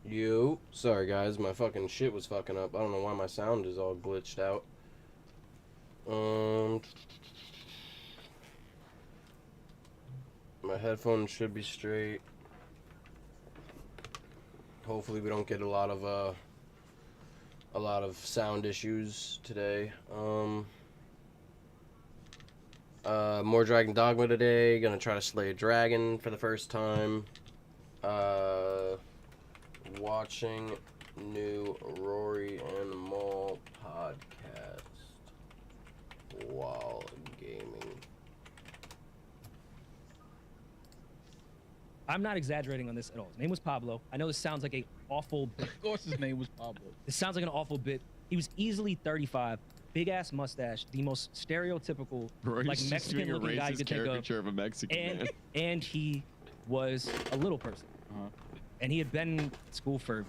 You. Sorry, guys. My fucking shit was fucking up. I don't know why my sound is all glitched out. My headphones should be straight. Hopefully we don't get a lot of sound issues today. More Dragon Dogma today. Gonna try to slay a dragon for the first time. Watching new Rory and Maul podcast while gaming. I'm not exaggerating on this at all. His name was Pablo. I know this sounds like an awful bit. Of course his name was Pablo. This sounds like an awful bit. He was easily 35, big ass mustache, the most stereotypical like Mexican looking guy you could think of a Mexican man. And he was a little person. And he had been in school for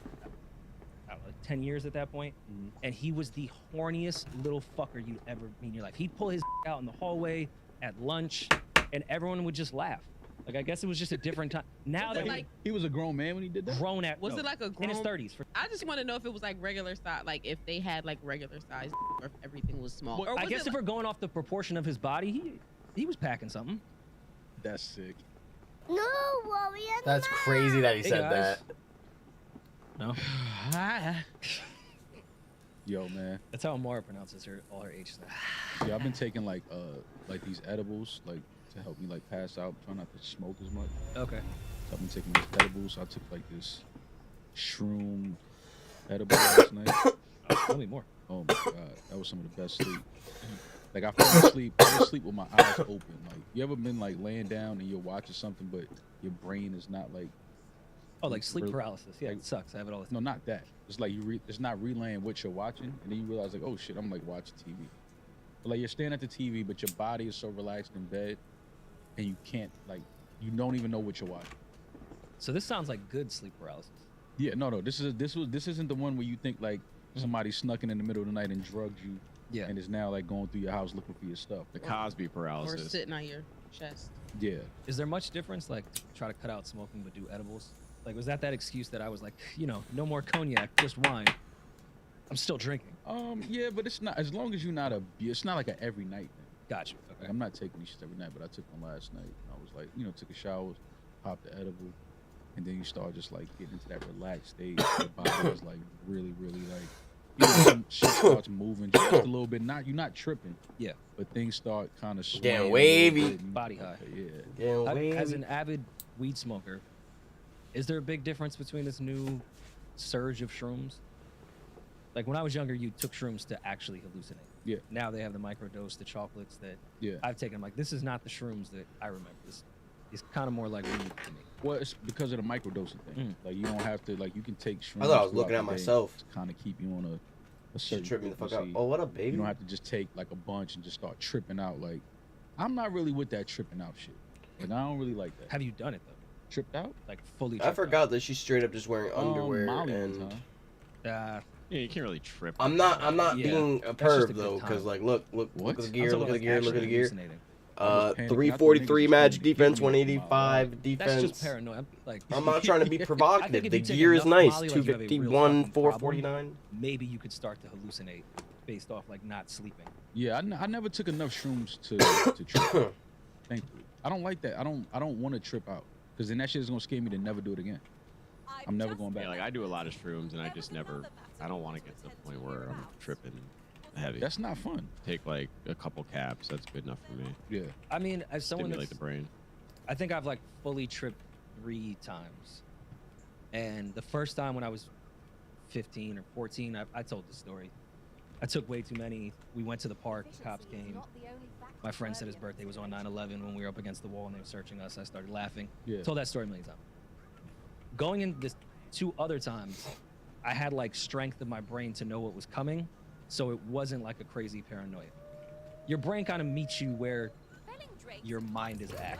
I don't know, 10 years at that point. And he was the horniest little fucker you'd ever meet in your life. He'd pull his out in the hallway at lunch and everyone would just laugh. Like, I guess it was just a different time. Now that like, he was a grown man when he did that? Grown at Was it like a grown in his 30s? I just want to know if it was like regular size, like if they had like regular size, or if everything was small. Well, or I guess if we're going off the proportion of his body, he was packing something. That's sick. No, Warrior. That's crazy that he said guys. that. No. Yo, man. That's how Amara pronounces all her H's now. Yeah, I've been taking like these edibles like to help me like pass out, try not to smoke as much. Okay. So I've been taking these edibles. So I took like this shroom edible last night. Tell me more. Oh my god, that was some of the best sleep. Like I fell asleep with my eyes open. Like you ever been like laying down and you're watching something, but your brain is not like. Oh, like sleep really, paralysis. Yeah, like, it sucks. I have it all the time. No, not that. It's like it's not relaying what you're watching, and then you realize like, oh shit, I'm like watching TV. But like you're staring at the TV, but your body is so relaxed in bed, and you can't like you don't even know what you're watching. So this sounds like good sleep paralysis. Yeah, no. This isn't the one where you think like somebody snuck in the middle of the night and drugged you. Yeah. And is now like going through your house looking for your stuff. The Cosby paralysis. Or sitting on your chest. Yeah. Is there much difference, like, to try to cut out smoking but do edibles? Like, was that excuse that I was like, no more cognac, just wine? I'm still drinking. Yeah, but it's not, as long as you're not it's not like an every night thing. Gotcha. Okay. Like, I'm not taking these shit every night, but I took one last night. And I was like, took a shower, popped the edible, and then you start just like getting into that relaxed state. Your body is like really, really like, shit starts moving just a little bit. You're not tripping. Yeah. But things start kind of Getting wavy. Body high. Yeah. Getting wavy. As an avid weed smoker, is there a big difference between this new surge of shrooms? Like when I was younger, you took shrooms to actually hallucinate. Yeah. Now they have the microdose, the chocolates that Yeah. I've taken. I'm like, this is not the shrooms that I remember. This is kind of more like weed to me. Well, it's because of the microdosing thing. Like you don't have to you can take shrooms. I thought I was looking at myself. To kind of keep you on a certain tripping the fuck out. frequency. Oh, what up, baby? You don't have to just take like a bunch and just start tripping out. Like I'm not really with that tripping out shit. Like I don't really like that. Have you done it though? Tripped out? Like fully? I forgot that she's straight up just wearing underwear Molly and. ones, huh? Yeah, you can't really trip. I'm not Yeah, being a that's just a perv good though, time. because like look What? at the I'm gear, talking look at the like gear, look at the actually gear. hallucinating. 343 magic defense, Not the niggas just 185 defense. That's just paranoia. I'm not trying to be I provocative. think The if you take gear is enough nice. Molly, like, you have a real 251, fucking problem. 449. Maybe you could start to hallucinate based off like not sleeping. Yeah, I never took enough shrooms to trip. Thankfully, I don't like that. I don't want to trip out because then that shit is gonna scare me to never do it again. I'm never going back. Yeah, like I do a lot of shrooms and I just never. I don't want to get to the point where I'm tripping heavy. That's not fun. Take like a couple caps. That's good enough for me. Yeah. I mean, as someone Stimulate that's, the brain. I think I've like fully tripped 3 times, and the first time when I was 15 or 14, I told this story. I took way too many. We went to the park. The cops came. My friend said his birthday was on 9/11 when we were up against the wall and they were searching us. I started laughing. Yeah. Told that story a million times. Going in this 2 other times, I had like strength of my brain to know what was coming, so it wasn't like a crazy paranoia. Your brain kind of meets you where your mind is at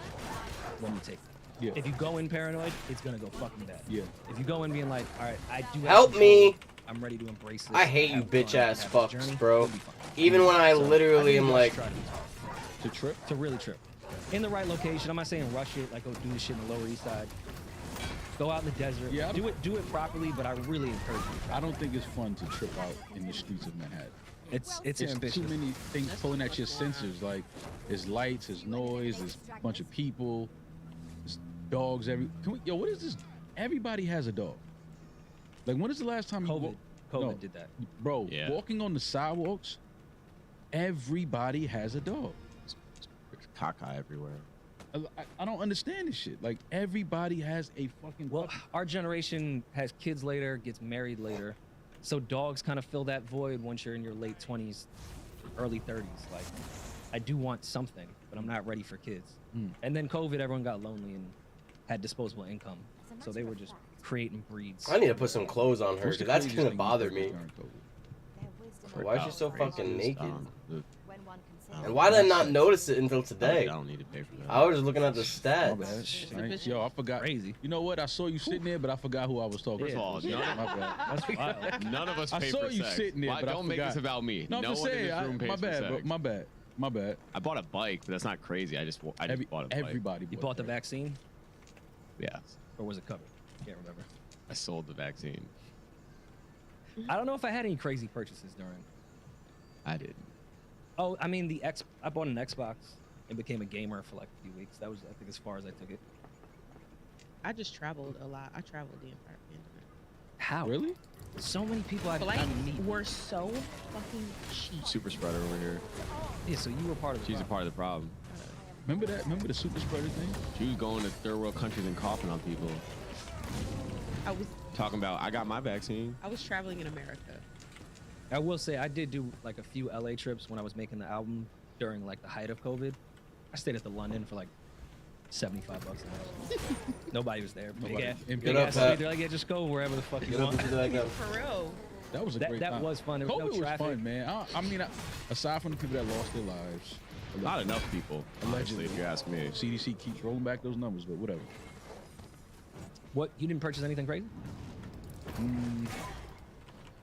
when you take it. Yeah. If you go in paranoid, it's gonna go fucking bad. Yeah. If you go in being like, all right, I do have Help control, me. I'm ready to embrace this. I hate you have bitch fun, ass have this fucks, journey, bro. it'll be fun. Even when I So, literally think am you like, guys try To trip? to really trip. In the right location. I'm not saying rush it, like go do this shit in the Lower East Side. Go out in the desert. Yeah, do it properly, but I really encourage you. I don't think it's fun to trip out in the streets of Manhattan. It's It's ambitious. too many things pulling at your sensors. Like, there's lights, there's noise, there's a bunch of people, there's dogs. What is this? Everybody has a dog. Like, when is the last time COVID No. did that. Bro, Yeah. walking on the sidewalks, everybody has a dog. There's caca everywhere. I don't understand this shit. Like, everybody has a fucking Well, our generation has kids later, gets married later, so dogs kind of fill that void once you're in your late 20s, early 30s. Like, I do want something, but I'm not ready for kids. And then COVID, everyone got lonely and had disposable income, so they were just creating breeds. I need to put some clothes on her What's the because that's craziest gonna thing you bother did me. during COVID? Why is she so fucking naked? The- And why did I not notice it until I today? don't need to pay for that. I was just looking at the My stats. bad. Right. Yo, I forgot. Crazy. You know what? I saw you sitting there, but I forgot who I was talking First of to. all, My bad. That's wild. none of us I pay saw for you sex. sitting there, Why, but I don't make forgot. this about me. No, I'm just one in saying. this room pays My for bad, sex. bro. My bad. My bad. I bought a bike, but that's not crazy. I just bought a bike. Everybody. You bought the that. vaccine, Yes. or was it covered? Can't remember. I sold the vaccine. I don't know if I had any crazy purchases during. I didn't. Oh, I mean, I bought an Xbox and became a gamer for like a few weeks. That was, I think, as far as I took it. I just traveled a lot. I traveled the entire pandemic. How? Really? So many people I Flights meet. were so fucking cheap. Super spreader over here. Yeah, so you were part of the She's a problem. part of the problem. Remember that? Remember the super spreader thing? She was going to third world countries and coughing on people. Talking about, I got my vaccine. I was traveling in America. I will say I did do like a few LA trips when I was making the album during like the height of COVID. I stayed at the London for like $75 a night. Nobody was there. Nobody. Big Get up, ass Pat. city. They're like, yeah, just go wherever the fuck you Get up want. and do that again. For real. That was a That great that time. was fun. There was COVID no was traffic. fun, man. I mean, aside from the people that lost their lives, Not enough people, honestly, if you ask me. CDC keeps rolling back those numbers, but whatever. What? You didn't purchase anything crazy?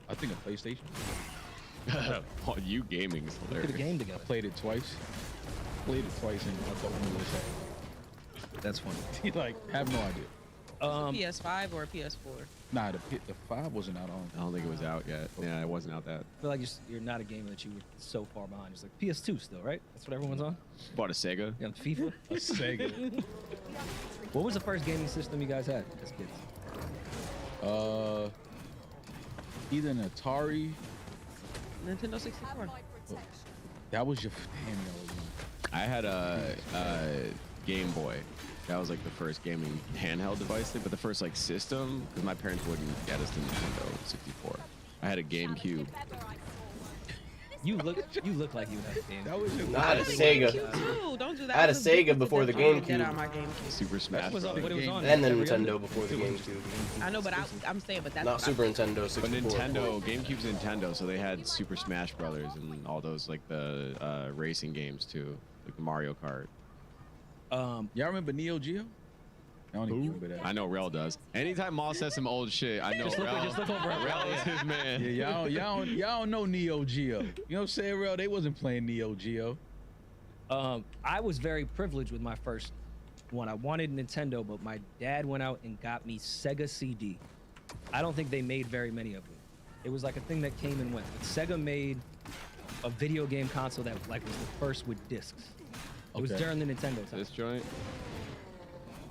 I think a PlayStation. Oh, you gaming's Put a hilarious. game together. Played it twice. And I thought we were That's funny. like, have no idea. PS5 or a PS4? Nah, the 5 wasn't out on. I don't think it was out yet. Yeah, it wasn't out that. I feel like you're not a gamer that you were so far behind. It's like PS2 still, right? That's what everyone's on. Bought a Sega. You on FIFA? A Sega. What was the first gaming system you guys had as kids? Either an Atari. Nintendo 64. That was your damn. That was I had a Game Boy. That was like the first gaming handheld device thing, but the first like system, because my parents wouldn't get us the Nintendo 64. I had a GameCube. You look like you had a game. That was your. Nah, I had a GameCube Sega. too. Don't do that. I had a was big Sega before the Get GameCube. on my GameCube. Super Smash was Bros. what it was on. And then every Nintendo other- before the GameCube. I know, but I'm saying, but that's Not what Super Nintendo But 64. Nintendo, GameCube's Nintendo, so they had Super Smash Brothers and all those like the racing games too, like the Mario Kart. Y'all remember Neo Geo? I don't even remember that. I know Rel does. Anytime Maul says some old shit, I know Just look over at Rel Rel, is his man. Yeah, y'all don't know Neo Geo. You know what I'm saying, Real? They wasn't playing Neo Geo. I was very privileged with my first one. I wanted Nintendo, but my dad went out and got me Sega CD. I don't think they made very many of them. It was like a thing that came and went. But Sega made a video game console that like was the first with discs. It was Okay. during the Nintendo time. This joint.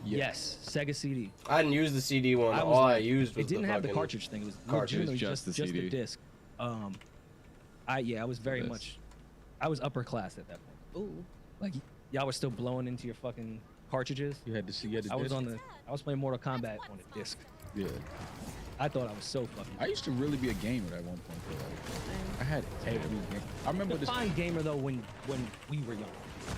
Yes, Sega CD. I didn't use the CD one. I was All I like- used was it didn't the have the fucking cartridge thing. It was cartridge. legitimately Just the just the CD. disc. I was very This. much. I was upper class at that point. Ooh. Like y'all were still blowing into your fucking cartridges. You had to see. You had to I was disc? on the. I was playing Mortal Kombat on a disc. Yeah. I thought I was so fucking. I used to really be a gamer at one point. Though. Like, I had every game. I remember this. Define gamer though when we were young.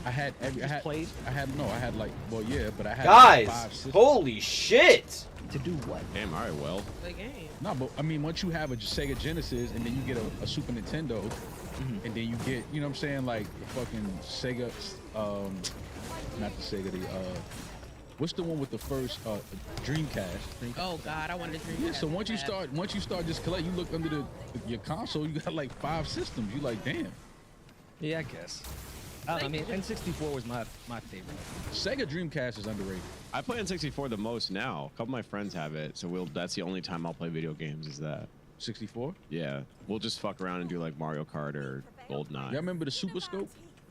I had every. I Just had. played? I had no. I had like. Well, yeah, but I had Guys, 5 systems. holy shit! To do what? Damn. All right. Well. The game. No, but I mean, once you have a Sega Genesis and then you get a Super Nintendo, and then you get, you know what I'm saying, like the fucking Sega, not the Sega, the what's the one with the first Dreamcast? Oh God, I wanted to dream. Yeah. So once you start just collect, you look under your console, you got like 5 systems. You like, damn. Yeah, I guess. I mean, N64 was my favorite. Sega Dreamcast is underrated. I play N64 the most now. A couple of my friends have it, so that's the only time I'll play video games is that. 64. Yeah, we'll just fuck around and do like Mario Kart or GoldenEye. Y'all remember the Super Scope?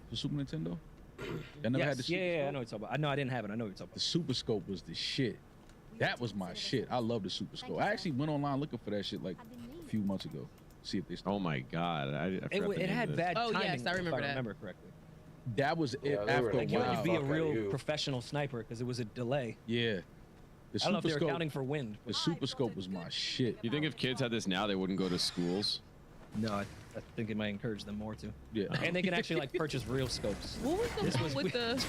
The Super Nintendo? Y'all never had the Super yeah, Scope? I know what you're talking about. I know I didn't have it. I know what you're talking The Super Scope was the shit. That was my shit. I love the Super Scope. I actually went online looking for that shit like a few months ago. See if they still. Oh my god, I forgot the It name had of this. bad Oh, timing. yes, I remember if that. I remember correctly. That was it Yeah, they were after a Like you had while. to be a Fuck out of real you. professional sniper because it was a delay. Yeah. The I don't know if Super they were Scope. counting for wind. The Super Scope was my shit. You think if kids had this now, they wouldn't go to schools? No, I think it might encourage them more to. Yeah. And they can actually like purchase real scopes. What was the This one was with the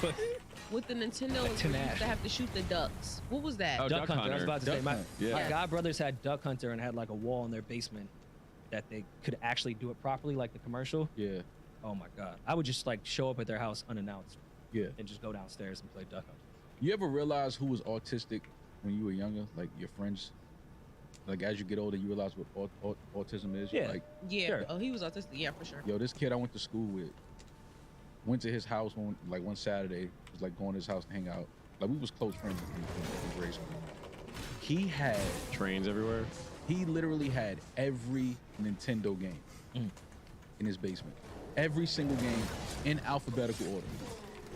weird. Nintendo Like where you Tenash. used to have to shoot the ducks? What was that? Oh, Duck Duck Hunter. I was Hunter. about to say Duck my, Hunt. Yeah. my Yeah. godbrothers had Duck Hunter and had like a wall in their basement that they could actually do it properly, like the commercial. Yeah. Oh my god! I would just like show up at their house unannounced Yeah. and just go downstairs and play Duck Hunter. You ever realize who was autistic when you were younger? Like your friends? Like as you get older, you realize what autism is? Yeah. Like, Yeah. Sure. Oh, he was autistic. Yeah, for sure. yo, this kid I went to school with, went to his house one Saturday, was like going to his house to hang out. Like we was close friends in grade school. He had, Trains everywhere. he literally had every Nintendo game Mm. in his basement. Every single game in alphabetical order.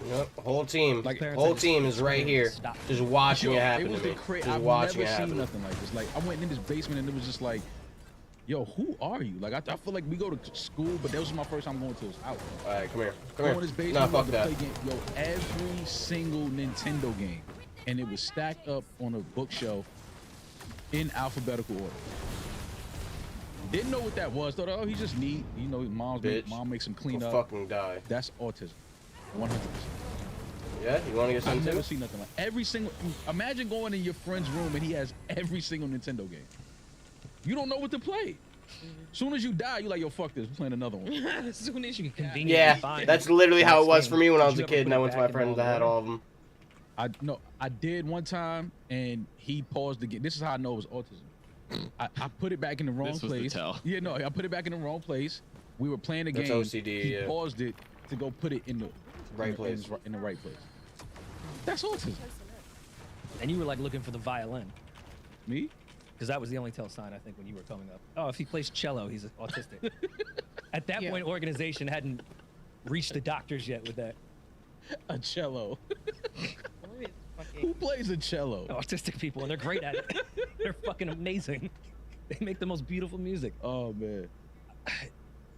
Yep, whole team. Like, Parents whole had to team is right here, stop. just watching Yo, it happen was to me. the Just I've watching never it seen happen. nothing like this. Like I went in this basement and it was just like, yo, who are you? Like I feel like we go to school, but that was my first time going to his house. All right, come here. Come Go here. in his basement, Nah, we fuck had that. to play game. Yo, every single Nintendo game, and it was stacked up on a bookshelf in alphabetical order. Didn't know what that was. Thought, oh, he's just neat. You know, mom makes him clean Go up. fucking die. That's autism, 100%. Yeah, you want to get some I've never too? seen nothing like every single. Imagine going in your friend's room and he has every single Nintendo game. You don't know what to play. Soon as you die, you're like, yo, fuck this. We're playing another one. As soon as you can Yeah, that's literally how it was for me when I was a Did you ever kid, put and I it went to back my in friends all that had order? all of them. I did one time, and he paused the game. This is how I know it was autism. I put it back in the wrong This was the place. tell. Yeah, no, I put it back in the wrong place. We were playing the That's game. OCD, He yeah. paused it to go put it in the Right place. In the right place. That's autism. And you were like looking for the violin Me? because that was the only tell sign I think when you were coming up. Oh, if he plays cello, he's autistic. At that Yeah. point, organization hadn't reached the doctors yet with that. A cello. Who Who plays a cello? Autistic people, and they're great at it. They're fucking amazing. They make the most beautiful music. Oh man.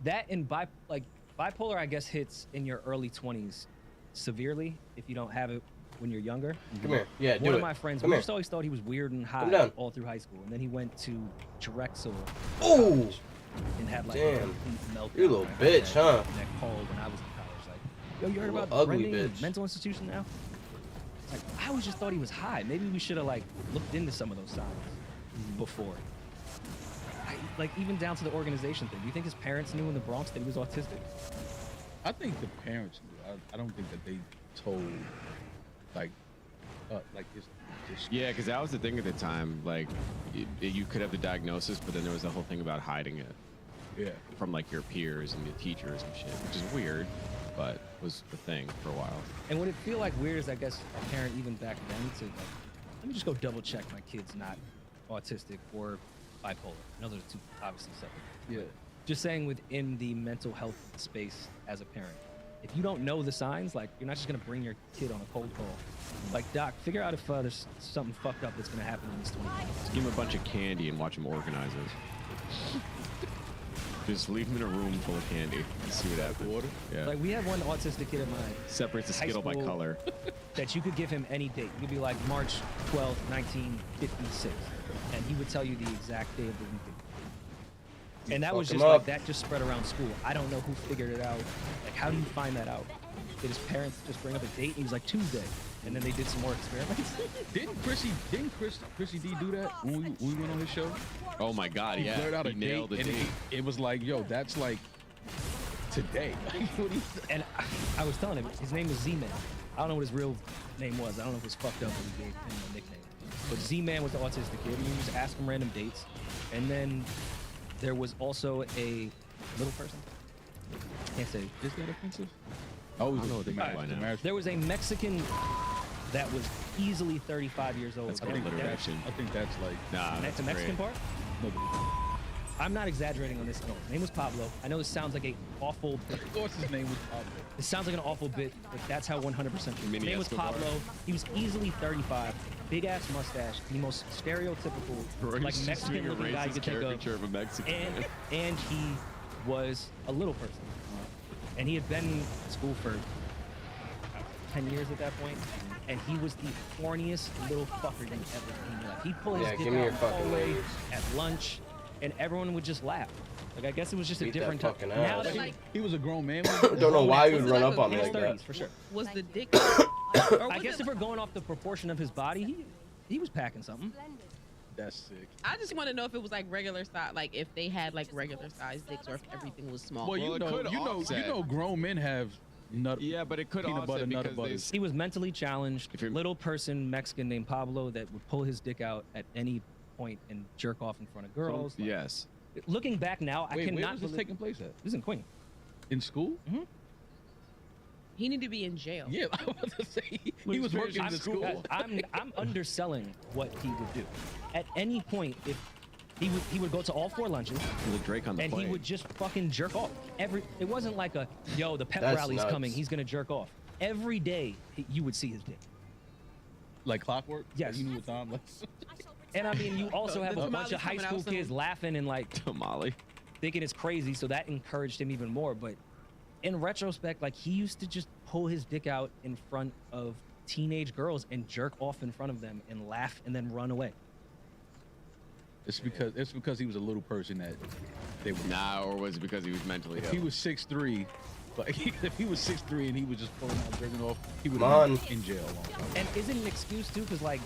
That and bipolar, I guess, hits in your early 20s severely if you don't have it when you're younger. Come here. Yeah, do One it. of my friends, Come we here. just always thought he was weird and high down. all through high school, and then he went to Drexel Ooh, and had like Damn. a complete meltdown. You little I got bitch, that- huh? That call when I was in college, like, yo, you heard Little about ugly Brendan, bitch. mental institution now? It's like, I always just thought he was high. Maybe we should have like looked into some of those signs before. Like even down to the organization thing. Do you think his parents knew in the Bronx that he was autistic? I think the parents knew. I don't think that they told like his Yeah, because that was the thing at the time. Like, you could have the diagnosis, but then there was the whole thing about hiding it yeah. from like your peers and the teachers and shit, which is weird, but was the thing for a while. And would it feel like weird as I guess a parent even back then to like, let me just go double check my kid's not autistic or bipolar. I know those are two obviously separate. Yeah. Just saying within the mental health space as a parent. If you don't know the signs, like you're not just gonna bring your kid on a cold call. Like, doc, figure out if there's something fucked up that's gonna happen in this 20 minutes. Just give him a bunch of candy and watch him organize it. Just leave him in a room full of candy and see what happens. Water. Yeah. Like we had one autistic kid at my Separates the high Skittle by school- color. that you could give him any date. You'd be like March 12th, 1956, and he would tell you the exact day of the week. And that was fuck him just like up. that just spread around school. I don't know who figured it out. Like, how do you find that out? Did his parents just bring up a date? And he was like Tuesday, and then they did some more experiments. Didn't Chrissy D do that when we went on his show? Oh my God, He yeah. blurred out He a nailed date, the and date. it was like, yo, that's like today. Like, what do you And I was telling him his name was Z-Man. I don't know what his real name was. I don't know if it was fucked up or he gave him a nickname. But Z-Man was the autistic kid. And you just ask him random dates. And then there was also a little person. Can't say. Is that offensive? Oh, I don't know what they meant by now. There was a Mexican that was easily 35 years old. That's I good think alliteration. I think that's like Nah, that's the great. Mexican part. nobody. I'm not exaggerating on this at all. His name was Pablo. I know this sounds like an awful bit. Of course, his name was Pablo. It sounds like an awful bit, but that's how 100% true. His Mini name was Escobar. Pablo. He was easily 35, big ass mustache, the most stereotypical like Racist, Mexican being a looking guy you racist could think of. caricature of a Mexican. And he was a little person, and he had been in school for 10 years at that point, and he was the horniest little fucker you'd ever seen in your life. He'd pull his Yeah, dick give me out your in the fucking hallway, ladies. at lunch, and everyone would just laugh. Like, I guess it was just a Beat that different time. fucking Now ass. that Like, He was a grown man. Don't know why you would Was it run like up a on me his like 30s that. for sure. Was the dick? I guess if we're going off the proportion of his body, he was packing something. That's sick. I just want to know if it was like regular size, like if they had like regular size dicks, or if everything was small. Well, Well, it could offset. grown men have nut. Yeah, but it could Peanut butter, offset nutter because butters. He was mentally challenged, If you're- little person Mexican named Pablo that would pull his dick out at any point and jerk off in front of girls. Like, yes. looking back now, I Wait, where cannot was this believe taking place at? this is in Queen. In school? He needed to be in jail. Yeah, I was about to say he was working in I'm, the school. I'm underselling what he would do. At any point, if he would go to all 4 lunches There's a Drake on the and plane. he would just fucking jerk off. It wasn't like a the pep That's rally's nuts. coming, he's gonna jerk off. Every day you would see his dick. Like clockwork? Yes. You knew what time? Like, And I mean, you also have a tamales bunch of high coming out school soon. kids laughing and like Tamale. thinking it's crazy, so that encouraged him even more. But in retrospect, like, he used to just pull his dick out in front of teenage girls and jerk off in front of them and laugh and then run away. it's because he was a little person that they were. Nah, or was it because he was mentally If ill? he was 6'3", like if he was 6'3" and he was just pulling out jerking off, he would Come have on. been in jail a long time. And is it an excuse too? Because like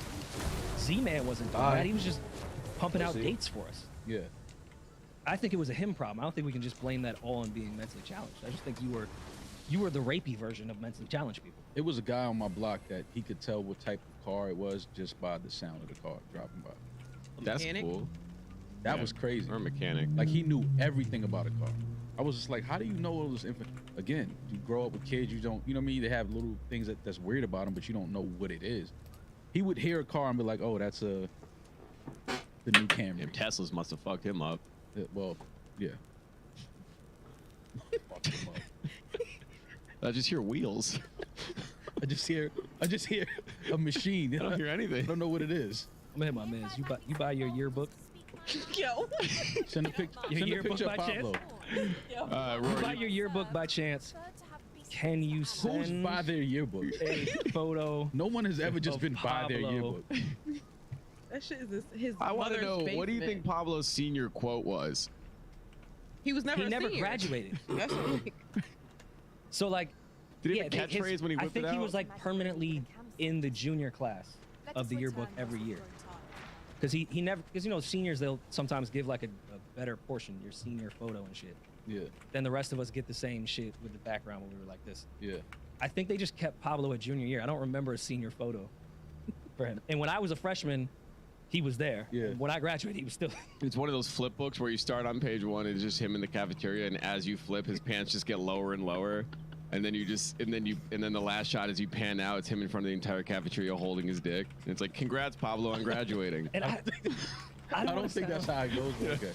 Z-Man wasn't doing Bye. that. He was just pumping out Pussy. dates for us. Yeah. I think it was a him problem. I don't think we can just blame that all on being mentally challenged. I just think you were the rapey version of mentally challenged people. It was a guy on my block that he could tell what type of car it was just by the sound of the car dropping by. That's Mechanic? cool. That Yeah. was crazy. Or a mechanic. Like he knew everything about a car. I was just like, how do you know all this info? Again, you grow up with kids, you know what I mean? They have little things that's weird about them, but you don't know what it is. He would hear a car and be like, oh, that's the new Camry. Them Teslas must have fucked him up. Well, yeah. Fuck him up. I just hear wheels. I just hear a machine. I don't hear I anything. don't know what it is. I'm gonna hit my mans. You buy your yearbook. Yo. Send a picture. Your Send a yearbook picture of by chance? Pablo. You buy Rory, your yearbook by chance. Can you Who's send by their yearbook? a photo? No one has ever just of been by their Pablo. yearbook. That shit is his I want to mother's know, what do you think basement. Pablo's senior quote was? He was never He a never senior. graduated. That's what So like, Did he yeah, have a his- catchphrase when he I whipped think it he out? was like permanently in the junior class of the yearbook every year. Because he never, because you know, seniors, they'll sometimes give like a better portion, your senior photo and shit. Yeah, Then the rest of us get the same shit with the background when we were like this. yeah. I think they just kept Pablo a junior year. I don't remember a senior photo for him. And when I was a freshman, he was there. Yeah. When I graduated, he was still. It's one of those flip books where you start on page 1 and it's just him in the cafeteria, and as you flip, his pants just get lower and lower, and then then the last shot as you pan out, it's him in front of the entire cafeteria holding his dick. And it's like, congrats, Pablo, on graduating. And I I wanna don't think that's sound- how it goes. But okay.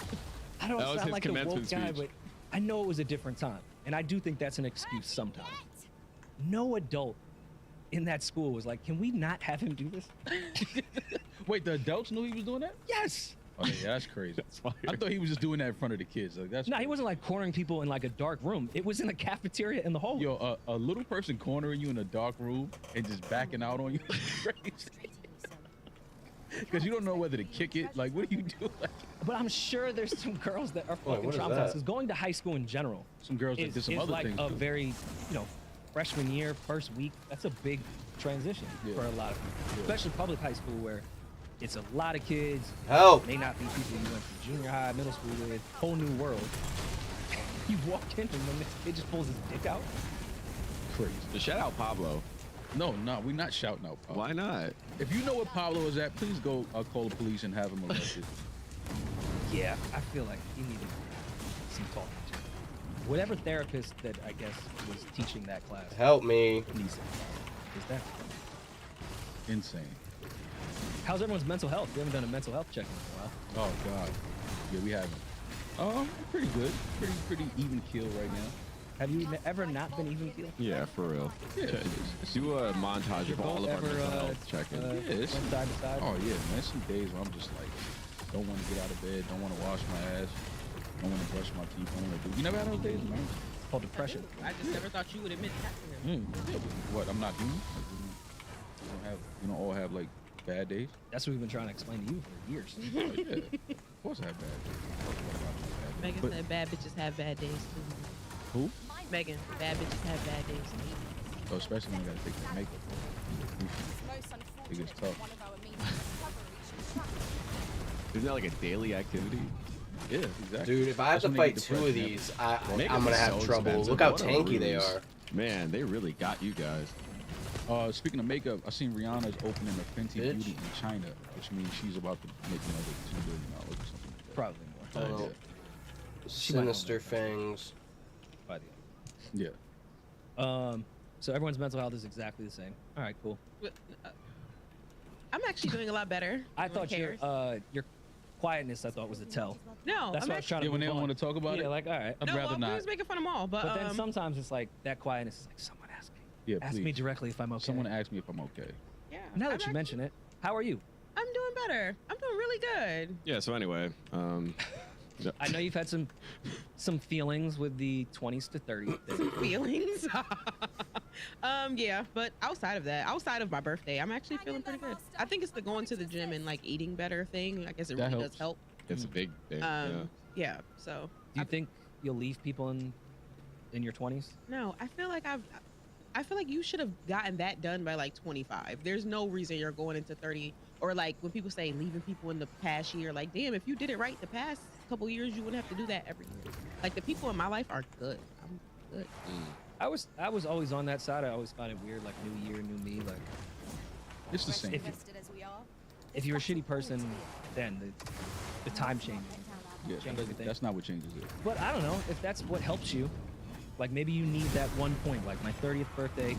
I don't That was sound his like a woke commencement guy, speech. but I know it was a different time, and I do think that's an excuse sometimes. No adult in that school was like, "Can we not have him do this?" Wait, the adults knew he was doing that? Yes. Oh, yeah, that's crazy. That's fire. I thought he was just doing that in front of the kids. Like that's No, he wasn't like cornering people in like a dark room. It was in a cafeteria in the hallway. Yo, a little person cornering you in a dark room and just backing out on you. Because you don't know whether to kick it. Like, what do you do? Like, But I'm sure there's some girls that are Wait, fucking what is traumatized. that? Because going to high school in general some girls that is, did some is other like things. a too. very, freshman year, first week. That's a big transition Yeah. for a lot of people, Yeah. especially public high school where it's a lot of kids. Help! May not be people you went to junior high, middle school with, whole new world. You walk in and then this kid just pulls his dick out. Crazy. Shout out Pablo. No, we're not shouting out Pablo. Why not? If you know what Pablo is at, please go call the police and have him arrested. Yeah, I feel like he needed some talking to. whatever therapist that I guess was teaching that class Help me. needs it. Is that? Insane. How's everyone's mental health? We haven't done a mental health check in a while. Oh God. Yeah, we haven't. Pretty good. Pretty even keel right now. Have you ever not been even keeled? Yeah, for real. Yeah. Do a montage of all of our mental health check-in. Yeah, it's- went side to side? Oh yeah, man. Some days where I'm just like, don't want to get out of bed, don't want to wash my ass, don't want to brush my teeth, don't want to do. You never had those days, man? It's called depression. I just never thought you would admit that to him. Mm. Yeah, but what? I'm not human. Like, we don't all have like bad days. That's what we've been trying to explain to you for years. Oh, yeah, of course I have bad days. Of course I have bad days. Megan But said bad bitches have bad days too. who? Megan, bad bitches have bad days too. Oh, especially when I gotta take the makeup off. It gets tough. Isn't that like a daily activity? Yeah, exactly. Dude, if I have That's to when they fight get 2 of depressed, man. these, Makeup I'm gonna is have so trouble. expensive. Look how What a tanky they ruse. are. Man, they really got you guys. Speaking of makeup, I seen Rihanna's opening a Fenty Bitch. Beauty in China, which means she's about to make another $2 billion or something like that. Probably more. Oh, She might own sinister that. fangs. By the Yeah. end. So everyone's mental health is exactly the same. All right, cool. But, I'm actually doing a lot better. I No one thought your quietness I thought was a tell. No, That's I'm what I was trying to Yeah, when they move don't on. want to talk about Yeah, it. like all right. I'd no, rather we not. was making fun of them all, but, But then sometimes it's like that quietness is like someone ask me. Yeah, Ask please. me directly if I'm okay. Someone asked me if I'm okay. yeah. Now that I'm you act- mention it, how are you? I'm doing better. I'm doing really good. Yeah, so anyway, I know you've had some feelings with the 20s to 30s thing. Feelings. Yeah, but outside of that, outside of my birthday, I'm actually feeling pretty good. I think it's the going to the gym and like eating better thing. I guess it That really helps. does help. it's a big thing. Yeah. So Do you think you'll leave people in your 20s? no, I feel like I feel like you should have gotten that done by like 25. There's no reason you're going into 30 or like when people say leaving people in the past year, like damn, if you did it right the past couple years, you wouldn't have to do that every year. Like the people in my life are good. I'm good. I was always on that side. I always found it weird, like new year, new me. Like It's the same. if you're a shitty person, then the time changes. Yeah, Change everything. that's not what changes it. But I don't know if that's what helps you. Like maybe you need that one point, like my 30th birthday.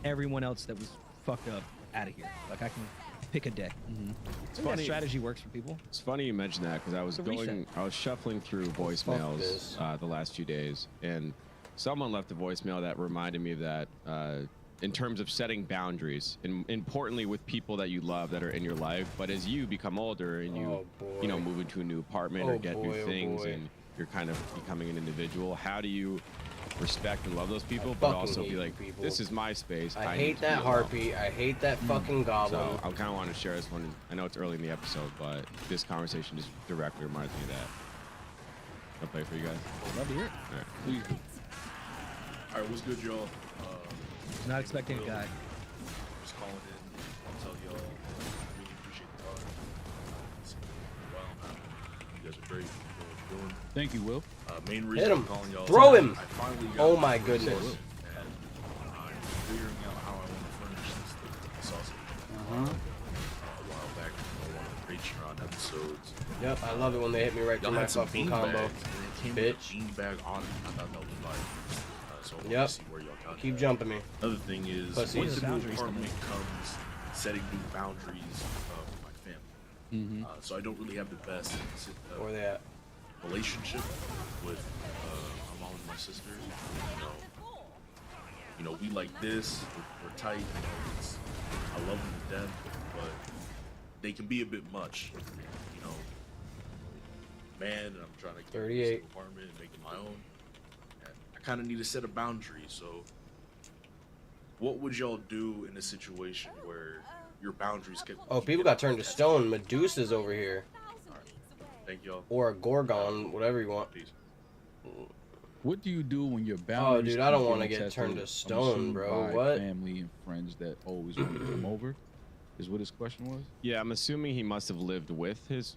Everyone else that was fucked up out of here. Like I can pick a day. I think that funny. strategy works for people. It's funny you mentioned that because It's a reset. I was shuffling through this. voicemails the last few days, and someone left a voicemail that reminded me of that in terms of setting boundaries, and importantly with people that you love that are in your life. But as you become older and you Oh, boy. move into a new apartment Oh, or get boy, new oh, things, boy. and you're kind of becoming an individual, how do you respect and love those people, I but fucking also be hate like, people. this is my space. I need hate to that be alone. harpy. I hate that fucking goblin. So I kind of want to share this one. I know it's early in the episode, but this conversation just directly reminds me of that. I'll play it for you guys. Love to hear it. All right. Please do. All right, what's good, y'all? Was not expecting a guy. Just calling in. I'll tell y'all, I really appreciate the call. It's been a while now. You guys are great. You know what you're doing. Thank you, Will. Main Hit reason him. I'm calling y'all. Throw is him. I finally got Oh my my goodness. And I'm figuring out how I want to furnish this sausage. A while back, on one of the Patreon episodes. Yep, I love it when they hit me right Y'all through my had some fucking bean combo. bags, and it came Bitch. with a bean bag on it. I thought that was like, so I wanted Yep. to see where y'all got Keep that. jumping me. Another thing is, Pussies. with the new Boundaries come apartment comes setting new boundaries with my family. So I don't really have the best Where they at? relationship with my mom and my sister. You know, we like this. We're tight. You know, I love them to death, but they can be a bit much. You know, man, and I'm trying to get 38. this apartment and make it my own. And I kind of need to set a boundary. So, what would y'all do in a situation where your boundaries get? Oh, people got turned to stone. Medusa's over here. Thank y'all. Or a Gorgon, whatever you want. Peace. What do you do when your boundaries? dude, I don't keep wanna getting get turned tested? to stone, I'm assuming bro. by What? Family and friends that always want to come over. Is what his question was. Yeah, I'm assuming he must have lived with his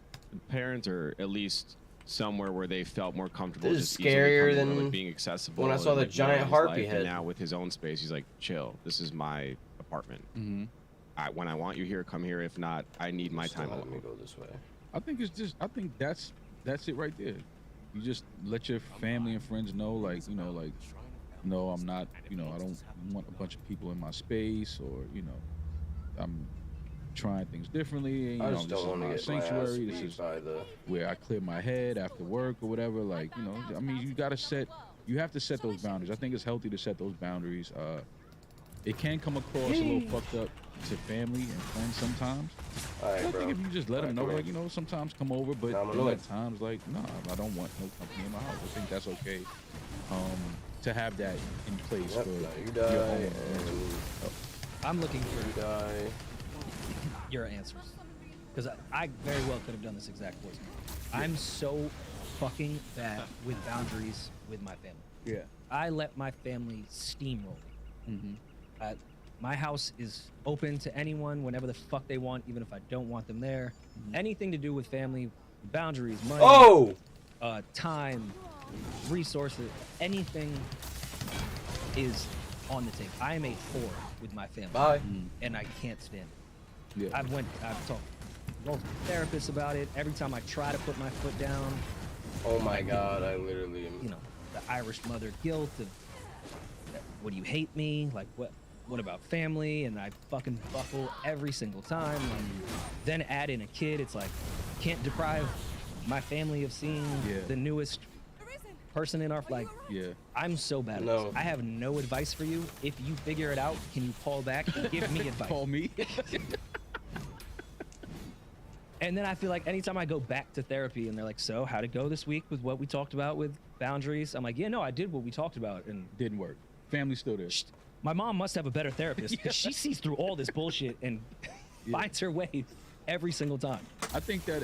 parents, or at least somewhere where they felt more comfortable. This is just easily scarier coming over, than like, being accessible. when I and, saw the like, giant knowing his harpy life, head. And now with his own space, he's like, chill. This is my apartment. When I want you here, come here. If not, I need my Still time let me alone. go this way. I think it's just. I think that's it right there. you just let your family and friends know, like, you know, like, no, I'm not, you know, I don't want a bunch of people in my space, or, you know, I'm trying things differently. And, you I know, just this don't is want to my get my ass sanctuary. This beat is by the. where I clear my head after work or whatever. Like, you know, I mean, you have to set those boundaries. I think it's healthy to set those boundaries. It can come across a little fucked up to family and friends sometimes. All right, I bro. think if you just let them know, come here. like, you know, sometimes come over, but Nah, I'm then annoyed. at times, like, no, I don't want no company in my house. I think that's okay. To have that in place Yep, for now you your die, own and mental health. I'm looking you for die. your answers because I very well could have done this exact voice. I'm so fucking bad with boundaries with my family. Yeah. I let my family steamroll. Mm-hmm. My house is open to anyone whenever the fuck they want, even if I don't want them there. Anything to do with family, boundaries, money, Oh! time, resources, anything is on the table. I am a 4 with my family. Bye. And I can't stand it. Yeah. I've talked to multiple therapists about it. Every time I try to put my foot down, Oh my god, I literally am. you know, the Irish mother guilt of, what do you hate me? Like, what about family? And I fucking buckle every single time. Like, then add in a kid, it's like, can't deprive my family of seeing the newest person in our, like, Yeah. I'm so bad at No. this. I have no advice for you. If you figure it out, can you call back and give me advice? Call me. And then I feel like anytime I go back to therapy and they're like, so how'd it go this week with what we talked about with boundaries? I'm like, yeah, no, I did what we talked about. And Didn't work. Family's still there. my mom must have a better therapist because she sees through all this bullshit and finds her way every single time. I think that,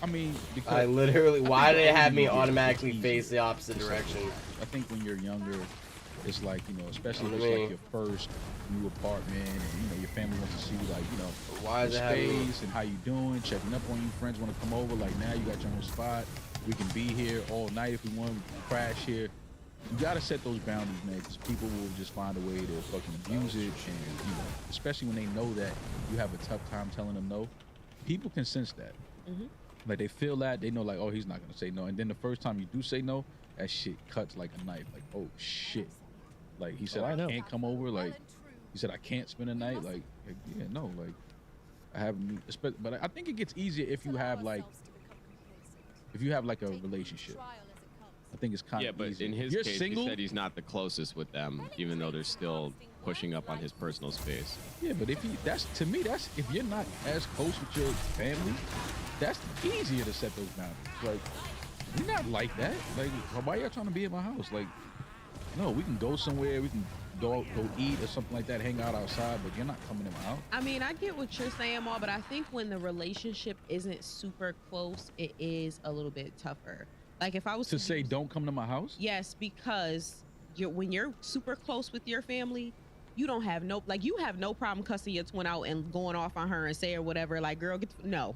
I mean, because I literally. Why think did it have me it's automatically easier. face the opposite It's direction? I think when you're younger, it's like, you know, especially if What it's do you like mean? your first new apartment, and you know your family wants to see, like, you know, Why is your it having? space and how you doing, checking up on you. Friends want to come over, like, now you got your own spot. We can be here all night if we want. We can crash here. You gotta set those boundaries, man, because people will just find a way to fucking abuse it, and, you know, especially when they know that you have a tough time telling them no. People can sense that. Like, they feel that, they know, like, oh, he's not gonna say no, and then the first time you do say no, that shit cuts like a knife. Like, oh shit. Like, he said, Oh, I I know. can't come over. Like, he said, I can't spend a night. Like, yeah, no, like, I have, but I think it gets easier if you have like a relationship. I think it's kind Yeah, of but easier. in his You're case, single. he said he's not the closest with them, even though they're still pushing up on his personal space. Yeah, but if to me, that's if you're not as close with your family, that's easier to set those boundaries. Like, you're not like that. Like, why y'all trying to be in my house? Like, no, we can go somewhere. We can go eat or something like that. Hang out outside, but you're not coming in my house. I mean, I get what you're saying, Maul, but I think when the relationship isn't super close, it is a little bit tougher. Like, if I was To say don't come to my house. yes, because when you're super close with your family, you don't have you have no problem cussing your twin out and going off on her and saying whatever, like, girl, no.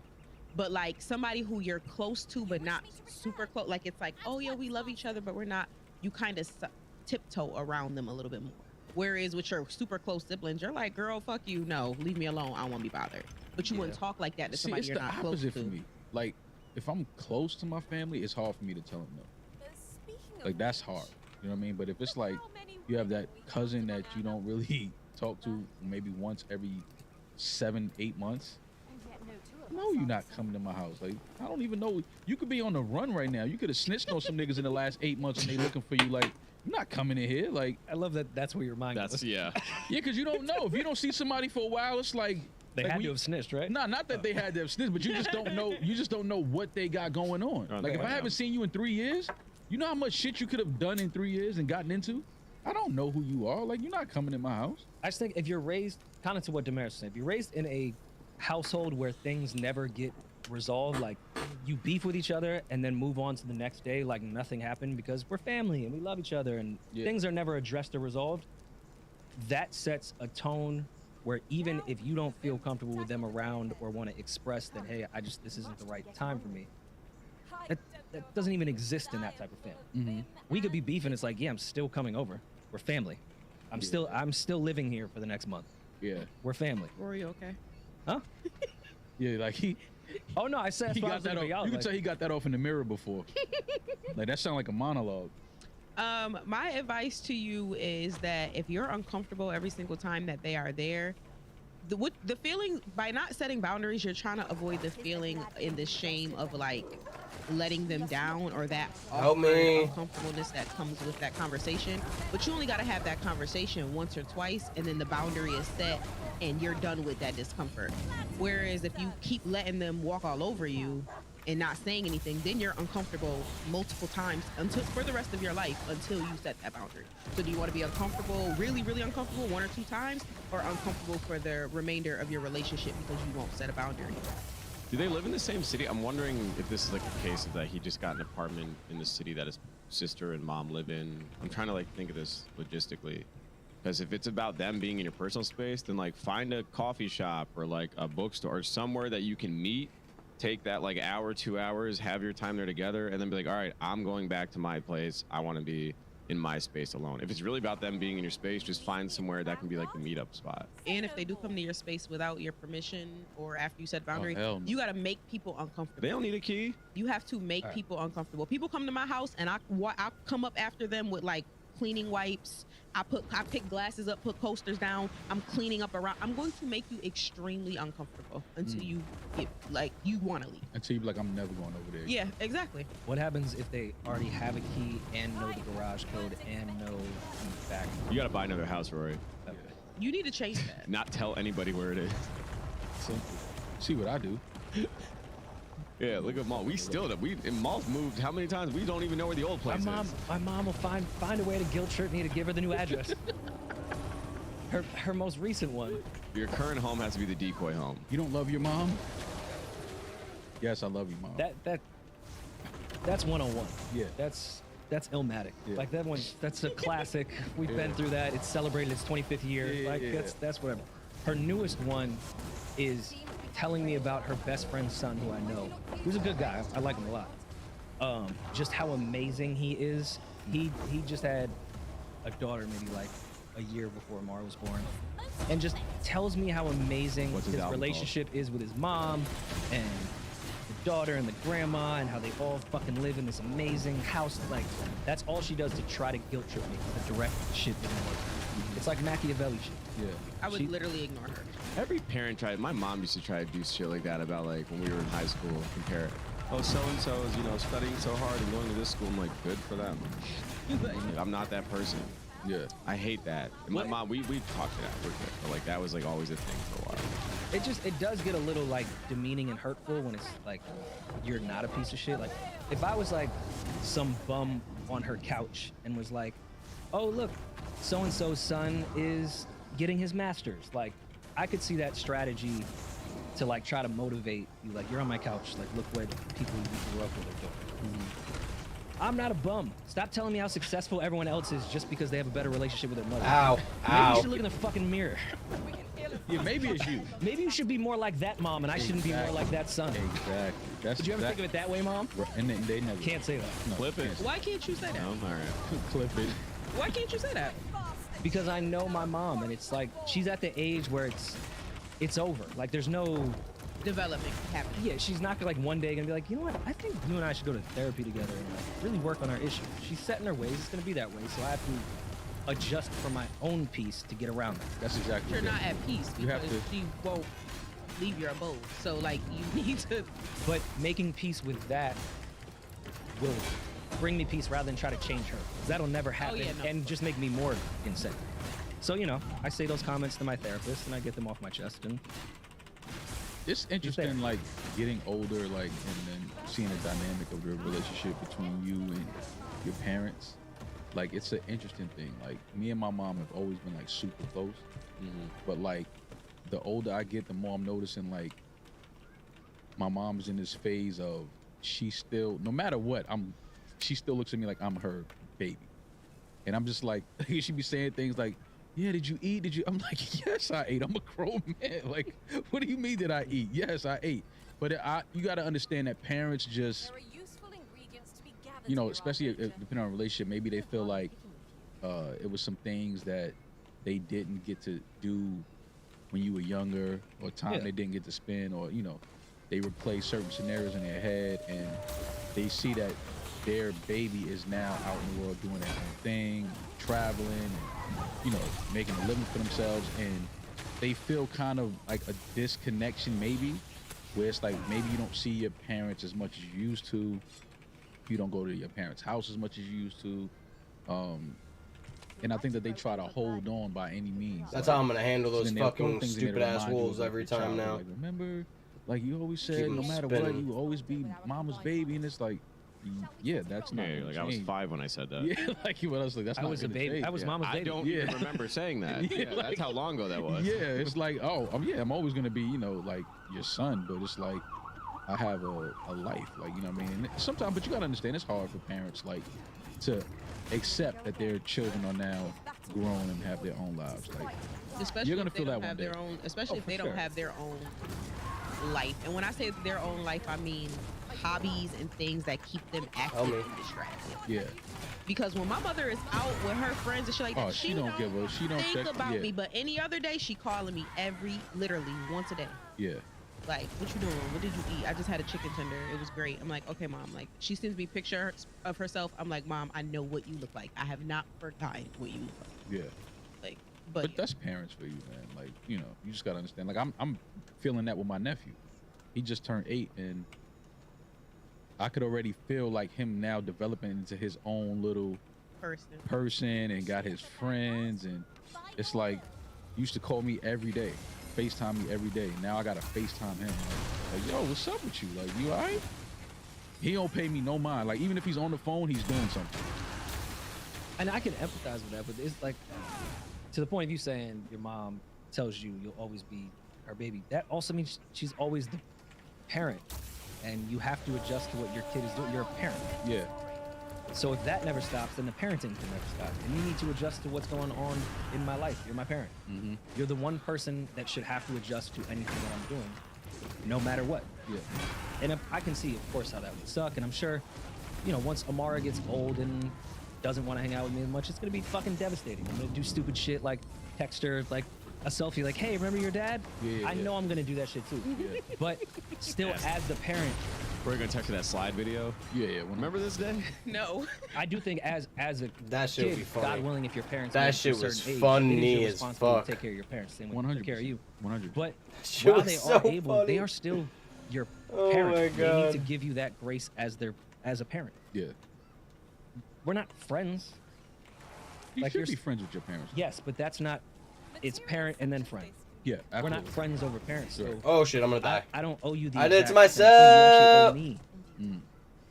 But like somebody who you're close to but not super close, like, it's like, oh yeah, we love each other, but we're not, you kind of tiptoe around them a little bit more. Whereas with your super close siblings, you're like, girl, fuck you, no, leave me alone, I don't want to be bothered. But you wouldn't talk like that to See, somebody it's you're the not close opposite to. for me. Like, if I'm close to my family, it's hard for me to tell them no. Like, that's hard. You know what I mean? But if it's like you have that cousin that you don't really talk to maybe once every 7-8 months, no, you're not coming to my house. Like, I don't even know. You could be on the run right now. You could have snitched on some niggas in the last 8 months and they looking for you. Like, you're not coming in here. Like, I love that that's where your mind That's goes. yeah. yeah, because you don't know. If you don't see somebody for a while, it's like They like had when to you- have snitched, right? No, not that they had to have snitched, but you just don't know. You just don't know what they got going on. Oh, Like, if yeah. I haven't seen you in 3 years, you know how much shit you could have done in 3 years and gotten into. I don't know who you are. Like, you're not coming in my house. I just think if you're raised, kind of to what Damaris said, if you're raised in a household where things never get resolved, like you beef with each other and then move on to the next day like nothing happened because we're family and we love each other and things are never addressed or resolved, that sets a tone where even if you don't feel comfortable with them around or want to express that, hey, this isn't the right time for me, that doesn't even exist in that type of family. We could be beefing, it's like, yeah, I'm still coming over, we're family, I'm still living here for the next month, Yeah. we're family. Rory, okay? Huh? Yeah, like Oh no, I said that's He why I got was that looking off. for y'all, You can like- tell he got that off in the mirror before. Like that sound like a monologue. My advice to you is that if you're uncomfortable every single time that they are there, the feeling, by not setting boundaries, you're trying to avoid the feeling in the shame of like letting them down, or that Help awkward me. uncomfortableness that comes with that conversation. But you only got to have that conversation once or twice, and then the boundary is set and you're done with that discomfort. Whereas if you keep letting them walk all over you and not saying anything, then you're uncomfortable multiple times until for the rest of your life until you set that boundary. So do you want to be uncomfortable, really, really uncomfortable 1 or 2 times, or uncomfortable for the remainder of your relationship because you won't set a boundary? Do they live in the same city? I'm wondering if this is like a case of that he just got an apartment in the city that his sister and mom live in. I'm trying to like think of this logistically. Because if it's about them being in your personal space, then like find a coffee shop or like a bookstore or somewhere that you can meet, take that like hour, 2 hours, have your time there together, and then be like, all right, I'm going back to my place. I want to be in my space alone. If it's really about them being in your space, just find somewhere that can be like the meetup spot. And if they do come to your space without your permission or after you set boundary, hell no. you got to make people uncomfortable. They don't need a key. You have to make people uncomfortable. People come to my house and I come up after them with like cleaning wipes. I pick glasses up, put coasters down. I'm cleaning up around. I'm going to make you extremely uncomfortable until you get like you want to leave. Until you be like, I'm never going over there. Yeah, exactly. What happens if they already have a key and know the garage code and know the back? You got to buy another house, Rory. Okay. You need to change that. Not tell anybody where it is. Simple. See what I do. Yeah, look at Maul. We still Maul's moved how many times? We don't even know where the old place is. My mom will find a way to guilt trip me to give her the new address. her most recent one. Your current home has to be the decoy home. You don't love your mom? Yes, I love you, mom. That's 101. Yeah. That's Illmatic. Yeah. Like that one. That's a classic. We've been through that. It's celebrated its 25th year. Yeah, like yeah. that's whatever. Her newest one is telling me about her best friend's son, who I know, who's a good guy. I like him a lot. Just how amazing he is. He just had a daughter maybe like a year before Mara was born, and just tells me how amazing What's his his album relationship is with his mom and the daughter and the grandma, and how they all fucking live in this amazing house. Like that's all she does to try to guilt trip me. The direct shit doesn't work. It's like Machiavelli shit. Yeah. I would She- literally ignore her. Every parent tried. My mom used to try to do shit like that about like when we were in high school. Compare, oh, so and so is studying so hard and going to this school. I'm like, good for them. Like, I'm not that person. Yeah. I hate that. And my mom, we talked to that for a bit, but like that was like always a thing for a while. It does get a little like demeaning and hurtful when it's like you're not a piece of shit. Like if I was like some bum on her couch and was like, oh look, so and so's son is getting his master's, like I could see that strategy to like try to motivate you. Like you're on my couch, like look what people you grew up with are doing. I'm not a bum. Stop telling me how successful everyone else is just because they have a better relationship with their mother. Ow. Maybe you Ow. should look in the fucking mirror. Yeah, maybe it's you. Maybe you should be more like that mom, and I shouldn't be more like that son. Exactly. That's Did you ever think of it that way, mom? And they never Can't say that. No, Flip it. can't say Why can't you say that? No, all right. Clip it. Why can't you say that? Because I know my mom, and it's like she's at the age where it's over. Like there's no, Development happening. yeah, she's not like one day gonna be like, you know what? I think you and I should go to therapy together and like really work on our issues. She's set in her ways. It's gonna be that way. So I have to adjust for my own peace to get around that. That's exactly You're what not at peace You have because to- she won't leave your abode. So like you need to. But making peace with that will bring me peace rather than try to change her. 'Cause that'll never happen yeah, no. and just make me more insane. So, I say those comments to my therapist and I get them off my chest. And It's interesting, like getting older, like and then seeing the dynamic of your relationship between you and your parents. Like it's an interesting thing. Like me and my mom have always been like super close, but like the older I get, the more I'm noticing like my mom's in this phase of she still, no matter what, she still looks at me like I'm her baby, and I'm just like she be saying things like, yeah, did you eat? Did you? I'm like, yes, I ate. I'm a grown man. Like, what do you mean did I eat? Yes, I ate. But you got to understand that parents just, especially depending on relationship, maybe they feel like it was some things that they didn't get to do when you were younger, or time Yeah. they didn't get to spend, or they replay certain scenarios in their head, and they see that their baby is now out in the world doing their own thing, traveling, and, you know, making a living for themselves, and they feel kind of like a disconnection maybe, where it's like maybe you don't see your parents as much as you used to, you don't go to your parents' house as much as you used to, and I think that they try to hold on by any means. That's like, how I'm gonna handle so those then they'll throw fucking things in there to stupid ass remind you of, wolves like, every your time childhood. now. Like, remember, like you always said, Keep no 'em matter what, spinning. you will always be mama's baby, and it's like, yeah, that's not. Yeah, gonna like I was change. 5 when I said that. Yeah, like what else? Like that's I not was a gonna baby. change. I was Yeah. mama's I baby. don't even remember saying that. Yeah, Yeah, like- that's how long ago that was. Yeah, it's like, oh, yeah, I'm always gonna be, you know, like your son, but it's like I have a life, like, you know what I mean. Sometimes, but you gotta understand, it's hard for parents like to accept that their children are now grown and have their own lives. Like, Especially You're gonna if they feel don't that have one their day. own, especially Oh, if they for don't sure. have their own life. And when I say their own life, I mean hobbies and things that keep them active me. and distracted. yeah, Because when my mother is out with her friends and shit like that, oh, she don't give a, she don't think check. about Yeah, me. But any other day, she calling me literally once a day. yeah, Like, what you doing? What did you eat? I just had a chicken tender. It was great. I'm like, okay, mom. Like, she sends me pictures of herself. I'm like, mom, I know what you look like. I have not forgotten what you look yeah. like. But But, that's parents for you, man. Like, you know, you just gotta understand. Like, I'm feeling that with my nephew. He just turned 8, and I could already feel like him now developing into his own little person and got his friends, and it's like he used to call me every day, FaceTime me every day. Now I gotta FaceTime him. Like, yo, what's up with you? Like, you all right? He don't pay me no mind. Like, even if he's on the phone, he's doing something. And I can empathize with that, but it's like to the point of you saying your mom tells you you'll always be her baby. That also means she's always the parent, and you have to adjust to what your kid is doing. You're a parent. Yeah, So if that never stops, then the parenting can never stop. And you need to adjust to what's going on in my life. You're my parent. mm-hmm. You're the one person that should have to adjust to anything that I'm doing, no matter what. yeah, And if I can see, of course, how that would suck. And I'm sure, you know, once Amara gets old and doesn't want to hang out with me as much, it's going to be fucking devastating. I'm going to do stupid shit like text her, like a selfie, like, hey, remember your dad? Yeah, I yeah. know I'm going to do that shit too. yeah, But still, Yes. as the parent, We're gonna text you that slide video. yeah, yeah. Remember this day? no. I do think as a That shit would kid, be funny. God willing, if your parents That make it to a shit was certain age, funny it is your as responsibility fuck. to take care of your parents, same way they 100%. take care of you. 100. But Shit while was they so are able, funny. they are still your Oh parent. my They need to God. give you that grace as a parent. yeah, We're not friends. you Like, should you're be s- friends with your parents. Yes, but that's not. It's parent and then friend. Yeah, We're not absolutely. friends over parents. So Right. Oh shit, I'm gonna die. I don't owe you the. I did it to exact same thing. You myself. actually owe me Mm,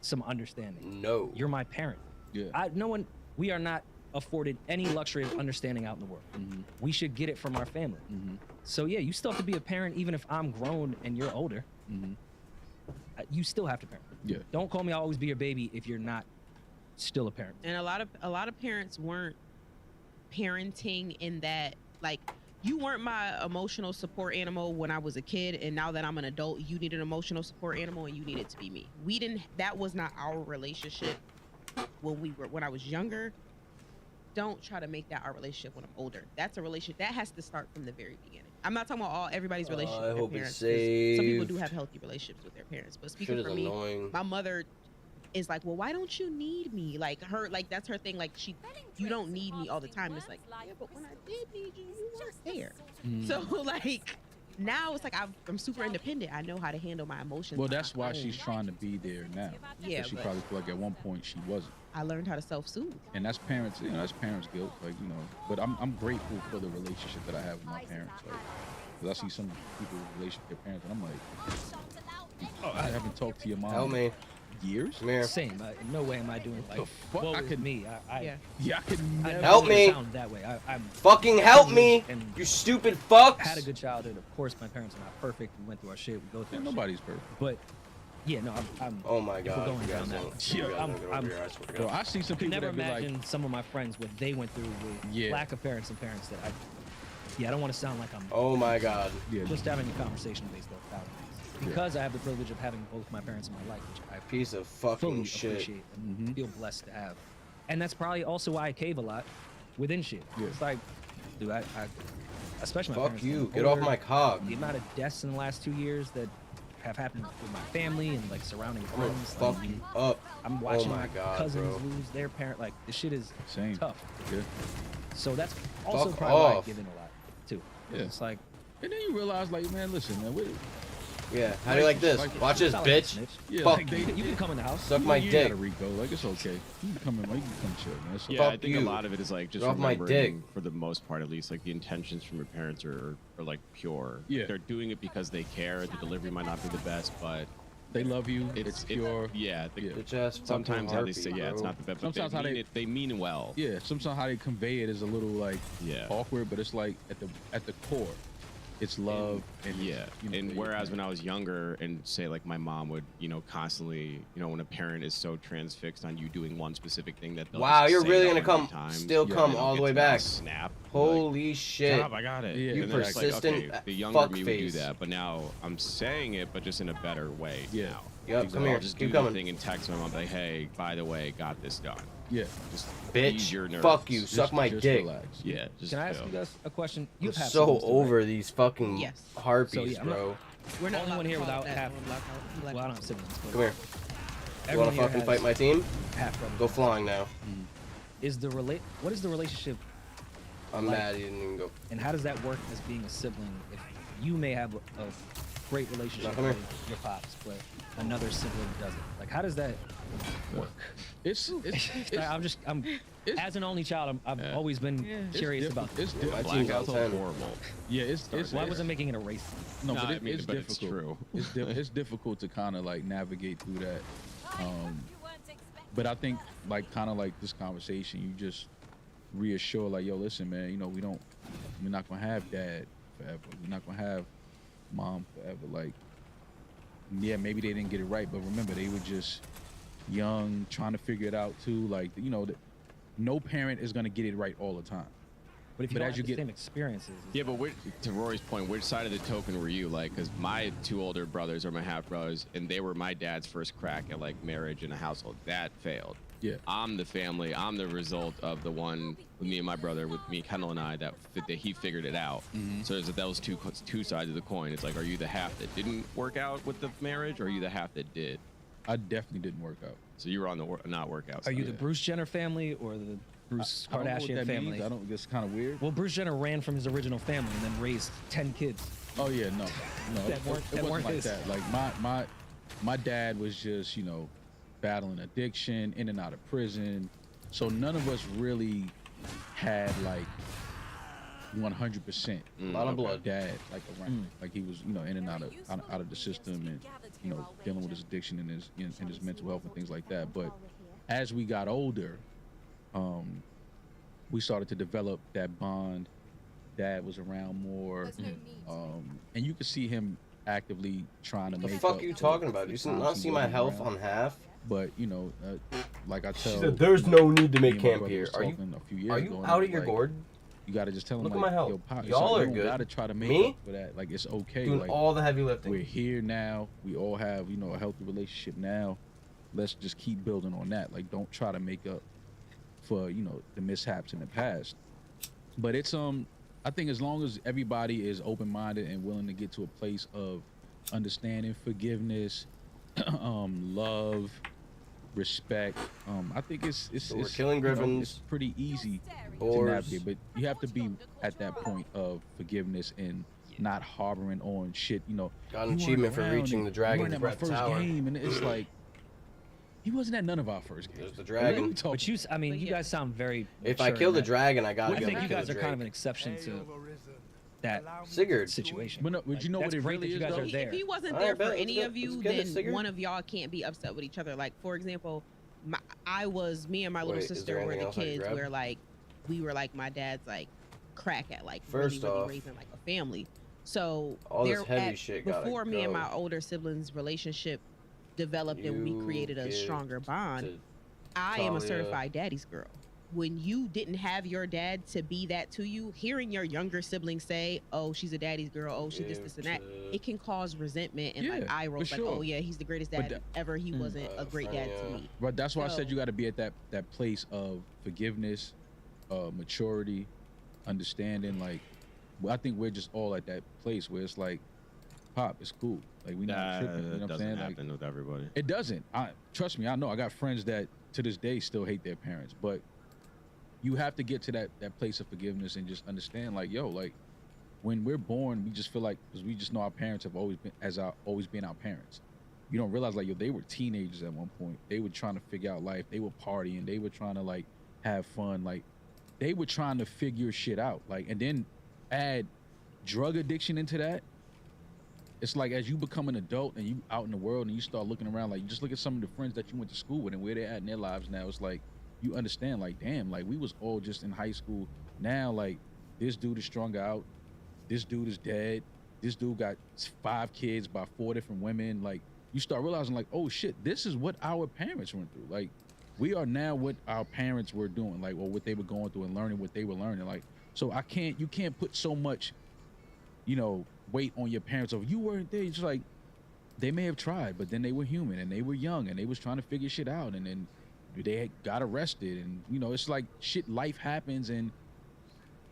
some understanding. No. You're my parent. yeah. No one. We are not afforded any luxury of understanding out in the world. Mm-hmm, We should get it from our family. mm-hmm, So yeah, you still have to be a parent, even if I'm grown and you're older. mm-hmm. You still have to parent. Yeah, Don't call me I'll always be your baby if you're not still a parent. And a lot of parents weren't parenting in that, like, you weren't my emotional support animal when I was a kid, and now that I'm an adult, you need an emotional support animal, and you need it to be me. We didn't. That was not our relationship when I was younger. Don't try to make that our relationship when I'm older. That's a relationship that has to start from the very beginning. I'm not talking about everybody's relationship I with hope their it's parents. 'Cause some people do safe. have healthy relationships with their parents, but Shit speaking is for me, annoying. my mother is like, well, why don't you need me? Like that's her thing. Like you don't need me all the time. It's like, yeah, but when I did need you, you weren't there. Mhm. So like now it's like I'm super independent. I know how to handle my emotions. well, on that's my why own. she's trying to be there now. Yeah, But she but probably feel like at one point she wasn't. I learned how to self-soothe. And that's parents, you know, that's parents' guilt, like, you know. But I'm grateful for the relationship that I have with my parents, like, because I see some people with relationship with their parents, and I'm like, oh, I haven't talked to your mom Help me. in years. Come here. Same. In no way am I doing like The fuck? woe I is could- me. Yeah. Yeah, I could I never. Help never me. Sound that way. I'm Fucking help me, And you stupid fucks. had a good childhood. Of course, my parents are not perfect. We went through our shit. We go through. Yeah, our shit. nobody's perfect. But yeah, no, I'm Oh my If we're god. going You guys down don't. that- You Yeah, guys I'm- don't get over I'm- here, I swear to Bro, God. I see some could people never that be imagine like, some of my friends what they went through with Yeah. lack of parents and parents that I don't want to sound like I'm Oh my god. yeah, just having a conversation based off thousands. Because I have the privilege of having both my parents in my life, which I Piece of fully fucking shit. appreciate and Mhm. feel blessed to have. And that's probably also why I cave a lot within shit. Yeah. It's like, dude, I especially my Fuck parents you. getting Get off older, my cock. The amount of deaths in the last 2 years that have happened with my family and like surrounding I'm gonna friends. fuck Like, you up. I'm watching my my God, cousins bro. lose their parent. Like this shit is Same. tough. Yeah. So that's also Fuck probably why I off. give in a lot too. Yeah. It's like And then you realize, like, man, listen, man, Yeah. How do you like this? like- Watch this, it's not like a bitch. snitch. yeah, Fuck like, You can come in the house. Suck my you dick. gotta Rico. Like, it's okay. You can come in, like, you can come chill, man. It's Yeah, Fuck I think you. a lot of it is like just Get off my remembering, dick. for the most part at least, like the intentions from your parents are like pure. Yeah. They're doing it because they care. The delivery might not be the best, but They love you. It's pure. Yeah. Yeah. Bitch ass fucking Sometimes how they say, harpy, yeah, it's bro. not the best, but Sometimes how they mean well. Yeah, sometimes how they convey it is a little like Yeah. awkward, but it's like at the core, it's love and Yeah, you know, and they- whereas when I was younger, and say like my mom would, constantly, when a parent is so transfixed on you doing one specific thing that they'll Wow, just you're say really it gonna 100 come, times, still Yeah, come and they'll all get the way to that back. Snap. Holy shit. Stop, I got it. Yeah, And then it's like, persistent okay, the younger me would do fuckface. that, but now I'm saying it, but just in a better way. Yeah. Now. Yep, come here. I'll just Keep do coming. the thing and text my mom, like, hey, by the way, got this done. Yeah, Just Bitch, ease your nerves. fuck you. Suck my just dick. Relax. Yeah. Just Can I ask chill. you guys a question? I'm You've had so siblings too, right? over these fucking Yes. harpies, So, yeah, I'm not- bro. We're not Only allowed one to here call without it that. half- We're allowed to call it Well, I don't have siblings. But Come here. You everyone wanna here fucking has fight my team? half brothers. Go flying now. What is the relationship, I'm Like- mad you didn't even go. and how does that work as being a sibling? If you may have a great relationship Now, come here. with your pops, but another sibling doesn't. Like, how does that work? It's As an only child, I've Yeah. always been it's curious difficult. about this. It's My difficult. team's Black on household 10. horrible. Yeah, it's Why wasn't making it a race? no, No, but I mean, it's but it's difficult. true. It's difficult to kind of like navigate through that. But I think like kind of like this conversation, you just reassure like, yo, listen, man, we're not gonna have dad forever. We're not gonna have mom forever. Like, yeah, maybe they didn't get it right, but remember they were just young, trying to figure it out too. Like, no parent is gonna get it right all the time. But if you But don't as have you the get- same experiences, Yeah, but to Rory's point, which side of the token were you? Like, because my two older brothers are my half brothers, and they were my dad's first crack at like marriage and a household. That failed. Yeah. I'm the family. I'm the result of the one with me and my brother, with me, Kendall, and I, that he figured it out. So there's those two sides of the coin. It's like, are you the half that didn't work out with the marriage, or are you the half that did? I definitely didn't work out. So you were on the not workout are side. you the Bruce Jenner family or the Bruce I don't know what Kardashian that family? means. I don't. It's kind of weird. Well, Bruce Jenner ran from his original family and then raised 10 kids. Oh yeah, no, That it weren't wasn't like his. that. Like my dad was just battling addiction, in and out of prison, so none of us really had like 100% A lot of blood. dad like around. Like he was in and out of the system, and dealing with his addiction and his mental health and things like that. But as we got older, we started to develop that bond. Dad was around more, and you could see him actively trying to The make fuck up you for talking the about? You times not he see my wasn't health around. on half? But like I She tell, said, "There's no need to me make and my camp brother here." was Are you talking a few years are ago, you and out I of your was like, gourd? You gotta just tell him, Look at like, my health. yo, Pop, it's Y'all like, are you don't good. gotta try to make Me? up for that. Like, it's okay. Doing Like, all the heavy lifting. we're here now. We all have, a healthy relationship now. Let's just keep building on that. Like, don't try to make up for, the mishaps in the past. But it's I think as long as everybody is open-minded and willing to get to a place of understanding, forgiveness, love, respect, I think it's So we're killing griffins. it's pretty easy to Boars. navigate, but you have to be at that point of forgiveness and not harboring on shit. Got an you weren't achievement for around reaching and the you Dragon's weren't at my Breath first Tower. game, and it's like he wasn't at none of our first games. There's the Like, dragon. what are we talking But you But you yeah. guys sound very. If I mature kill in the that. dragon, I gotta I be able think to you kill guys the are kind of an Drake. exception to that Sigurd. situation. But no, but you know that's what it great really that you is, guys though? are there. If he wasn't All there right, bet. for Let's any get- of you, let's get it, then Sigurd. one of y'all can't be upset with each other. Like, for example, me and my little Wait, is sister there were anything the else I can kids grab? where like we were like my dad's like crack at like First really off, raising like a family. So all this there heavy shit gotta before me and go. my older siblings' relationship developed and we You created a get stronger bond. to I am a Talia. certified daddy's girl. When you didn't have your dad to be that to you, hearing your younger siblings say, "Oh, she's a daddy's girl. Oh, she this and that," it can cause resentment and like Yeah, eye rolls. for Like, sure. "Oh yeah, he's the greatest But dad that- ever. He wasn't a great dad to Freya. me." But that's why I said So- you got to be at that place of forgiveness, maturity, understanding. Like, I think we're just all at that place where it's like, pop, it's cool. Like we not tripping. You know what I'm doesn't saying? happen with everybody. It doesn't. Trust me, I know. I got friends that to this day still hate their parents, but you have to get to that place of forgiveness and just understand, like, yo, like when we're born, we just feel like, because we just know our parents have always been our parents. You don't realize, like, yo, they were teenagers at one point. They were trying to figure out life. They were partying. They were trying to like have fun. Like they were trying to figure shit out. Like, and then add drug addiction into that. It's like as you become an adult and you out in the world and you start looking around, like you just look at some of the friends that you went to school with and where they're at in their lives now. It's like you understand, like, damn, like we was all just in high school. Now, like, this dude is strung out. This dude is dead. This dude got 5 kids by 4 different women. Like, you start realizing, like, oh shit, this is what our parents went through. Like, we are now what our parents were doing, like, or what they were going through and learning what they were learning. Like, so you can't put so much, you know, weight on your parents of you weren't there. It's just like they may have tried, but then they were human and they were young and they was trying to figure shit out, and then they got arrested, and you know, it's like shit, life happens, and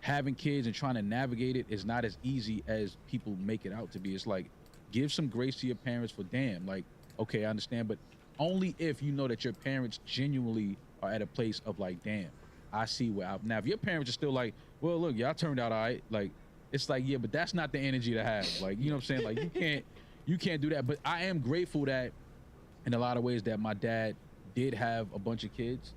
having kids and trying to navigate it is not as easy as people make it out to be. It's like, give some grace to your parents for damn, like, okay, I understand, but only if you know that your parents genuinely are at a place of like, damn, I see where I, now if your parents are still like, well, look, y'all turned out all right, like, it's like, yeah, but that's not the energy to have. Like, you know what I'm saying? Like, you can't do that. But I am grateful that in a lot of ways that my dad did have a bunch of kids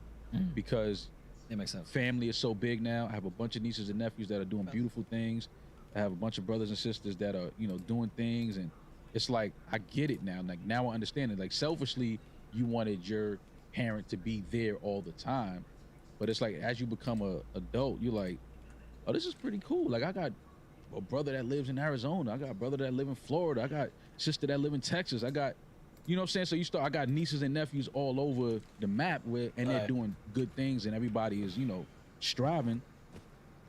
because That makes sense. family is so big now. I have a bunch of nieces and nephews that are doing beautiful things. I have a bunch of brothers and sisters that are, you know, doing things, and it's like I get it now. Like now I understand it. Like selfishly, you wanted your parent to be there all the time, but it's like as you become a adult, you're like, oh, this is pretty cool. Like I got a brother that lives in Arizona. I got a brother that live in Florida. I got sister that live in Texas. I got, you know what I'm saying? So I got nieces and nephews all over the map and they're doing good things and everybody is, you know, striving.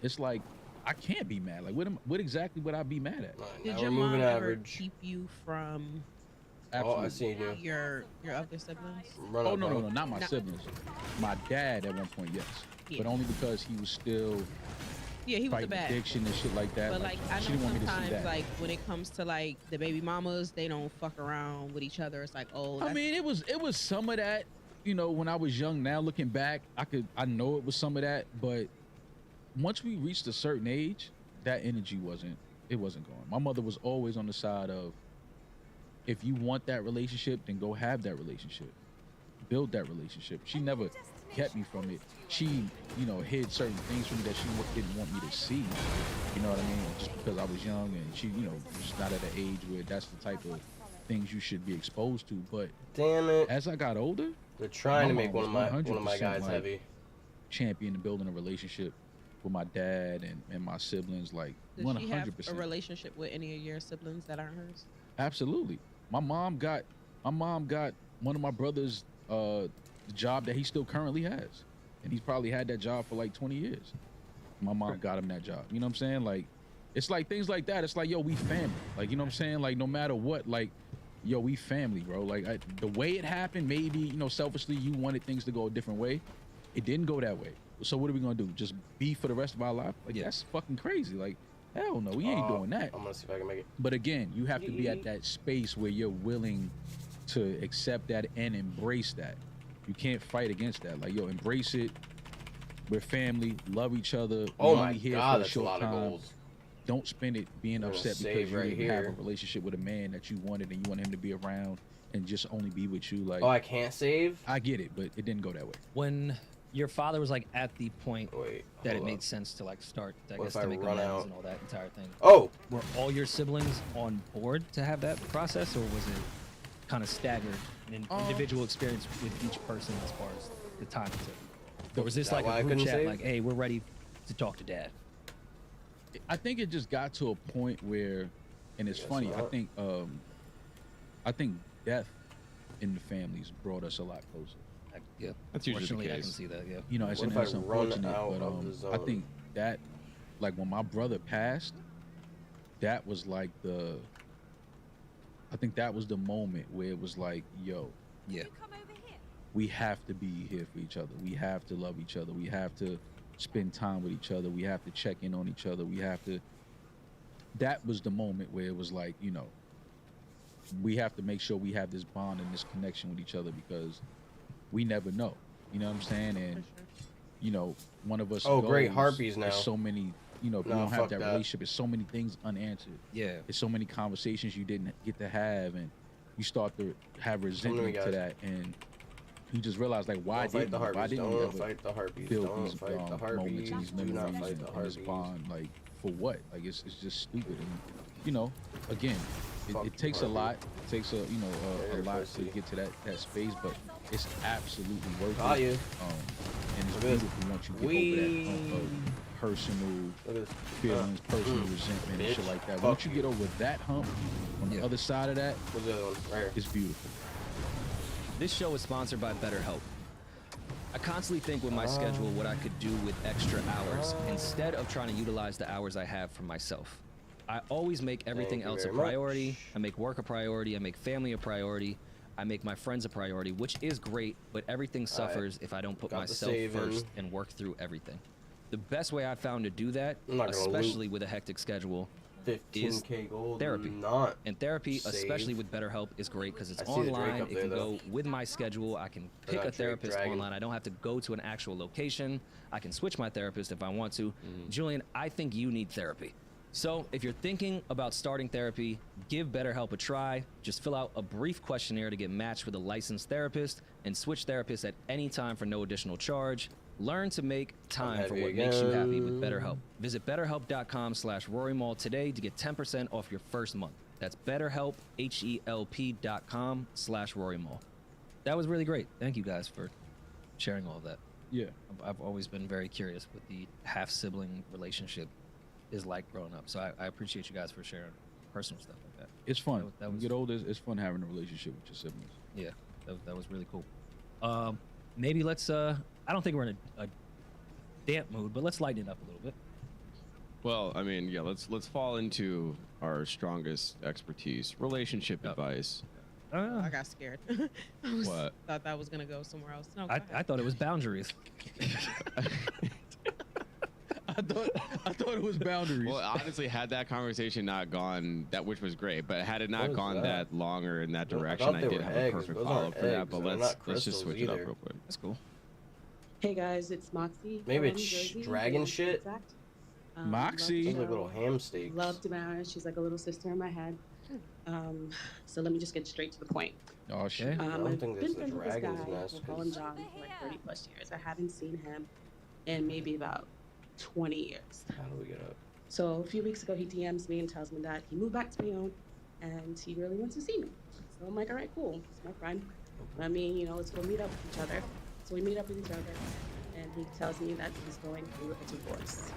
It's like, I can't be mad. Like, what exactly would I be mad at? Did Now your we're mom moving ever average. keep you from Absolutely. Oh, I seen you. your other siblings? Run Oh, up, no, bro. not my No. siblings. My dad at one point, yes. Yeah. But only because he was still Yeah, he was a fighting bad. addiction and shit like that. But like I she know didn't want me to see sometimes that. like when it comes to like the baby mamas, they don't fuck around with each other. It's like, oh, I that's- mean, it was some of that, you know, when I was young. Now looking back, I know it was some of that, but once we reached a certain age, that energy wasn't going. My mother was always on the side of, if you want that relationship, then go have that relationship. Build that relationship. She never kept me from it. She, you know, hid certain things from me that she didn't want me to see. You know what I mean? Just because I was young and she, you know, just not at an age where that's the type of things you should be exposed to. But Damn it. as I got older, They're trying to my make mom one was of my 100% guys like- heavy. champion in building a relationship with my dad and my siblings, like Does she have 100%. a relationship with any of your siblings that aren't hers? Absolutely. My mom got one of my brothers the job that he still currently has, and he's probably had that job for like 20 years. My mom got him that job. You know what I'm saying? Like, it's like things like that. It's like, yo, we family. Like, you know what I'm saying? Like, no matter what, like, yo, we family, bro. Like, the way it happened, maybe, you know, selfishly you wanted things to go a different way. It didn't go that way. So what are we gonna do? Just be for the rest of our life? Like, that's fucking crazy. Like, hell no, we ain't doing that. I'm gonna see if I can make it. But again, you have to be at that space where you're willing to accept that and embrace that. You can't fight against that. Like, yo, embrace it. We're family. Love each other. We're Oh my only here god, for a that's a short lot of time. goals. Don't spend it being I'm gonna upset save because you right didn't have here. a relationship with a man that you wanted and you want him to be around and just only be with you. Like, Oh, I can't save? I get it, but it didn't go that way. When your father was like at the point Wait. that it hold made up. sense to like start, I What guess, if I to make run amends out? and all that entire thing, Oh! were all your siblings on board to have that process, or was it kind of staggered, an individual experience with each person as far as the time it took? Or was this Is that like why I a group couldn't chat, save? like, hey, we're ready to talk to dad? I think it just got to a point where, and it's Guess funny. not. I think death in the families brought us a lot closer. Yeah, That's usually the fortunately, I can case. see that. Yeah. You know, it's, What if it's I run unfortunate, out but of the I zone? think that, like, when my brother passed, that was like I think that was the moment where it was like, yo, Yeah. we have to be here for each other. We have to love each other. We have to spend time with each other. We have to check in on each other. We have to. That was the moment where it was like, you know, we have to make sure we have this bond and this connection with each other because we never know. You know what I'm saying? And you know, one of us. Oh, goes, great harpies now. There's so many. You know, if you No, don't have fuck that that. relationship, there's so many things unanswered. Yeah. There's so many conversations you didn't get to have, and you start to have resentment to guys. that, and you just realize like why Don't fight didn't the you? Why harpies. didn't you Don't ever fight the harpies. build Don't these fight the moments harpies. and these Do not memories fight and, the and this harpies. bond? Like for what? Like it's just stupid. And you know, again, Fuck it takes a harpy. lot. It takes a a They're lot pussy. to get to that space, but it's absolutely worth Got it. you. And it's Look at this. beautiful once you get over that hump of personal Look at this. feelings, personal resentment, and shit bitch. like that. Fuck Once you you. get over that hump, on the other side of that, What's the other one? Right here. it's beautiful. This show is sponsored by BetterHelp. I constantly think with my schedule what I could do with extra hours instead of trying to utilize the hours I have for myself. I always make everything Thank you else a very much. priority. I make work a priority. I make family a priority. I make my friends a priority, which is great, but everything suffers if I don't put Got the myself saving. first and work through everything. The best way I've found to do that, I'm not gonna especially with a hectic schedule, 15K gold. therapy. Not. and therapy, Save. especially with BetterHelp, is great because it's I see the Drake online. up It there, can though. go with my schedule. I can pick not a Drake, therapist Dragon. online. I don't have to go to an actual location. I can switch my therapist if I want to. Mm-hmm. Julian, I think you need therapy. So if you're thinking about starting therapy, give BetterHelp a try. Just fill out a brief questionnaire to get matched with a licensed therapist and switch therapists at any time for no additional charge. Learn to make time for happy what makes you happy with again. BetterHelp. Visit betterhelp.com/RoryMall today to get 10% off your first month. That's BetterHelp, HELP.com/RoryMall. That was really great. Thank you guys for sharing all of that. Yeah. I've always been very curious what the half-sibling relationship is like growing up. So I appreciate you guys for sharing personal stuff like that. It's fun. That When was- you get older, it's fun having a relationship with your siblings. Yeah, that was really cool. Maybe let's. I don't think we're in a damp mood, but let's lighten it up a little bit. Well, I mean, yeah, let's fall into our strongest expertise, relationship Yep. advice. I got scared. What? Thought that was gonna go somewhere else. No, I thought it was boundaries. I thought it was boundaries. Well, honestly, had that conversation not gone, that which was great, but had it What not was gone that? that longer in that I direction, thought I they did were have eggs. a perfect Those follow aren't up for that. eggs, But and they're let's not just crystals switch it up either. real quick. That's cool. Hey guys, it's Moxie. Maybe from it's Jersey, dragon to be shit? exact. Moxie? love Sounds the like little show. ham steaks. Love Tamara. She's like a little sister in my head. So let me just get straight to the point. Oh shit. Okay. I don't I've think been that's a friends with this guy. dragon's nest, We'll call 'cause- him John for like 30 plus years. I haven't seen him in maybe about 20 years. How do we get up? So a few weeks ago, he DMs me and tells me that he moved back to Bayonne and he really wants to see me. So I'm like, all right, cool. It's my friend. I mean, let's go meet up with each other. So we meet up with each other, and he tells me that he's going through a divorce.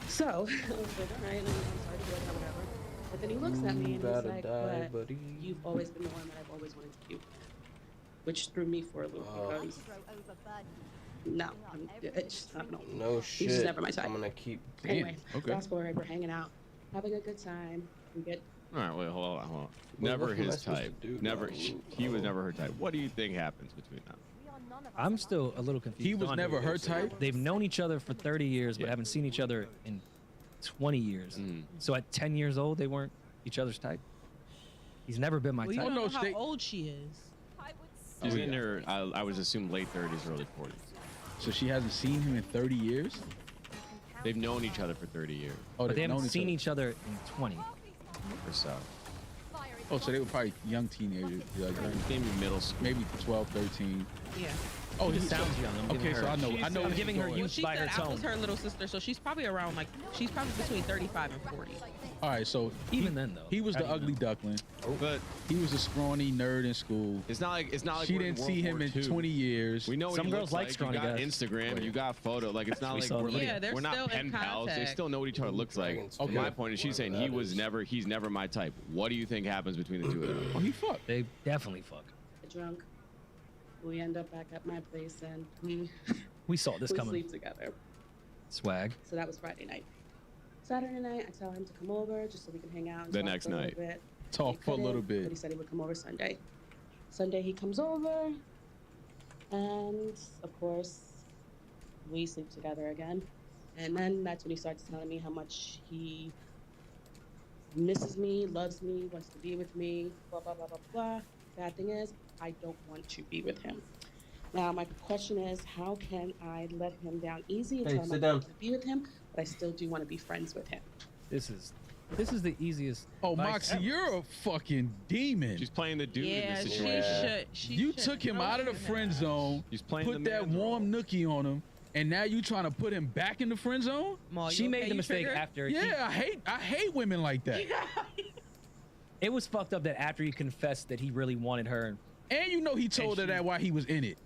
So I was like, all right, I'm sorry to hear that, whatever. But then he looks at me and he's Gotta like, die, but buddy. you've always been the one that I've always wanted to be. Which threw me for a loop because no, I don't know. No He's just shit. never my type. I'm gonna keep. Anyway, okay. fast forward, we're hanging out, having a good time. We get All right, wait, hold on. Well, Never what am I his supposed type. to do Never. now? He was never her type. What do you think happens between them? I'm still a little confused. He was on never it. her type. They've known each other for 30 years, but Yeah. haven't seen each other in 20 years. Mhm. So at 10 years old, they weren't each other's type. He's never been my Well, you type. don't no, know how they- old she is. She's Oh, in yeah. her, I would assume, late 30s, early 40s. So she hasn't seen him in 30 years? They've known each other for 30 years Oh, But they they've haven't known seen other. each other in 20. or so. Oh, so they were probably young teenagers. Like, Maybe middle school. maybe 12, 13. Yeah. Oh, She he sounds young. I'm giving Okay, her, so I know. She's- I know. I'm where giving he's her going. youth She by said her I was tone. her little sister, so she's probably around she's probably between 35 and 40. All right, so Even then, though, he was how the do you ugly know? duckling. But He was a scrawny nerd in school. it's not like She we're in didn't see World him War in II. 20 years. We know what Some he girls looks like scrawny You got guys. Instagram, you got photo. Like it's not We like saw we're the like Yeah, they're we're not still in pen pals. They contact. still know what each other looks like. Dragon's Okay. My point is, she's saying whatever he's never my type. What do you think happens between the two of them? Oh, he fucked. They definitely fuck. drunk. We end up back at my place and we We saw this coming. sleep together. Swag. So that was Friday night. Saturday night, I tell him to come over just so we can hang out. And The talk next for a night. little bit. Talk He for a little couldn't, But he bit. said he would come over Sunday. Sunday he comes over, and of course, we sleep together again. And then that's when he starts telling me how much he misses me, loves me, wants to be with me, blah, blah, blah, blah, blah. Bad thing is, I don't want to be with him. Now, my question is, how can I let him down easy and Hey, tell him I sit don't down. want to be with him, but I still do want to be friends with him? This is the easiest. Oh, advice Moxie, ever. you're a fucking demon. She's playing the dude in Yeah, this she situation. should. You took him out of the friend zone, She's playing put the that man role. warm nookie on him, and now you trying to put him back in the friend zone? She made the mistake after. Yeah, I hate women like that. It was fucked up that after he confessed that he really wanted her. And you know he told her she- that while he was in it.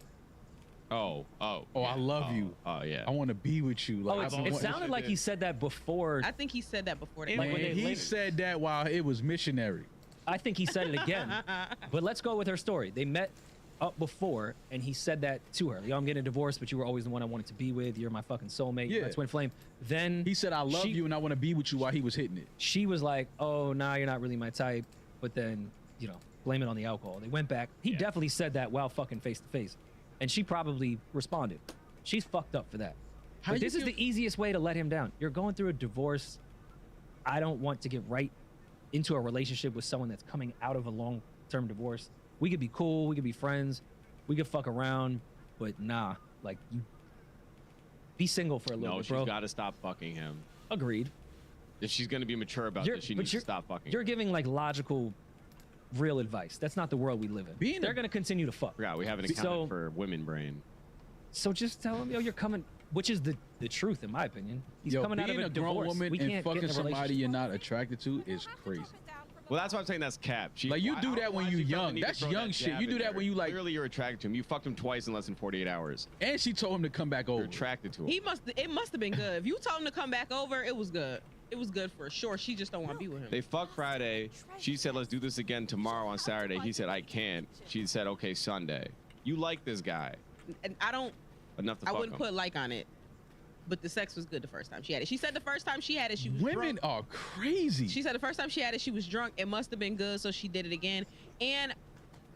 Oh, I love you. Oh, yeah. I want to be with you. Oh, Like, it sounded like he said that before. I think he said that before they Like, when Man, they he later- said that while it was missionary. I think he said it again. But let's go with her story. They met up before, and he said that to her. Yo, I'm getting a divorce, but you were always the one I wanted to be with. You're my fucking soulmate. Yeah. You're my twin flame. Then He said, I love you and I want to be with you while he was hitting it. she was like, oh, nah, you're not really my type. But then, blame it on the alcohol. They went back. He definitely said that while fucking face to face. And she probably responded. She's fucked up for that. How But you this is give- the easiest way to let him down. You're going through a divorce. I don't want to get right into a relationship with someone that's coming out of a long-term divorce. We could be cool. We could be friends. We could fuck around. But nah, like, you be single for a little No, bit, she's bro. got to stop fucking him. Agreed. If she's going to be mature about this, she but needs to stop fucking You're him. giving like logical, real advice. That's not the world we live in. They're gonna continue to fuck. Yeah, we haven't accounted for women brain. So just tell him, yo, you're coming, which is the truth in my opinion. He's Yo, coming out of being a a grown divorce. woman We and can't fucking get in a somebody relationship. you're not attracted to is crazy. Well, that's why I'm saying that's cap. She, Like, you I do don't that know when why you she felt the young. need to That's throw young that shit. jab You do in that there. when you, like- Clearly, you're attracted to him. You fucked him twice in less than 48 hours. And she told him to come back You're over. attracted to him. It must have been good. If you told him to come back over, it was good. It was good for sure. She just don't want to be with him. They fucked Friday. She said, let's do this again tomorrow on Saturday. He said, I can't. She said, okay, Sunday. You like this guy. And I don't. Enough to I fuck wouldn't him. put like on it. But the sex was good the first time she had it. She said the first time she had it, she was Women drunk. are crazy. She said the first time she had it, she was drunk. It must have been good, so she did it again. And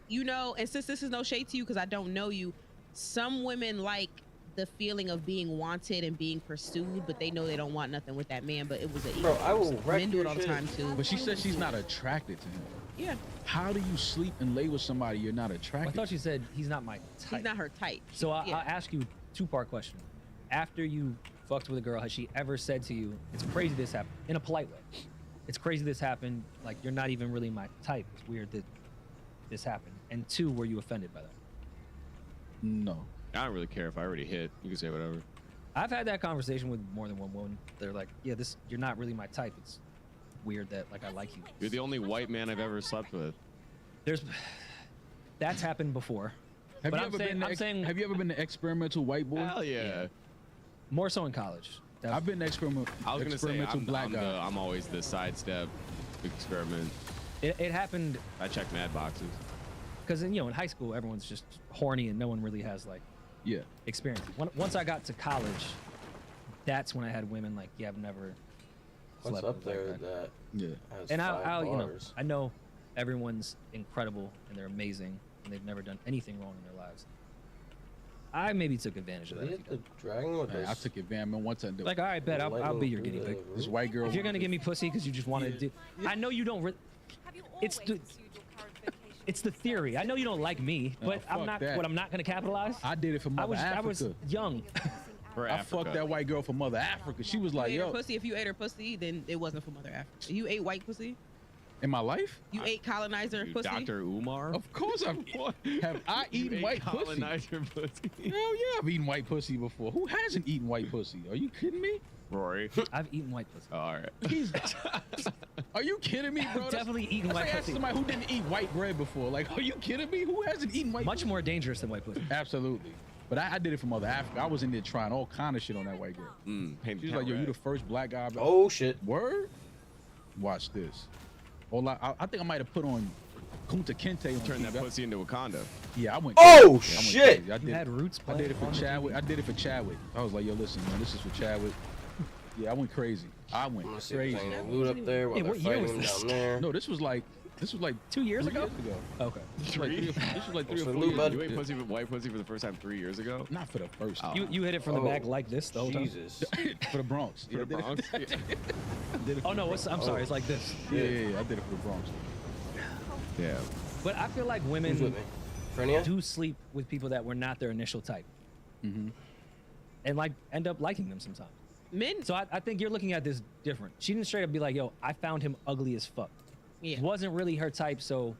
and since this is no shade to you because I don't know you, some women like the feeling of being wanted and being pursued, but they know they don't want nothing with that man. But it was a Bro, I will wreck men do your it all the shit. time too. But she said she's not attracted to him. Yeah, How do you sleep and lay with somebody you're not I attracted thought to? you said he's not my type. he's not her type. So I'll Yeah. ask you a two-part question. After you fucked with a girl, has she ever said to you, it's crazy this happened, in a polite way, it's crazy this happened, like you're not even really my type, it's weird that this happened? And two, were you offended by that? No. I don't really care if I already hit. You can say whatever. I've had that conversation with more than one woman. They're like, yeah, you're not really my type. It's weird that like I like you. You're the only white man I've ever slept with. That's happened before. Have But you I'm ever saying- been? I'm saying- Have you ever been the experimental white boy? Hell yeah. More so in college. I've been the experimental. I was gonna say experimental black guy. I'm always the sidestep experiment. It happened I check mad boxes. because in high school everyone's just horny and no one really has like Yeah. experience. Once I got to college, that's when I had women like, yeah, I've never What's slept up with there like that. that Yeah. has And five I'll bars? I know everyone's incredible and they're amazing and they've never done anything wrong in their lives. I maybe took advantage of Did that. he a few hit the times. dragon with Man, I this? took advantage once I did. Like, all right, bet I'll be your guinea pig. This white girl. If you're gonna give me pussy because you just want to do, I know you don't. It's it's the theory. I know you don't like me, No, but I'm fuck not. that. What I'm not gonna capitalize. I did it for Mother I Africa. was young. For I Africa. fucked that white girl for Mother Africa. She was like, You ate her yo, pussy. If you ate her pussy, then it wasn't for Mother Africa. You ate white pussy. in my life, You ate colonizer You pussy. Dr. Umar? of course I've have I You eaten ate white pussy. colonizer pussy. Hell yeah, I've eaten white pussy before. Who hasn't eaten white pussy? Are you kidding me? Rory. I've eaten white pussy. Oh, all right. He's, are you kidding me, bro? Definitely eaten That's white like asking pussy. somebody who didn't eat white bread before. Like, are you kidding me? Who hasn't eaten white Much pussy? more dangerous than white pussy. Absolutely. But I did it for Mother Africa. I was in there trying all kind of shit on that white girl. Paint She was the like, yo, town you the red. first black guy. Oh shit! Word? Watch this. I think I might have put on Kunta Kinte on Turn that TV. pussy into Wakanda. Yeah, I went. Oh, crazy. I went shit! crazy. I You did. had roots. I did it for playing on the Chadwick. TV. I did it for Chadwick. I was like, yo, listen, man, this is for Chadwick. Yeah, I went crazy. I went I'm gonna see if crazy. there's any loot up there while Yeah, they're what year fighting was him this? down there. No, this was like This was like 2 years 3 ago? years ago. Okay. This was like three or What's 4 the years bud? You ago. ate pussy, white pussy for the first time 3 years ago. Not for the first Oh. time. You hit it from the back like this the whole time? Jesus. For the Bronx. For the Bronx. I did it for Oh, no, the I'm sorry. It's like this. Yeah, I did it for the Bronx. Yeah. But I feel like Who's with women me? Frenia? do sleep with people that were not their initial type Mm-hmm. and like end up liking them sometimes. Men, So I think you're looking at this different. She didn't straight up be like, yo, I found him ugly as fuck. yeah. Wasn't really her type, so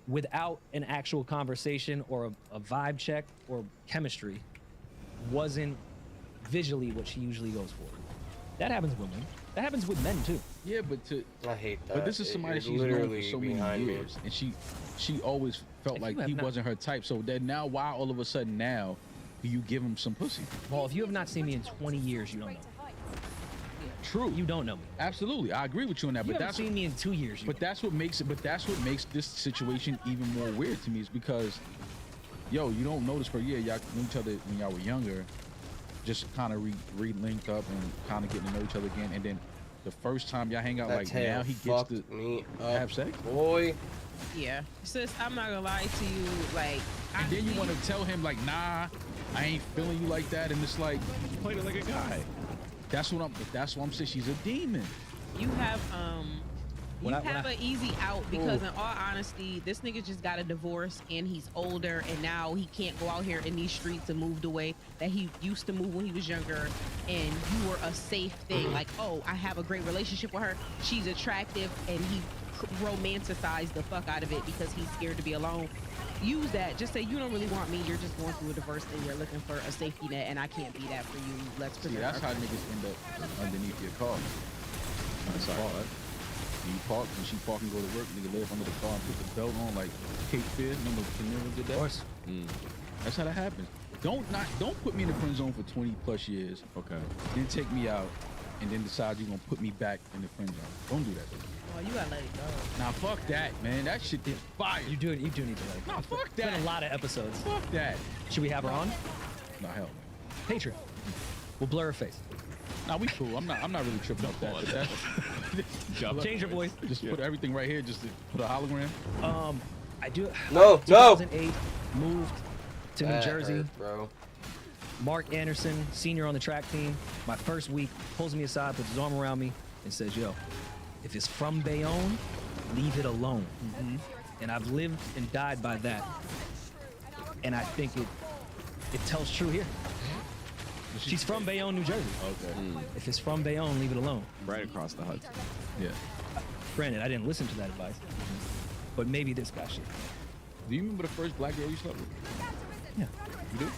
without an actual conversation or a vibe check or chemistry, wasn't visually what she usually goes for. That happens with women. That happens with men too. Yeah, but I hate that. but this is somebody It's she's known literally for so many behind me. years, and she always felt If like you have he not- wasn't her type. So then now, why all of a sudden now do you give him some pussy? Well, if you have not seen me in 20 years, you don't know. True. You don't know me. Absolutely, I agree with you on that. You But haven't that's seen me in 2 years. You But that's what makes it. But that's what makes this situation even more weird to me. Is because, yo, you don't notice for y'all knew each other when y'all were younger, just kind of re-linked up and kind of getting to know each other again, and then the first time y'all hang out, That like tail now he gets fucked to me up. have sex, Boy. Yeah. Sis, I'm not gonna lie to you. Like, I and then you see- want to tell him like, nah, I ain't feeling you like that, and it's like, You played it like a guy. that's what I'm saying. She's a demon. you have When I- an easy out because in all honesty, this nigga just got a divorce and he's older and now he can't go out here in these streets and move the way that he used to move when he was younger, and you were a safe thing. Like, oh, I have a great relationship with her, she's attractive, and he romanticized the fuck out of it because he's scared to be alone. Use that. Just say you don't really want me. You're just going through a divorce and you're looking for a safety net, and I can't be that for you. Let's See, present that's our- how niggas end up underneath your car. I'm sorry. You park, when she park and go to work, nigga live under the car and put the belt on like Cape Fear. Remember Canero did that? Of course. That's how that happens. Don't put me in the friend zone for 20 plus years, Okay. then take me out, and then decide you're gonna put me back in the friend zone. Don't do that. Oh, you gotta let it go. Now fuck that, man. That shit is fire. You do need to let it go. Nah, fuck It's been that. a lot of episodes. Fuck that. Should we have her on? Nah, hell no. Patreon. We'll blur her face. Nah, we cool. I'm not really tripping off that. But that's, Change your voice. just put everything right here. Just to put a hologram. I do. No, no. 2008, moved to New That Jersey. hurt, bro. Mark Anderson, senior on the track team. My first week, pulls me aside, puts his arm around me, and says, "Yo, if it's from Bayonne, leave it alone." And I've lived and died by that. And I think it tells true here. She's from Bayonne, New Jersey. Okay. If it's from Bayonne, leave it alone. Right across the Hudson. Yeah. Granted, I didn't listen to that advice, but maybe this guy should. Do you remember the first black girl you slept with? Yeah. You do?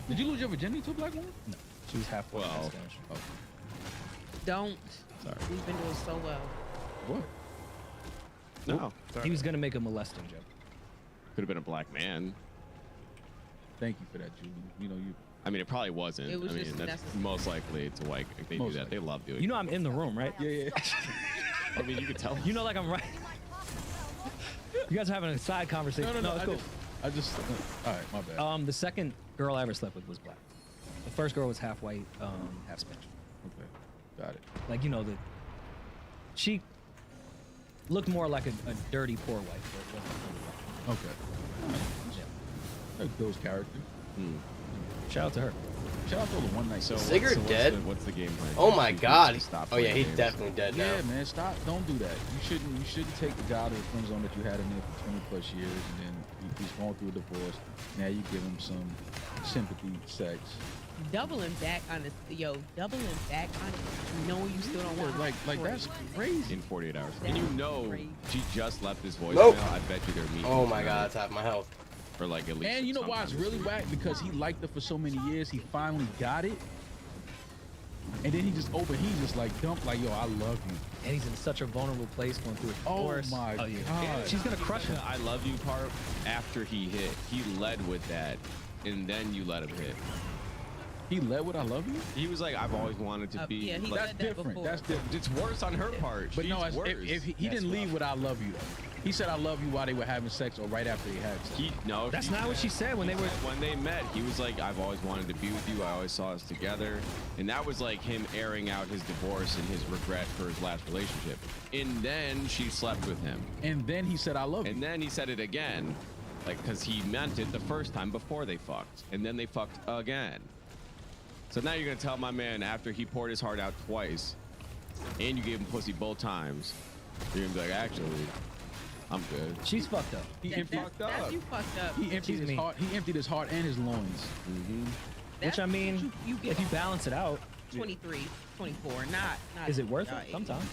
Did you lose your virginity to a black woman? No, she was half white. Well, half Spanish. Oh. Don't. Sorry. We've been doing so well. What? No. He was gonna make a molesting joke. Could have been a black man. Thank you for that, Julie. You know you. I mean, it probably wasn't. It was I mean, just that's necessary. most likely it's a white. They do Most that. They love doing. You know I'm in the room, right? Yeah, yeah. I mean, you could tell. You know, like I'm right. You guys are having a side conversation. No. it's cool. I just. All right, my bad. The second girl I ever slept with was black. The first girl was half white, half Spanish. Okay, got it. Like, you know, she looked more like a dirty poor white. But wasn't Okay. fully Yeah. That goes character. white. Shout out to her. Shout out to all the one night. So, Sigurd what's dead? What's the game plan? Oh my You god. should stop Oh yeah, playing he's games. definitely dead now. Yeah, man, stop. Don't do that. You shouldn't take the guy to the friend zone that you had in there for 20 plus years, and then he's going through a divorce. Now you give him some sympathy, sex. Doubling back on it, doubling back on it, knowing you still don't want to. Like that's crazy. In 48 hours. That's And you know, crazy. she just left his voicemail. Nope. I bet you they're meeting. Oh my god, it's half my health. For like at least. And you know why it's sometime really this whack? Because he liked her for so many years, he finally got it. And then he's just like dumped, like, yo, I love you. And he's in such a vulnerable place going through a Oh divorce. my yeah. God. She's gonna crush him. The I love you part after he hit. He led with that, and then you let him hit. He led with "I love you." He was like, I've always wanted to be. Yeah, he like, That's said that different. before. That's different. it's worse on her part. But no, She's worse. if he That's didn't leave rough. with "I love you," though. He said "I love you" while they were having sex or right after they had sex. No, That's he not what she said when they were. When they met, he was like, I've always wanted to be with you. I always saw us together. And that was like him airing out his divorce and his regret for his last relationship. And then she slept with him. And then he said "I love you." And then he said it again. Like, because he meant it the first time before they fucked. And then they fucked again. So now you're going to tell my man after he poured his heart out twice and you gave him pussy both times, you're going to be like, actually, I'm good. She's fucked up. He That's you fucked up. He emptied his mean. heart. He emptied his heart and his loins. Which I mean, you get if you balance it out, 23, 24, not. is it worth it? 80. Sometimes.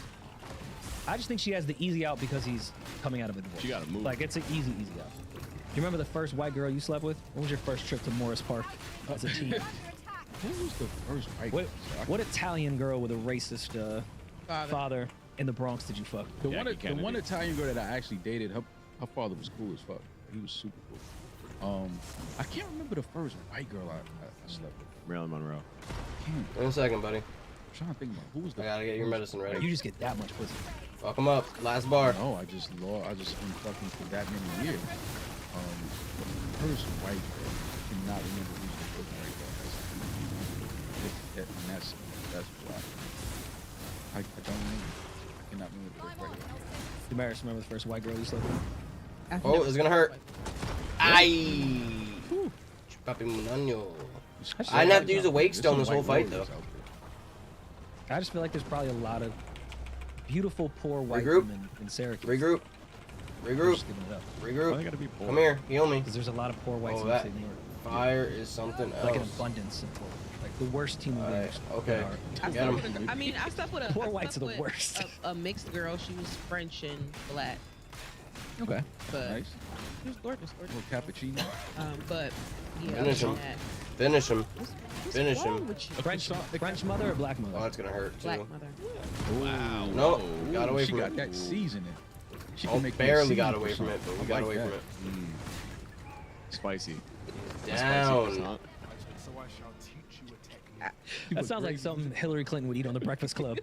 I just think she has the easy out because he's coming out of a divorce. She gotta move. Like, it's an easy out. Do you remember the first white girl you slept with? What was your first trip to Morris Park as a teen? What was the first white? What Italian girl with a racist father in the Bronx did you fuck? The Jackie one Kennedy. Italian girl that I actually dated, her father was cool as fuck. He was super cool. I can't remember the first white girl I slept with. Marilyn Monroe. I can't. In a second, buddy. I'm trying to think about who was I the. gotta get your first- medicine ready. You just get that much pussy. Fuck him up. Last bar. No, I just been fucking for that many years. The first white girl, I cannot remember who's the first white girl. And that's why. I don't remember. I cannot remember the first white girl. Damaris, remember the first white girl you slept with? I've Oh, never it's gonna hurt. Ay. Papi Munano. I didn't have to use a wake stone this whole fight, though. I just feel like there's probably a lot of beautiful, poor white Regroup. women in Syracuse. Regroup. I'm Regroup. just giving it up. Regroup. gotta be poor. Come here. Heal me. Because there's a lot of poor whites Oh, in that New York. fire is something Like an else. abundance of poor. Like the worst team of Alright, winners. okay. I Get slept 'em. with I slept with a. Poor I whites slept are the with worst. A mixed girl. She was French and black, Okay. but Nice. she was gorgeous. Little cappuccino. But yeah, Finish other him. than that, Finish him. what's Finish wrong him. with you? French mother or black mother? Oh, it's gonna hurt Black too. mother. Wow. No, whoa. we got away She from got it. that seasoning. She Oh, can make barely got seasoning away for from it, something. but we I got like away that. from it. Spicy. Down. That sounds like something Hillary Clinton would eat on the Breakfast Club.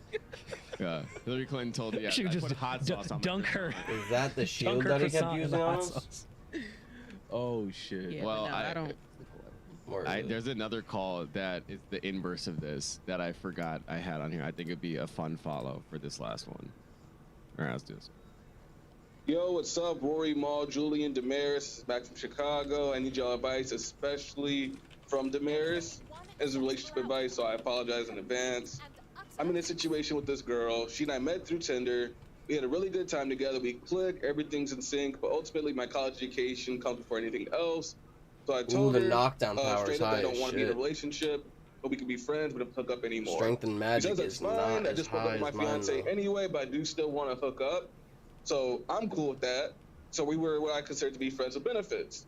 Yeah. Hillary Clinton told me, yeah, She would I just put hot sauce on my dunk her. Is that the Dunk shield her that he kept croissant in using the on hot us? sauce. Oh shit. Yeah, Well, but no, I don't. Or is it- There's another call that is the inverse of this that I forgot I had on here. I think it'd be a fun follow for this last one. All right, let's do this. Yo, what's up? Rory, Maul, Julian, Damaris, back from Chicago. I need y'all advice, especially from Damaris, as a relationship advice, so I apologize in advance. I'm in a situation with this girl. She and I met through Tinder. We had a really good time together. We click, everything's in sync, but ultimately my college education comes before anything else. So I told the her knockdown power is straight up, high I don't as want to be in a shit. relationship, but we can be friends, but don't hook up anymore. Strength and She magic says that's is fine. not I as just broke high up with my as mine, fiance though. anyway, but I do still want to hook up. So I'm cool with that. So we were what I consider to be friends with benefits.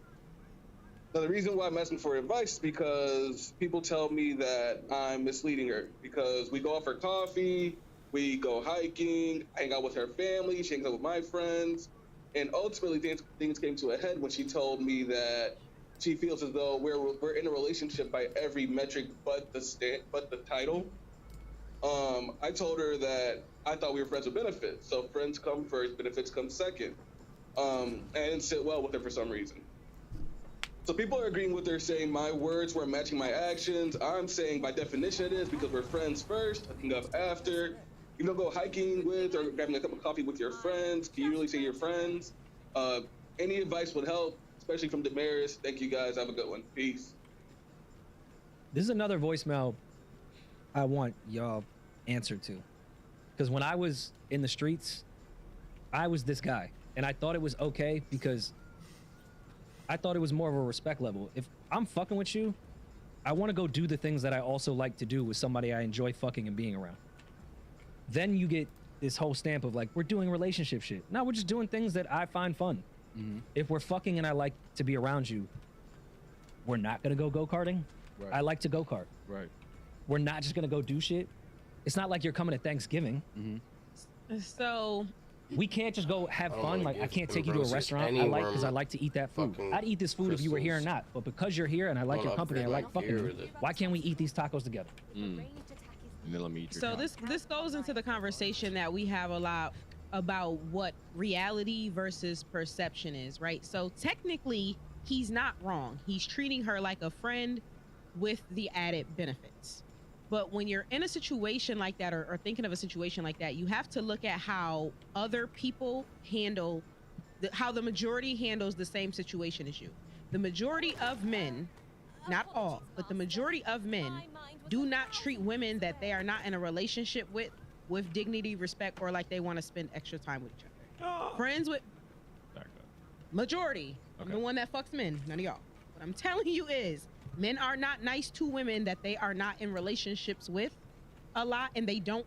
Now the reason why I'm asking for advice is because people tell me that I'm misleading her because we go out for coffee, we go hiking, I hang out with her family, she hangs out with my friends, and ultimately things came to a head when she told me that she feels as though we're in a relationship by every metric but the title. I told her that I thought we were friends with benefits, so friends come first, benefits come second. And it didn't sit well with her for some reason. So people are agreeing with her, saying my words weren't matching my actions. I'm saying by definition it is because we're friends first, hooking up after. You don't go hiking with or grabbing a cup of coffee with your friends. Can you really say you're friends? Any advice would help, especially from Damaris. Thank you guys. Have a good one. Peace. This is another voicemail I want y'all answer to. Because when I was in the streets, I was this guy. And I thought it was okay because I thought it was more of a respect level. If I'm fucking with you, I want to go do the things that I also like to do with somebody I enjoy fucking and being around. Then you get this whole stamp of like, we're doing relationship shit. No, we're just doing things that I find fun. Mm-hmm. If we're fucking and I like to be around you, we're not going to go go-karting. Right. I like to go-kart. Right. We're not just going to go do shit. It's not like you're coming to Thanksgiving. Mm-hmm. So we can't just go have I don't fun. wanna Like, I give can't take you to a roses restaurant. Because I like to eat that food. fucking I'd eat this food if you were here or crystals. not. But because you're here and I like Don't your company, I upgrade like my fucking gear you, with it. why can't we eat these tacos together? And then let me eat your So taco. this goes into the conversation that we have a lot about what reality versus perception is, right? So technically, he's not wrong. He's treating her like a friend with the added benefits. But when you're in a situation like that, or thinking of a situation like that, you have to look at how other people handle, how the majority handles the same situation as you. The majority of men, not all, but the majority of men do not treat women that they are not in a relationship with dignity, respect, or like they want to spend extra time with each other. Friends with majority. I'm the one that fucks men, none of y'all. What I'm telling you is men are not nice to women that they are not in relationships with a lot, and they don't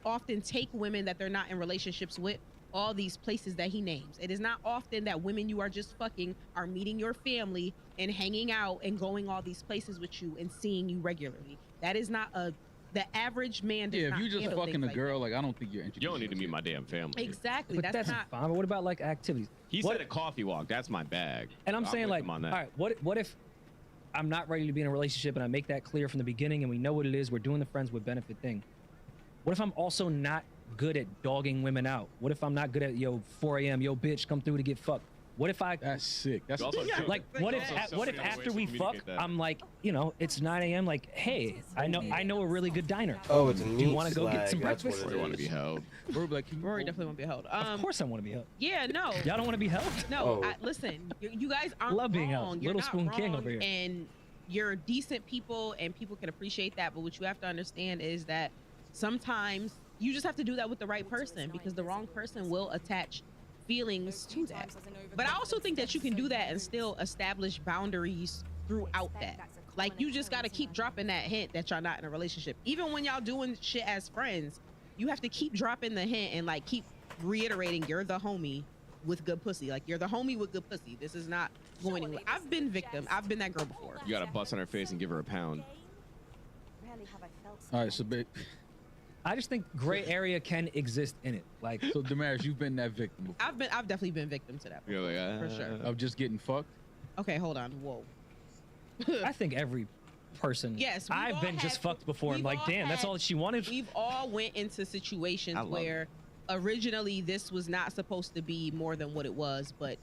often take women that they're not in relationships with all these places that he names. It is not often that women you are just fucking are meeting your family and hanging out and going all these places with you and seeing you regularly. That is not the average man does Yeah, if not you just handle fucking a things like girl, like I don't think you're You don't need to meet my damn family. that. Exactly. But That's that's not. fine. But what about like activities? He What- said a coffee walk. That's my bag. And I'm saying with like, him all on that. right, what if I'm not ready to be in a relationship and I make that clear from the beginning and we know what it is, we're doing the friends with benefit thing. What if I'm also not good at dogging women out? What if I'm not good at, 4 a.m., yo, bitch, come through to get fucked? What if I, That's sick. That's You also should- like, what if, also what if many after ways we to fuck, communicate that. I'm like, it's 9 a.m., like, hey, I know a really good diner. Oh, it's a Do meat you want to go get some slag, that's what breakfast? it I want to is. be held. We're like, can you Rory hold- definitely won't be held. Of course I want to be helped. Yeah, no. Y'all don't want to be helped? No, Oh. listen, you guys aren't Love being wrong. held. You're Little not Spoon King wrong, over here. And you're decent people, and people can appreciate that. But what you have to understand is that sometimes you just have to do that with the right person, because the wrong person will attach feelings to that. But I also think that you can do that and still establish boundaries throughout that. Like, you just got to keep dropping that hint that y'all not in a relationship. Even when y'all doing shit as friends, you have to keep dropping the hint and like keep reiterating you're the homie with good pussy. Like, you're the homie with good pussy. This is not going anywhere. I've been victim. I've been that girl before. You got to bust on her face and give her a pound. All right, so babe, I just think gray area can exist in it. Like, so Damaris, you've been that victim before, I've definitely been victim to that You're like, for sure. of just getting fucked. Okay, hold on. Whoa. I think every person. Yes, we've I've all been had- just fucked before. I'm we've like, all damn, that's had- all she wanted. We've all went into situations I love where originally this was not supposed to be more than what it was, but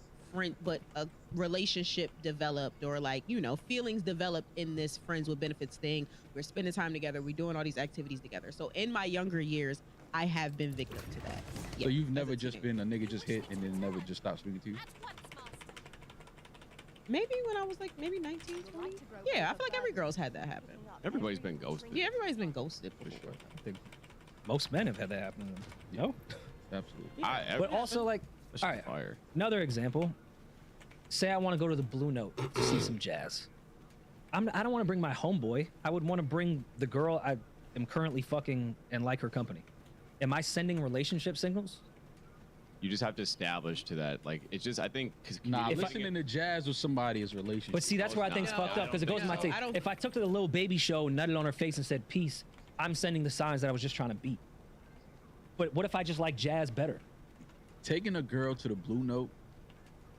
a relationship developed, or like, feelings developed in this friends with benefits thing. We're spending time together. We're doing all these activities together. So in my younger years, I have been victim to that. So you've as never a just teenager. been a nigga just hit and then never just stopped speaking to you? Maybe when I was like maybe 19, 20. Yeah, I feel like every girl's had that happen. everybody's been ghosted. Yeah, everybody's been ghosted For before. sure. I think most men have had that happen to them. No? Absolutely. But also, like, That's all right, fire. another example. Say I want to go to the Blue Note to see some jazz. I don't want to bring my homeboy. I would want to bring the girl I am currently fucking and like her company. Am I sending relationship signals? You just have to establish to that. Like, it's just, I think, because Nah, If I- listening to jazz with somebody is relationship. But see, that's where I think it's No, fucked I up, because it don't goes to my think thing. so. I don't- If I took to the little baby show, nutted on her face, and said peace, I'm sending the signs that I was just trying to beat. But what if I just like jazz better? taking a girl to the Blue Note,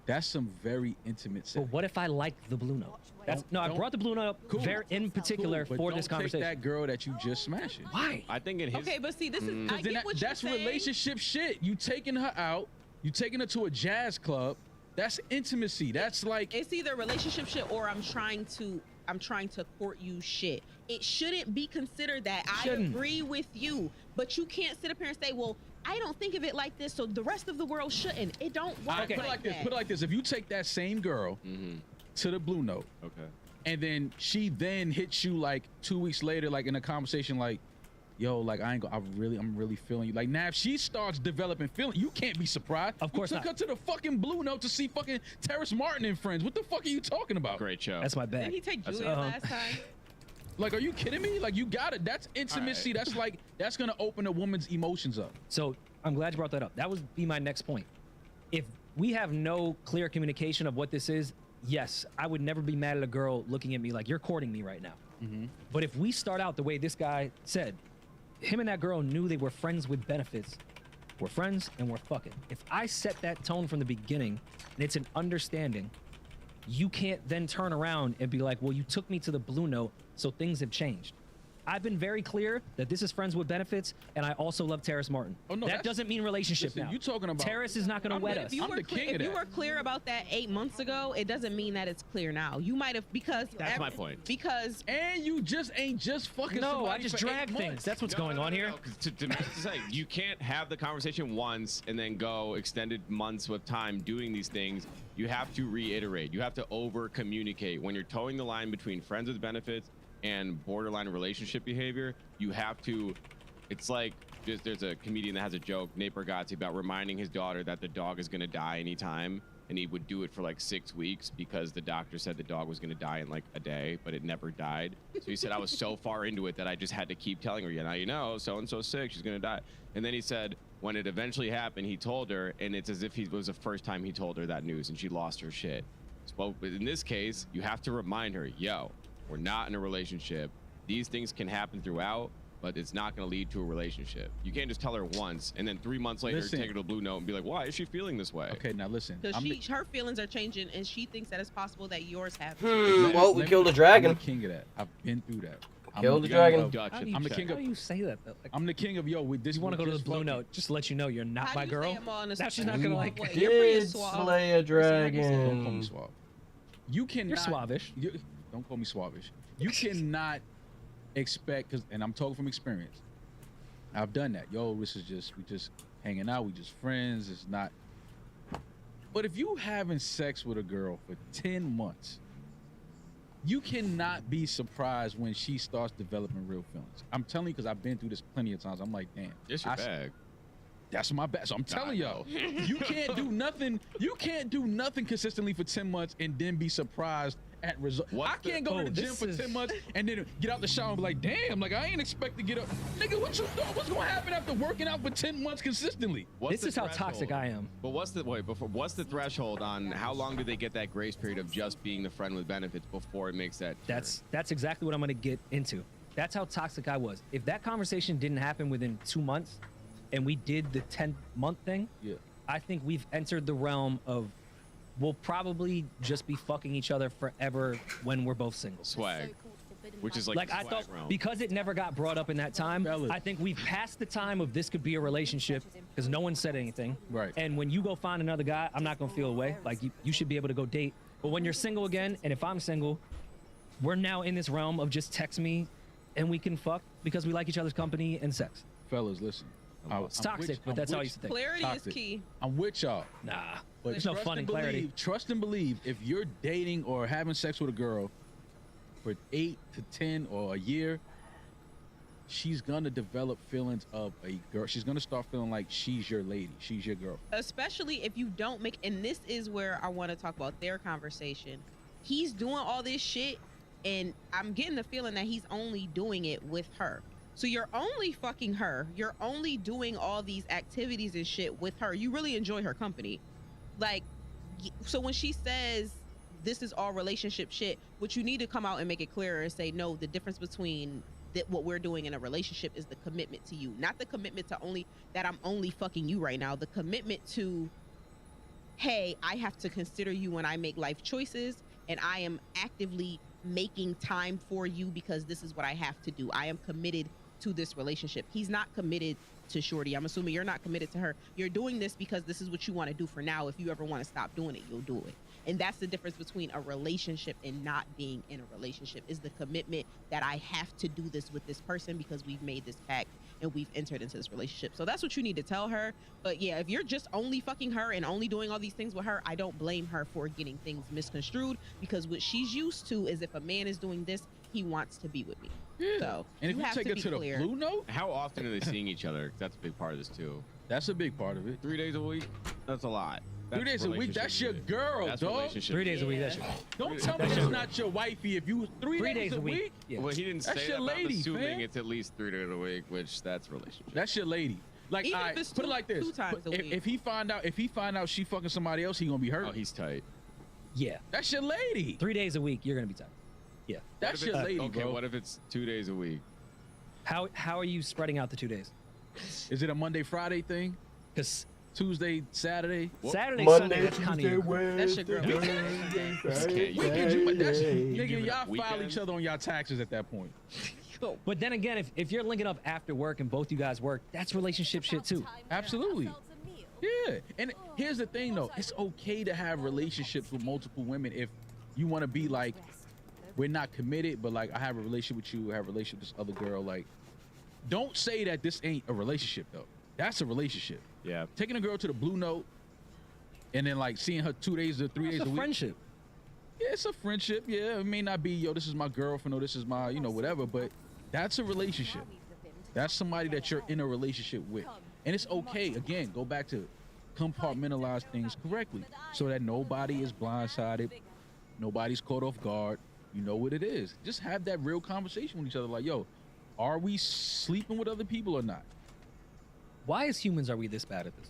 that's some very intimate But sex. what if I like the Blue Note? That's I Don't- brought the Blue Note up Cool. very in particular But for don't this conversation. take that girl that you just smashing. Why? I think in his. Okay, but see, this is I Then get that- what that's you're saying. relationship shit. You taking her out, you taking her to a jazz club. That's intimacy. That's like It's either relationship shit or I'm trying to court you shit. It shouldn't be considered that. I Shouldn't. agree with you, but you can't sit up here and say, well, I don't think of it like this, so the rest of the world shouldn't. It don't work I put it like this. that. Put it like this. If you take that same girl to the Blue Note, Okay. and then she then hits you like 2 weeks later, like in a conversation, like, yo, like I'm really feeling you. Like now, if she starts developing feeling, you can't be surprised. Of course you took not. her to the fucking Blue Note to see fucking Terrace Martin and Friends. What the fuck are you talking about? Great show. That's my Did bag. he take That's- Julia last time? Like, are you kidding me? Like, you got it. That's intimacy. That's like that's gonna open a woman's emotions up. So I'm glad you brought that up. That would be my next point. If we have no clear communication of what this is, yes, I would never be mad at a girl looking at me like you're courting me right now. But if we start out the way this guy said, him and that girl knew they were friends with benefits, we're friends and we're fucking. If I set that tone from the beginning and it's an understanding, you can't then turn around and be like, well, you took me to the blue note, so things have changed. I've been very clear that this is friends with benefits, and I also love Terrace Martin. Oh, no, that doesn't mean relationship now. You talking about Terrace is not going to wed us. If you were clear about that 8 months ago, it doesn't mean that it's clear now. You might have, because that's my point. Because and you just ain't just fucking. No, I just drag things. That's what's going on here. To say, you can't have the conversation once and then go extended months with time doing these things. You have to reiterate. You have to over communicate when you're towing the line between friends with benefits and borderline relationship behavior. You have to, it's like there's a comedian that has a joke, Nate Bargatze, about reminding his daughter that the dog is going to die anytime, and he would do it for like 6 weeks because the doctor said the dog was going to die in like a day, but it never died. So he said, I was so far into it that I just had to keep telling her, yeah, now you know, so and so's sick, she's going to die. And then he said when it eventually happened, he told her, and it's as if it was the first time he told her that news, and she lost her shit. So in this case, you have to remind her, yo, we're not in a relationship. These things can happen throughout, but it's not going to lead to a relationship. You can't just tell her once and then 3 months later take her to Blue Note and be like, why is she feeling this way? Okay, now listen. Because her feelings are changing, and she thinks that it's possible that yours have. Well, we killed a dragon. I'm the king of that. I've been through that. Killed the dragon. I'm the king of. How do you say that though? Like, I'm the king of yo. You want to go to the Blue Note? Just to let you know, you're not my girl. Now she's not gonna like. Did slay a dragon. Don't call me suave. You cannot. You're suavish. Don't call me suavish. You cannot expect, and I'm talking from experience. I've done that. Yo, we just hanging out. We just friends. It's not. But if you having sex with a girl for 10 months, you cannot be surprised when she starts developing real feelings. I'm telling you, because I've been through this plenty of times. I'm like, damn. It's your bag. That's my bag. So I'm telling y'all, you can't do nothing. You can't do nothing consistently for 10 months and then be surprised at results. I can't go to the gym for 10 months and then get out the shower and be like, damn, like I ain't expect to get up. Nigga, what you thought? What's gonna happen after working out for 10 months consistently? This is how toxic I am. But what's the threshold on how long do they get that grace period of just being the friend with benefits before it makes that turn? That's exactly what I'm gonna get into. That's how toxic I was. If that conversation didn't happen within 2 months and we did the 10-month thing, I think we've entered the realm of we'll probably just be fucking each other forever when we're both single. Swag. Which is like I thought realm. Because it never got brought up in that time, I think we've passed the time of this could be a relationship because no one said anything. Right. And when you go find another guy, I'm not gonna feel away. Like you should be able to go date. But when you're single again, and if I'm single, we're now in this realm of just text me and we can fuck because we like each other's company and sex. Fellas, listen. It's toxic, but that's how I used to think. Clarity is key. I'm with y'all. Nah, but there's no fun in clarity. Trust and believe, if you're dating or having sex with a girl for 8 to 10 or a year, she's gonna develop feelings of a girl. She's gonna start feeling like she's your lady. She's your girl. Especially if you don't make, and this is where I want to talk about their conversation. He's doing all this shit, and I'm getting the feeling that he's only doing it with her. So you're only fucking her. You're only doing all these activities and shit with her. You really enjoy her company. Like, so when she says this is all relationship shit, what you need to come out and make it clearer and say, no, the difference between what we're doing in a relationship is the commitment to you. Not the commitment to that I'm only fucking you right now. The commitment to, hey, I have to consider you when I make life choices, and I am actively making time for you because this is what I have to do. I am committed to this relationship. He's not committed to Shorty. I'm assuming you're not committed to her. You're doing this because this is what you want to do for now. If you ever want to stop doing it, you'll do it. And that's the difference between a relationship and not being in a relationship, is the commitment that I have to do this with this person because we've made this pact and we've entered into this relationship. So that's what you need to tell her. But yeah, if you're just only fucking her and only doing all these things with her, I don't blame her for getting things misconstrued, because what she's used to is if a man is doing this, he wants to be with me. Yeah. So and if you take it to the Blue Note, how often are they seeing each other? That's a big part of this too. That's a big part of it. 3 days a week? That's a lot. 3 days a week, that's your girl, that's dog. 3 days a week, that's your Don't tell me that's not your wifey. If you 3 days a week, yeah. Well, he didn't that's say your that, lady, I'm assuming man. it's at least 3 days a week, which that's relationship. That's your lady. Like, even all if right, it's put it like this: 2 times a week. if he find out she fucking somebody else, he gonna be hurt. Oh, he's tight. Yeah. That's your lady. 3 days a week, you're gonna be tight. Yeah. That's your lady, okay, bro. what if it's 2 days a week? How are you spreading out the 2 days? Is it a Monday Friday thing? Because Tuesday, Saturday. Saturday, Monday, Sunday, that's kind of Tuesday, your. That's your girl. Nigga, y'all file Weekend. each other on y'all taxes at that point. But then again, if you're linking up after work and both you guys work, that's relationship shit too. Absolutely. Yeah. And here's the thing though, it's okay to have relationships with multiple women if you want to be like, we're not committed, but like I have a relationship with you, I have a relationship with this other girl. Like, don't say that this ain't a relationship though. That's a relationship. Yeah. Taking a girl to the Blue Note and then like seeing her 2 days or 3 days It's a a week. friendship. Yeah, it's a friendship. Yeah, it may not be, yo, this is my girlfriend or this is my, whatever, but that's a relationship. That's somebody that you're in a relationship with. And it's okay, again, go back to compartmentalize things correctly so that nobody is blindsided, nobody's caught off guard. You know what it is. Just have that real conversation with each other like, yo, are we sleeping with other people or not? Why as humans are we this bad at this?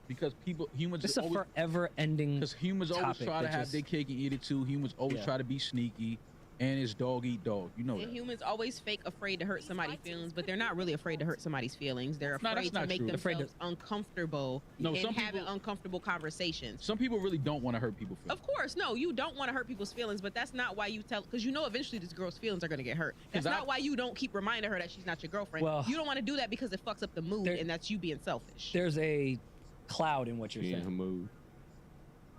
Because humans This is a always, forever ending. because humans always topic try to that have just- their cake and eat it too. Humans always Yeah. try to be sneaky, and it's dog eat dog. You know And that. humans always fake afraid to hurt somebody's feelings, but they're not really afraid to hurt somebody's feelings. They're No, that's afraid to not make true. Afraid themselves uncomfortable No, and some having people- uncomfortable conversations. Some people really don't want to hurt people's feelings. Of course, no, you don't want to hurt people's feelings, but that's not why you tell, because you know eventually this girl's feelings are going to get hurt. That's 'Cause not why you don't keep reminding her that she's not your girlfriend. Well, you don't want to do that because it fucks up the mood, there- and that's you being selfish. There's a cloud in what you're Being saying. Hamoud.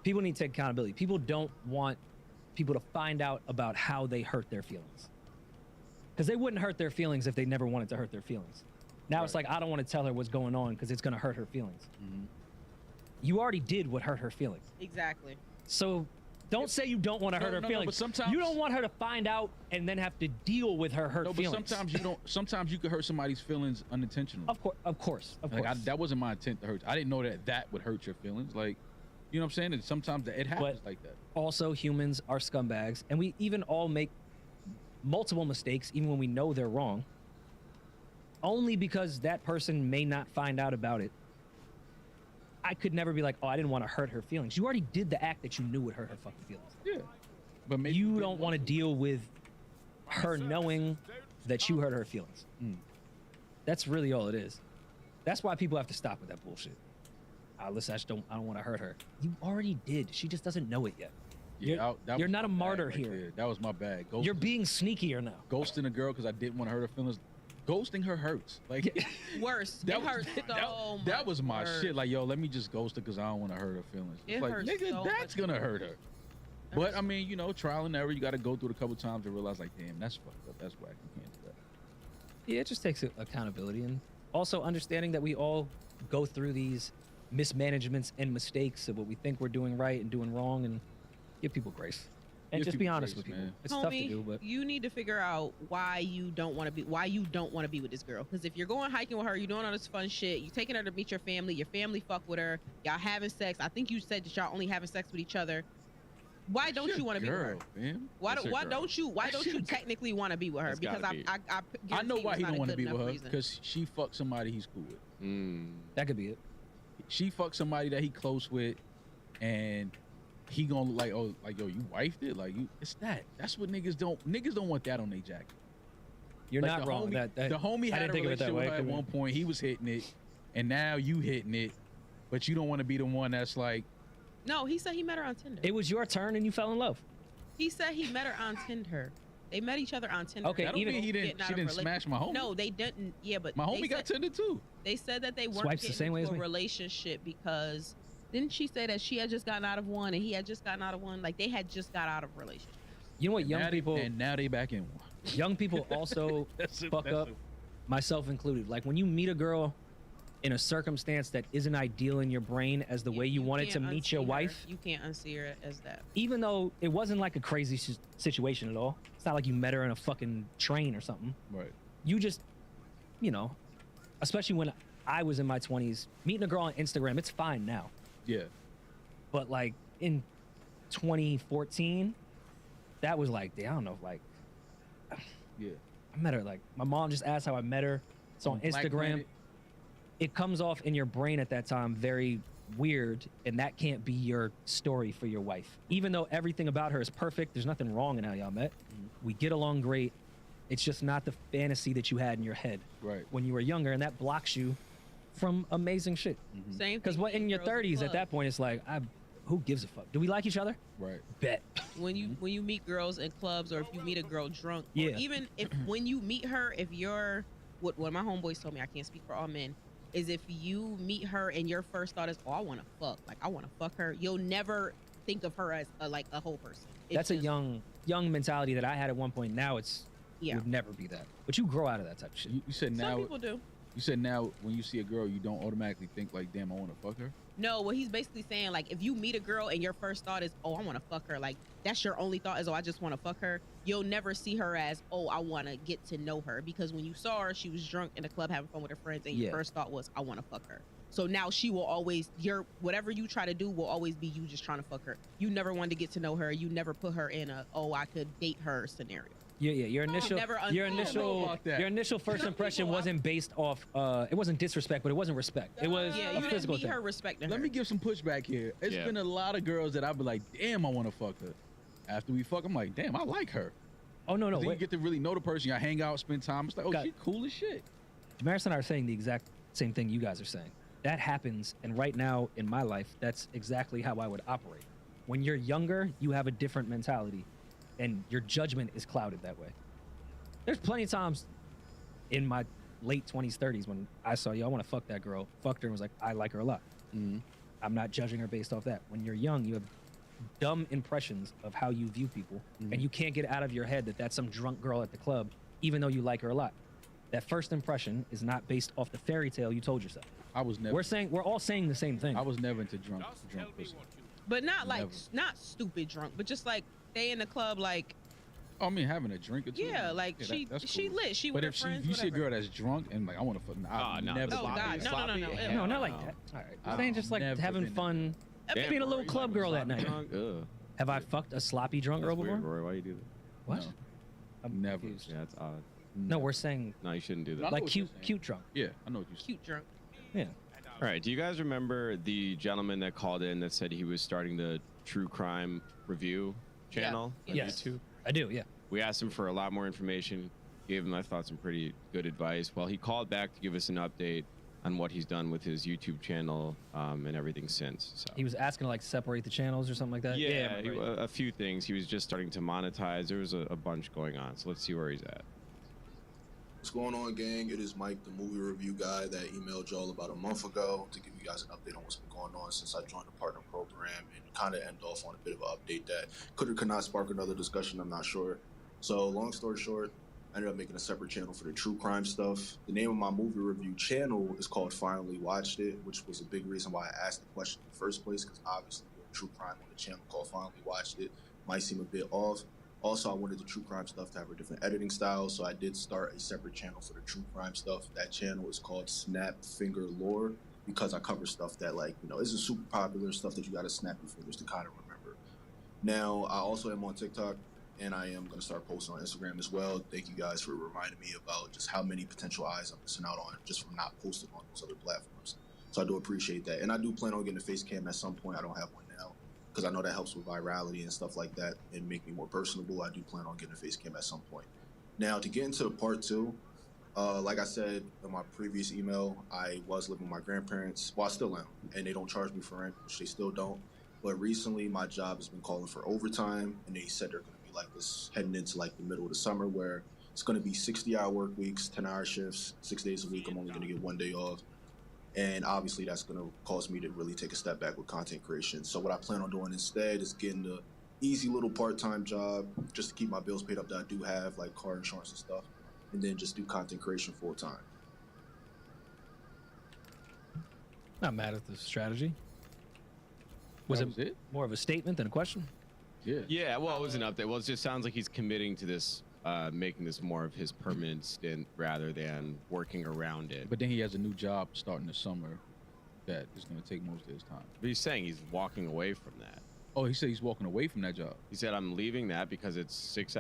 People need to take accountability. People don't want people to find out about how they hurt their feelings. Because they wouldn't hurt their feelings if they never wanted to hurt their feelings. Now it's like, I don't want to tell her what's going on because it's going to hurt her feelings. You already did what hurt her feelings. Exactly. So don't say you don't want to hurt her no, feelings. but sometimes- you don't want her to find out and then have to deal with her hurt No, but feelings. sometimes you don't. Sometimes you could hurt somebody's feelings unintentionally. Of course. That wasn't my intent to hurt. I didn't know that would hurt your feelings. Like, you know what I'm saying? And sometimes it happens like that. Also, humans are scumbags, and we even all make multiple mistakes, even when we know they're wrong. Only because that person may not find out about it. I could never be like, oh, I didn't want to hurt her feelings. You already did the act that you knew would hurt her fucking feelings. Yeah, but maybe You don't want to deal with her knowing that you hurt her feelings. That's really all it is. That's why people have to stop with that bullshit. Listen, I don't want to hurt her. You already did. She just doesn't know it yet. Yeah, that you're was not a my bad martyr right here. there. That was my bad. You're being sneakier now. Ghosting a girl because I didn't want to hurt her feelings. Ghosting her hurts. Like Worse. that It hurts so much. That was my worse. shit. Like, yo, let me just ghost her because I don't want to hurt her feelings. It It's like, hurts nigga, so that's much gonna hurt her. But I mean, trial and error. You got to go through it a couple times to realize, like, damn, that's fucked up. That's whack. You can't do that. Yeah, it just takes accountability and also understanding that we all go through these mismanagements and mistakes of what we think we're doing right and doing wrong, and give people grace. And Give just be people honest grace, with people. man. It's tough to Homie, do, but you need to figure out why you don't want to be with this girl. Because if you're going hiking with her, you're doing all this fun shit, you're taking her to meet your family fuck with her, y'all having sex. I think you said that y'all only having sex with each other. Why don't That's you want to be your with her? girl, man. Why That's your girl. don't you technically want to be with her? That's Because gotta be. I know why he don't want to be with her because because she fucked somebody he's cool with. that could be it. She fucked somebody that he close with, and he gonna look like, oh, like, yo, you wifed it, like, you. It's that. That's what niggas don't want that on their jacket. You're Like, not the wrong. Homie, That the homie I had didn't a think of it that relationship with way. her at one point. He was hitting it, and now you hitting it, but you don't want to be the one that's like, No, he said he met her on Tinder. It was your turn and you fell in love. He said he met her on Tinder. They met each other on Tinder. Okay, that don't even- mean he Getting didn't. out She of didn't rela- smash my homie. No, they didn't. Yeah, but My they homie got said- Tinder too. They said that they weren't Swipes the getting same way into as a me. relationship because didn't she say that she had just gotten out of one and he had just gotten out of one? Like they had just got out of relationships. You know what Now young they back in one. people also fuck up, myself included. Like when you meet a girl in a circumstance that isn't ideal in your brain as the way you wanted to can't meet your unsee her. wife, You can't unsee her as that. even though it wasn't like a crazy situation at all. It's not like you met her in a fucking train or something. Right. You just, especially when I was in my 20s, meeting a girl on Instagram, it's fine now. Yeah. But like in 2014, that was like, I don't know, like, Yeah. I met her. Like my mom just asked how I met her. It's on Black Instagram. Planet. It comes off in your brain at that time very weird, and that can't be your story for your wife. Even though everything about her is perfect, there's nothing wrong in how y'all met. We get along great. It's just not the fantasy that you had in your head Right. when you were younger, and that blocks you from amazing shit. Same. Because what in your 30s at that point, it's like, who gives a fuck? Do we like each other? Right. Bet. When you meet girls in clubs, or if you meet a girl drunk, Yeah. or even if when you meet her, if you're what my homeboys told me, I can't speak for all men, is if you meet her and your first thought is, oh, I want to fuck, like I want to fuck her, you'll never think of her as like a whole person. That's a young mentality that I had at one point. Now it's would never be that. But you grow out of that type of shit. You said now. Some people do. You said now when you see a girl, you don't automatically think like, damn, I want to fuck her. No, what he's basically saying, like, if you meet a girl and your first thought is, oh, I want to fuck her, like, that's your only thought is, oh, I just want to fuck her, you'll never see her as, oh, I want to get to know her. Because when you saw her, she was drunk in the club having fun with her friends, and your first thought was, I want to fuck her. So now she will always, whatever you try to do will always be you just trying to fuck her. You never wanted to get to know her. You never put her in a, oh, I could date her scenario. Yeah. Your initial first impression wasn't based off. It wasn't disrespect, but it wasn't respect. It was you a didn't physical meet thing. her respecting her. Let me give some pushback here. It's been a lot of girls that I've been like, damn, I want to fuck her. After we fuck, I'm like, damn, I like her. Oh no. Then you get to really know the person. Y'all hang out, spend time. It's like, oh, she cool as shit. Damaris and I are saying the exact same thing you guys are saying. That happens, and right now in my life, that's exactly how I would operate. When you're younger, you have a different mentality, and your judgment is clouded that way. There's plenty of times in my late 20s, 30s when I saw, I want to fuck that girl, fucked her, and was like, I like her a lot. I'm not judging her based off that. When you're young, you have dumb impressions of how you view people, and you can't get out of your head that that's some drunk girl at the club, even though you like her a lot. That first impression is not based off the fairy tale you told yourself. I was never. We're all saying the same thing. I was never into drunk pussy. But not like, not stupid drunk, but just like stay in the club like. Oh, I mean, having a drink or two. Yeah, like she lit. She with her friends. But if you see a girl that's drunk and like, I want to fuck, I'll never. Oh God, no. No, not like that. All right, I'm saying just like having fun, being a little club girl that night. Have I fucked a sloppy drunk girl before? Roy, why you do that? What? No. I'm never. Confused. Yeah, that's odd. No, we're saying No, you shouldn't do that. like cute drunk. Yeah, I know what you said. Cute drunk. Yeah. All right. Do you guys remember the gentleman that called in that said he was starting the true crime review channel on YouTube? I do. Yeah. We asked him for a lot more information, gave him, I thought, some pretty good advice. Well, he called back to give us an update on what he's done with his YouTube channel and everything since. So. He was asking to like separate the channels or something like that. Yeah, a few things. He was just starting to monetize. There was a bunch going on. So let's see where he's at. What's going on, gang? It is Mike, the movie review guy that emailed y'all about a month ago to give you guys an update on what's been going on since I joined the partner program, and kind of end off on a bit of an update that could or could not spark another discussion, I'm not sure. So long story short, I ended up making a separate channel for the true crime stuff. The name of my movie review channel is called Finally Watched It, which was a big reason why I asked the question in the first place, because obviously doing true crime on the channel called Finally Watched It might seem a bit off. Also, I wanted the true crime stuff to have a different editing style, so I did start a separate channel for the true crime stuff. That channel is called Snap Finger Lore, because I cover stuff that, like, you know, isn't super popular, stuff that you gotta snap your fingers to kind of remember. Now, I also am on TikTok, and I am gonna start posting on Instagram as well. Thank you guys for reminding me about just how many potential eyes I'm missing out on just from not posting on those other platforms. So I do appreciate that. And I do plan on getting a face cam at some point. I don't have one now, because I know that helps with virality and stuff like that and make me more personable. I do plan on getting a face cam at some point. Now, to get into part two, like I said in my previous email, I was living with my grandparents. Well, I still am, and they don't charge me for rent, which they still don't. But recently, my job has been calling for overtime, and they said they're going to be like this heading into like the middle of the summer, where it's going to be 60-hour work weeks, 10-hour shifts, 6 days a week. I'm only going to get 1 day off. And obviously that's going to cause me to really take a step back with content creation. So what I plan on doing instead is getting the easy little part-time job just to keep my bills paid up that I do have, like car insurance and stuff, and then just do content creation full-time. Not mad at the strategy. Was it more of a statement than a question? Yeah, well, it was an update. Well, it just sounds like he's committing to this, making this more of his permanent stint rather than working around it. But then he has a new job starting this summer that is going to take most of his time. But he's saying he's walking away from that. Oh, he said he's walking away from that job. He said, I'm leaving that because it's 6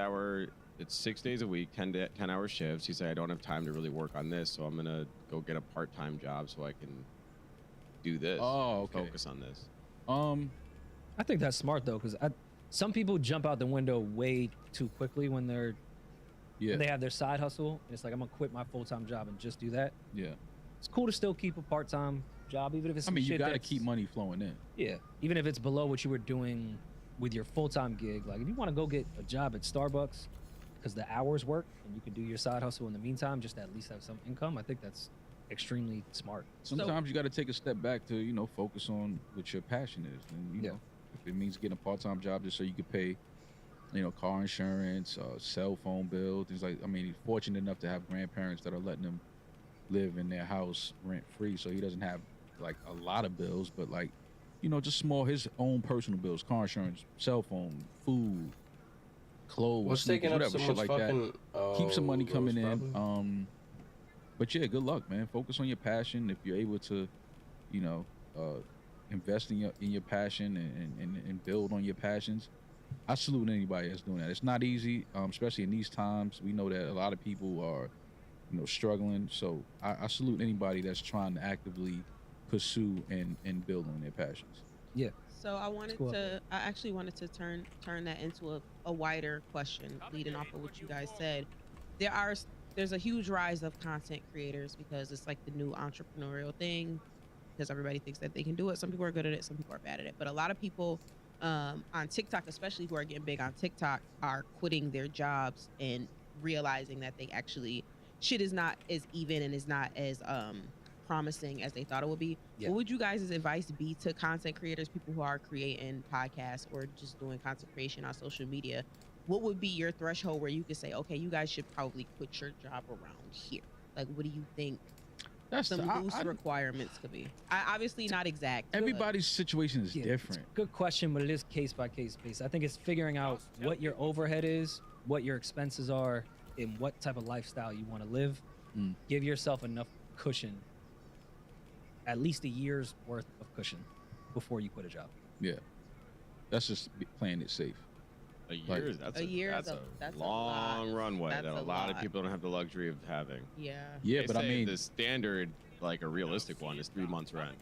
days a week, 10-hour shifts. He said, I don't have time to really work on this, so I'm going to go get a part-time job so I can do this. Oh, okay. Focus on this. I think that's smart though, because some people jump out the window way too quickly when they have their side hustle. And it's like, I'm gonna quit my full-time job and just do that. Yeah. it's cool to still keep a part-time job, even if it's I some mean, you shit gotta that's- keep money flowing in. Yeah, even if it's below what you were doing with your full-time gig. Like if you want to go get a job at Starbucks because the hours work and you can do your side hustle in the meantime, just to at least have some income, I think that's extremely smart. Sometimes you got to take a step back to, you know, focus on what your passion is. And, you know, if it means getting a part-time job just so you could pay, you know, car insurance, cell phone bill, things like, I mean, he's fortunate enough to have grandparents that are letting him live in their house rent-free. So he doesn't have like a lot of bills, but like, you know, just small, his own personal bills, car insurance, cell phone, food, clothes, What's taking up whatever, so shit much like fucking, that. Keep some money those coming probably? in. But yeah, good luck, man. Focus on your passion. If you're able to, you know, invest in your passion and build on your passions, I salute anybody that's doing that. It's not easy, especially in these times. We know that a lot of people are, you know, struggling. So I salute anybody that's trying to actively pursue and build on their passions. Yeah. So I actually wanted to turn that into a wider question, leading off of what you guys said. There's a huge rise of content creators because it's like the new entrepreneurial thing, because everybody thinks that they can do it. Some people are good at it, some people are bad at it. But a lot of people on TikTok, especially who are getting big on TikTok, are quitting their jobs and realizing that they actually shit is not as even and is not as promising as they thought it would be. Yeah. What would you guys' advice be to content creators, people who are creating podcasts or just doing content creation on social media? What would be your threshold where you could say, okay, you guys should probably quit your job around here? Like, what do you think some loose requirements could be? Obviously not exact. Everybody's situation is different. Good question, but it is case by case based. I think it's figuring out what your overhead is, what your expenses are, and what type of lifestyle you want to live. Give yourself enough cushion, at least a year's worth of cushion before you quit a job. Yeah. That's just playing it safe. A year, that's a long runway that a lot of people don't have the luxury of having. Yeah. Yeah, They but I say mean, the standard, like a realistic one, is 3 months rent.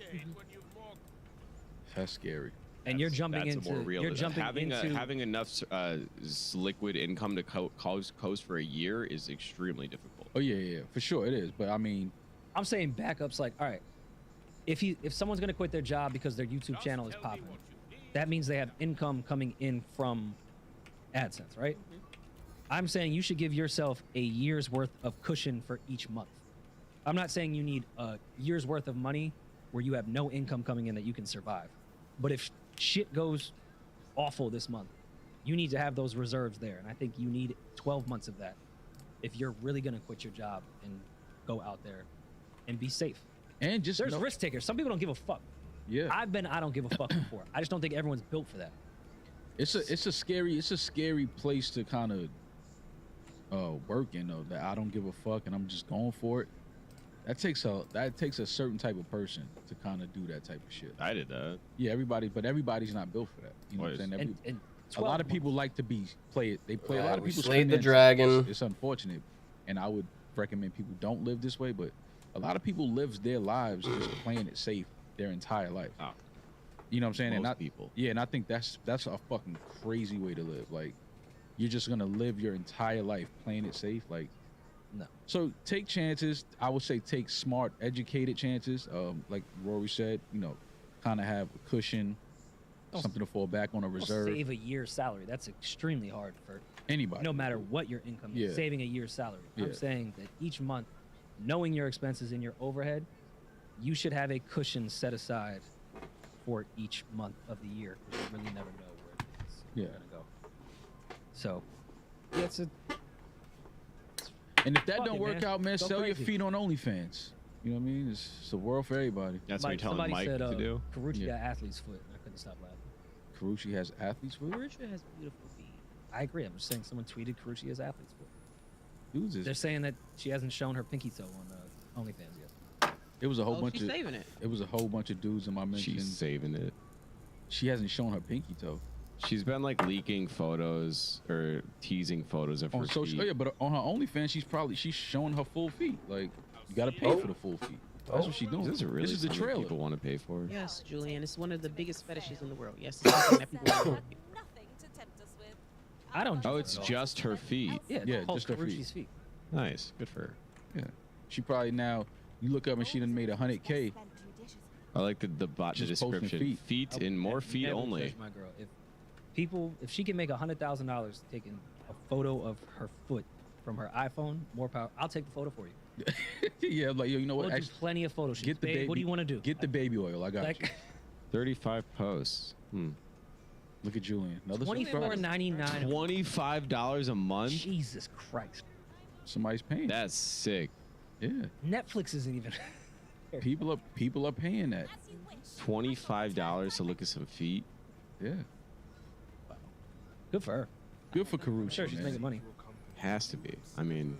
That's scary. And you're jumping That's into a more real, you're jumping into having enough liquid income to coast for a year is extremely difficult. Oh yeah, for sure it is. But I mean, I'm saying backups like, all right, if someone's gonna quit their job because their YouTube channel is popping, that means they have income coming in from AdSense, right? I'm saying you should give yourself a year's worth of cushion for each month. I'm not saying you need a year's worth of money where you have no income coming in that you can survive. But if shit goes awful this month, you need to have those reserves there. And I think you need 12 months of that if you're really going to quit your job and go out there and be safe. And just there's risk takers. Some people don't give a fuck. Yeah. I've been I don't give a fuck before. I just don't think everyone's built for that. It's a scary place to kind of work in, though, that I don't give a fuck and I'm just going for it. That takes a certain type of person to kind of do that type of shit. I did that. Yeah, everybody's not built for that. You know what I'm saying? A lot of people like to play it. They play a lot of people. Slayed the dragon. It's unfortunate, and I would recommend people don't live this way. But a lot of people live their lives just playing it safe their entire life. Oh. You know what I'm saying? Most and people. Yeah, and I think that's a fucking crazy way to live. Like, you're just gonna live your entire life playing it safe. Like, no. So take chances. I would say take smart, educated chances. Like Rory said, you know, kind of have a cushion, something to fall back on, a reserve. Save a year's salary. That's extremely hard for anybody. No matter what your income is, saving a year's salary. Yeah. I'm saying that each month, knowing your expenses and your overhead, you should have a cushion set aside for each month of the year, because you really never know where it's gonna go. So, yeah, it's a. And if that Fuck don't it, work man. out, man, Go sell crazy. your feet on OnlyFans. You know what I mean? It's a world for everybody. That's what you're telling somebody Mike said, to do. Karuchi got athlete's foot. I couldn't stop laughing. Karuchi has athlete's foot? Karuchi has beautiful feet. I agree. I'm just saying someone tweeted Karuchi has athlete's foot. Dudes They're is, saying that she hasn't shown her pinky toe on OnlyFans yet. it was a whole bunch she's of saving it. It was a whole bunch of dudes in my mention. She's saving it. She hasn't shown her pinky toe. She's been like leaking photos or teasing photos of her On social, feet. oh yeah, but on her OnlyFans, she's showing her full feet. Like, you gotta pay for the full feet. That's what she's doing. This is really this is the something trailer. people want to pay for. Yes, Julian. It's one of the biggest fetishes in the world. Yes, it's something that people want to do. I don't. Oh, it's just her feet. Yeah, Yeah, called just her feet. Karuchi's feet. Nice. Good for her. Yeah, she probably now You look up and she done made 100K. I like the Just posting description. feet. And more feet Never only. judge my girl. If she can make $100,000 taking a photo of her foot from her iPhone, more power. I'll take the photo for you. Yeah, like yo, you know what? We'll do plenty of photo shoots. Get the Babe, baby. what do you want to do? Get the baby oil. I got you. 35 posts. Look at Julian. Another $24.99. $25 a month. Jesus Christ. Somebody's paying. That's sick. Yeah. Netflix isn't even. People are paying that. $25 to look at some feet. Yeah. Good for her. Good for Caruso. I'm sure she's man. making money. Has to be. I mean,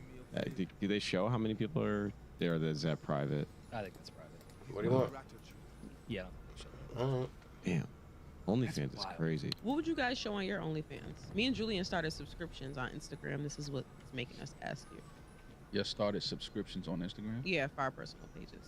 do they show how many people are there? Or is that private? I think that's private. What do you want? Yeah. Damn. OnlyFans is wild. crazy. What would you guys show on your OnlyFans? Me and Julian started subscriptions on Instagram. This is what's making us ask you. You started subscriptions on Instagram? Yeah, for our personal pages.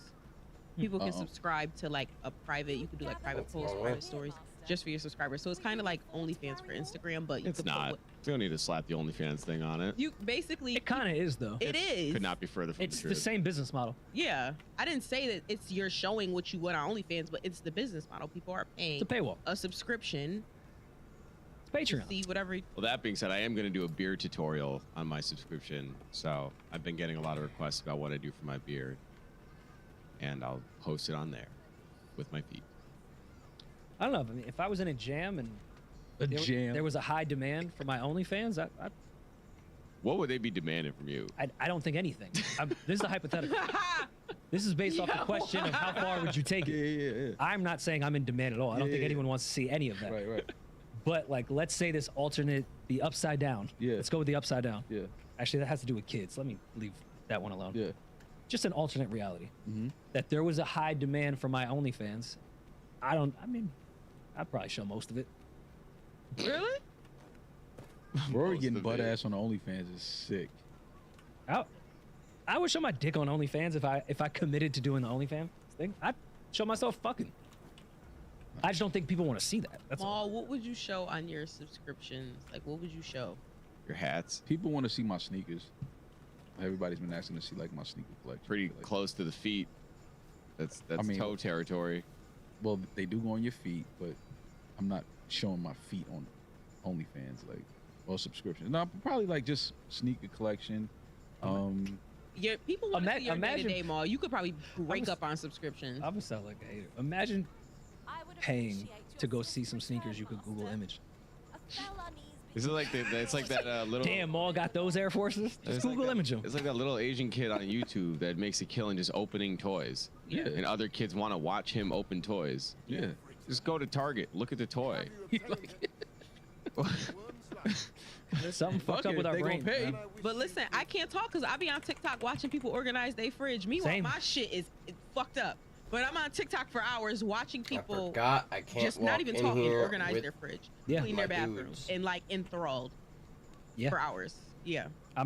People can subscribe to like a private. You can do like private posts, private stories, just for your subscribers. So it's kind of like OnlyFans for Instagram, but you It's can put not. You don't need to slap the OnlyFans thing on it. you basically. It kind of is though. It is. Could not be further from It's the the truth. same business model. Yeah, I didn't say that it's you're showing what you want on OnlyFans, but it's the business model. People are paying It's a paywall. a subscription It's Patreon. to see whatever. Well, that being said, I am going to do a beard tutorial on my subscription. So I've been getting a lot of requests about what I do for my beard. And I'll post it on there with my feet. I don't know. I mean, if I was in a jam and there was a high demand for my OnlyFans, What would they be demanding from you? I don't think anything. This is a hypothetical. This is based off the question of how far would you take it. Yeah. I'm not saying I'm in demand at all. I don't think anyone wants to see any of that. Right. But like, let's say this alternate, the upside down. Yeah. Let's go with the upside down. Yeah. Actually, that has to do with kids. Let me leave that one alone. Yeah. Just an alternate reality. That there was a high demand for my OnlyFans. I'd probably show most of it. Really? Rory Most getting of butt it. ass on OnlyFans is sick. I would show my dick on OnlyFans if I committed to doing the OnlyFans thing. I'd show myself fucking. I just don't think people want to see that. That's all. Maul, what would you show on your subscriptions? Like, what would you show? Your hats? People want to see my sneakers. Everybody's been asking to see like my sneaker collection. Pretty Like, close to the feet. That's I mean- toe territory. Well, they do go on your feet, but I'm not showing my feet on OnlyFans or subscription. No, probably like just sneaker collection. Yeah, people want to see your imagine- day-to-day, Maul. You could probably break was- up on subscriptions. I'm gonna sound like a hater. Imagine paying to go see some sneakers you could Google image. Is it like it's like that little? Damn, Maul got those Air Forces. Just It's Google like that, image them. It's like that little Asian kid on YouTube that makes a killing just opening toys. Yeah. And other kids want to watch him open toys. Yeah. Just go to Target, look at the toy. There's something fucked Fuck up it, with our they gonna brain. pay. man. But listen, I can't talk because I be on TikTok watching people organize their fridge. Meanwhile, Same. my shit is fucked up. But I'm on TikTok for hours watching I people forgot I can't just walk not even in talking, here organize with their fridge, Yeah. clean my their bathroom, dudes. and like enthralled Yeah. for hours. Yeah. I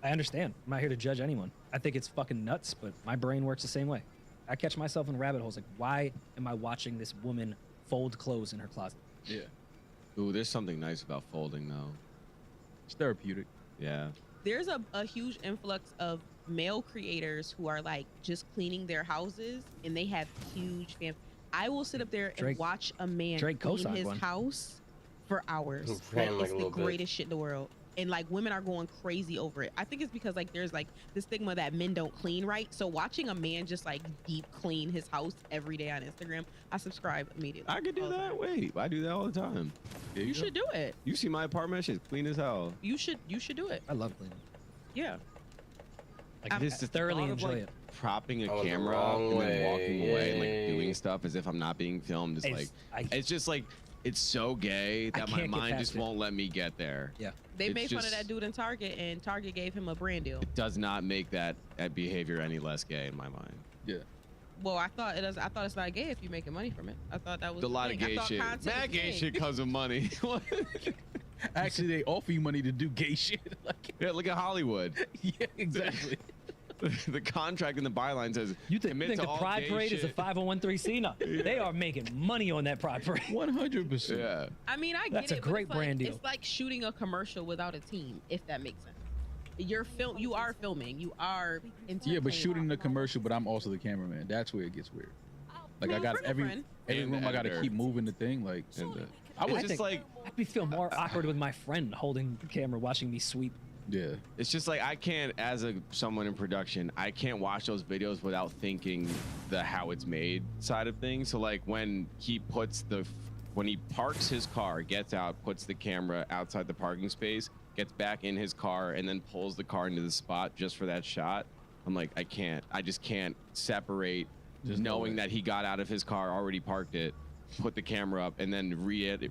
understand. I'm not here to judge anyone. I think it's fucking nuts, but my brain works the same way. I catch myself in rabbit holes like, why am I watching this woman fold clothes in her closet? Yeah. Ooh, there's something nice about folding though. It's therapeutic. Yeah. There's a huge influx of male creators who are like just cleaning their houses and they have huge fam. I will sit up there Drake- and watch a man Drake clean co-signed his one. house for hours. Ran Like, like it's a the little bit. greatest shit in the world. And like women are going crazy over it. I think it's because like there's like this stigma that men don't clean right. So watching a man just like deep clean his house every day on Instagram, I subscribe immediately. I could do all the that. time. Wait, I do that all the time. There You go. should do it. You see my apartment? Shit's clean as hell. You should do it. I love cleaning. Yeah. Like, Just the thoroughly thought of, enjoy like, it. Propping a I went the camera up wrong and then walking way. away and like Yay. doing stuff as if I'm not being filmed is like it's just like it's so gay that my can't get mind past just it. won't let me get there. Yeah. They It's made fun of just- that dude in Target and Target gave him a brand deal. It does not make that behavior any less gay in my mind. Yeah. Well, I thought it's not gay if you're making money from it. I thought that was A lot the of thing. I gay thought shit. content Mad was gay king. shit comes with money. Actually, they offer you money to do gay shit. Like, Yeah, look at Hollywood. yeah, exactly. The contract in the byline says You think commit to the all Pride gay Parade is a shit. 5013C? No, they are making money on that Pride Parade. 100%. Yeah. I mean, I get That's a it, but great it's like, brand deal. It's like shooting a commercial without a team, if that makes sense. You are filming. You are Yeah, but entertaining. shooting the commercial, but I'm also the cameraman. That's where it gets weird. Like I Well, got friend, every friend. room I got to editor. keep moving the thing. Like I was I just think like, I'd be feel more awkward with my friend holding the camera, watching me sweep. yeah. It's just like I can't, as someone in production, I can't watch those videos without thinking the how it's made side of things. So like when he parks his car, gets out, puts the camera outside the parking space, gets back in his car, and then pulls the car into the spot just for that shot. I'm like, I just can't separate There's no knowing way. that he got out of his car, already parked it, put the camera up, and then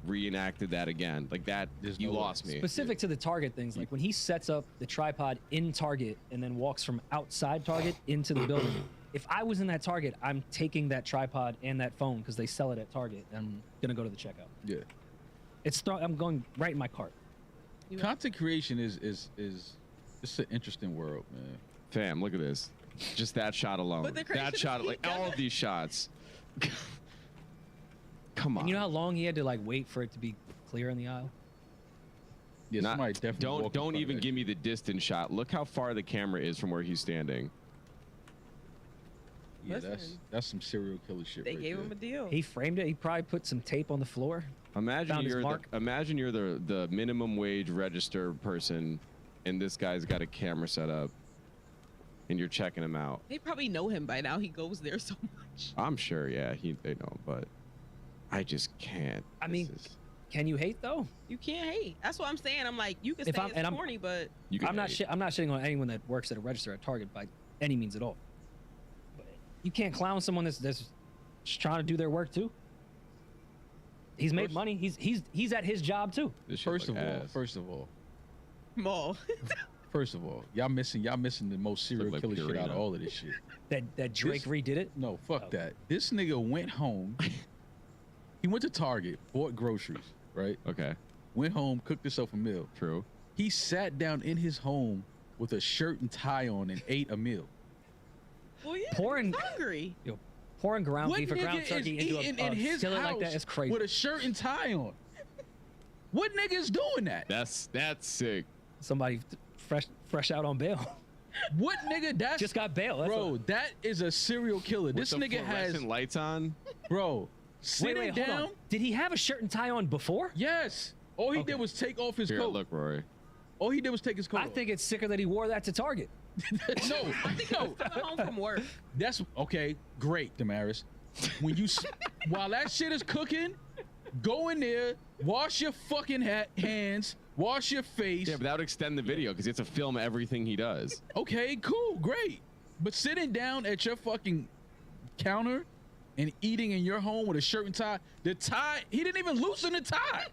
reenacted that again. Like that, There's you no way. lost me. Specific to the Target things, like when he sets up the tripod in Target and then walks from outside Target into the building. If I was in that Target, I'm taking that tripod and that phone because they sell it at Target. I'm gonna go to the checkout. Yeah. I'm going right in my cart. Content creation is it's an interesting world, man. Fam, look at this. Just that shot alone. But the crazy That thing shot, is he like all of these shots. Come on. And you know how long he had to like wait for it to be clear in the aisle? Yeah, Not- somebody definitely walked in don't front of even that give me the distance shot. Look how far the camera is from where he's standing. Yeah, Listen. that's some serial killer shit. They right gave there. him a deal. He framed it. He probably put some tape on the floor. Imagine Found his mark. imagine you're the minimum wage register person, and this guy's got a camera set up, and you're checking him out. They probably know him by now. He goes there so much. I'm sure, yeah, they know, but I just can't. I mean, can you hate though? You can't hate. That's what I'm saying. I'm like, you can If say I'm- it's and I'm- corny, but You can I'm not hate. I'm not shitting on anyone that works at a register at Target by any means at all. But you can't clown someone that's just trying to do their work too. He's made money. He's at his job too. This shit First look of all, ass. first of all, y'all missing the most serial like killer shit out of Purina. all of this shit. That Drake redid it. No, fuck Oh. that. This nigga went home. He went to Target, bought groceries, right? Okay, Went home, cooked himself a meal. true. He sat down in his home with a shirt and tie on and ate a meal. well, yeah, Pouring- he's hungry. Yo, pouring ground What beef or ground nigga is turkey into eating a in his skillet house like that is crazy. with a shirt and tie on? What nigga is doing that? That's sick. Somebody fresh out on bail. What nigga? That's Just got bail. That's bro. That is a serial killer. This With the nigga has fluorescent lights on. bro sitting hold down. on. Did he have a shirt and tie on before? Yes. All he Okay. did was take off his Here, coat. look, Rory. All he did was take his coat. I think it's sicker that he wore that to Target. off. no, no. Coming home from work. That's okay. Great, Damaris. When you while that shit is cooking, go in there, wash your fucking hands, wash your face. Yeah, but that would extend the video because it's a film everything he does. Okay, cool, great. But sitting down at your fucking counter and eating in your home with a shirt and tie, he didn't even loosen the tie.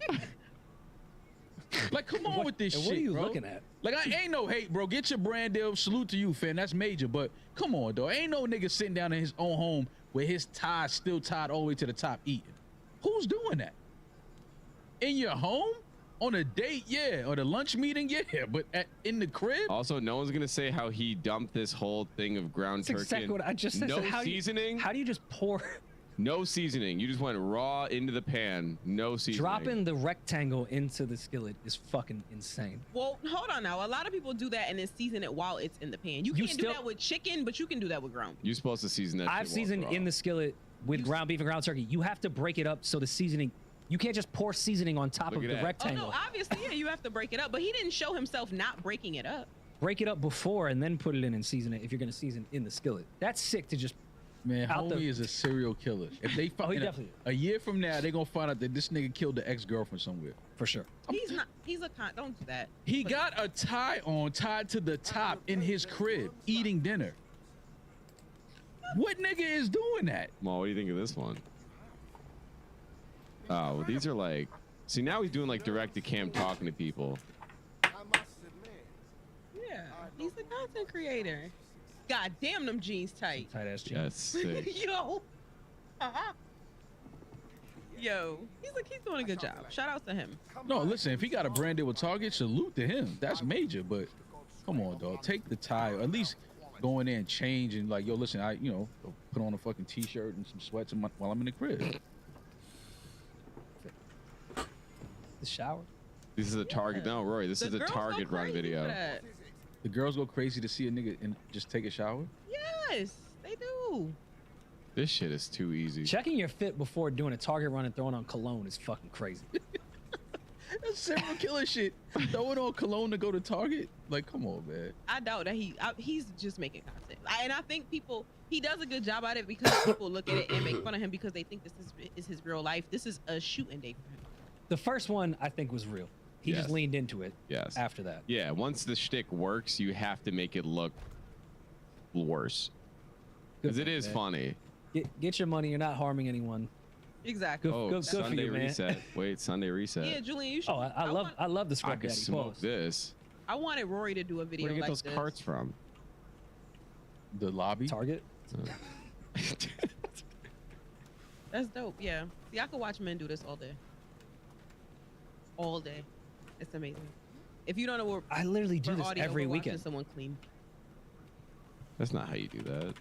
Like, come on with this and shit, what are you bro. looking at? Like, I ain't no hate, bro. Get your brand deal. Salute to you, fam. That's major. But come on, though. Ain't no nigga sitting down in his own home with his tie still tied all the way to the top eating. Who's doing that? In your home? On a date? Yeah. Or the lunch meeting? Yeah. But in the crib? Also, no one's gonna say how he dumped this whole thing of ground That's turkey. exactly and what I just said. No So how seasoning. How do you just pour? No seasoning. You just went raw into the pan. No seasoning. Dropping the rectangle into the skillet is fucking insane. Well, hold on now. A lot of people do that and then season it while it's in the pan. You You can't do still- that with chicken, but you can do that with ground beef. You're supposed to season that. I've shit seasoned raw. in the skillet with ground beef and ground turkey. You have to break it up so the seasoning. You can't just pour seasoning on top Look of at the that. Oh rectangle. no, obviously, yeah, you have to break it up. But he didn't show himself not breaking it up. Break it up before and then put it in and season it if you're gonna season in the skillet. That's sick to just. Man, Out homie the- is a serial killer. If they find he definitely is. a year from now, they're gonna find out that this nigga killed the ex-girlfriend somewhere. For sure. He's not. He's a con. Don't do that. He got a tie on, tied to the top in his crib, eating dinner. What nigga is doing that? Well, what do you think of this one? Oh, well, these are like. See, now he's doing like direct to cam talking to people. Yeah, he's a content creator. God damn, them jeans tight. Tight ass jeans. That's sick. Yo. Yo, he's doing a good job. Shout out to him. No, listen, if he got a brand deal with Target, salute to him. That's major, but come on, dog. Take the tie, or at least go in there and change and like, yo, listen, I, put on a fucking t-shirt and some sweats while I'm in the crib. The shower. This is a Target. No, Rory, this The is a girls go Target run crazy video. for that. The girls go crazy to see a nigga and just take a shower. Yes, they do. This shit is too easy. Checking your fit before doing a Target run and throwing on cologne is fucking crazy. That's serial killer shit. Throwing on cologne to go to Target? Like, come on, man. I doubt that he's just making content. And I think he does a good job at it because people look at it and make fun of him because they think this is his real life. This is a shooting day for him. The first one I think was real. He just leaned into it. Yes. After that. Yeah. Once the shtick works, you have to make it look worse. Because it is funny. Get your money. You're not harming anyone. Exactly. Good Sunday for you, man. reset. Wait, Sunday reset. Yeah, Julian, you should. Oh, I love the I Scrub could Daddy. smoke Pause. this. I wanted Rory to do a video Where do you get like those this. carts from? The lobby? Target? That's dope. Yeah. See, I could watch men do this all day. All day. It's amazing. If you don't know what I literally do for this audio, every we're watching weekend. someone clean. That's not how you do that.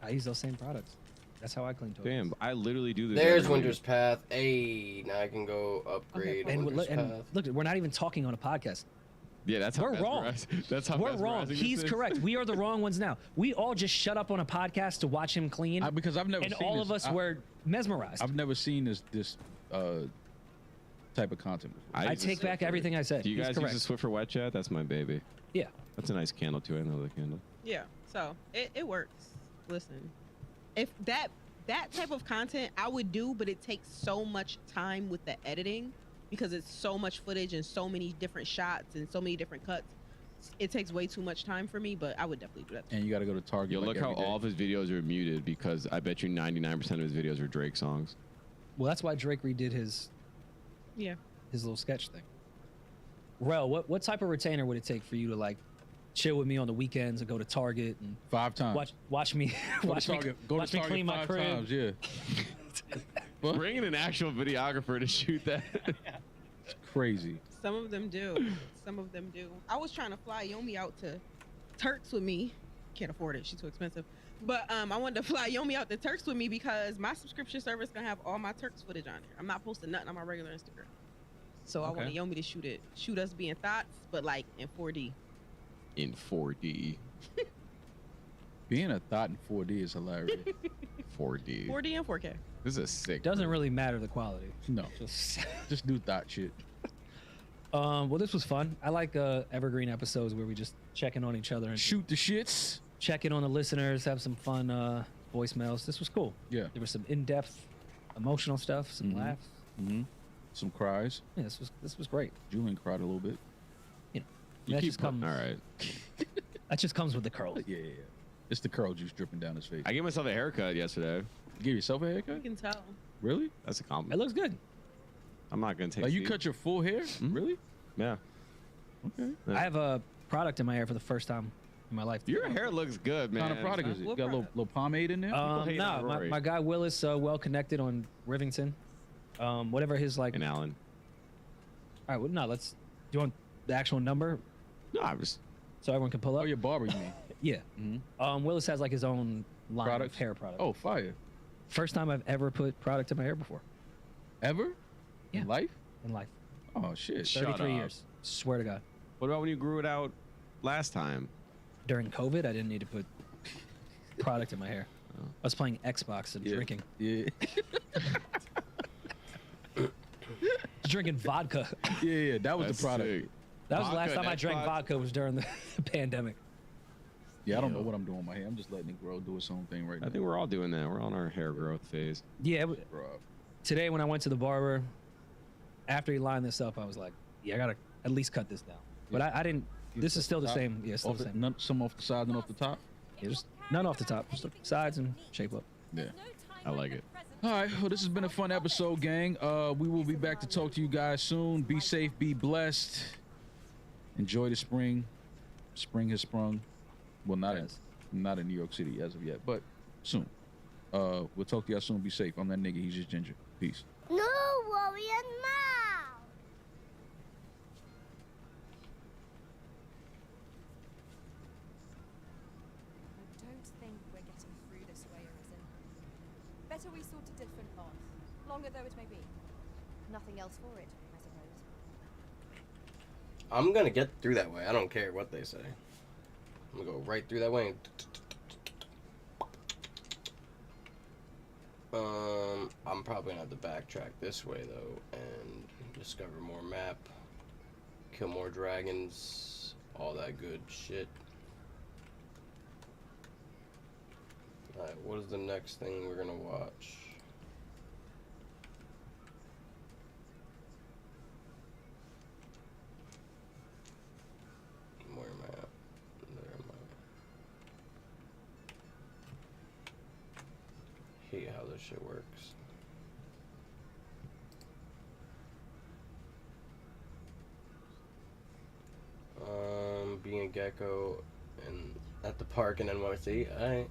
I use those same products. That's how I clean toilets. Damn, I literally do this. There's every Winter's Path. Hey, now I can go upgrade And Winter's Path. look, we're not even talking on a podcast. Yeah, that's how We're wrong. That's how We're wrong. mesmerizing He's this is. correct. We are the wrong ones now. We all just shut up on a podcast to watch him clean. Because I've never and seen all this. of us were mesmerized. I've never seen this type of content before. I take back everything I said. Do you He's guys correct. use the Swiffer wet chat? That's my baby. Yeah. That's a nice candle too. I know the candle. Yeah. So it works. Listen, if that type of content I would do, but it takes so much time with the editing because it's so much footage and so many different shots and so many different cuts. It takes way too much time for me, but I would definitely do that. And you got to go to Target. Yo, like look how every day. all of his videos are muted because I bet you 99% of his videos are Drake songs. Well, that's why Drake redid his little sketch thing. Rel, what type of retainer would it take for you to like chill with me on the weekends and go to Target and 5 times watch me Go to Target clean my 5 crib? times, yeah. Bringing an actual videographer to shoot that. It's crazy. Some of them do. Some of them do. I was trying to fly Yomi out to Turks with me. Can't afford it. She's too expensive. But I wanted to fly Yomi out to Turks with me because my subscription service gonna have all my Turks footage on there. I'm not posting nothing on my regular Instagram. So I wanted Yomi to shoot us being thoughts, but like in 4D. In 4D. Being a thought in 4D is hilarious. 4D. 4D and 4K. This is a sick. Doesn't really matter the quality. No, Just just do thought shit. well, this was fun. I like evergreen episodes where we just check in on each other and Shoot the shits. check in on the listeners, have some fun voicemails. This was cool. Yeah. There was some in-depth emotional stuff, some laughs. Mm-hmm. Some cries. Yeah, this was great. Julian cried a little bit. You know, You that keep just comes. all right. That just comes with the curls. Yeah. It's the curl juice dripping down his face. I gave myself a haircut yesterday. You give yourself a You haircut? can tell. Really? That's a It compliment. looks good. I'm not gonna take. Like you Steve. cut your full hair? Really? Yeah. Okay. Yeah. I have a product in my hair for the first time in my life. Your hair looks good, man. What kind of product is it? What Got a little pomade in there? hate No, on Rory. my guy Willis, well connected on Rivington. Whatever his like. And Alan. All right, well, no, let's. Do you want the actual number No, I'm just. so everyone can pull up? Oh, your barber, you mean? Yeah. Mhm. Willis has like his own line Products? of hair product. Oh, fire. First time I've ever put product in my hair before Ever? Yeah. In life? in life. Oh, shit. Shut 33 up. years. Swear to God. What about when you grew it out last time? During COVID, I didn't need to put product in my hair. I was playing Xbox and Yeah. drinking. Yeah. Drinking vodka. Yeah, that was That's the product. sick. That was the last Vodka, time I drank Xbox. vodka was during the pandemic. Yeah, I don't know what I'm doing with my hair. I'm just letting it grow, do its own thing right now. I think we're all doing that. We're on our hair growth phase. Yeah, Bro. today when I went to the barber, after he lined this up, I was like, yeah, I gotta at least cut this down. But I didn't. This is still the Top? same. Yeah, still Off the the, same. some off the side and off the top? Yeah, just none off the top, just the sides and shape up. Yeah. I like it. All right, well, this has been a fun episode, gang. We will be back to talk to you guys soon. Be safe, be blessed. Enjoy the spring. Spring has sprung. Well, not in New York City as of yet, but soon. We'll talk to y'all soon. Be safe. I'm that nigga. He's just Ginger. Peace. No worry now. I don't think we're getting through this way, Arisen. Better we sort a different path, longer though it may be. Nothing else for it, I suppose. I'm gonna get through that way. I don't care what they say. I'm gonna go right through that way. I'm probably gonna have to backtrack this way though and discover more map, kill more dragons, all that good shit. Alright, what is the next thing we're gonna watch? Where am I at? There am I. Hate how this shit works. Being a gecko and at the park in NYC. Alright.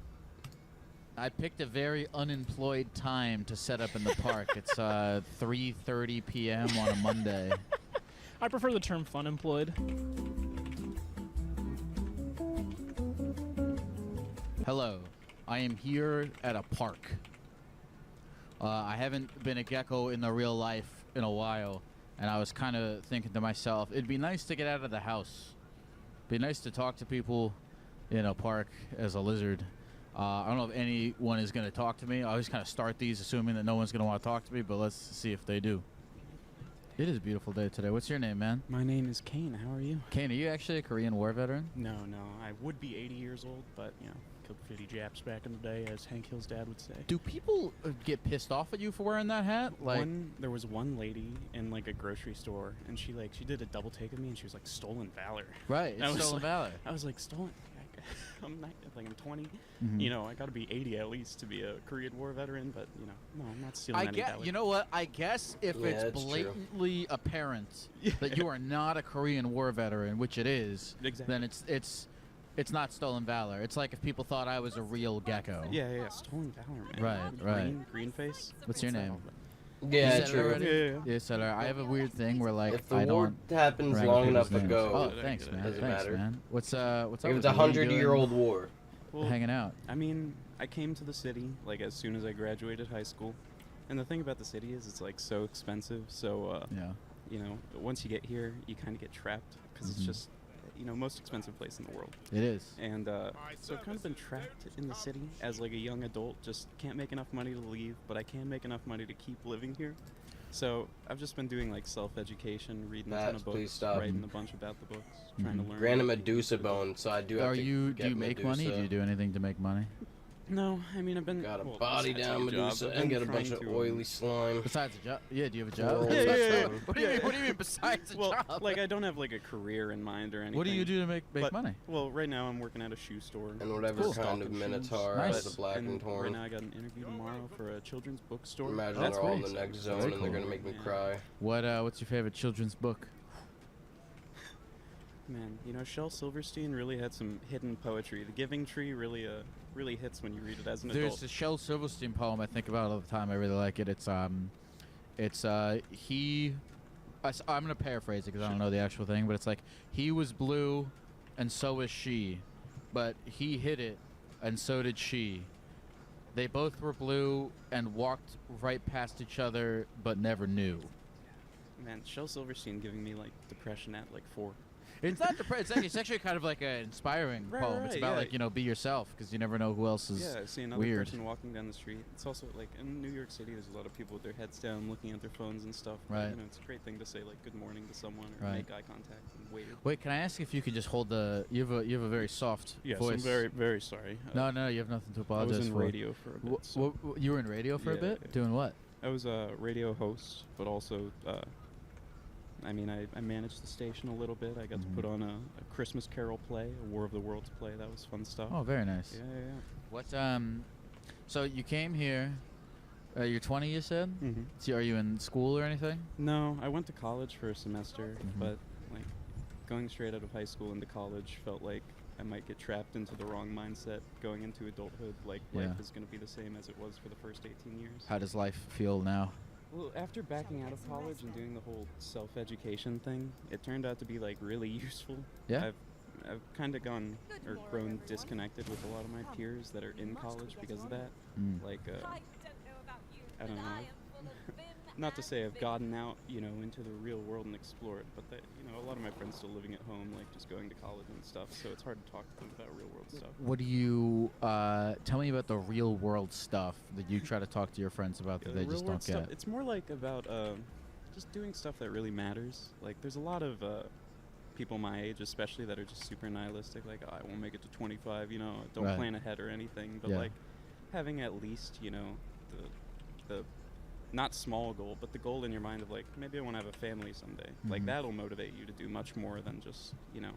I picked a very unemployed time to set up in the park. It's 3:30 p.m. on a Monday. I prefer the term fun employed. Hello, I am here at a park. I haven't been a gecko in the real life in a while, and I was kind of thinking to myself, it'd be nice to get out of the house. Be nice to talk to people in a park as a lizard. I don't know if anyone is going to talk to me. I always kind of start these assuming that no one's going to want to talk to me, but let's see if they do. It is a beautiful day today. What's your name, man? My name is Kane. How are you? Kane, are you actually a Korean War veteran? No. I would be 80 years old, but, you know, killed 50 Japs back in the day, as Hank Hill's dad would say. Do people get pissed off at you for wearing that hat? Like, there was one lady in, like, a grocery store, and she did a double take of me, and she was like, stolen valor. Right, it's stolen valor. I was like, stolen? I'm not, like, I'm 20. Mhm. You know, I got to be 80 at least to be a Korean War veteran, but, you know, no, I'm not stealing any valor. You know what? I guess if it's blatantly apparent that you are not a Korean War veteran, which it is, then it's not stolen valor. It's like if people thought I was a real gecko. Yeah, stolen valor, man. Right. Green face. What's your name? Yeah, you said true. It already? Yeah, said it. I have a weird thing where like if the I war don't happens rank long people's enough names. ago, Oh, thanks, man. doesn't Thanks, matter. man. What's up? It was with you? a What are you 100-year-old doing? war. Well, Hanging out. I mean, I came to the city like as soon as I graduated high school, and the thing about the city is it's like so expensive. So yeah, you know, once you get here, you kind of get trapped because it's just, you know, most expensive place in the world. It is. And so I've kind of been trapped in the city as like a young adult. Just can't make enough money to leave, but I can make enough money to keep living here. So I've just been doing like self-education, reading a ton of books, writing a bunch about the books, trying to learn. Ran a Medusa bone, so I do have to do you get make Medusa. money? Do you do anything to make money? No, I mean I've been got a body down Medusa and get a bunch of oily slime. Besides a job, yeah. Do you have a job? Yeah. What do you mean besides a job? Like I don't have like a career in mind or anything. What do you do to make money? Well, right now I'm working at a shoe store. And whatever kind of minotaur has the black and torn. Right now I got an interview tomorrow for a children's bookstore. Imagine they're all in the next zone and they're gonna make me cry. What's your favorite children's book? Man, you know, Shel Silverstein really had some hidden poetry. The Giving Tree really hits when you read it as an adult. There's a Shel Silverstein poem I think about all the time. I really like it. I'm gonna paraphrase it because I don't know the actual thing, but it's like he was blue, and so was she, but he hid it, and so did she. They both were blue and walked right past each other, but never knew. Man, Shel Silverstein giving me like depression at like 4. It's not depressing. It's actually kind of like an inspiring poem. It's about like, you know, be yourself because you never know who else is Yeah, I see another weird. person walking down the street. It's also like in New York City, there's a lot of people with their heads down, looking at their phones and stuff. But, Right. you know, it's a great thing to say like good morning to someone or Right. make eye contact and wave. Wait, can I ask if you could just hold the? You have a very soft Yes, voice. I'm very, very sorry. No, you have nothing to apologize I was in for. radio for a bit. so- You were in radio for a Yeah, bit? yeah. Doing what? I was a radio host, but also, I mean, I managed the station a little bit. I got to put on a Christmas Carol play, a War of the Worlds play. That was fun stuff. Oh, very nice. Yeah. What? So you came here. You're 20, you said? Mhm. So are you in school or anything? No, I went to college for a semester, Mhm. but like going straight out of high school into college felt like I might get trapped into the wrong mindset going into adulthood. Like life Yeah. is going to be the same as it was for the first 18 years. How does life feel now? Well, after backing out of college and doing the whole self-education thing, it turned out to be like really useful. Yeah? I've kind of gone or grown disconnected with a lot of my peers that are in college because of that. Mm. Like, I don't know. not to say I've gotten out, you know, into the real world and explored, but that, you know, a lot of my friends still living at home, like just going to college and stuff. So it's hard to talk to them about real world stuff. What do you tell me about the real world stuff that you try to talk to your friends about that The they real just world don't get? stuff, it's more like about just doing stuff that really matters. Like there's a lot of people my age, especially, that are just super nihilistic. Like, oh, I won't make it to 25. You know, don't Right. plan ahead or anything. But Yeah. like having at least, you know, the not small goal, but the goal in your mind of like, maybe I want to have a family someday. Like Mhm. that'll motivate you to do much more than just, you know,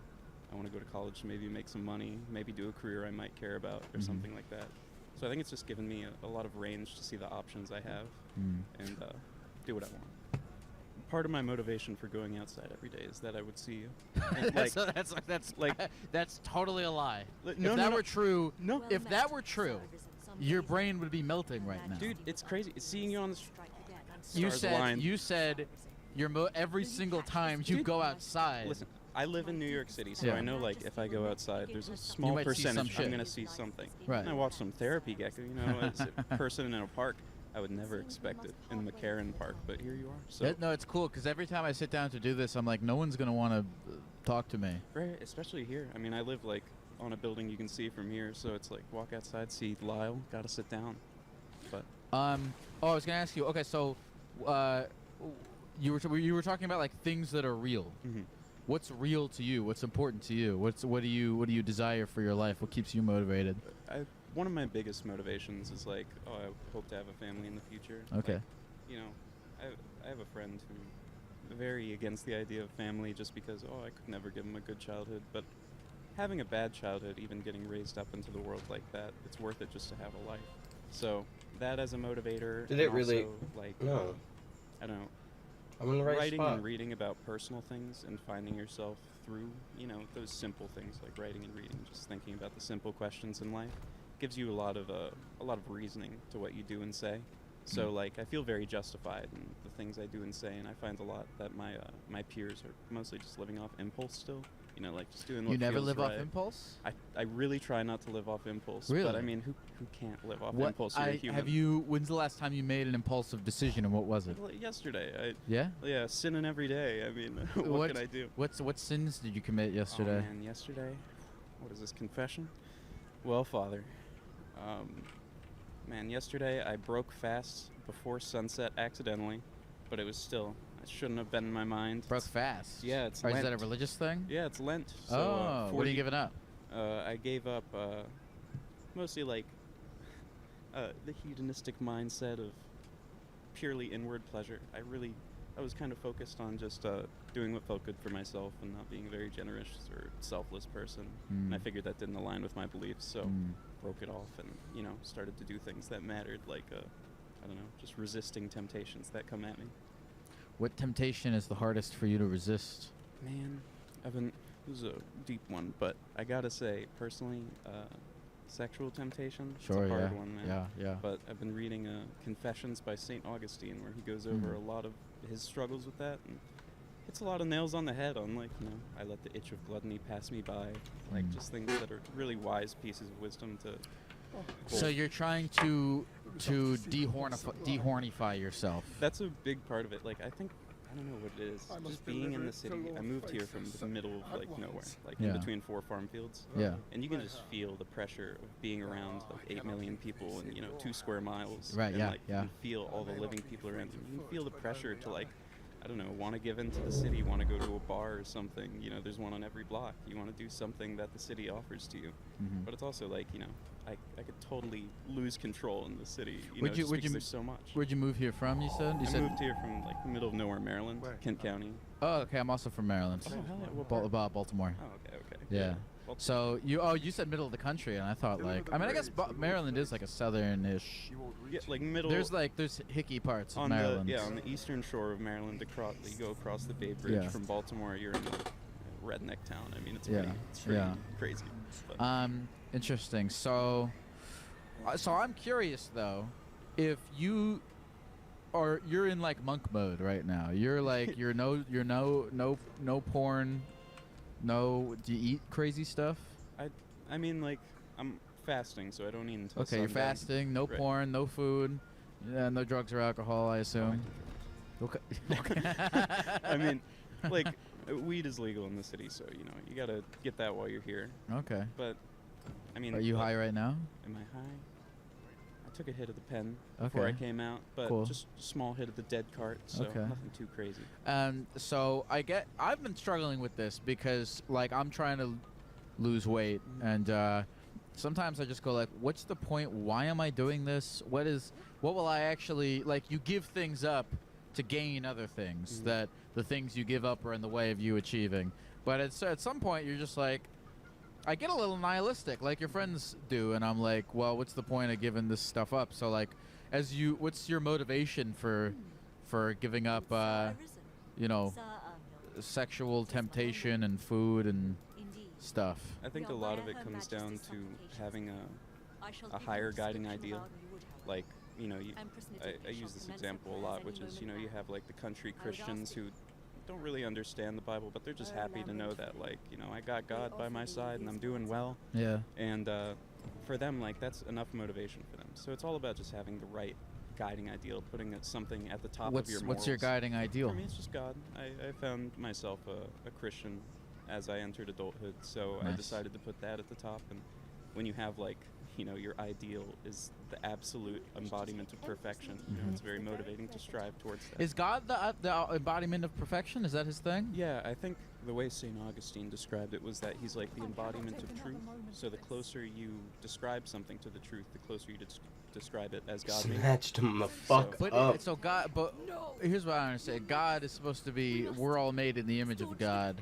I want to go to college, maybe make some money, maybe do a career I might care about or Mhm. something like that. So I think it's just given me a lot of range to see the options I have Mm. and do what I want. Part of my motivation for going outside every day is that I would see you. And, That's totally a lie. Like, If no, that no, were true, no. if that were true, your brain would be melting right now. Dude, it's crazy. Seeing you on the you stars said aligned. you said every single time you Dude, go outside. Listen, I live in New York City, so Yeah. I know like if I go outside, there's a small might see some percentage shit. I'm gonna see something. Right. And I watch some therapy gecko. You know, as a person in a park, I would never expect it in McCarran Park, but here you are. So No, it's cool because every time I sit down to do this, I'm like, no one's gonna want to talk to me. right, especially here. I mean, I live like on a building you can see from here, so it's like walk outside, see Lyle, gotta sit down. But I was gonna ask you. Okay, so you were talking about like things that are real. Mhm. What's real to you? What's important to you? What do you desire for your life? What keeps you motivated? one of my biggest motivations is like, oh, I hope to have a family in the future. Okay. Like, you know, I have a friend who very against the idea of family just because, oh, I could never give him a good childhood. But having a bad childhood, even getting raised up into the world like that, it's worth it just to have a life. So that as a motivator. Did and it really? also, like, No. I don't know. I'm in the right Writing spot. and reading about personal things and finding yourself through, you know, those simple things like writing and reading, just thinking about the simple questions in life, gives you a lot of reasoning to what you do and say. So like I feel very justified in the things I do and say, and I find a lot that my peers are mostly just living off impulse still. You know, like just doing what You never feels live off right. impulse? I really try not to live off impulse. Really? But I mean, who can't live off impulse? You're a human. When's the last time you made an impulsive decision, and what was it? Well, yesterday. Yeah? Yeah, sinning every day. I mean, what can I do? What sins did you commit yesterday? Oh man, yesterday. What is this, confession? Well, Father, man, yesterday I broke fast before sunset accidentally, but it was still. It shouldn't have been in my mind. Broke fast? Yeah, it's Or Lent. is that a religious thing? Yeah, it's Lent. So, Oh, what are you giving up? I gave up mostly like the hedonistic mindset of purely inward pleasure. I was kind of focused on just doing what felt good for myself and not being a very generous or selfless person. And I figured that didn't align with my beliefs, so broke it off and, you know, started to do things that mattered, like, I don't know, just resisting temptations that come at me. What temptation is the hardest for you to resist? Man, this is a deep one, but I gotta say, personally, sexual temptation. Sure, it's a hard yeah, one, man. yeah. But I've been reading Confessions by St. Augustine, where he goes over a lot of his struggles with that, and hits a lot of nails on the head on, like, you know, I let the itch of gluttony pass me by, like just things that are really wise pieces of wisdom to. So you're trying to dehornify yourself. That's a big part of it. Like, I don't know what it is. Just being in the city. I moved here from the middle of like nowhere, like in between 4 farm fields. Yeah. And you can just feel the pressure of being around like 8 million people and, you know, 2 square miles. Right, and, yeah, like, yeah. You can feel all the living people around you. You can feel the pressure to, like, I don't know, want to give into the city, want to go to a bar or something. You know, there's one on every block. You want to do something that the city offers to you. But it's also like, you know, I could totally lose control in the city, because there's so much. Where'd you move here from, you said? I moved here from like the middle of nowhere, Maryland, Kent County. Oh, okay. I'm also from Maryland. Oh, hell yeah. What part? Baltimore. Oh, okay. Yeah. So you said middle of the country, and I thought like, I mean, I guess Maryland is like a southern-ish. Yeah, like middle. There's hicky parts of on Maryland. on the eastern shore of Maryland, you go across the Bay Bridge from Baltimore. You're in a redneck town. I mean, it's pretty crazy. But. Interesting. So I'm curious though, if you're in like monk mode right now. You're like you're no porn. No, do you eat crazy stuff? I mean, like, I'm fasting, so I don't eat until Okay, you're sundown. fasting, no Right. porn, no food, no drugs or alcohol, I assume. Okay. I mean, like, weed is legal in the city, so you know you gotta get that while you're here. Okay. But I mean, Are you high right now? Am I high? I took a hit of the pen before I Okay. came out, but Cool. just a small hit of the dead cart, so Okay. nothing too crazy. So I've been struggling with this because like I'm trying to lose weight, and sometimes I just go like, what's the point? Why am I doing this? What will I actually like? You give things up to gain other things that the things you give up are in the way of you achieving. But at some point you're just like, I get a little nihilistic, like your friends do, and I'm like, well, what's the point of giving this stuff up? So like, what's your motivation for giving up, you know, sexual temptation and food and stuff? I think a lot of it comes down to having a higher guiding ideal. Like, you know, I use this example a lot, which is, you know, you have like the country Christians who don't really understand the Bible, but they're just happy to know that, like, you know, I got God by my side and I'm doing well. Yeah. And for them, like, that's enough motivation for them. So it's all about just having the right guiding ideal, putting something at the top of your morals. What's your guiding ideal? For me, it's just God. I found myself a Christian as I entered adulthood, so I Nice. decided to put that at the top. And when you have, like, you know, your ideal is the absolute embodiment of perfection, you know, it's very motivating to strive towards that. Is God the embodiment of perfection? Is that his thing? Yeah, I think the way St. Augustine described it was that he's like the embodiment of truth. So the closer you describe something to the truth, the closer you describe it as God made it. Snatched him the fuck But up. so God, but here's what I understand. God is supposed to be, we're all made in the image of God.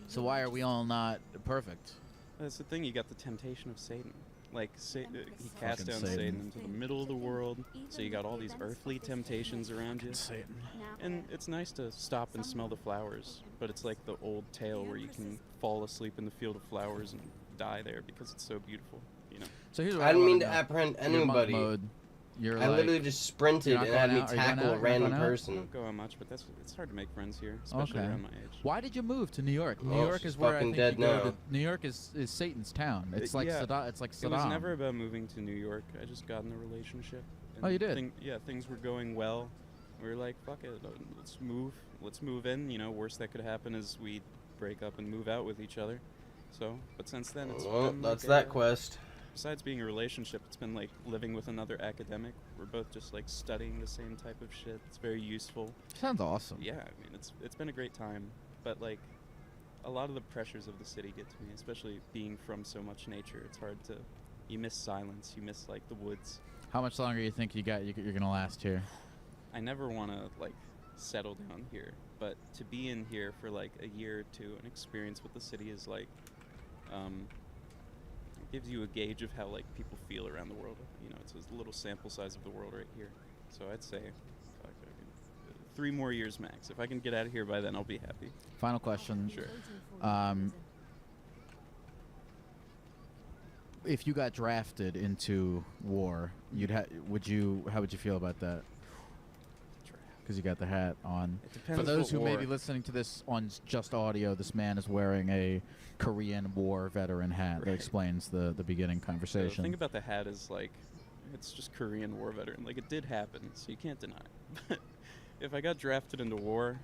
So why are we all not perfect? That's the thing, you got the temptation of Satan. Like, he cast Fucking down Satan. Satan into the middle of the world, so you got all these earthly temptations around you. Satan. And it's nice to stop and smell the flowers, but it's like the old tale where you can fall asleep in the field of flowers and die there because it's so beautiful, you know. So here's what I didn't wanna mean to know. apprehend Your monk anybody. mode, you're I like, literally just sprinted you're not and had going me out? Are you going tackle out? a You're not random going out? I person. don't go out much, but it's hard to make friends here, especially Okay. around my age. Why did you move to New York? New Oh, York she's is where I fucking think dead you go now. to. New York is Satan's town. It's like yeah, Saddam. It's like Saddam. It was never about moving to New York. I just got in a relationship. and Oh, you did? Things were going well. We were like, fuck it, let's move. Let's move in. You know, worst that could happen is we break up and move out with each other. So, but since then, it's Well, been that's like that quest. Besides being a relationship, it's been like living with another academic. We're both just like studying the same type of shit. It's very useful. Sounds awesome. Yeah, I mean, it's been a great time, but like a lot of the pressures of the city get to me, especially being from so much nature. It's hard to, you miss silence, you miss like the woods. How much longer you think you're gonna last here? I never want to like settle down here, but to be in here for like a year or two and experience what the city is like, it gives you a gauge of how like people feel around the world. You know, it's a little sample size of the world right here. So I'd say 3 more years max. If I can get out of here by then, I'll be happy. Final question. Sure. If you got drafted into war, how would you feel about that? Because you got the hat on. It depends For those what who may war. be listening to this on just audio, this man is wearing a Korean War veteran hat that Right. explains the beginning So the conversation. thing about the hat is like, it's just Korean War veteran. Like it did happen, so you can't deny it. But if I got drafted into war,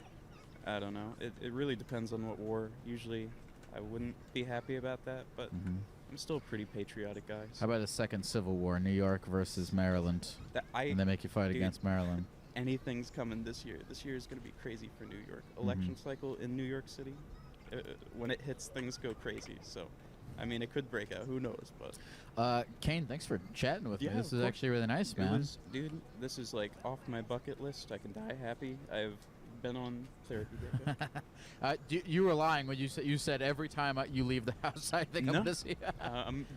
I don't know. It really depends on what war. Usually, I wouldn't be happy about that, but Mhm. I'm still a pretty patriotic guy. How about a second Civil War, New York versus Maryland, I- and they make you fight dude, against Maryland? Anything's coming this year. This year is going to be crazy for New York. Mm-hmm. Election cycle in New York City. When it hits, things go crazy. So, I mean, it could break out. Who knows? But Kane, thanks for chatting with Yeah, me. This of is course. actually really nice, It man. was, dude, this is like off my bucket list. I can die happy. I've been on therapy. You were lying when you said every time you leave the house, I think I'm No. gonna see.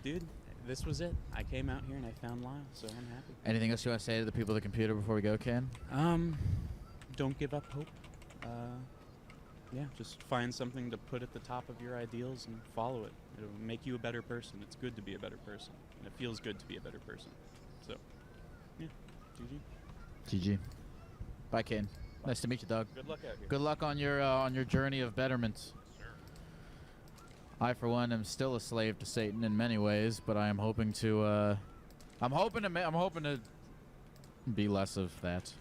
Dude, this was it. I came out here and I found Lyle, so I'm happy. Anything else you want to say to the people of the computer before we go, Ken? Don't give up hope. Yeah, just find something to put at the top of your ideals and follow it. It'll make you a better person. It's good to be a better person, and it feels good to be a better person. So, yeah, GG. GG. Bye, Ken. Nice to meet you, Doug. Good luck out here. Good luck on your journey of betterment. I, for one, am still a slave to Satan in many ways, but I am hoping to. I'm hoping to be less of that.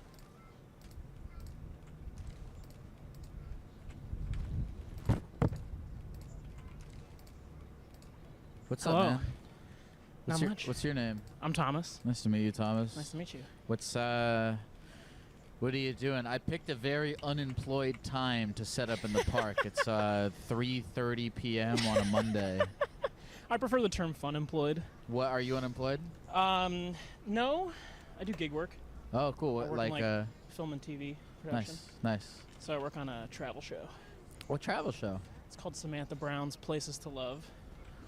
What's Hello. up, man? Not much. What's your name? I'm Thomas. Nice to meet you, Thomas. Nice to meet you. What are you doing? I picked a very unemployed time to set up in the park. It's 3:30 p.m. on a Monday. I prefer the term fun employed. What, are you unemployed? No. I do gig work. Oh, cool. I work Like in, film and TV production. Nice. So I work on a travel show. What travel show? It's called Samantha Brown's Places to Love.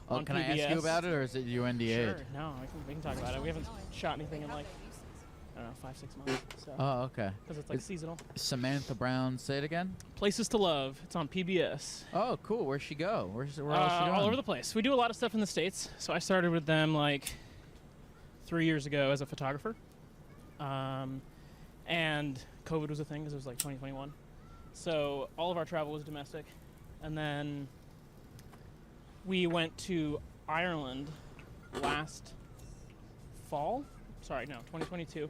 Oh, on can I ask you PBS. about it, or is it you NDA? Sure. No, we can talk about it. We haven't shot anything in like, I don't know, 5-6 months. So. Oh, okay. Because it's like seasonal. Samantha Brown, say it again? Places to Love. It's on PBS. Oh, cool. Where's she go? Where else she going? All over the place. We do a lot of stuff in the States. So I started with them like 3 years ago as a photographer. And COVID was a thing because it was like 2021. So all of our travel was domestic. And then we went to Ireland last fall. Sorry, no, 2022.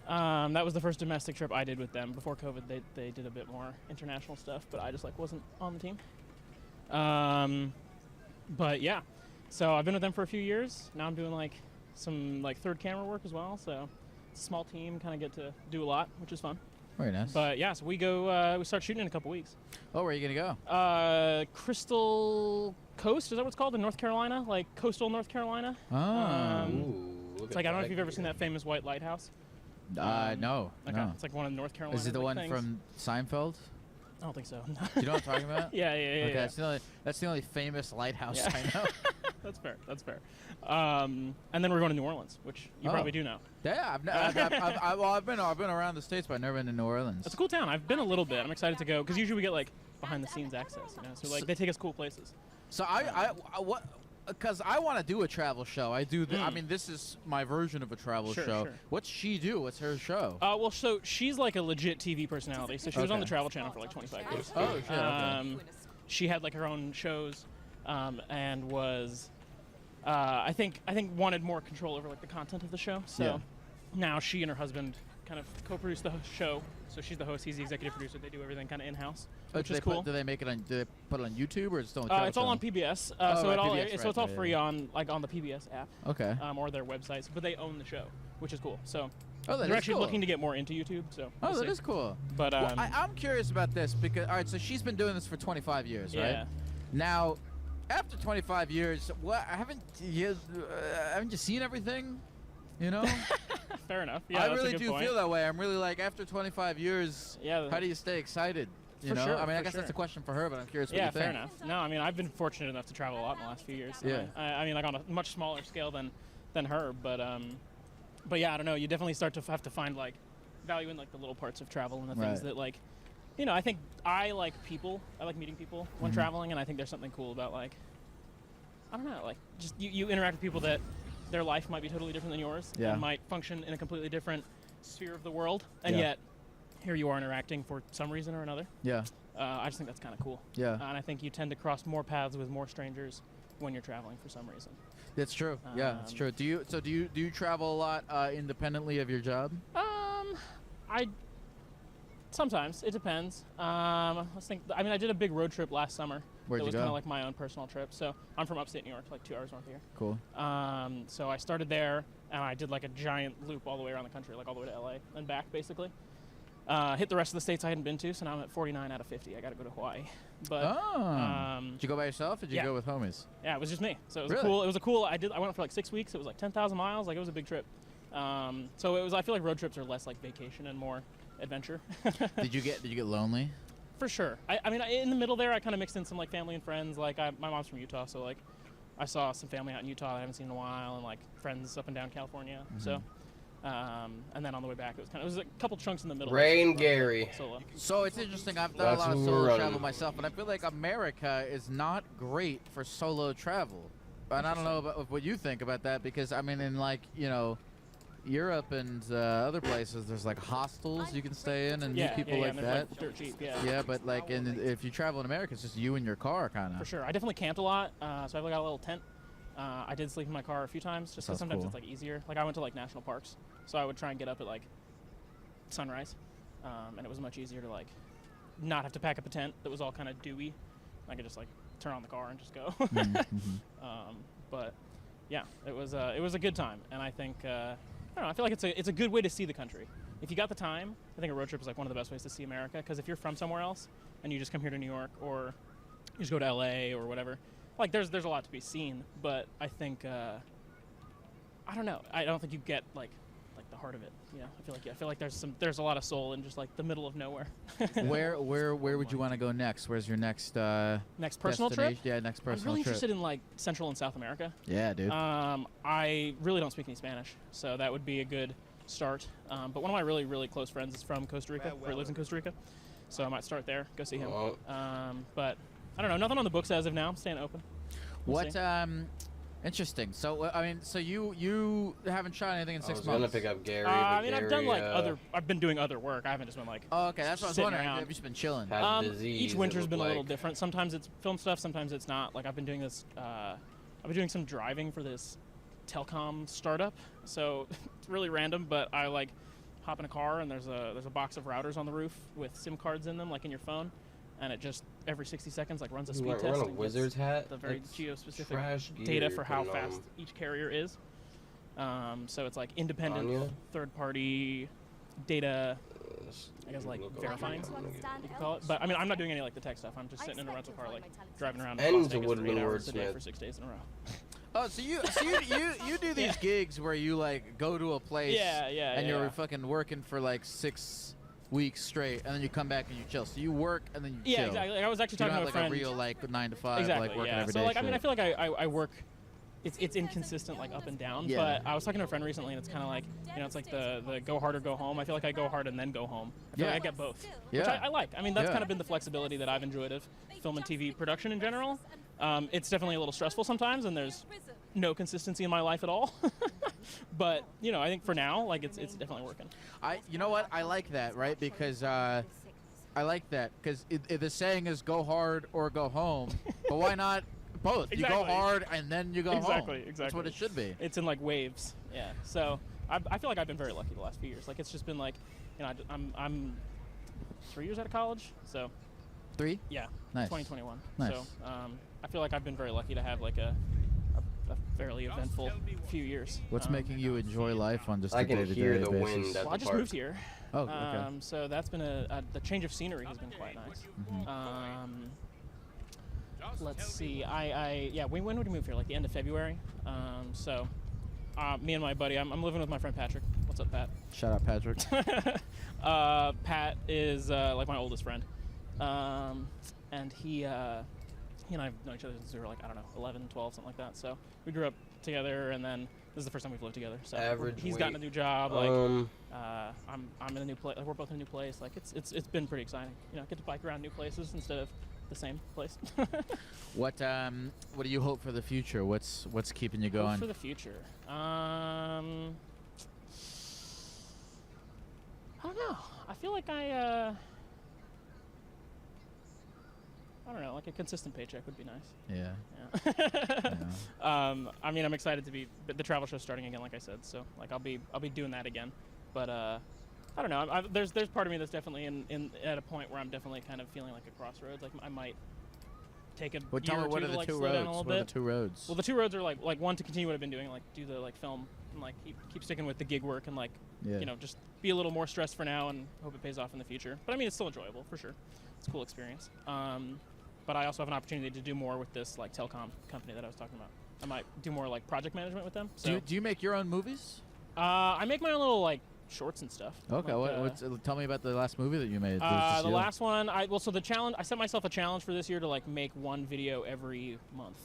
That was the first domestic trip I did with them. Before COVID, they did a bit more international stuff, but I just like wasn't on the team. But yeah, so I've been with them for a few years. Now I'm doing like some like third camera work as well. So it's a small team, kind of get to do a lot, which is fun. Very nice. But yeah, so we go. We start shooting in a couple weeks. Oh, where are you gonna go? Crystal Coast, is that what it's called in North Carolina? Like coastal North Carolina. It's like I don't know if you've ever seen that famous white lighthouse. No. Okay, No. it's like one of the North Carolina. Is it the like, one things. from Seinfeld? I don't think so. You know what I'm talking about? Yeah. Okay, Yeah. that's the only famous lighthouse Yeah. I know. That's fair. And then we're going to New Orleans, which you probably do know. Yeah, I've been around the States, but I've never been to New Orleans. It's a cool town. I've been a little bit. I'm excited to go because usually we get like behind the scenes access, you know. So like they take us cool places. So because I want to do a travel show. I do. I mean, this is my version of a travel show. Sure. What's she do? What's her show? Well, so she's like a legit TV personality. So she was on the Travel Channel for like 25 years. Oh, shit. Okay. She had like her own shows, and was, I think wanted more control over like the content of the show. So now she and her husband kind of co-produce the show. So she's the host, he's the executive producer. They do everything kind of in-house, which is cool. Do they make it on? Do they put it on YouTube or is it still? It's all on PBS. So it's all free on the PBS app. Okay. Or their websites, but they own the show, which is cool. So they're actually looking to get more into YouTube. So we'll that see. is cool. But I'm curious about this because all right, so she's been doing this for 25 years, right? Yeah. Now, after 25 years, haven't you seen everything? You know. Fair enough. Yeah, I that's a really good do point. feel that way. I'm really like after 25 years. Yeah. How do you stay excited? You know. Sure, I mean, I for guess sure. that's a question for her, but I'm curious what you Yeah, think. fair enough. No, I mean, I've been fortunate enough to travel a lot in the last few years. Yeah. I mean, like on a much smaller scale than her, but yeah, I don't know. You definitely start to have to find like value in like the little parts of travel and the things that like, you know, I think I like people. I like meeting people when traveling, and I think there's something cool about like, I don't know, like just you interact with people that their life might be totally different than yours and might function in a completely different sphere of the world, and yet here you are interacting for some reason or another. Yeah. I just think that's kind of cool. Yeah. And I think you tend to cross more paths with more strangers when you're traveling for some reason. That's true. Yeah, it's true. Do you travel a lot independently of your job? Sometimes it depends. Let's think. I mean, I did a big road trip last summer. Where'd that you was go? kind of like my own personal trip. So I'm from upstate New York, like 2 hours north of here. Cool. So I started there, and I did like a giant loop all the way around the country, like all the way to LA and back, basically. Hit the rest of the states I hadn't been to, so now I'm at 49 out of 50. I got to go to Hawaii. But did you go by yourself or did you go with homies? Yeah, it was just me. So it was Really? cool. It was a cool. I went for like 6 weeks. It was like 10,000 miles. Like it was a big trip. So it was. I feel like road trips are less like vacation and more adventure. Did you get lonely? For sure. I mean, in the middle there, I kind of mixed in some like family and friends. Like my mom's from Utah, so like I saw some family out in Utah that I haven't seen in a while, and like friends up and down California. So. And then on the way back, it was a couple chunks in the middle. Rain Gary. Solo. So it's interesting. I've done a lot of solo travel myself, but I feel like America is not great for solo travel. And I don't know about what you think about that because I mean, in like Europe and other places, there's like hostels you can stay in and meet people like that. Like dirt cheap. Yeah. Yeah, but like if you travel in America, it's just you and your car, kind of. For sure. I definitely camped a lot, so I've got a little tent. I did sleep in my car a few times just because sometimes cool. it's like easier. Like I went to like national parks, so I would try and get up at like sunrise, and it was much easier to like not have to pack up a tent that was all kind of dewy. I could just like turn on the car and just go. Mm-hmm. But yeah, it was a good time, and I think I don't know. I feel like it's a good way to see the country. If you got the time, I think a road trip is like one of the best ways to see America. Because if you're from somewhere else and you just come here to New York, or you just go to LA or whatever, like there's a lot to be seen. But I think I don't know. I don't think you get like the heart of it. You know, I feel like there's a lot of soul in just like the middle of nowhere. Where would you want to go next? Where's your next personal trip? Yeah, next personal trip. I'm really interested in like Central and South America. Yeah, dude. I really don't speak any Spanish, so that would be a good start. But one of my really, really close friends is from Costa Rica, or lives in Costa Rica, so I might start there, go see him. But I don't know, nothing on the books as of now. I'm staying open. We'll see. Interesting. So I mean, so you haven't shot anything in 6 months? I was gonna pick up Gary. I mean, I've done like I've been doing other work. I haven't just been like. Oh, okay. That's what I was wondering. Around. Have you just been chilling? Each winter's been a little different. Sometimes it's film stuff. Sometimes it's not. Like I've been doing this. I've been doing some driving for this telecom startup. So it's really random, but I like hop in a car and there's a box of routers on the roof with SIM cards in them, like in your phone, and it just every 60 seconds like runs a speed test. Wearing a wizard's hat. The very geo-specific data for how fast each carrier is. So it's like independent third-party data. I guess like verifying, you could call it. But I mean, I'm not doing any like the tech stuff. I'm just sitting in a rental car, like driving around Las Vegas for 8 hours a day for 6 days in a row. Oh, so you do these gigs where you like go to a place and you're fucking working for like 6 weeks straight, and then you come back and you chill. So you work and then you chill. Yeah, exactly. Like, I was actually talking to a friend. Like a real like 9 to 5, exactly, like working every day. So like, shit. I mean, I feel like I work. It's inconsistent, like up and down. Yeah. But I was talking to a friend recently, and it's kind of like, you know, it's like the go hard or go home. I feel like I go hard and then go home. I feel like I get both, which I like. I mean, that's kind of been the flexibility that I've enjoyed of film and TV production in general. It's definitely a little stressful sometimes, and there's no consistency in my life at all. But you know, I think for now, like it's definitely working. You know what? I like that, right? Because I like that because the saying is go hard or go home. But why not both? Exactly. You go hard and then you go home. Exactly. That's what it should be. It's in like waves. Yeah. So I feel like I've been very lucky the last few years. Like it's just been like, you know, I'm 3 years out of college, so. 3? Yeah. Nice. 2021. Nice. So I feel like I've been very lucky to have like a fairly eventful few years. What's making you enjoy life on just a day-to-day basis? I can hear the wind at Well, I the just park. moved here. Oh, okay. So that's been the change of scenery has been quite nice. Let's see. When would we move here? Like the end of February. So me and my buddy, I'm living with my friend Patrick. What's up, Pat? Shout out, Patrick. Pat is like my oldest friend. And he and I have known each other since we were like, I don't know, 11, 12, something like that. So we grew up together, and then this is the first time we've lived together. So he's gotten a new job. Like I'm in a new place. Like, we're both in a new place. Like it's been pretty exciting. You know, get to bike around new places instead of the same place. What do you hope for the future? What's keeping you going? Hope for the future. I don't know. I feel like I don't know, like a consistent paycheck would be nice. Yeah. I mean, I'm excited to be. The travel show's starting again, like I said. So, like, I'll be doing that again. But I don't know. There's part of me that's definitely at a point where I'm definitely kind of feeling like a crossroads. Like, I might take a year or two to like slow down a little bit. What are the 2 roads? Well, the 2 roads are like one to continue what I've been doing, like do the like film and like keep sticking with the gig work and like you know, just be a little more stressed for now and hope it pays off in the future. But I mean, it's still enjoyable for sure. It's a cool experience. But I also have an opportunity to do more with this like telecom company that I was talking about. I might do more like project management with them. So. Do you make your own movies? I make my own little like shorts and stuff. Okay, like, tell me about the last movie that you made. The last one, so the challenge, I set myself a challenge for this year to like make one video every month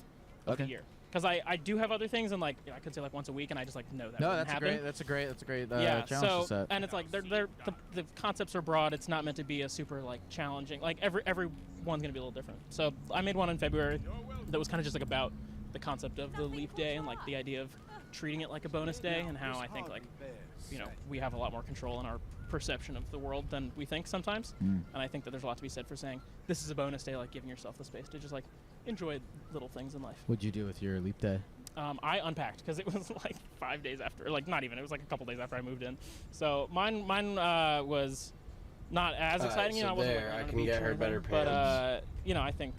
of the year. Because I do have other things, and like I could say like once a week, and I just like know that. No, that's happen. That's a great yeah, challenge to set. And it's like the concepts are broad. It's not meant to be a super like challenging. Like everyone's gonna be a little different. So I made one in February that was kind of just like about the concept of the leap day and like the idea of treating it like a bonus day, and how I think like, you know, we have a lot more control in our perception of the world than we think sometimes. And I think that there's a lot to be said for saying this is a bonus day, like giving yourself the space to just like enjoy little things in life. What'd you do with your leap day? I unpacked because it was like 5 days after, or like not even, it was like a couple days after I moved in. So mine was not as exciting. So you know, I wasn't there, like, I on a can beach get or her anything, better but pants. you know, I think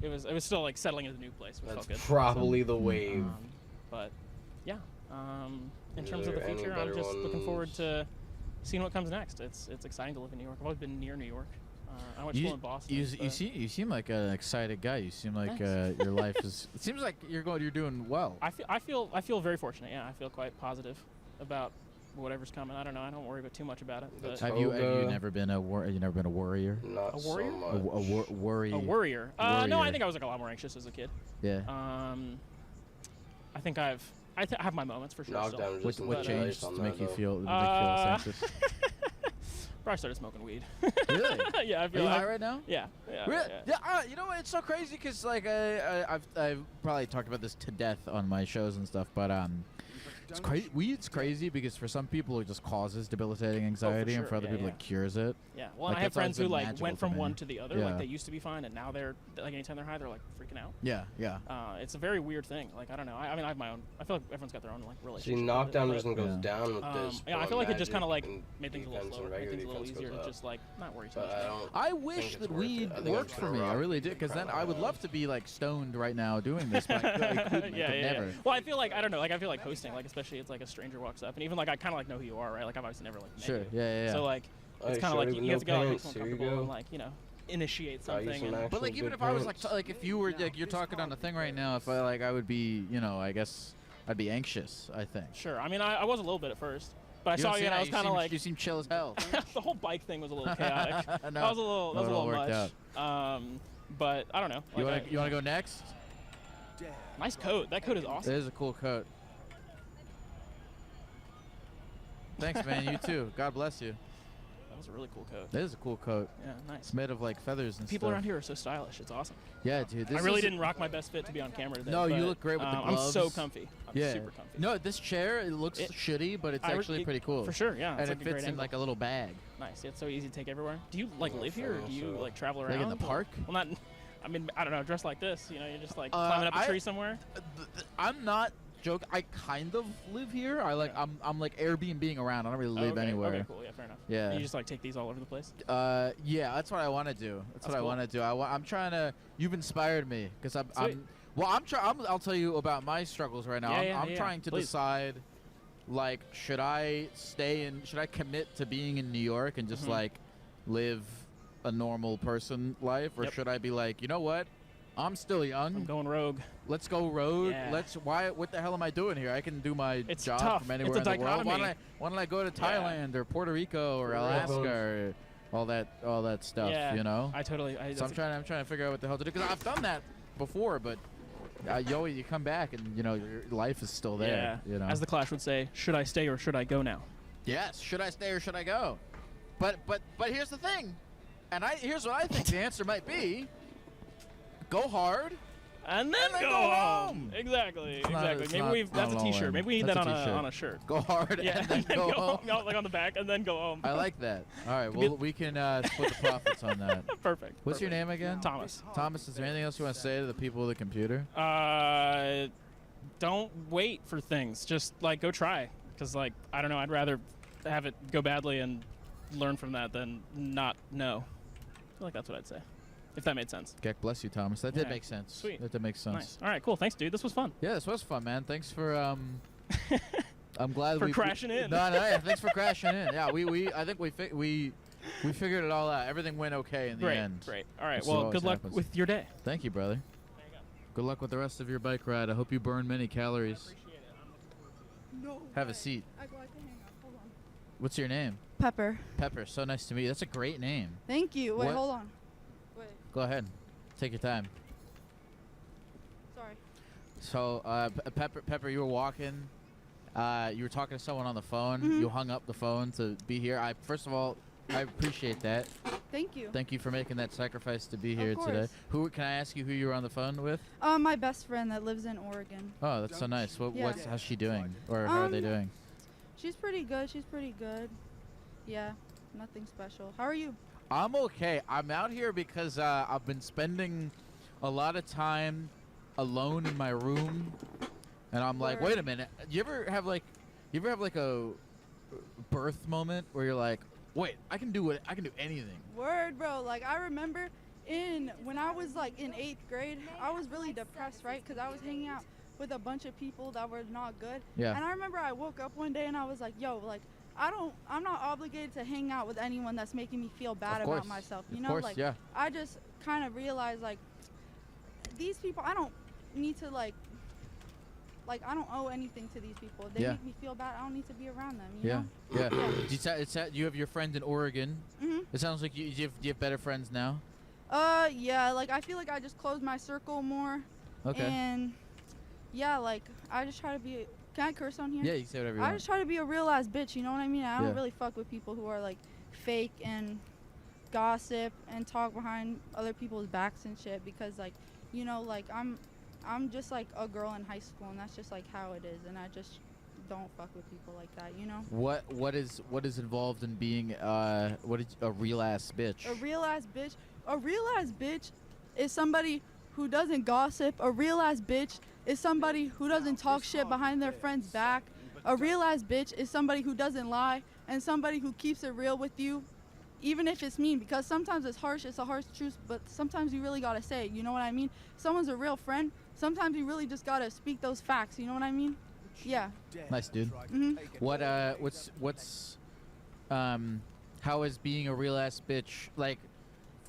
it was still like settling into the new place. Which That's felt good. probably the wave. But yeah, in Is terms of the there any future, I'm better just looking forward ones? to seeing what comes next. It's exciting to live in New York. I've always been near New York. I went to school in Boston. You seem like an excited guy. You seem like Thanks. your life is. It seems like you're doing well. I feel very fortunate. Yeah, I feel quite positive about whatever's coming. I don't know. I don't worry about too much about it. But Have you never been a warrior? Not a warrior? So much. A worrier. A worrier. No, I think I was like a lot more anxious as a kid. Yeah. I think I have my moments for sure. Knockdown still. What changed to make you feel anxious? Probably started smoking weed. Really? Yeah, I Are feel you like, high right now? Yeah. Really? Yeah. You know what? It's so crazy because like I've probably talked about this to death on my shows and stuff, but it's crazy. Weed's crazy because for some people it just causes debilitating anxiety, and for other people it cures it. Yeah. Well, Like, I have that's always friends who been like magical went to from me. one to the other. Yeah. Like they used to be fine, and now they're like anytime they're high, they're like freaking out. Yeah. Yeah. It's a very weird thing. Like I don't know. I mean, I have my own. I feel like everyone's got their own like relationship. See, with knockdown it, doesn't but, go down with this. Yeah, I but feel like it just kind of like magic made things a defense little and slower, made regular things a little defense easier, goes and up. just like not worry too But much. I wish that weed worked for me. I really did, because then I would love to be like stoned right now doing this, but I couldn't. I could never. Well, I feel like I don't know. Like I feel like hosting, like especially it's like a stranger walks up, and even like I kind of like know who you are, right? Like I've obviously never like met Sure. you. Yeah. So like it's Hey, kind of like shorty you with have to go no like, make pants, someone here you comfortable and go. like initiate Buy you something. some And, But like even good if I was like pants. like if you were like you're talking on the thing right now, if I would be, I guess I'd be anxious. I think. sure. I mean, I was a little bit at first, but I You saw don't you and seem- I was you kind of seem- like you seem chill as hell. the whole bike thing was a little chaotic. No, that was a little no, it all much. worked But I don't know. You Like, want to go next? nice coat. That coat is awesome. It is a cool coat. Thanks, man. You too. God bless you. That was a really cool coat. It is a cool coat. Yeah, nice. It's made of like feathers and People stuff. around here are so stylish. It's awesome. Yeah, dude. I really didn't rock my best fit to be on camera today. No, you but, look great with the I'm gloves. so comfy. I'm yeah. super comfy. No, this chair, it looks shitty, but it's actually pretty cool. For sure, yeah. And It's it like a fits great in angle. like a little bag. Nice. It's so easy to take everywhere. Do you like live here, or do you like travel around? Like in the park? Well, not. I mean, I don't know. Dressed like this, you're just like climbing up a tree somewhere. I'm not joking. I kind of live here. I'm like Airbnb-ing around. I don't really live anywhere. Okay, cool. Yeah, fair enough. Yeah. You just like take these all over the place. Yeah, that's what I want to do. That's what I cool. want to do. I'm trying to. You've inspired me because Sweet. I'll tell you about my struggles right now. I'm trying to please. decide, like, should I commit to being in New York and just like live a normal person life, or should I be like, you know what? I'm still young. I'm going rogue. Let's go rogue. Yeah. What the hell am I doing here? I can do my It's job tough. from anywhere It's a in the world. dichotomy. Why don't I go to Thailand or Puerto Rico or Alaska or all that stuff? Yeah, You know. I totally. So I'm trying to figure out what the hell to do, because I've done that before, but you come back and your life is still there. Yeah. You know. As the Clash would say, should I stay or should I go now? Yes. Should I stay or should I go? But here's the thing, and here's what I think the answer might be: go hard. And then go home. Exactly. That's a T-shirt. Maybe we need that on a shirt. Go hard and then go home. No, like on the back, and then go home. I like that. All right, well, we can split the profits on that. Perfect. What's your name again? Thomas. Thomas, is there anything else you want to say to the people of the computer? Don't wait for things. Just like go try. Because like I don't know, I'd rather have it go badly and learn from that than not know. I feel like that's what I'd say. If that made sense. Geck, bless you, Thomas. That did Yeah. make sense. Sweet. That did make sense. Nice. All right, cool. Thanks, dude. This was fun. Yeah, this was fun, man. Thanks for I'm glad For crashing in. No, yeah, thanks for crashing in. Yeah, I think we figured it all out. Everything went okay in the end. Great. All right. This Well, always good luck happens. with your day. Thank you, brother. Good luck with the rest of your bike ride. I hope you burn many calories. No. Have a seat. I'd like to hang up. Hold on. What's your name? Pepper. Pepper. So nice to meet you. That's a great name. Thank you. Wait, What- hold on. Wait. Go ahead. Take your time. Sorry. So, Pepper, you were walking. You were talking to someone on the phone. Mhm. You hung up the phone to be here. First of all, I appreciate that. Thank you. Thank you for making that sacrifice to be here Of today. course. Can I ask you who you were on the phone with? My best friend that lives in Oregon. Oh, that's so nice. Yeah. How's she doing? Or how are they doing? She's pretty good. She's pretty good. Yeah, nothing special. How are you? I'm okay. I'm out here because I've been spending a lot of time alone in my room, and I'm like, wait a minute. You ever have like a birth moment where you're like, wait, I can do anything. Word, bro. Like I remember when I was like in 8th grade, I was really depressed, right? Because I was hanging out with a bunch of people that were not good. Yeah. And I remember I woke up one day and I was like, yo, like, I'm not obligated to hang out with anyone that's making me feel bad about myself. You know, like, yeah. I just kind of realized, like, these people, I don't need to, like, I don't owe anything to these people. If they make me feel bad, I don't need to be around them, you know? Yeah. You have your friend in Oregon. It sounds like you have better friends now. Yeah, like, I feel like I just closed my circle more. Okay. And, yeah, like, I just try to be... Can I curse on here? Yeah, you can say whatever you want. I just try to be a real ass bitch, you know what I mean? I don't Yeah. really fuck with people who are, like, fake and gossip and talk behind other people's backs and shit because, like, you know, like, I'm just, like, a girl in high school, and that's just, like, how it is, and I just don't fuck with people like that, you know? What is involved in being a real ass bitch? A real ass bitch is somebody who doesn't gossip. A real ass bitch is somebody who doesn't talk shit behind their friend's back. A real ass bitch is somebody who doesn't lie and somebody who keeps it real with you, even if it's mean, because sometimes it's a harsh truth, but sometimes you really gotta say it, you know what I mean? Someone's a real friend, sometimes you really just gotta speak those facts, you know what I mean? Yeah. Nice, dude. How is being a real ass bitch, like,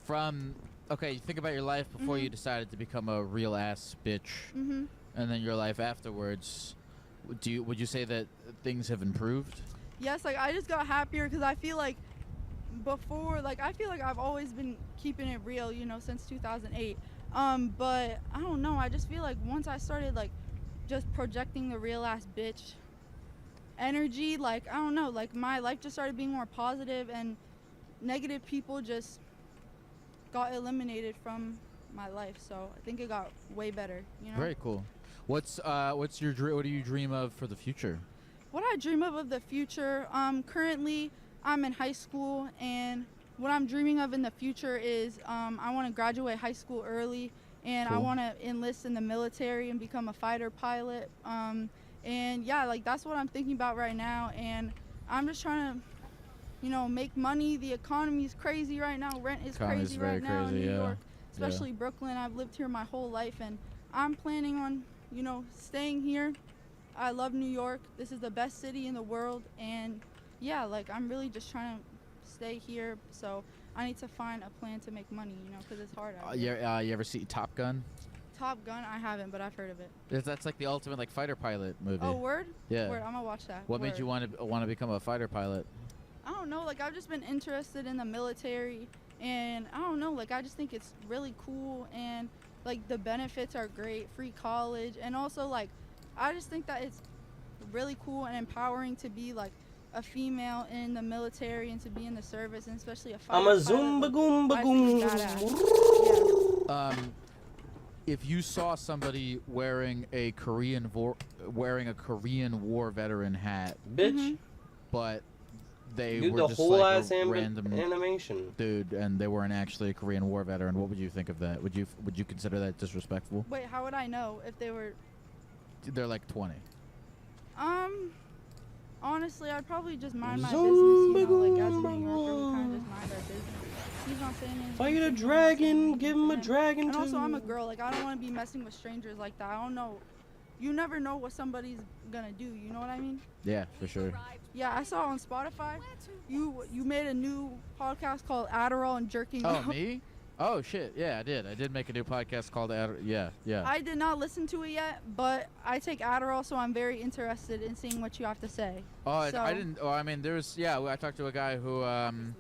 from, okay, you think about your life before you decided to become a real ass bitch, and then your life afterwards, would you say that things have improved? Yes, like, I just got happier because I feel like before, like, I feel like I've always been keeping it real, you know, since 2008. But I don't know, I just feel like once I started, like, just projecting the real ass bitch energy, like, I don't know, like, my life just started being more positive and negative people just got eliminated from my life. So I think it got way better, you know? Very cool. What's your dream? What do you dream of for the future? What I dream of the future, currently I'm in high school, and what I'm dreaming of in the future is I want to graduate high school early, and I want to enlist in the military and become a fighter pilot. And yeah, like, that's what I'm thinking about right now, and I'm just trying to, you know, make money. The economy is crazy right now. Rent is crazy right now in New York, especially Brooklyn. I've lived here my whole life, and I'm planning on, you know, staying here. I love New York. This is the best city in the world, and yeah, like, I'm really just trying to stay here, so I need to find a plan to make money, you know, because it's hard out here. You ever see Top Gun? Top Gun? I haven't, but I've heard of it. That's like the ultimate, like, fighter pilot movie. Oh, word? Yeah. Word, I'm gonna watch that. What made you want to become a fighter pilot? I don't know, like, I've just been interested in the military, and I don't know, like, I just think it's really cool, and, like, the benefits are great, free college, and also, like, I just think that it's really cool and empowering to be, like, a female in the military and to be in the service, and especially a fighter I'm a pilot. Zumba Goomba Badass. If you saw somebody wearing a Korean War veteran hat, bitch, but they Dude, were the just whole like ass a random animation, dude, and they weren't actually a Korean War veteran, what would you think of that? Would you consider that disrespectful? Wait, how would I know if they were? They're like 20. Honestly, I'd probably just mind my business, you know, like, as a New Yorker, we kind of just mind our business. He's not saying anything. Fight a dragon, give him a dragon. And also, I'm a girl, like, I don't want to be messing with strangers like that. I don't know. You never know what somebody's gonna do, you know what I mean? Yeah, for sure. Yeah, I saw on Spotify, you made a new podcast called Adderall and Jerking Oh, Off. me? Oh, shit. Yeah, I did. I did make a new podcast called Yeah. I did not listen to it yet, but I take Adderall, so I'm very interested in seeing what you have to say. Oh, so, I didn't. Oh, I mean, there's. Yeah, I talked to a guy who did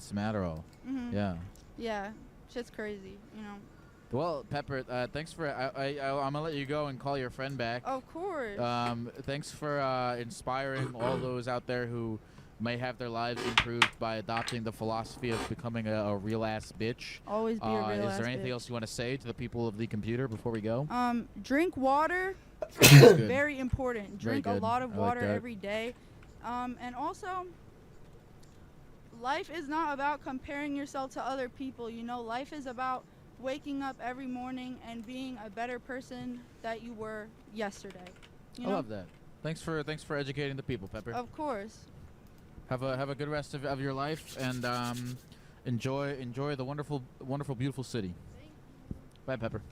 some Adderall. Yeah. Yeah, shit's crazy, you know. Well, Pepper, thanks for. I'm gonna let you go and call your friend back. Of course. Thanks for inspiring all those out there who may have their lives improved by adopting the philosophy of becoming a real ass bitch. Always be a real ass bitch. Is there anything else you want to say to the people of the computer before we go? Drink water. Very important. Drink a lot of water every day. And also, life is not about comparing yourself to other people. You know, life is about waking up every morning and being a better person that you were yesterday. You know? I love that. Thanks for educating the people, Pepper. Of course. Have a good rest of your life, and enjoy the wonderful, beautiful city. Bye, Pepper.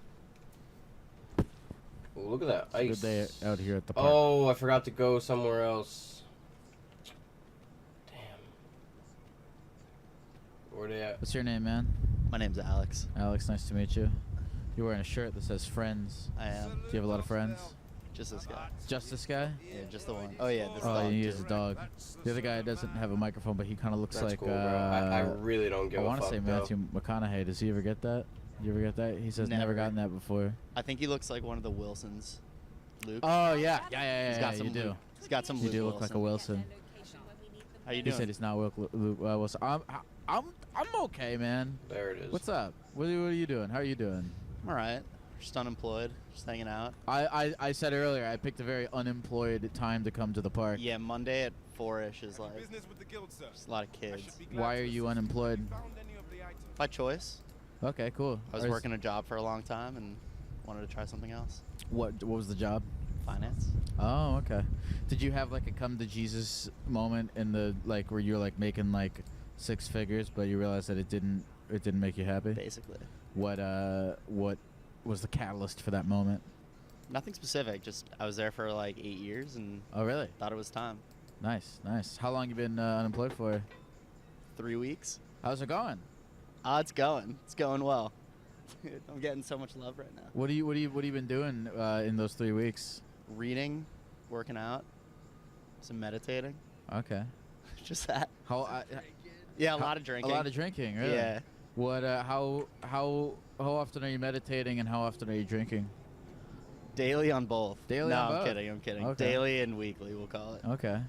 Ooh, look at that ice. Good day out here at the park. Oh, I forgot to go somewhere else. Damn. Where they at? What's your name, man? My name's Alex. Alex, nice to meet you. You're wearing a shirt that says friends. I am. Do you have a lot of friends? Just this guy. Just this guy? Yeah, just the one. Oh yeah, this Oh, dog. he is a dog. The other guy doesn't have a microphone, but he kind of looks That's like. cool, bro. I really don't give I a want to fuck, say though. Matthew McConaughey. Does he ever get that? You ever get that? He says never gotten that before. I think he looks like one of the Wilsons. Luke. Oh yeah. He's got some you do. Luke. He's got some You Luke do look like a Wilson. How you He doing? said he's not Luke Wilson. I'm okay, man. There it is. What's up? What are you doing? How are you doing? I'm all right. Just unemployed. Just hanging out. I said earlier I picked a very unemployed time to come to the park. Yeah, Monday at 4-ish is like just a lot of kids. Why are you unemployed? By choice. Okay, cool. I was working a job for a long time and wanted to try something else. What was the job? Finance. Oh, okay. Did you have like a come to Jesus moment in the like where you're like making like 6 figures, but you realized that it didn't make you happy? Basically. What was the catalyst for that moment? Nothing specific. Just I was there for like 8 years and. Oh, really? Thought it was time. Nice. How long you been unemployed for? 3 weeks. How's it going? It's going. It's going well. I'm getting so much love right now. What have you been doing in those 3 weeks? Reading, working out, some meditating. Okay. Just that. Yeah, a lot of drinking. A lot of drinking, really? Yeah. What? How often are you meditating and how often are you drinking? Daily on both. Daily no, on I'm both? kidding. I'm kidding. Okay. Daily and weekly, we'll call it. Okay.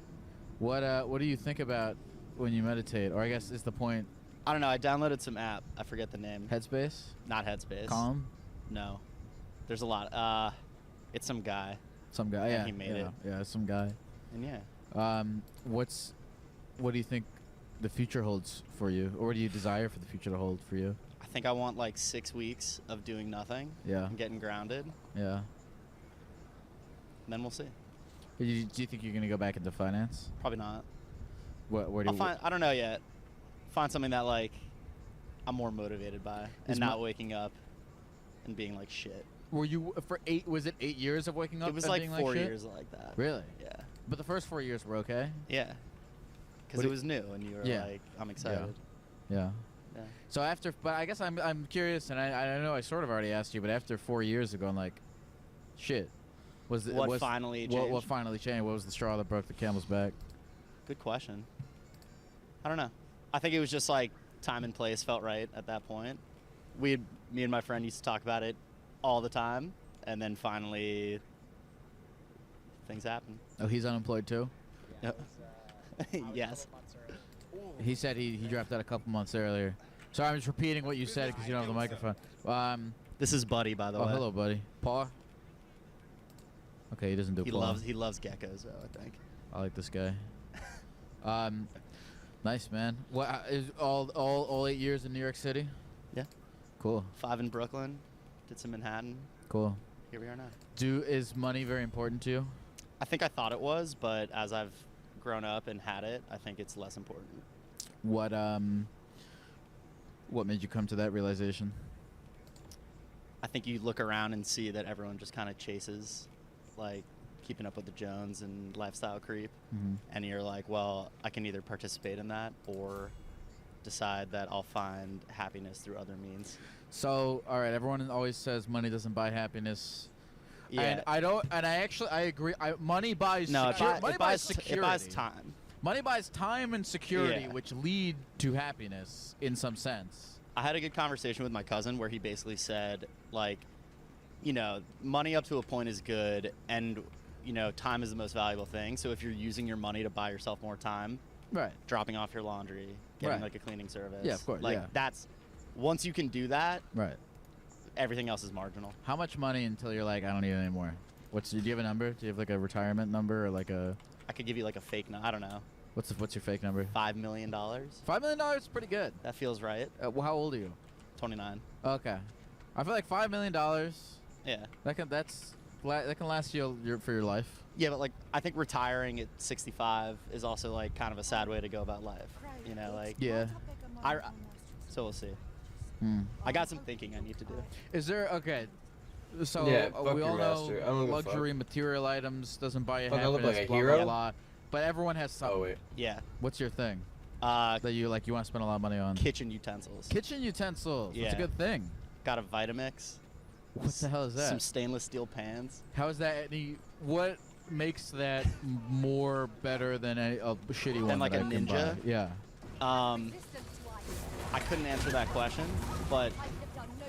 What do you think about when you meditate? Or I guess is the point. I don't know. I downloaded some app. I forget the name. Headspace? Not Headspace. Calm? No. There's a lot. It's some guy. Some guy. And Yeah. he made it. Yeah, some guy. And yeah. What do you think the future holds for you, or what do you desire for the future to hold for you? I think I want like 6 weeks of doing nothing. Yeah. And getting grounded. Yeah. And then we'll see. Do you think you're gonna go back into finance? Probably not. Where do you? I don't know yet. Find something that like I'm more motivated by, and not waking up and being like shit. Were you for 8? Was it 8 years of waking up? It was and like being 4 shit? years like that. Really? Yeah. But the first 4 years were okay. Yeah. Because it was new, and you were like, I'm excited. Yeah. Yeah. So but I guess I'm curious, and I know I sort of already asked you, but after 4 years of going like, shit, What finally changed? What finally changed? What was the straw that broke the camel's back? Good question. I don't know. I think it was just like time and place felt right at that point. Me and my friend used to talk about it all the time, and then finally things happened. Oh, he's unemployed too? Yep. Yes. He said he dropped out a couple months earlier. So I'm just repeating what you said because you don't have the microphone. This is Buddy, by the way. Oh, hello, Buddy. Paw? Okay, he doesn't do paw. He loves geckos, though, I think. I like this guy. Nice, man. What is all 8 years in New York City? Yeah. Cool. 5 in Brooklyn. Did some Manhattan. Cool. Here we are now. Is money very important to you? I think I thought it was, but as I've grown up and had it, I think it's less important. What made you come to that realization? I think you look around and see that everyone just kind of chases, like, keeping up with the Jones and lifestyle creep. Mhm. And you're like, well, I can either participate in that or decide that I'll find happiness through other means. So, all right, everyone always says money doesn't buy happiness. Yeah. And I agree. Money buys it buys security. It buys time. Money buys time and security, Yeah. which lead to happiness in some sense. I had a good conversation with my cousin where he basically said, like, money up to a point is good, and, time is the most valuable thing. So if you're using your money to buy yourself more time, right, dropping off your laundry, getting, Right. like, a cleaning service. Yeah, of course, Like, yeah. that's, once you can do that, right, everything else is marginal. How much money until you're like, I don't need it anymore? Do you have a number? Do you have like a retirement number or like a? I could give you, like, a fake I don't know. What's your fake number? $5 million. $5 million is pretty good. That feels right. Well, how old are you? 29. Okay, I feel like $5 million. Yeah. That's that can last you for your life. Yeah, but like I think retiring at 65 is also like kind of a sad way to go about life. You know, like so we'll see. I got some thinking I need to do. Is there So Yeah, we fuck all your master. I don't know give a luxury fuck. material items doesn't buy you Fuck, I look happiness. like a blah, hero? blah, blah. But everyone has something. Oh wait. Yeah. What's your thing? That you want to spend a lot of money on? Kitchen utensils. Kitchen utensils. Yeah. That's a good thing. Got a Vitamix. What the hell is that? Some stainless steel pans. How is that what makes that more better than a shitty one? Than like a that I can Ninja? buy? Yeah. I couldn't answer that question, but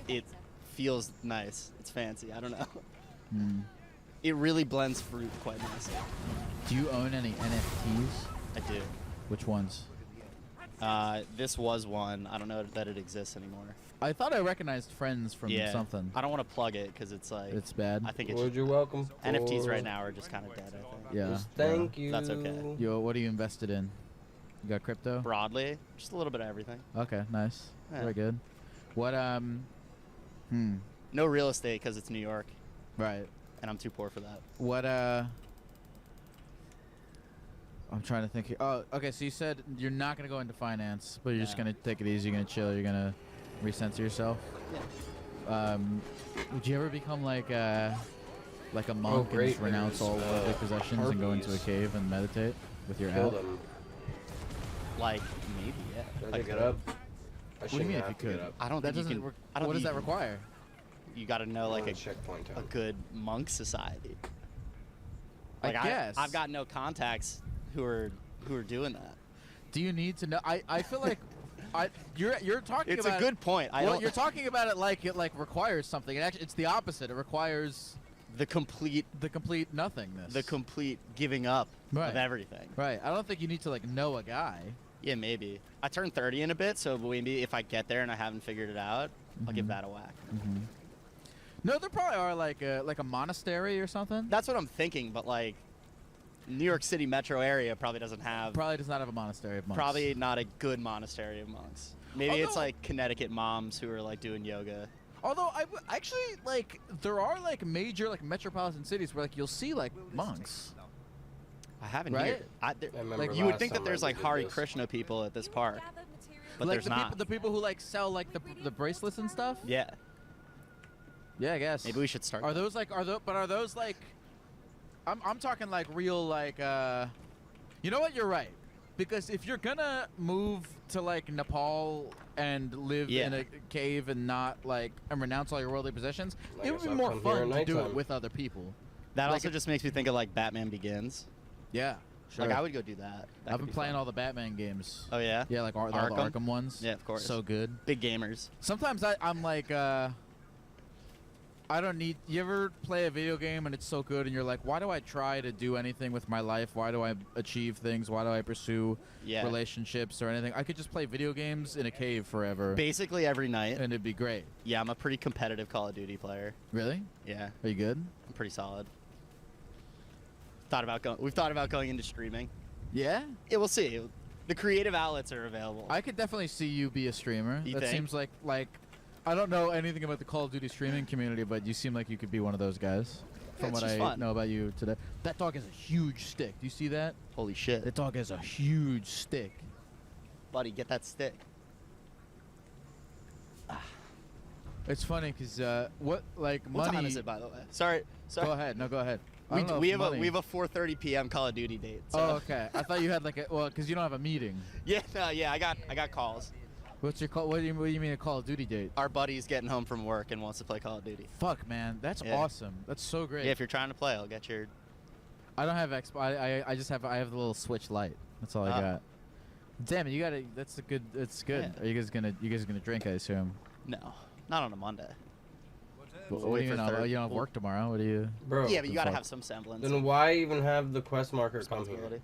it feels nice. It's fancy. I don't know. It really blends fruit quite nicely. Do you own any NFTs? I do. Which ones? This was one. I don't know that it exists anymore. I thought I recognized Friends from something. I don't want to plug it because it's like It's bad. I think it's What you're welcome NFTs for. right now are just kind of dead. I think. Yeah. Just thank you. That's okay. Yo, what are you invested in? You got crypto? Broadly, just a little bit of everything. Okay, nice. Yeah. Very good. What No real estate because it's New York. Right. And I'm too poor for that. What I'm trying to think here. Oh, okay, so you said you're not going to go into finance, but you're just going to take it easy, you're going to chill, you're going to recenter yourself. Yeah. Would you ever become like a monk and just renounce all worldly possessions and go into a cave and meditate with your Kill app? them. Like maybe, yeah. Should I get up? What do you mean if you could? I don't That think you doesn't. can. I don't What does think that you can- require? You got to know like We're a on checkpoint time. good monk society. I Like guess. I've got no contacts who are doing that. Do you need to know? I feel like you're talking It's about a good point. Well, you're talking about it like requires something. It's the opposite. It requires the complete nothingness. The complete giving up of everything. Right. I don't think you need to know a guy. Yeah, maybe. I turned 30 in a bit, so maybe if I get there and I haven't figured it out, I'll give that a whack. No, there probably are like a monastery or something. That's what I'm thinking, but like New York City metro area probably does not have a monastery of monks. Probably not a good monastery of monks. Maybe it's like Connecticut moms who are like doing yoga. Although actually there are major metropolitan cities where you'll see monks. I haven't right? here. You would think that there's Hare Krishna people at this park, but there's not. The people who sell the bracelets and stuff. Yeah. Yeah, I guess. Maybe we should start. Are those I'm talking real you know what? You're right. Because if you're gonna move to Nepal and live in a cave and not and renounce all your worldly possessions, it would be more fun to do it with other people. That also just makes me think of Batman Begins. Yeah, sure. I would go do that. I've been playing all the Batman games. Oh yeah? Yeah, all the Arkham ones. Yeah, of course. So good. Big gamers. Sometimes I'm I don't need. You ever play a video game and it's so good and you're like, why do I try to do anything with my life? Why do I achieve things? Why do I pursue relationships or anything? I could just play video games in a cave forever. Basically every night. And it'd be great. Yeah, I'm a pretty competitive Call of Duty player. Really? Yeah. Are you good? I'm pretty solid. We've thought about going into streaming. Yeah? Yeah, we'll see. The creative outlets are available. I could definitely see you be a streamer. You that think? Seems like I don't know anything about the Call of Duty streaming community, but you seem like you could be one of those guys. From what I know about you today. That dog has a huge stick. Do you see that? Holy shit. That dog has a huge stick. Buddy, get that stick. It's funny because what money? What time is it, by the way? Sorry. Go ahead. No, go ahead. We have a 4:30 p.m. Call of Duty date. So. Oh, okay. I thought you had because you don't have a meeting. Yeah, no, yeah. I got calls. What's your call? What do you mean a Call of Duty date? Our buddy's getting home from work and wants to play Call of Duty. Fuck, man, that's awesome. That's so great. Yeah, if you're trying to play, I'll get your. I don't have Xbox. I just have the little Switch Lite. That's all I got. Damn it, you gotta. That's a good. It's good. Yeah. Are you guys gonna drink? I assume. No, not on a Monday. What do you mean? You don't have work tomorrow. What do you? Bro. Yeah, but you gotta have some semblance. Then why even have the quest marker come here?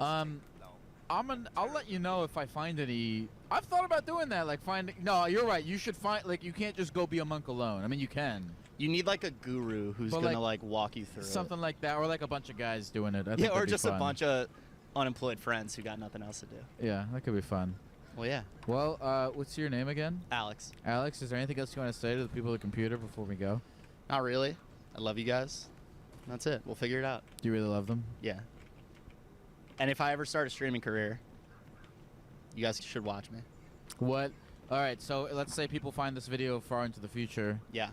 I'll let you know if I find any. I've thought about doing that, No, you're right. You should find you can't just go be a monk alone. I mean, you can. You need a guru who's gonna walk you through something like that, or a bunch of guys doing it. I think yeah, or that'd be just fun. a bunch of unemployed friends who got nothing else to do. Yeah, that could be fun. Well, yeah. Well, what's your name again? Alex. Alex, is there anything else you want to say to the people at the computer before we go? Not really. I love you guys. That's it. We'll figure it out. Do you really love them? Yeah. And if I ever start a streaming career, you guys should watch me. What? All right, so let's say people find this video far into the future. Yeah.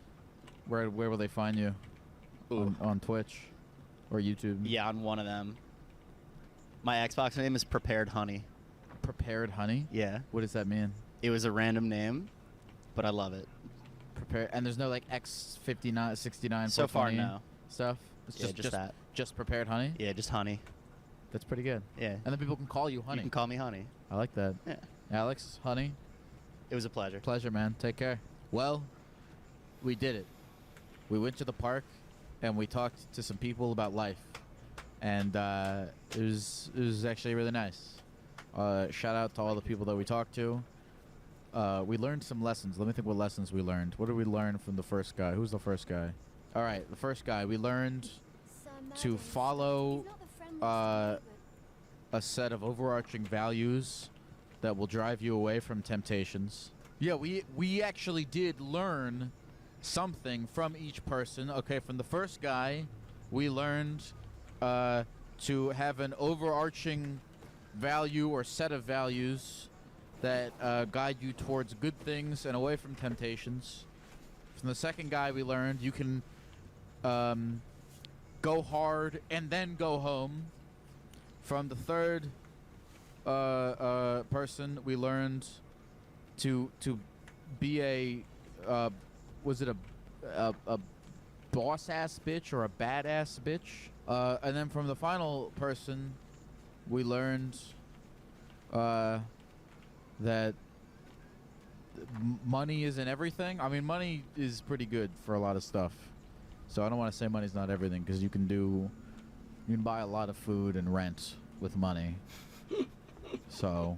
Where will they find you? On Twitch or YouTube? Yeah, on one of them. My Xbox name is Prepared Honey. Prepared Honey? Yeah. What does that mean? It was a random name, but I love it. Prepared, and there's no like X59, 69, So far, 420 no. stuff. It's Yeah, just that. Just Prepared Honey. Yeah, just Honey. That's pretty good. Yeah. And then people can call you Honey. You can call me Honey. I like that. Yeah. Alex, Honey. It was a pleasure. Pleasure, man. Take care. Well, we did it. We went to the park, and we talked to some people about life, and it was actually really nice. Shout out to all the people that we talked to. We learned some lessons. Let me think what lessons we learned. What did we learn from the first guy? Who's the first guy? All right, the first guy. We learned to follow a set of overarching values that will drive you away from temptations. Yeah, we actually did learn something from each person. Okay, from the first guy, we learned to have an overarching value or set of values that guide you towards good things and away from temptations. From the second guy, we learned you can go hard and then go home. From the third person, we learned to be a was it a boss ass bitch or a badass bitch? And then from the final person, we learned that money isn't everything. I mean, money is pretty good for a lot of stuff. So I don't want to say money's not everything, because you can buy a lot of food and rent with money. So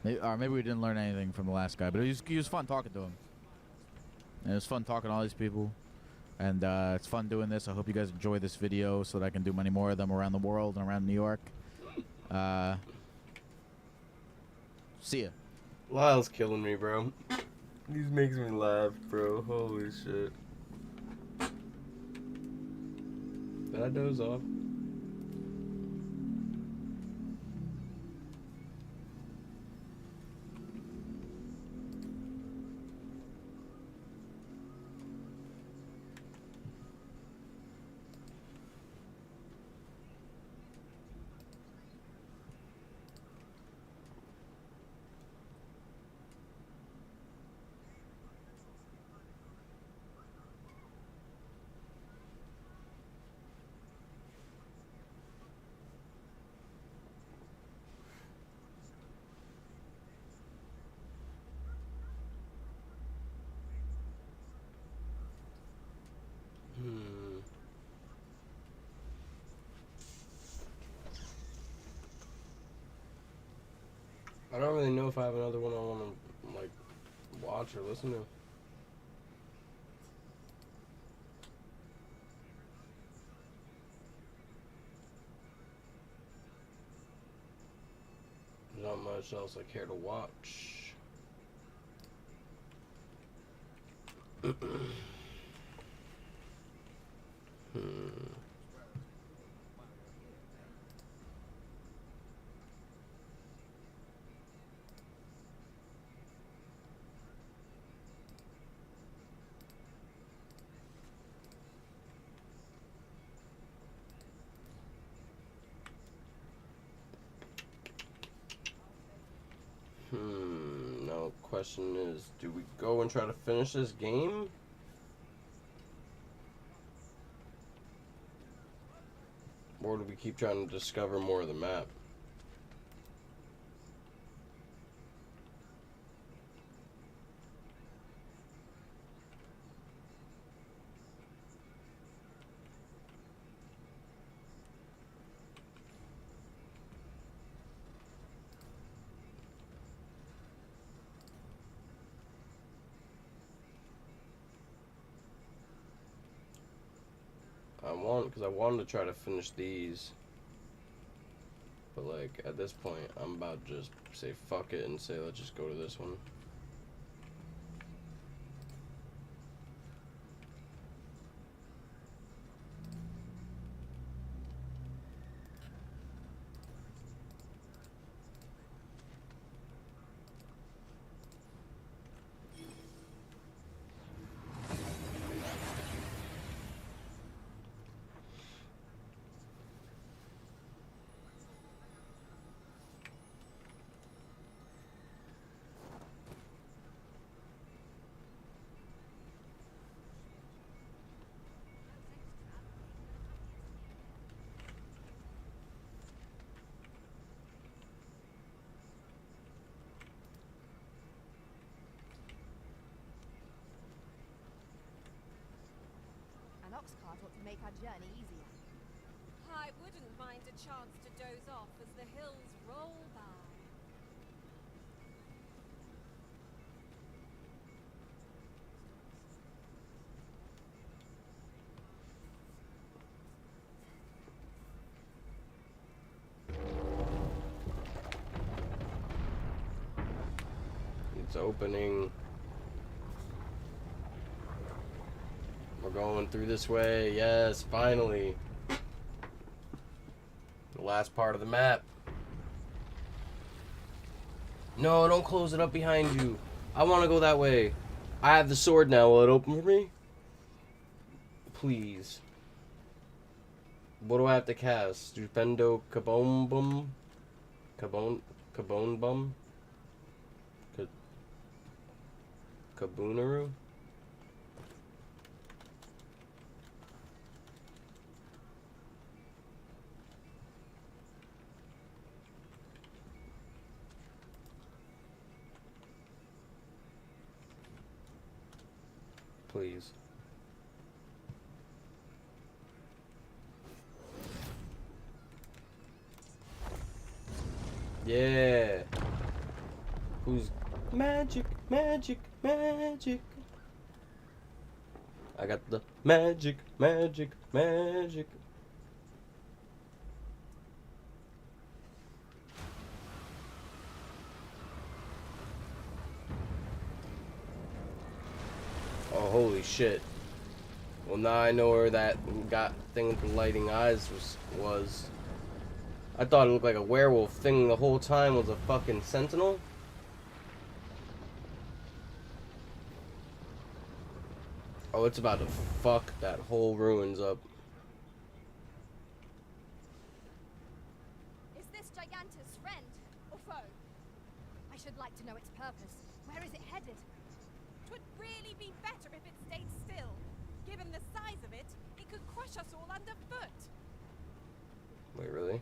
maybe we didn't learn anything from the last guy, but it was fun talking to him. And it was fun talking to all these people. And it's fun doing this. I hope you guys enjoy this video so that I can do many more of them around the world and around New York. See ya. Lyle's killing me, bro. He makes me laugh, bro. Holy shit. Did I doze off? I don't really know if I have another one I want to like watch or listen to. There's not much else I care to watch. Now question is, do we go and try to finish this game? Or do we keep trying to discover more of the map? Because I wanted to try to finish these, but like at this point I'm about to just say fuck it and say let's just go to this one. make our journey easier. I wouldn't mind a chance to doze off as the hills roll by. It's opening. We're going through this way. Yes, finally. The last part of the map. No, don't close it up behind you. I want to go that way. I have the sword now. Will it open for me? Please. What do I have to cast? Stupendo Cabone Bum? Cabone Bum? Kaboonaru? Please. Yeah. Who's magic, magic, magic? I got the magic, magic, magic. Oh, holy shit. Well, now I know where that thing with the lighting eyes was. I thought it looked like a werewolf thing the whole time was a fucking sentinel. Oh, it's about to fuck that whole ruins up. Is this Giganta's friend or foe? I should like to know its purpose. Where is it headed? Twould really be better if it stayed still. Given the size of it, it could crush us all underfoot. Wait, really?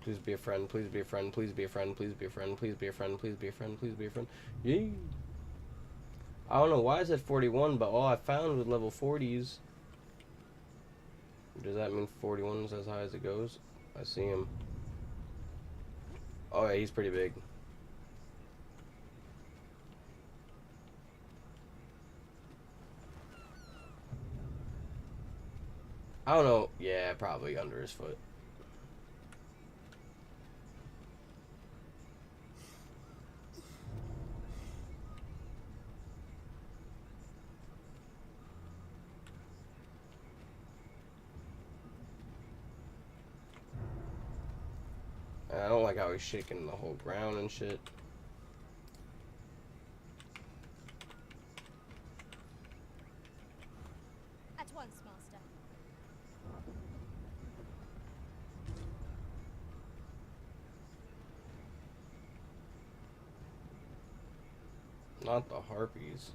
Please be a friend, please be a friend, please be a friend, please be a friend, please be a friend, please be a friend, please be a friend. Yay! I don't know why it's at 41, but all I found was level 40s. Does that mean 41 is as high as it goes? I see him. Oh yeah, he's pretty big. I don't know. Yeah, probably under his foot. I don't like how he's shaking the whole ground and shit. At once, Master. Not the harpies.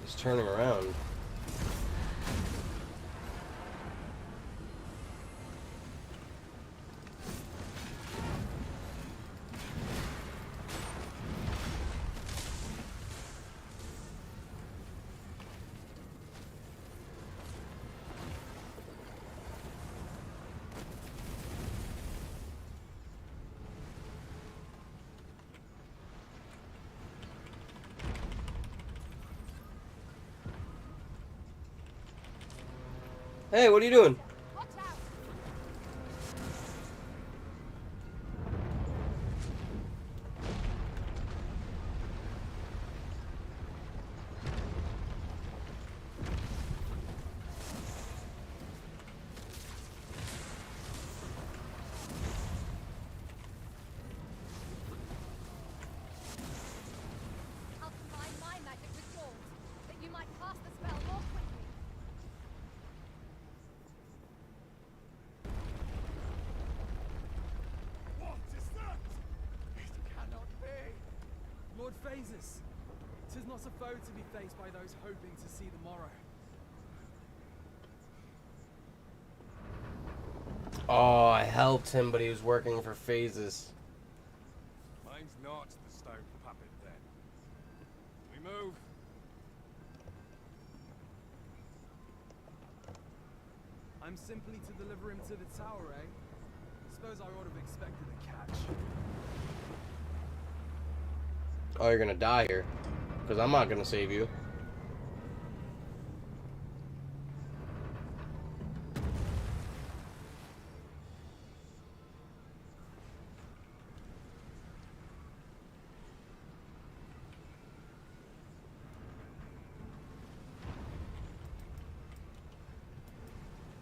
He's turning around. Hey, what are you doing? phases. 'Tis not a foe to be faced by those hoping to see the morrow. Oh, I helped him, but he was working for phases. Mine's not the stone puppet then. We move. I'm simply to deliver him to the tower, eh? Suppose I ought to have expected a catch. Oh, you're gonna die here. Because I'm not gonna save you.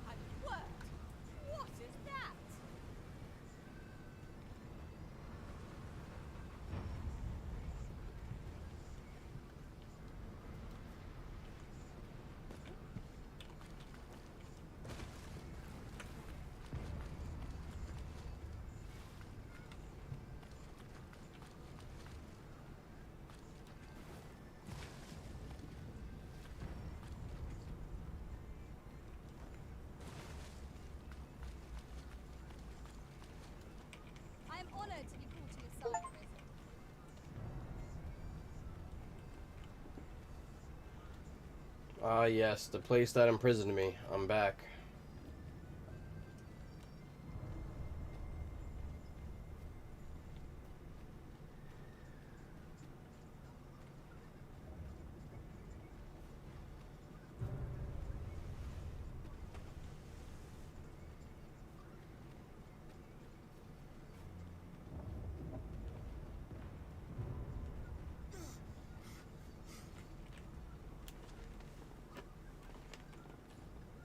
I've worked. What is that? I am honored to be called to your side, Risen. Ah, yes, the place that imprisoned me. I'm back.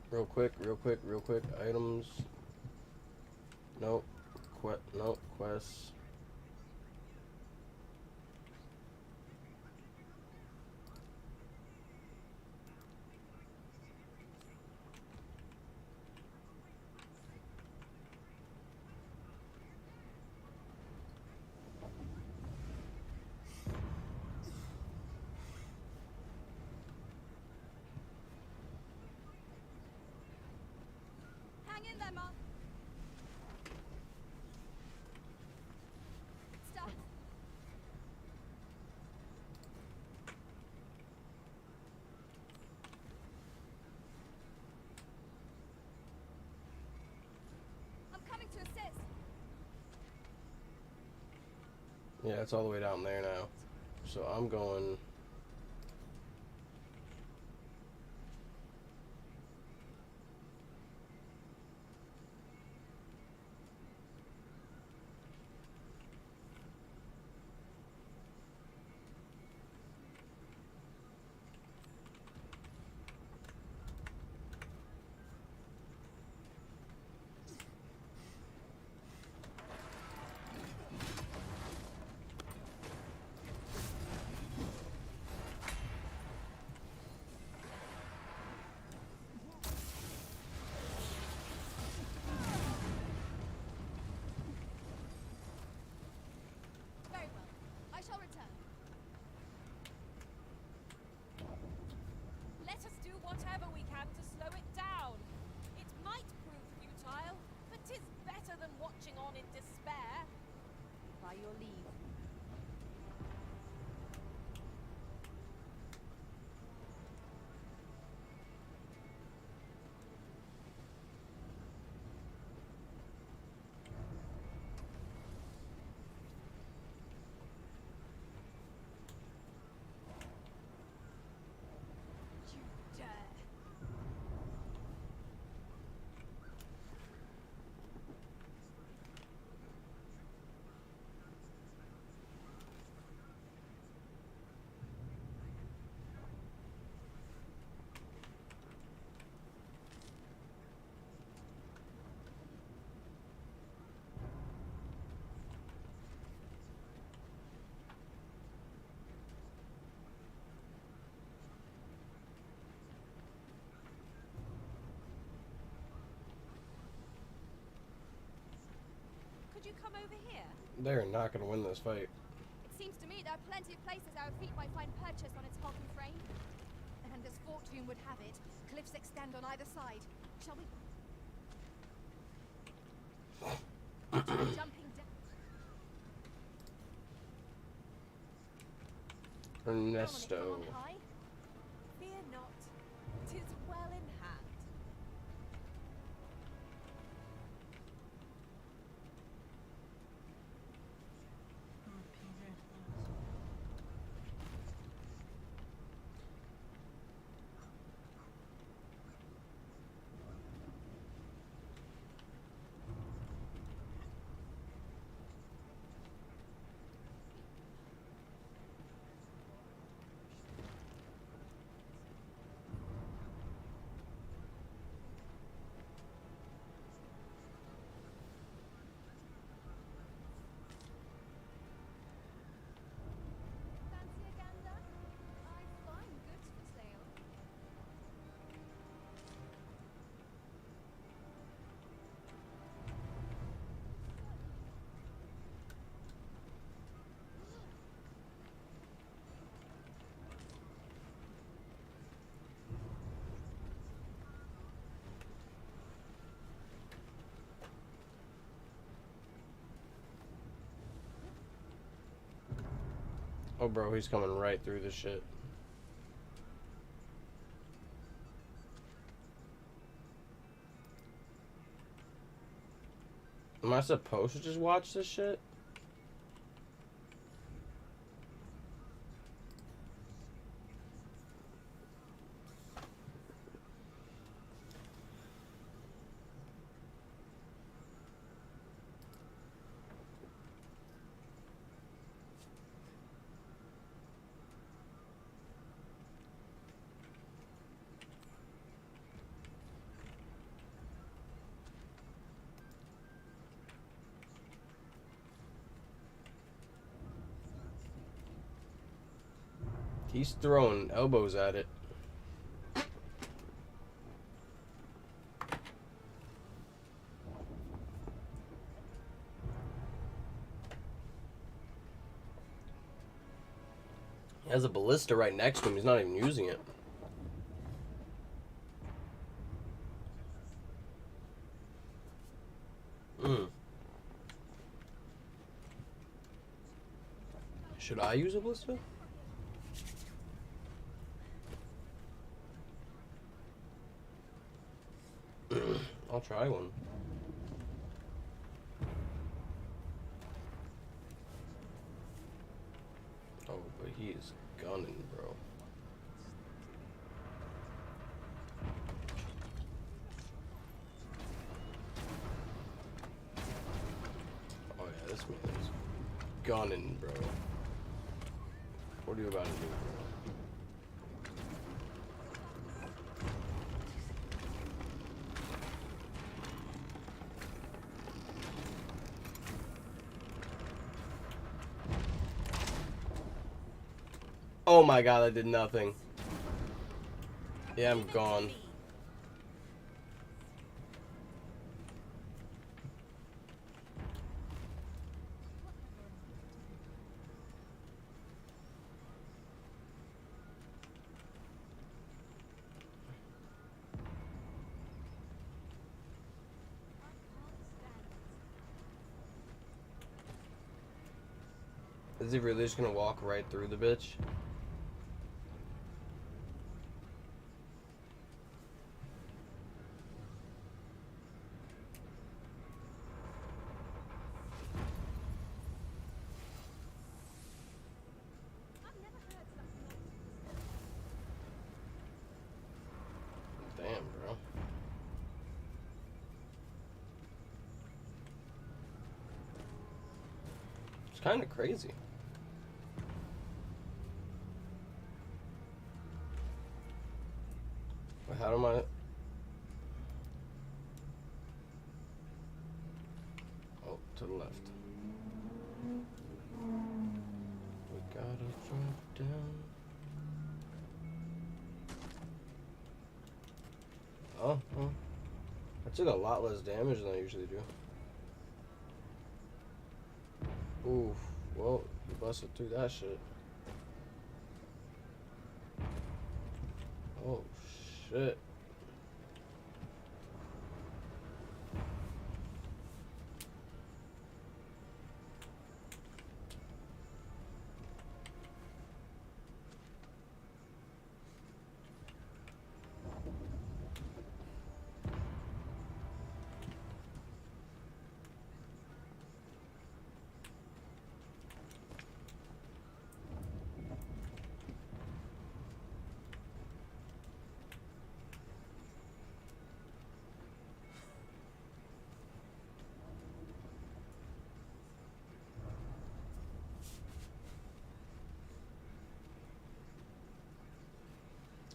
Real quick. Items. Nope. Nope. Quests. Hang in there, Mom. Stop. I'm coming to assist. Yeah, it's all the way down there now. So I'm going... Very well. I shall return. Let us do whatever we can to slow it down. It might prove futile, but 'tis better than watching on in despair. By your leave. You dare. Could you come over here? They're not going to win this fight. It Seems to me there are plenty of places our feet might find purchase on its hulking frame. And as fortune would have it, cliffs extend on either side. Shall we? Jumping down. Ernesto. Fear not, 'tis well in hand. Fancy a gander? I find goods for sale. Oh, bro, he's coming right through the shit. Am I supposed to just watch this shit? He's throwing elbows at it. He has a ballista right next to him. He's not even using it. Should I use a ballista? I'll try one. Oh, but he is gunning, bro. Oh yeah, this man is gunning, bro. What are you about to do, bro? Oh my god, I did nothing. Yeah, I'm gone. Is he really just gonna walk right through the bitch? Damn, bro. It's kind of crazy. But how am I? Oh, to the left. We gotta drop down. Oh, oh. I took a lot less damage than I usually do. Oof. Well, You busted through that shit. Oh shit.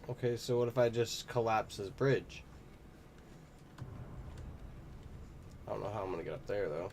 Okay, so what if I just collapse this bridge? I don't know how I'm gonna get up there though.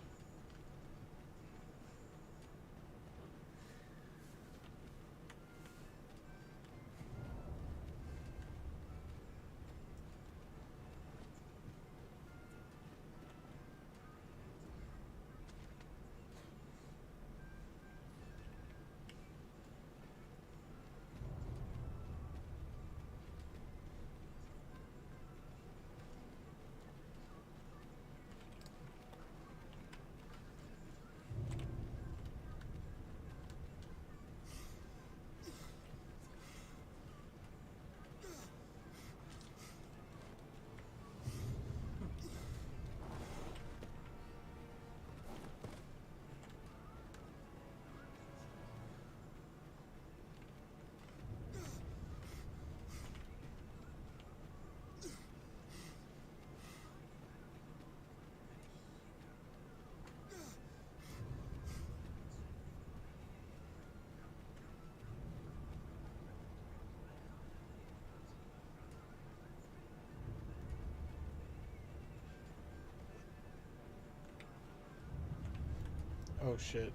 Oh shit.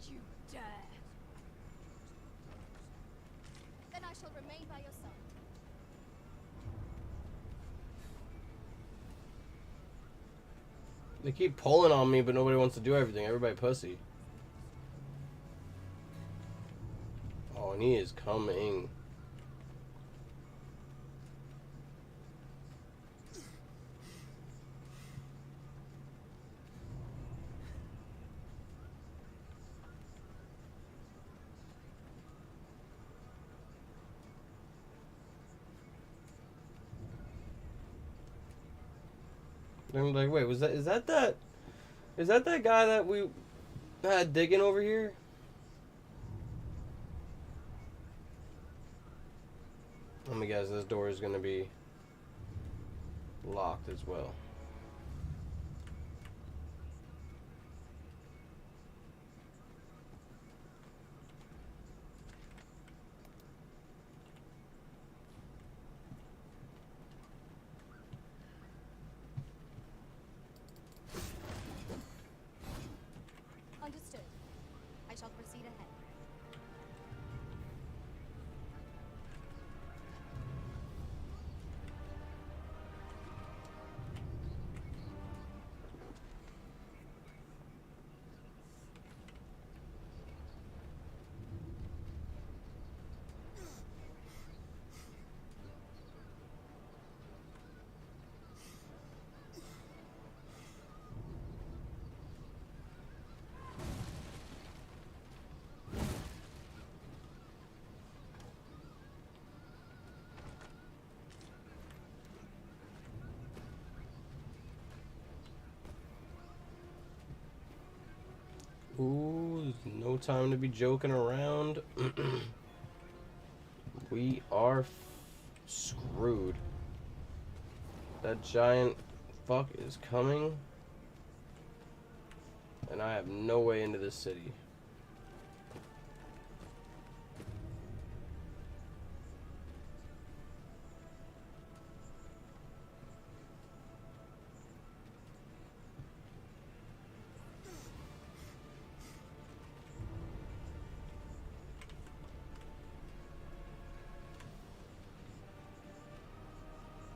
You dare. Then I shall remain by your side. They keep pulling on me, but nobody wants to do everything. Everybody pussy. Oh, and he is coming. I'm like, wait, is that guy that we had digging over here? Let me guess, this door is gonna be locked as well. Understood. I shall proceed ahead. Ooh, there's no time to be joking around. We are screwed. That giant fuck is coming. And I have no way into this city.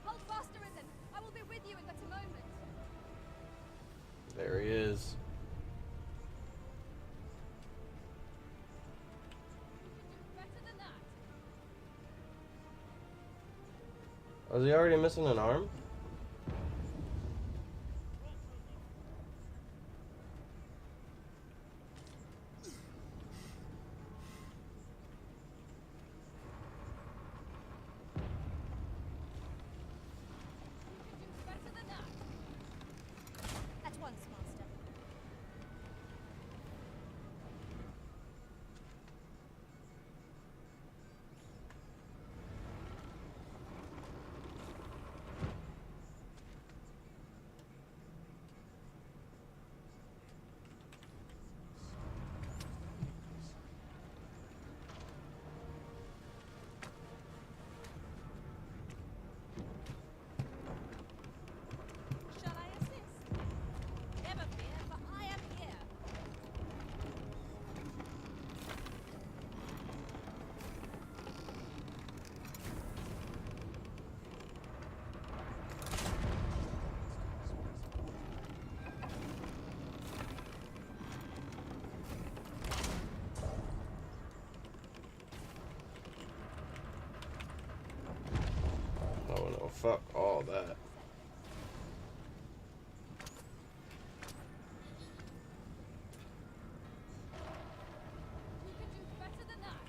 Hold fast, Arisen. I will be with you in but a moment. There he is. Better than that. Was he already missing an arm? Better than that. At once, Master. Shall I assist? Never fear, for I am here. Oh no, fuck all that. You can do better than that.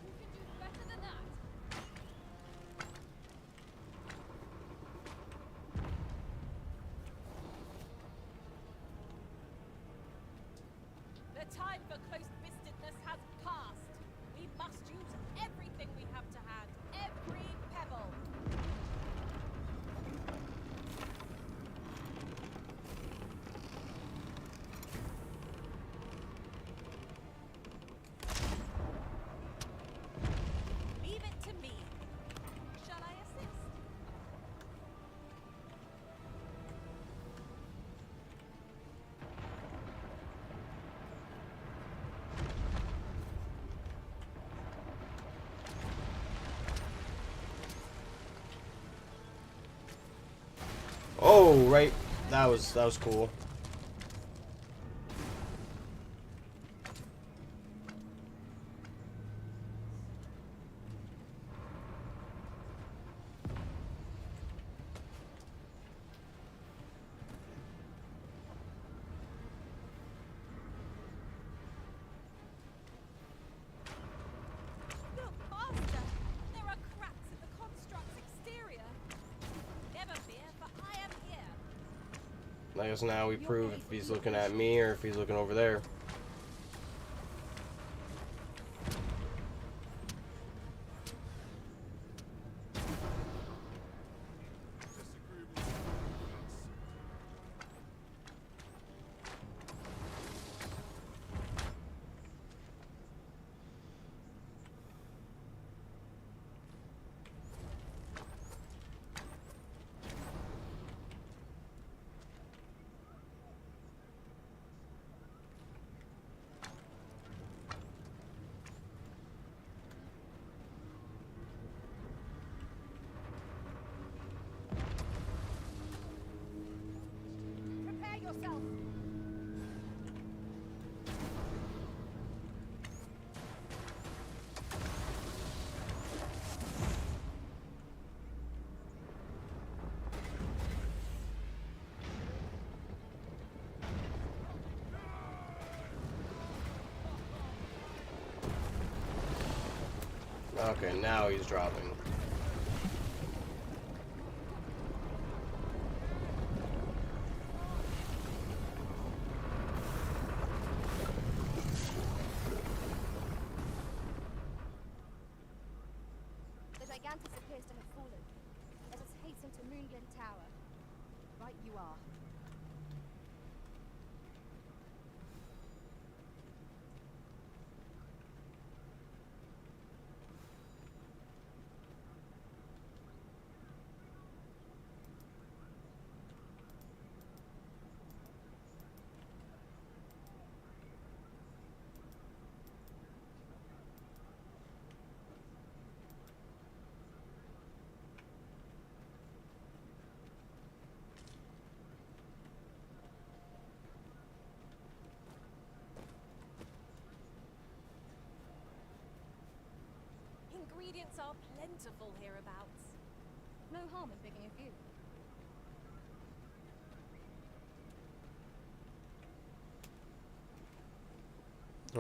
You can do better than that. The time for close-fistedness has passed. We must use everything we have to hand, every pebble. Leave it to me. Shall I assist? Oh, right. That was cool. Look, Master! There are cracks in the construct's exterior. Never fear, for I am here. I guess now we prove if he's looking at me or if he's looking over there. Prepare yourself. Okay, now he's dropping. supposed to have fallen. Let us hasten to Moonglint Tower. Right you are. Ingredients are plentiful hereabouts. No harm in picking a few.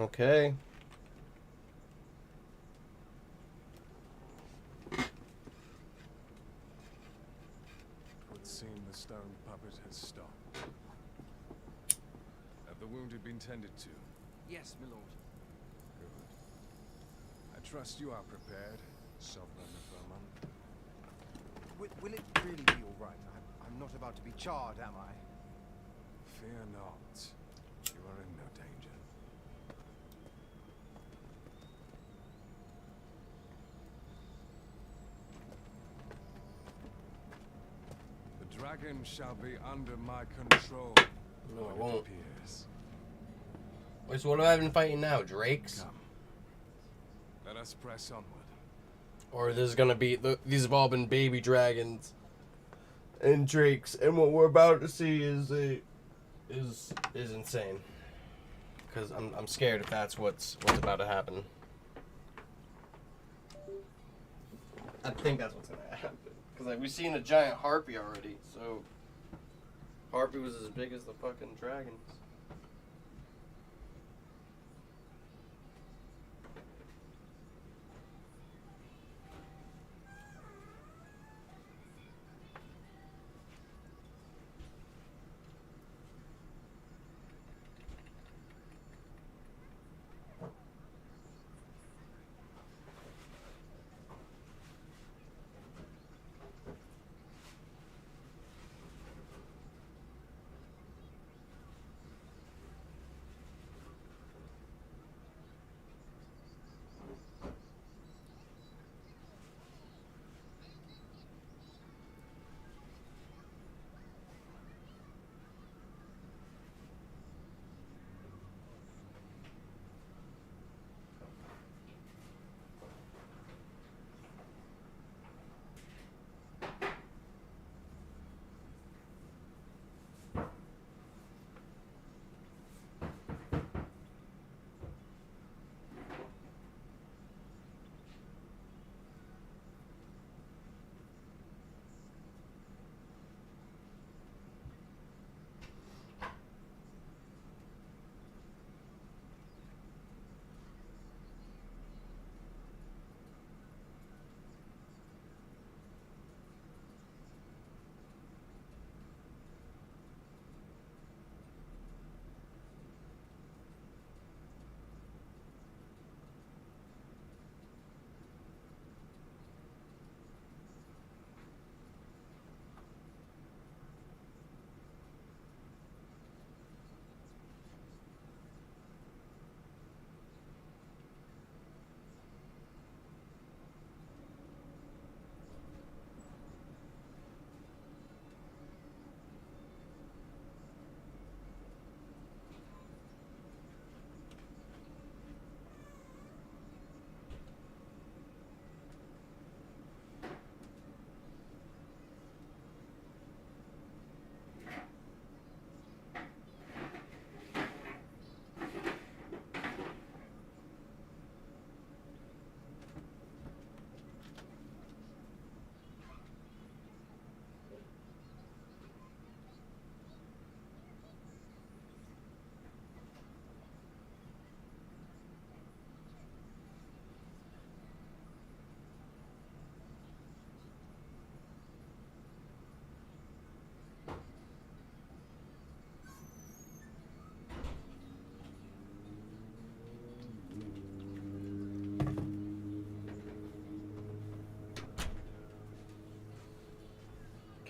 Okay. Would seem the stone puppet has stopped. Have the wounded been tended to? Yes, my lord. Good. I trust you are prepared, Sovereign of Vermont. Will it really be all right? I'm not about to be charred, am I? Fear not. You are in no danger. The dragon shall be under my control. No, I when won't. it appears. Wait, so what have I been fighting now? Drakes? Come. Let us press onward. Or this is gonna be, these have all been baby dragons and drakes, and what we're about to see is insane. Because I'm scared if that's what's about to happen. I think that's what's gonna happen. Because like, we've seen a giant harpy already, so harpy was as big as the fucking dragons.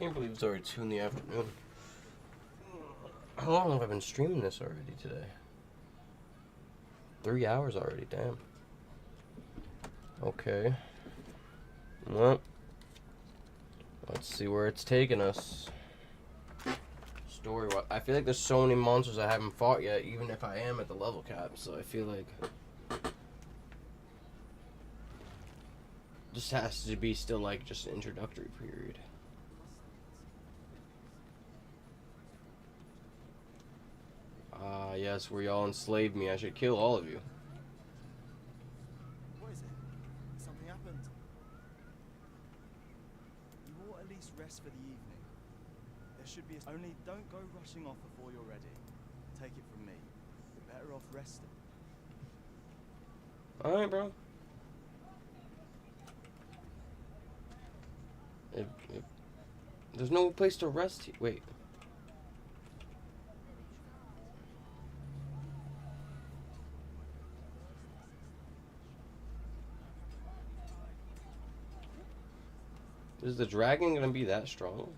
Can't believe it's already 2 in the afternoon. How long have I been streaming this already today? 3 hours already, damn. Okay. Well, let's see where it's taking us. Story. I feel like there's so many monsters I haven't fought yet, even if I am at the level cap. So I feel like this has to be still like just an introductory period. Yes, where y'all enslaved me. I should kill all of you. What is it? Something happened? You will at least rest for the evening. There should be only don't go rushing off before you're ready. Take it from me. You're better off resting. Alright, bro. There's no place to rest here. Wait. Is the dragon gonna be that strong?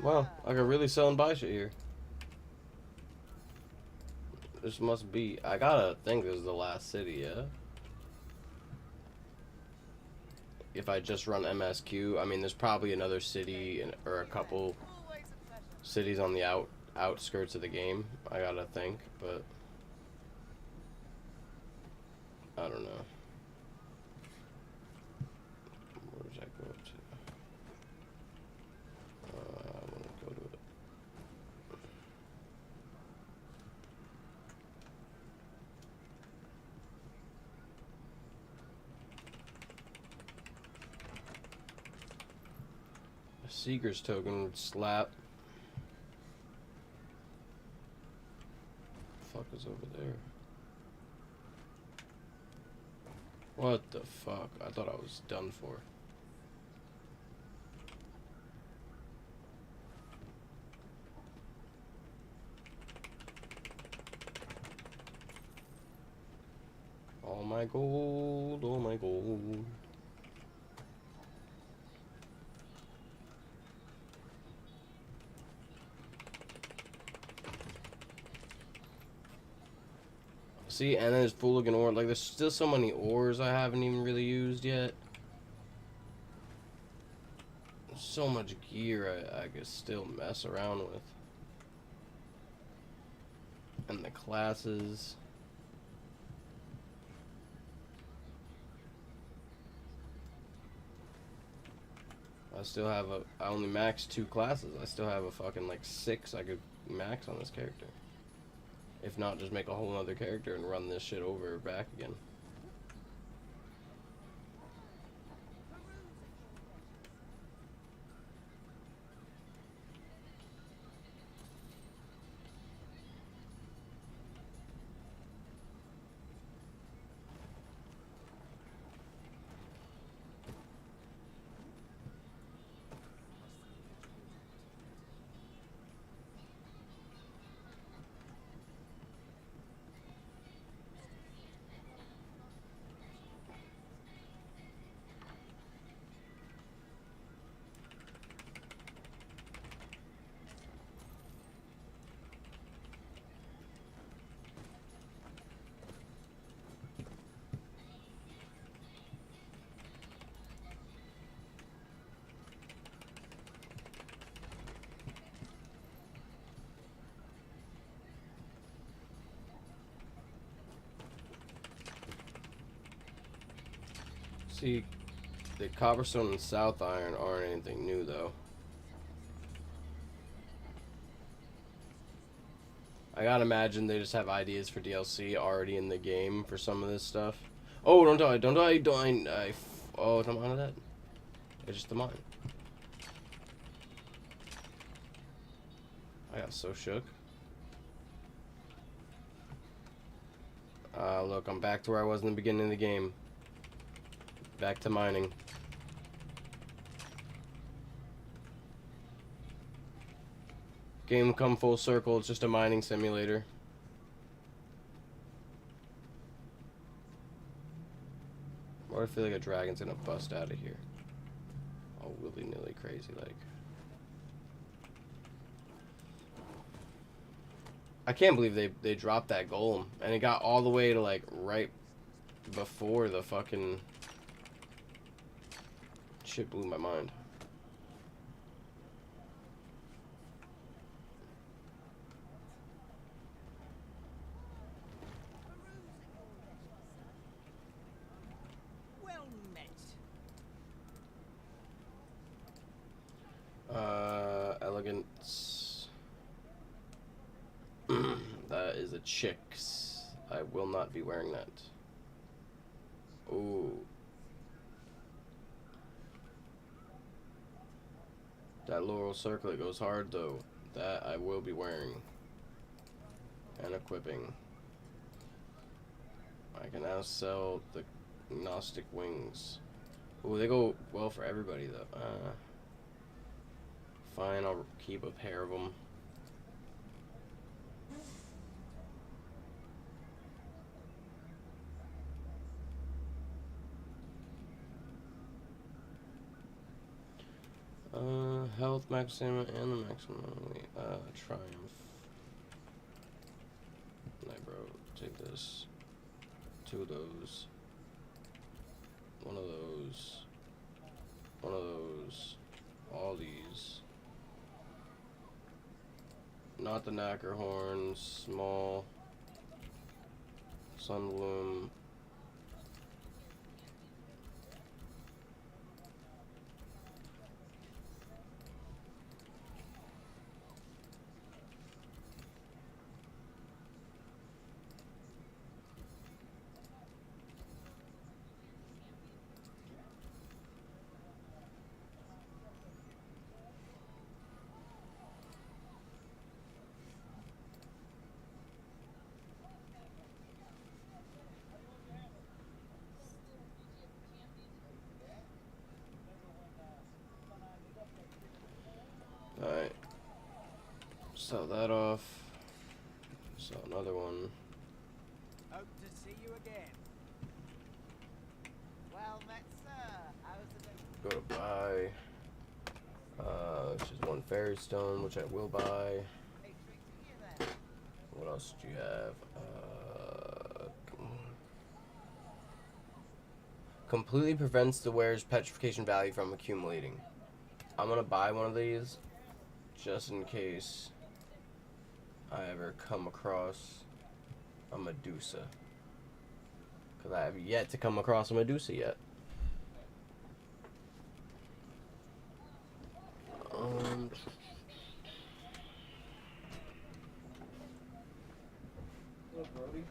Wow, I can really sell and buy shit here. This must be... I gotta think this is the last city, yeah? If I just run MSQ, I mean, there's probably another city or a couple cities on the outskirts of the game, I gotta think, but... I don't know. Where does that go to? I want to go to it. A Seeker's token would slap. What the fuck is over there? What the fuck? I thought I was done for. All my gold, all my gold. See, and then there's full looking ore. Like, there's still so many ores I haven't even really used yet. There's so much gear I could still mess around with. And the classes. I still have I only maxed 2 classes. I still have a fucking like 6 I could max on this character. If not, just make a whole other character and run this shit over back again. See, The copperstone and south iron aren't anything new though. I gotta imagine they just have ideas for DLC already in the game for some of this stuff. Oh, don't die, don't die, don't die. Oh, don't mind that. It's just the mine. I got so shook. Look, I'm back to where I was in the beginning of the game. Back to mining. Game come full circle, it's just a mining simulator. Or I feel like a dragon's gonna bust out of here. All willy-nilly crazy like. I can't believe they dropped that golem. And it got all the way to like right before the fucking shit blew my mind. Well met. Elegance. That is a chick's. I will not be wearing that. Ooh. That laurel circlet goes hard though. That I will be wearing. And equipping. I can now sell the Gnostic wings. Ooh, they go well for everybody though. Fine, I'll keep a pair of them. Health maximum and the maximum triumph. Nah, bro, take this. 2 of those. 1 of those. 1 of those. All these. Not the knacker horns. Small. Sunbloom. Alright. Sell that off. Sell another one. Hope to see you again. Well met, sir. How's the day? Go to buy. Which is 1 fairy stone, which I will buy. What else do you have? Completely prevents the wearer's petrification value from accumulating. I'm gonna buy one of these just in case I ever come across a Medusa. Because I have yet to come across a Medusa yet. Look, Brody.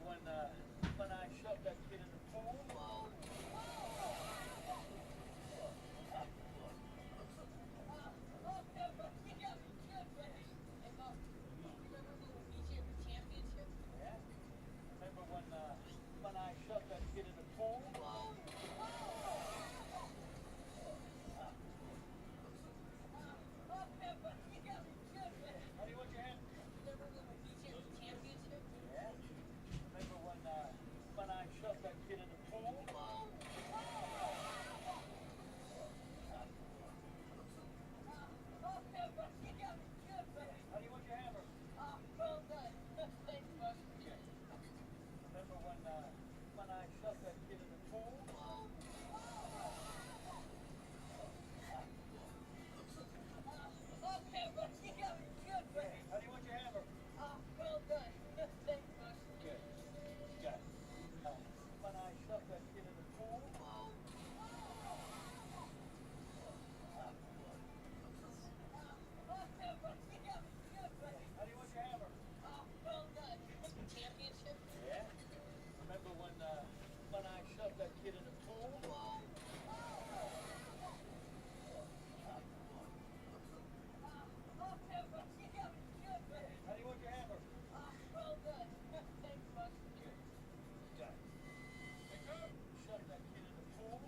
when I shoved that kid in the pool? Remember when I shoved that kid in the pool? Honey, what's your hand? Yeah. Remember when I shoved that kid in the pool? Honey, what's your hammer? Remember when I shoved that kid in the pool? Honey, what's your hammer? Good. Good. When I shoved that kid in the pool? Honey, what's your hammer? Yeah. Remember when I shoved that kid in the pool? Honey, what's your hammer? Good. Shove that kid in the pool?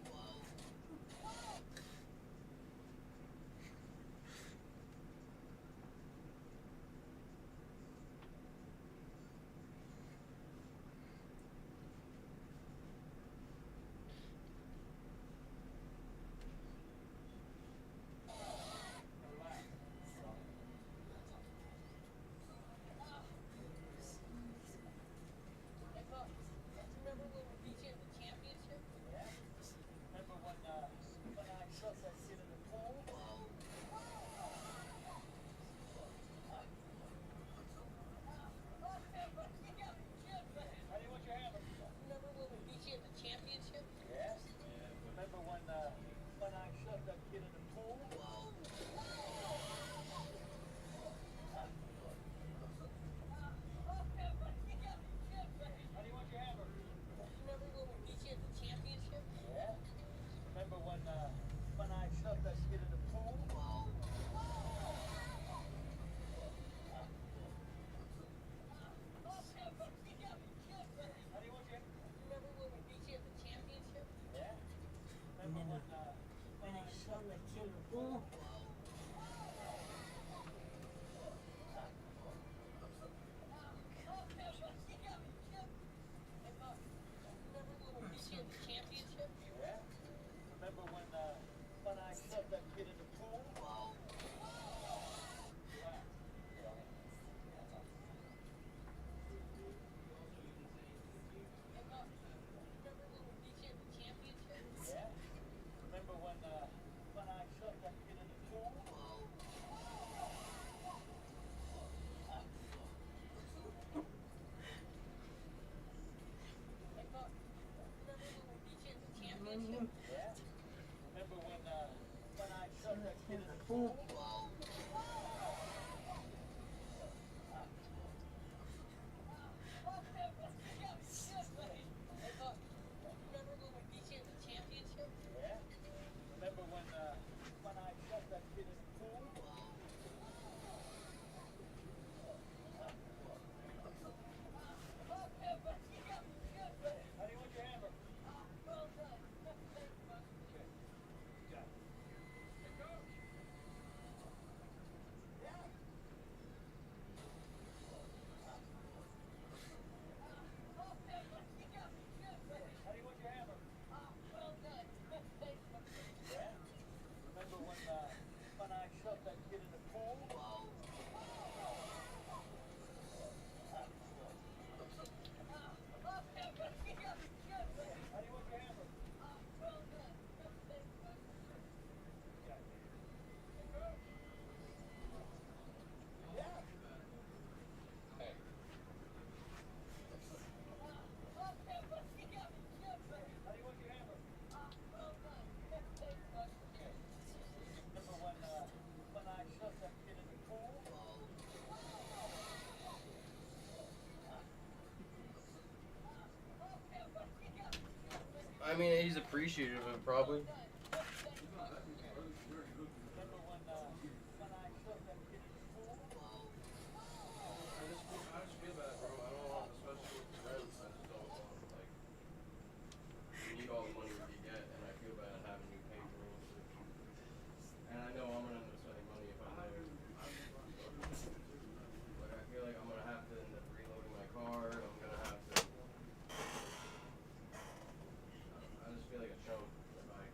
appreciative of it, probably. Need all the money we can get, and I feel bad having you pay for all of it. And I know I'm gonna end up spending money if I'm there. Like, I feel like I'm gonna have to end up reloading my car, and I'm gonna have to. I just feel like a chump if I'm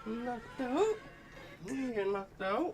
Knocked out. You get knocked out.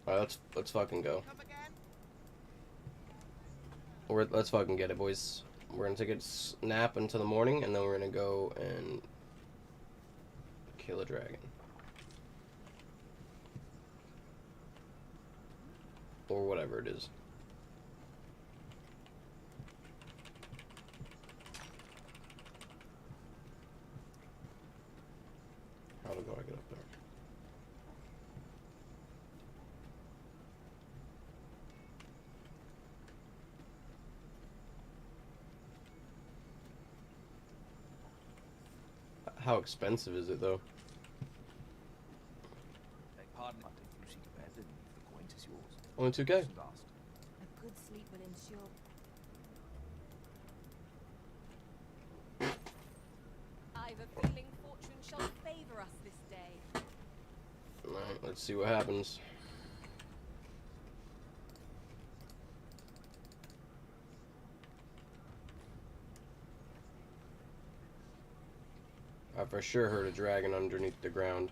Alright, let's fucking go. Let's fucking get it, boys. We're gonna take a nap until the morning, and then we're gonna go and kill a dragon. Or whatever it is. How do I get up there? How expensive is it though? Pardon, I think you seek abandon if the coin is yours. Only 2K. A good sleep will ensure. I've a feeling fortune shall favor us this day. Alright, let's see what happens. I for sure heard a dragon underneath the ground.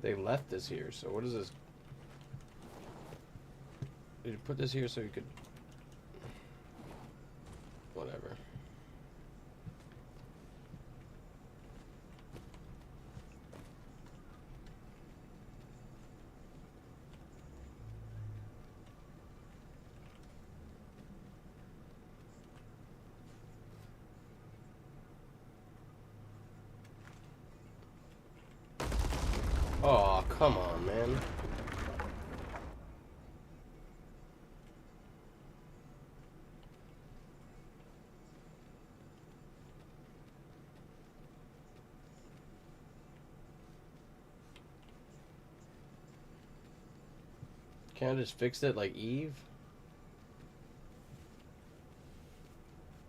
They left this here, so what is this? Did you put this here so you could... Whatever. Oh, come on, man. Can't I just fix it like Eve?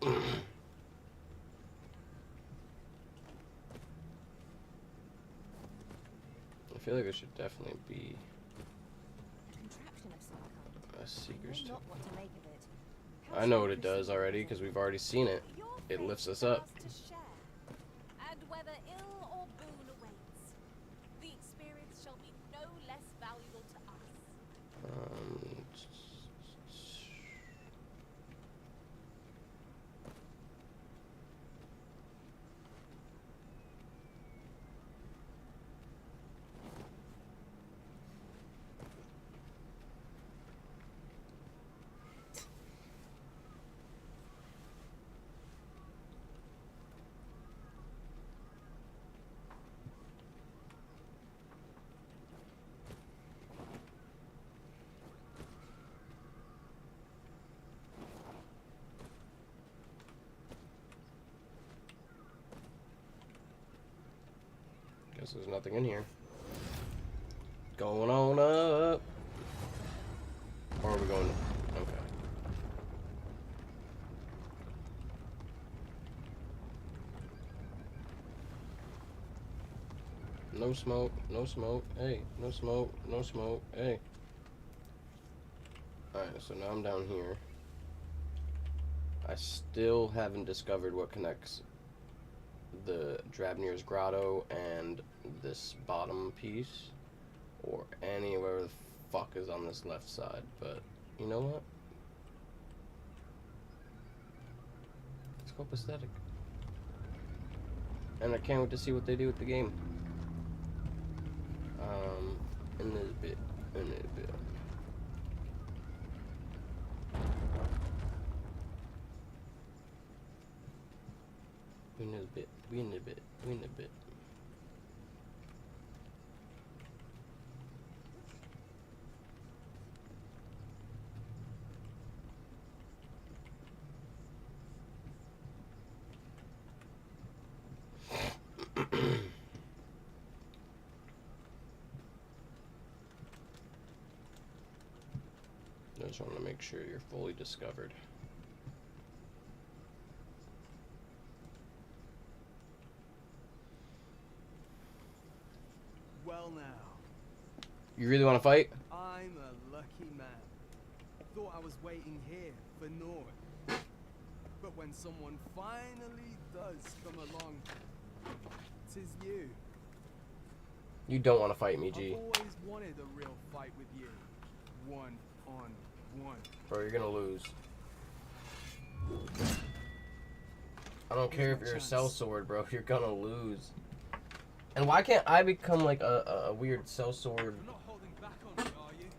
I feel like it should definitely be... Contraption of some kind. Seekers too. Not what to make of it. I know what it does already because we've already seen it. It lifts us up. To share. And whether ill or boon awaits, the experience shall be no less valuable to us. Guess there's nothing in here. Going on up. Or are we going? Okay. No smoke, no smoke, hey, no smoke, no smoke, hey. Alright, so now I'm down here. I still haven't discovered what connects the Drabnir's Grotto and this bottom piece, or anywhere the fuck is on this left side, but you know what? Let's go aesthetic. And I can't wait to see what they do with the game. In this bit. We in a bit. I just want to make sure you're fully discovered. Well now. You really want to fight? I'm a lucky man. Thought I was waiting here for naught. But when someone finally does come along, 'tis you. You don't want to fight me, G. I've always wanted a real fight with you. One on one. Bro, you're gonna lose. I don't care if you're a sellsword, bro. You're gonna lose. And why can't I become like a weird sellsword? You're not holding back on me, are you?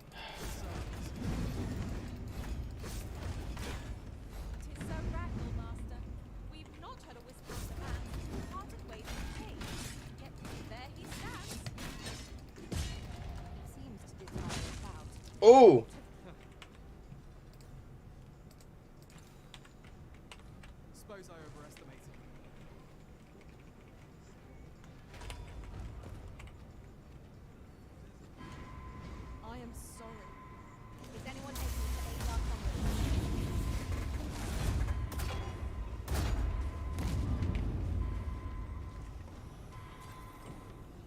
Tis Sir Ragnar, Master. We've not heard a whisper of the man who parted ways with Kate. Yet there he stands. He seems to desire a bout. Oh! Suppose I overestimated you. I am sorry. Is anyone able to aid our comrades?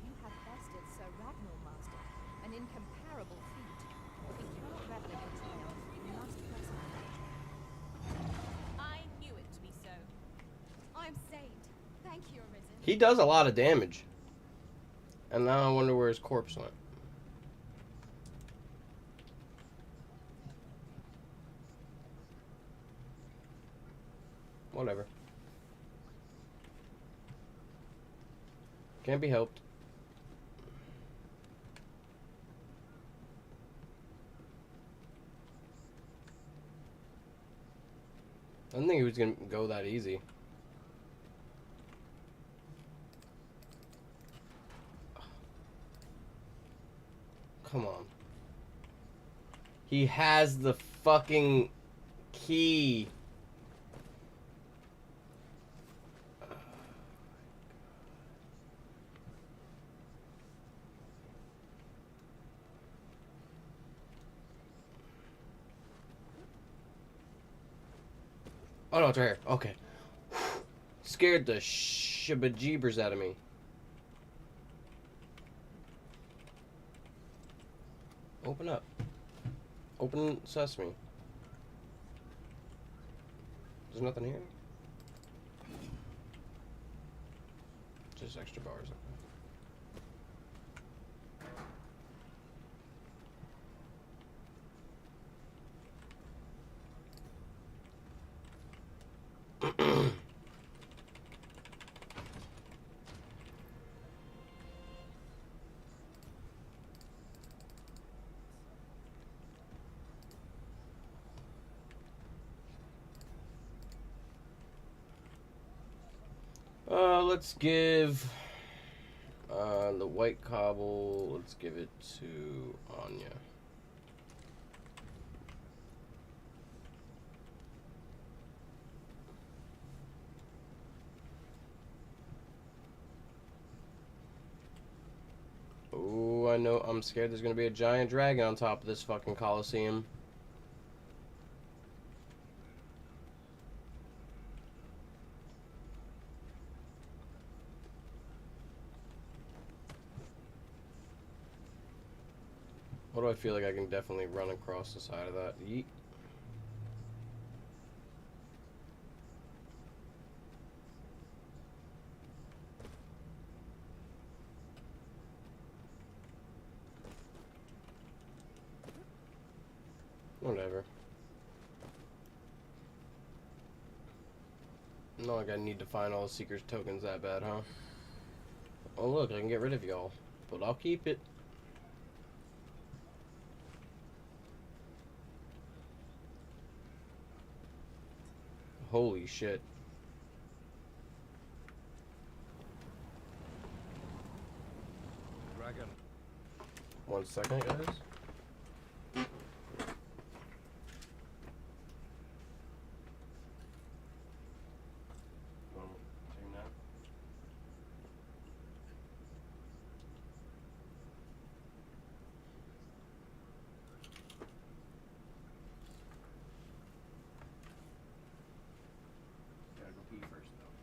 You have bested Sir Ragnar, Master. An incomparable feat. We cannot revel in your triumph. We must press on. I knew it to be so. I'm saved. Thank you, Arisen. He does a lot of damage. And now I wonder where his corpse went. Whatever. Can't be helped. I didn't think he was gonna go that easy. Come on. He has the fucking key. Oh no, it's right here. Okay. Scared the shibajibers out of me. Open up. Open sesame. There's nothing here. Just extra bars. Let's give the white cobble, let's give it to Anya. Oh, I know, I'm scared there's gonna be a giant dragon on top of this fucking Coliseum. What do I feel like I can definitely run across the side of that? Yeet. Whatever. Not like I need to find all the Seeker's tokens that bad, huh? Oh look, I can get rid of y'all. But I'll keep it. Holy shit. Dragon. 1 second, guys. Gotta go pee first, though.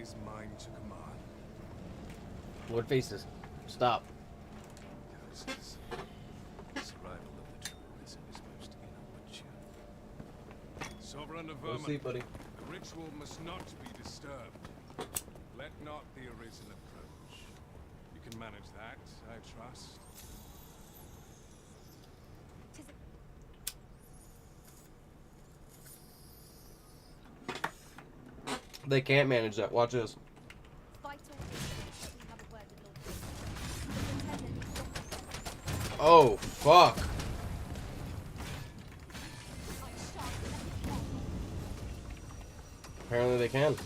is mine to command. Lord Faces, stop. This arrival of the true Arisen is most inopportune. Sovereign of Go to Vermin, sleep, buddy. the ritual must not be disturbed. Let not the Arisen approach. You can manage that, I trust. They can't manage that. Watch this. Oh, fuck. Apparently they can.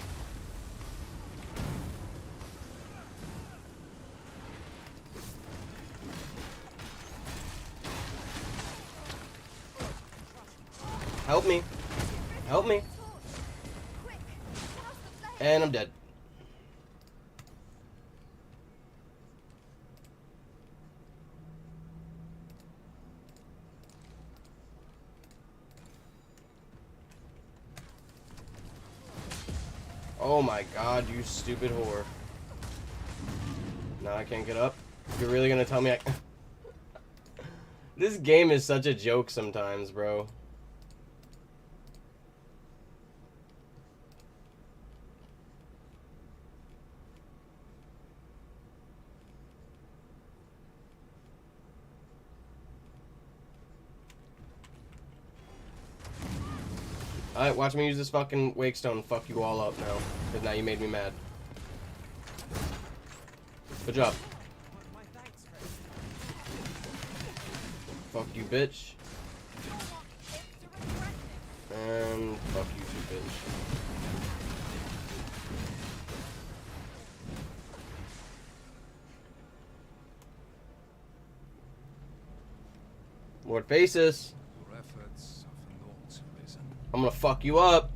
Help me. Help me. And I'm dead. Oh my god, you stupid whore. Now I can't get up? You're really gonna tell me I... This game is such a joke sometimes, bro. Alright, watch me use this fucking wake stone and fuck you all up now. Because now you made me mad. Good job. Fuck you, bitch. And fuck you too, bitch. Lord Faces. Your efforts are for naught, Arisen. I'm gonna fuck you up.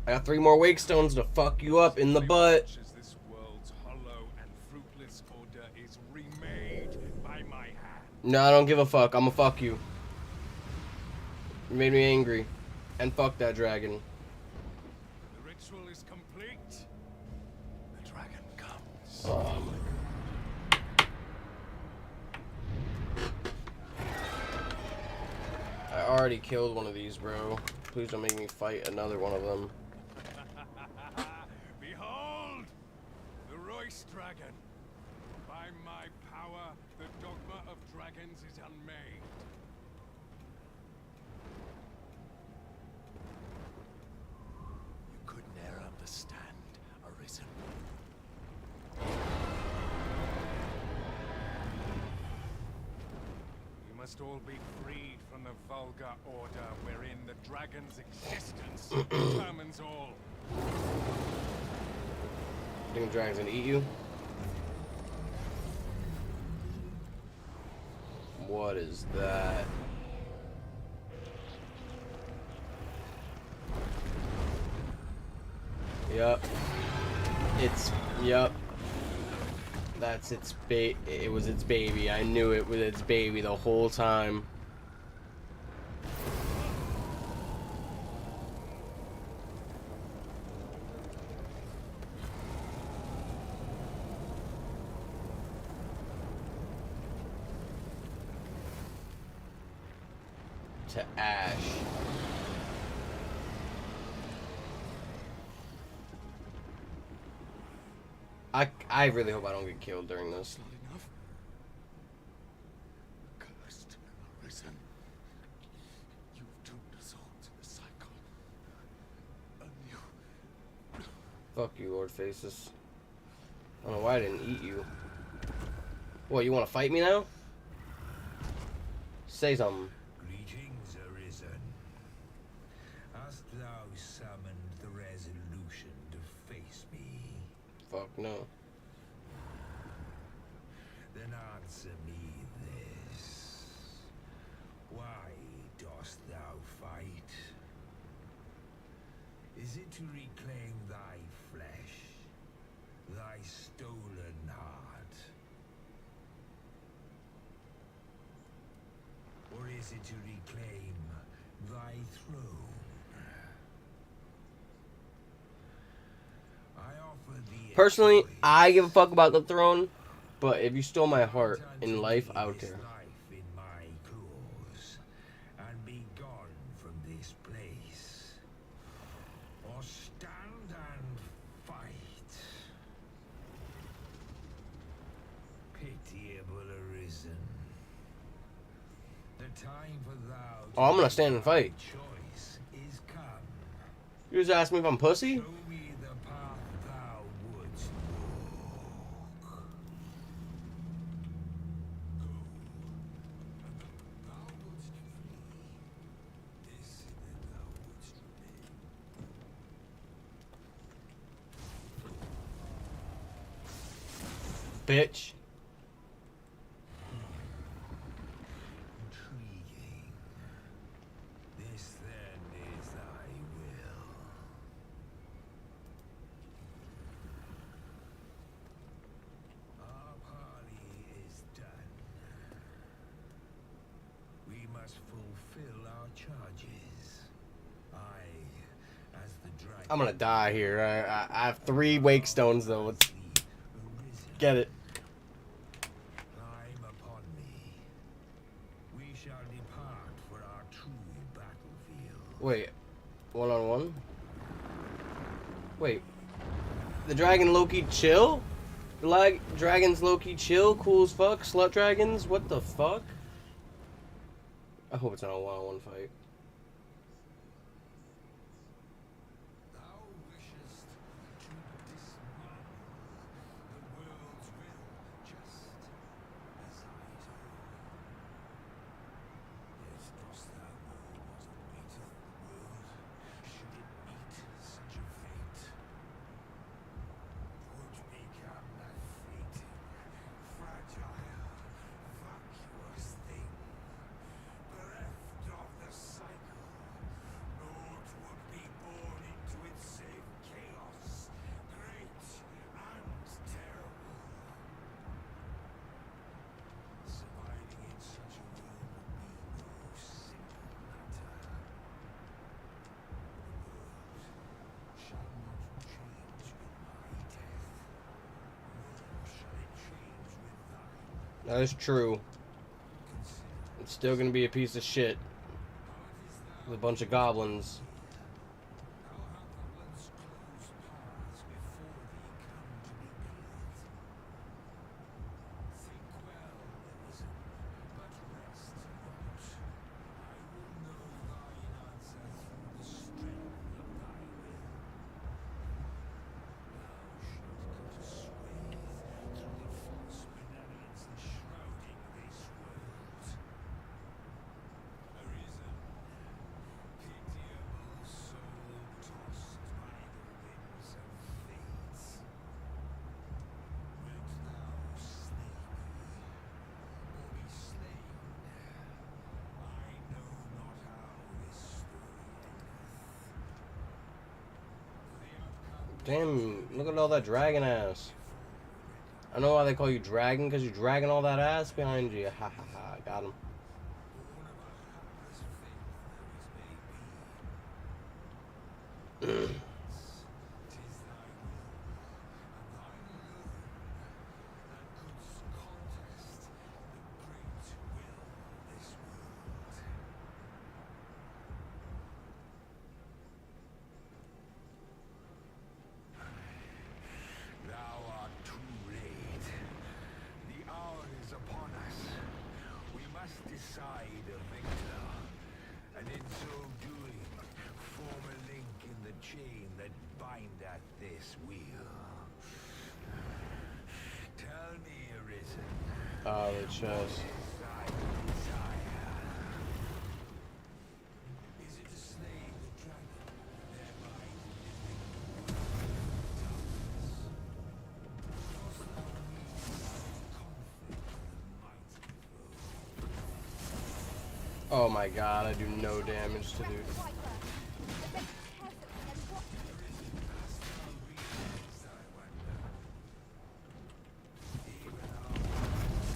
I got 3 more wake stones to fuck you up in the butt. As this world's hollow and fruitless order is remade by my hand. No, I don't give a fuck. I'm gonna fuck you. You made me angry. And fuck that dragon. The ritual is complete. The dragon comes. Oh. I already killed one of these, bro. Please don't make me fight another one of them. Behold, the Royce dragon. By my power, the dogma of dragons is unmade. You could ne'er understand, Arisen. You must all be freed from the vulgar order wherein the dragon's existence determines all. Think the dragon's gonna eat you? What is that? Yup. Yup. That's its it was its baby. I knew it was its baby the whole time. To ash. I really hope I don't get killed during this. Cursed, Arisen. You've doomed us all to the cycle. And you... Fuck you, Lord Faces. I don't know why I didn't eat you. What, you want to fight me now? Say something. Greetings, Arisen. Hast thou summoned the resolution to face me? Fuck no. Then answer me this. Why dost thou fight? Is it to reclaim thy flesh, thy stolen heart? Or is it to reclaim thy throne? I offer thee Personally, I give a fuck about the throne, but if you stole my heart in life, I would care. In my cause, and be gone from this place, or stand and fight. Pitiable arisen. The time for thou. Oh, I'm gonna stand and fight. Choice is come. You just asked me if I'm pussy? Show me the path thou wouldst walk. Bitch. Intriguing. This then is thy will. Our parley is done. We must fulfill our charges. I, as the dragon. I'm gonna die here. I have 3 wake stones though. Let's get it. Climb upon me. We shall depart for our true battlefield. Wait, 1-on-1? Wait, the dragon Loki chill? The dragons Loki chill? Cool as fuck? Slut dragons? What the fuck? I hope it's not a 1-on-1 fight. That is true. It's still gonna be a piece of shit with a bunch of goblins. Damn, look at all that dragon ass. I know why they call you dragon, because you're dragging all that ass behind you. Ha ha ha, got him. Decide a victor, and in so doing, form a link in the chain that bindeth this wheel. Tell me, Arisen. The chest. Thy desire. Is it to slay the dragon, thereby Oh my god, I do no damage to dude.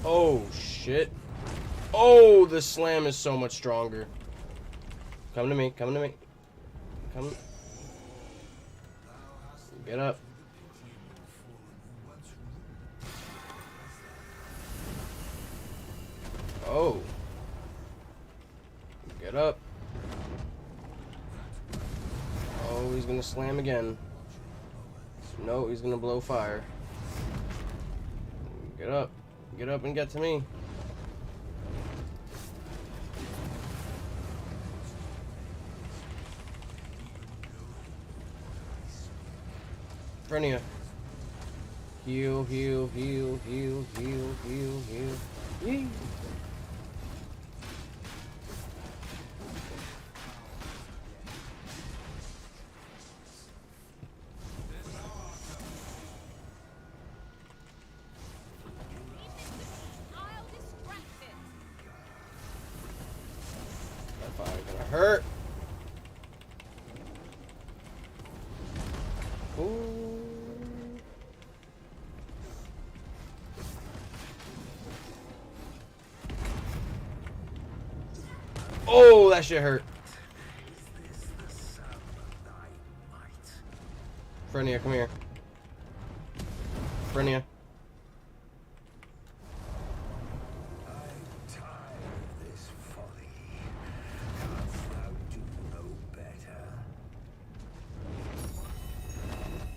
Oh shit. Oh, the slam is so much stronger. Come to me, come to me. Come. Get up. he's gonna slam again. No, he's gonna blow fire. Get up. Get up and get to me. Frenia. Heal, heal, heal, heal, heal, heal, heal. Yee. That fire gonna hurt. Ooh. Oh, that shit hurt. Frenia, come here. Frenia.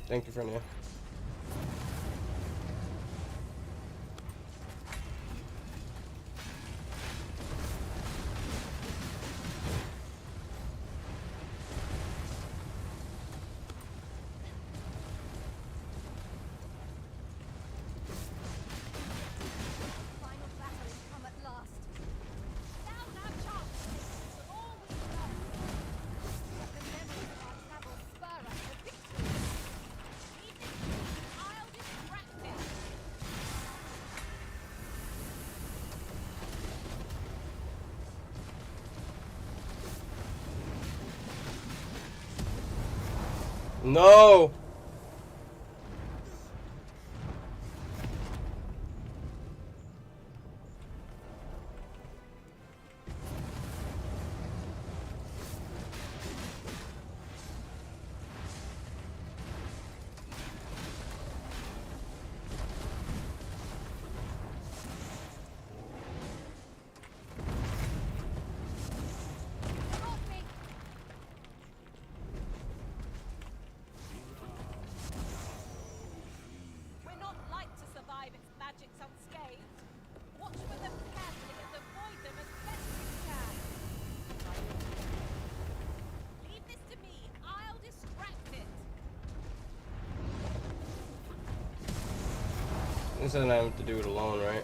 Thank you, Frenia. Final battle has come at last. Now's our chance. For all we know. The memories of our travel spur us to victory. Leave this to me. I'll distract it. No! We're not like to survive its magics unscathed. Watch for them carefully and avoid them as best you can. Leave this to me. I'll distract it. This doesn't have to do it alone, right?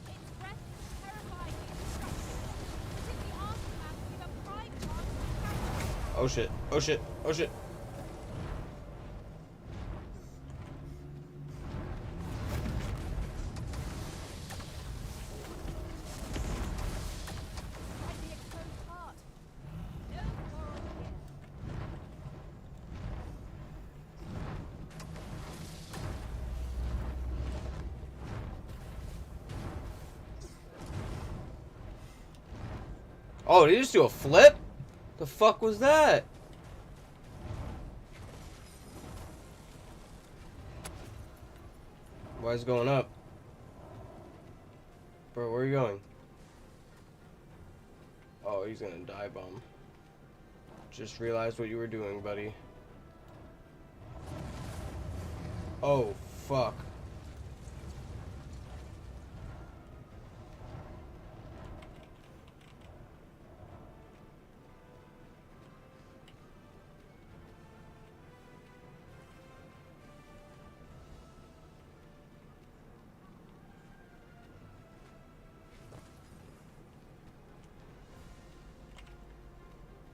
Its breath is terrifyingly destructive. But in the aftermath, we've a prime chance to counter. Oh shit. Oh shit. Oh shit. Like the exposed heart. No quarrel here. Oh, did he just do a flip? The fuck was that? Why is it going up? Bro, where are you going? Oh, he's gonna dive bomb. Just realized what you were doing, buddy. Oh, fuck.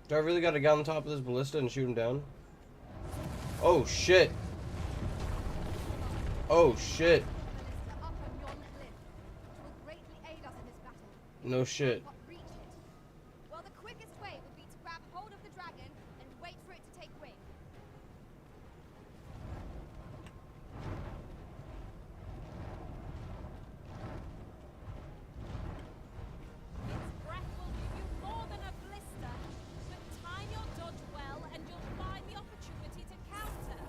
Do I really gotta get on top of this ballista and shoot him down? Oh shit. Oh shit. Up on yon cliff. It will greatly aid us in this battle. No shit. But reach it. Well, the quickest way would be to grab hold of the dragon and wait for it to take wing. Its breath will give you more than a blister, but time your dodge well and you'll find the opportunity to counter.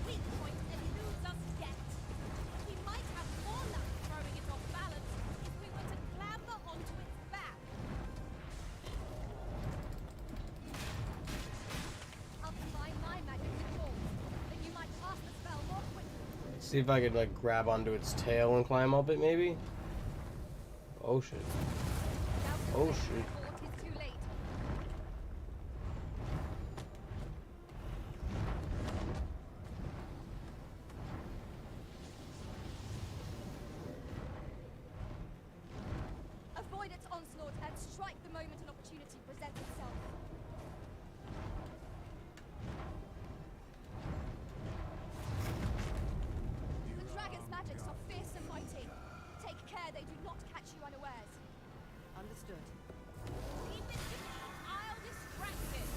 Weak point eludes us yet. We See if I could like grab onto its tail and climb up it maybe. Oh shit. Oh shit. Avoid its onslaught and strike the moment an opportunity presents itself. The dragon's magics are fierce and mighty. Take care they do not catch you unawares. Understood. Leave this to me. I'll distract it.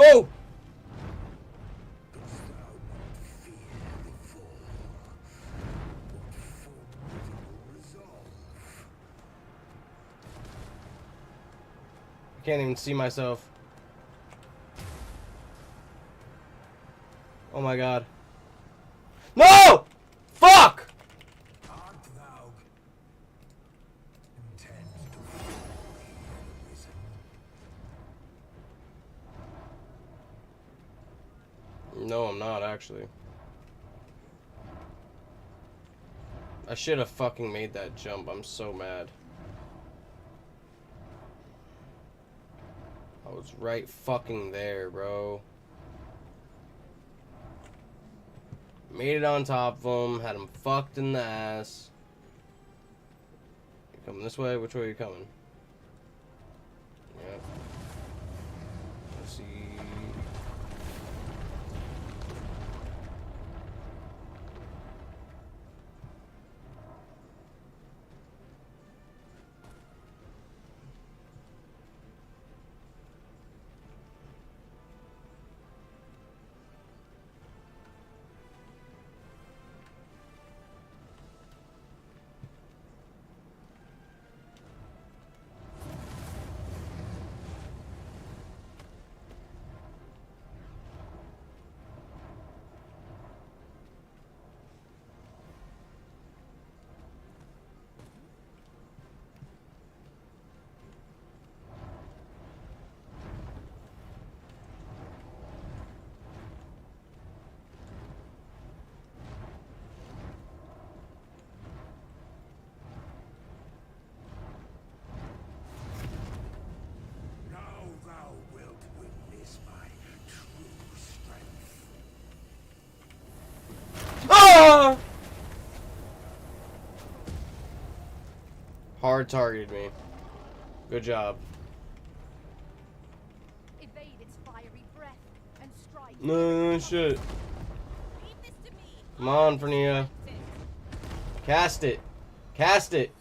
Oh! I can't even see myself. Oh my god. No! Fuck! No, I'm not actually. I should have fucking made that jump. I'm so mad. I was right fucking there, bro. Made it on top of him, had him fucked in the ass. You coming this way? Which way are you coming? Yep. Let's see. Ah! Hard targeted me. Good job. Evade its fiery breath and strike. No, shit. Come on, Fernia. Cast it. Cast it.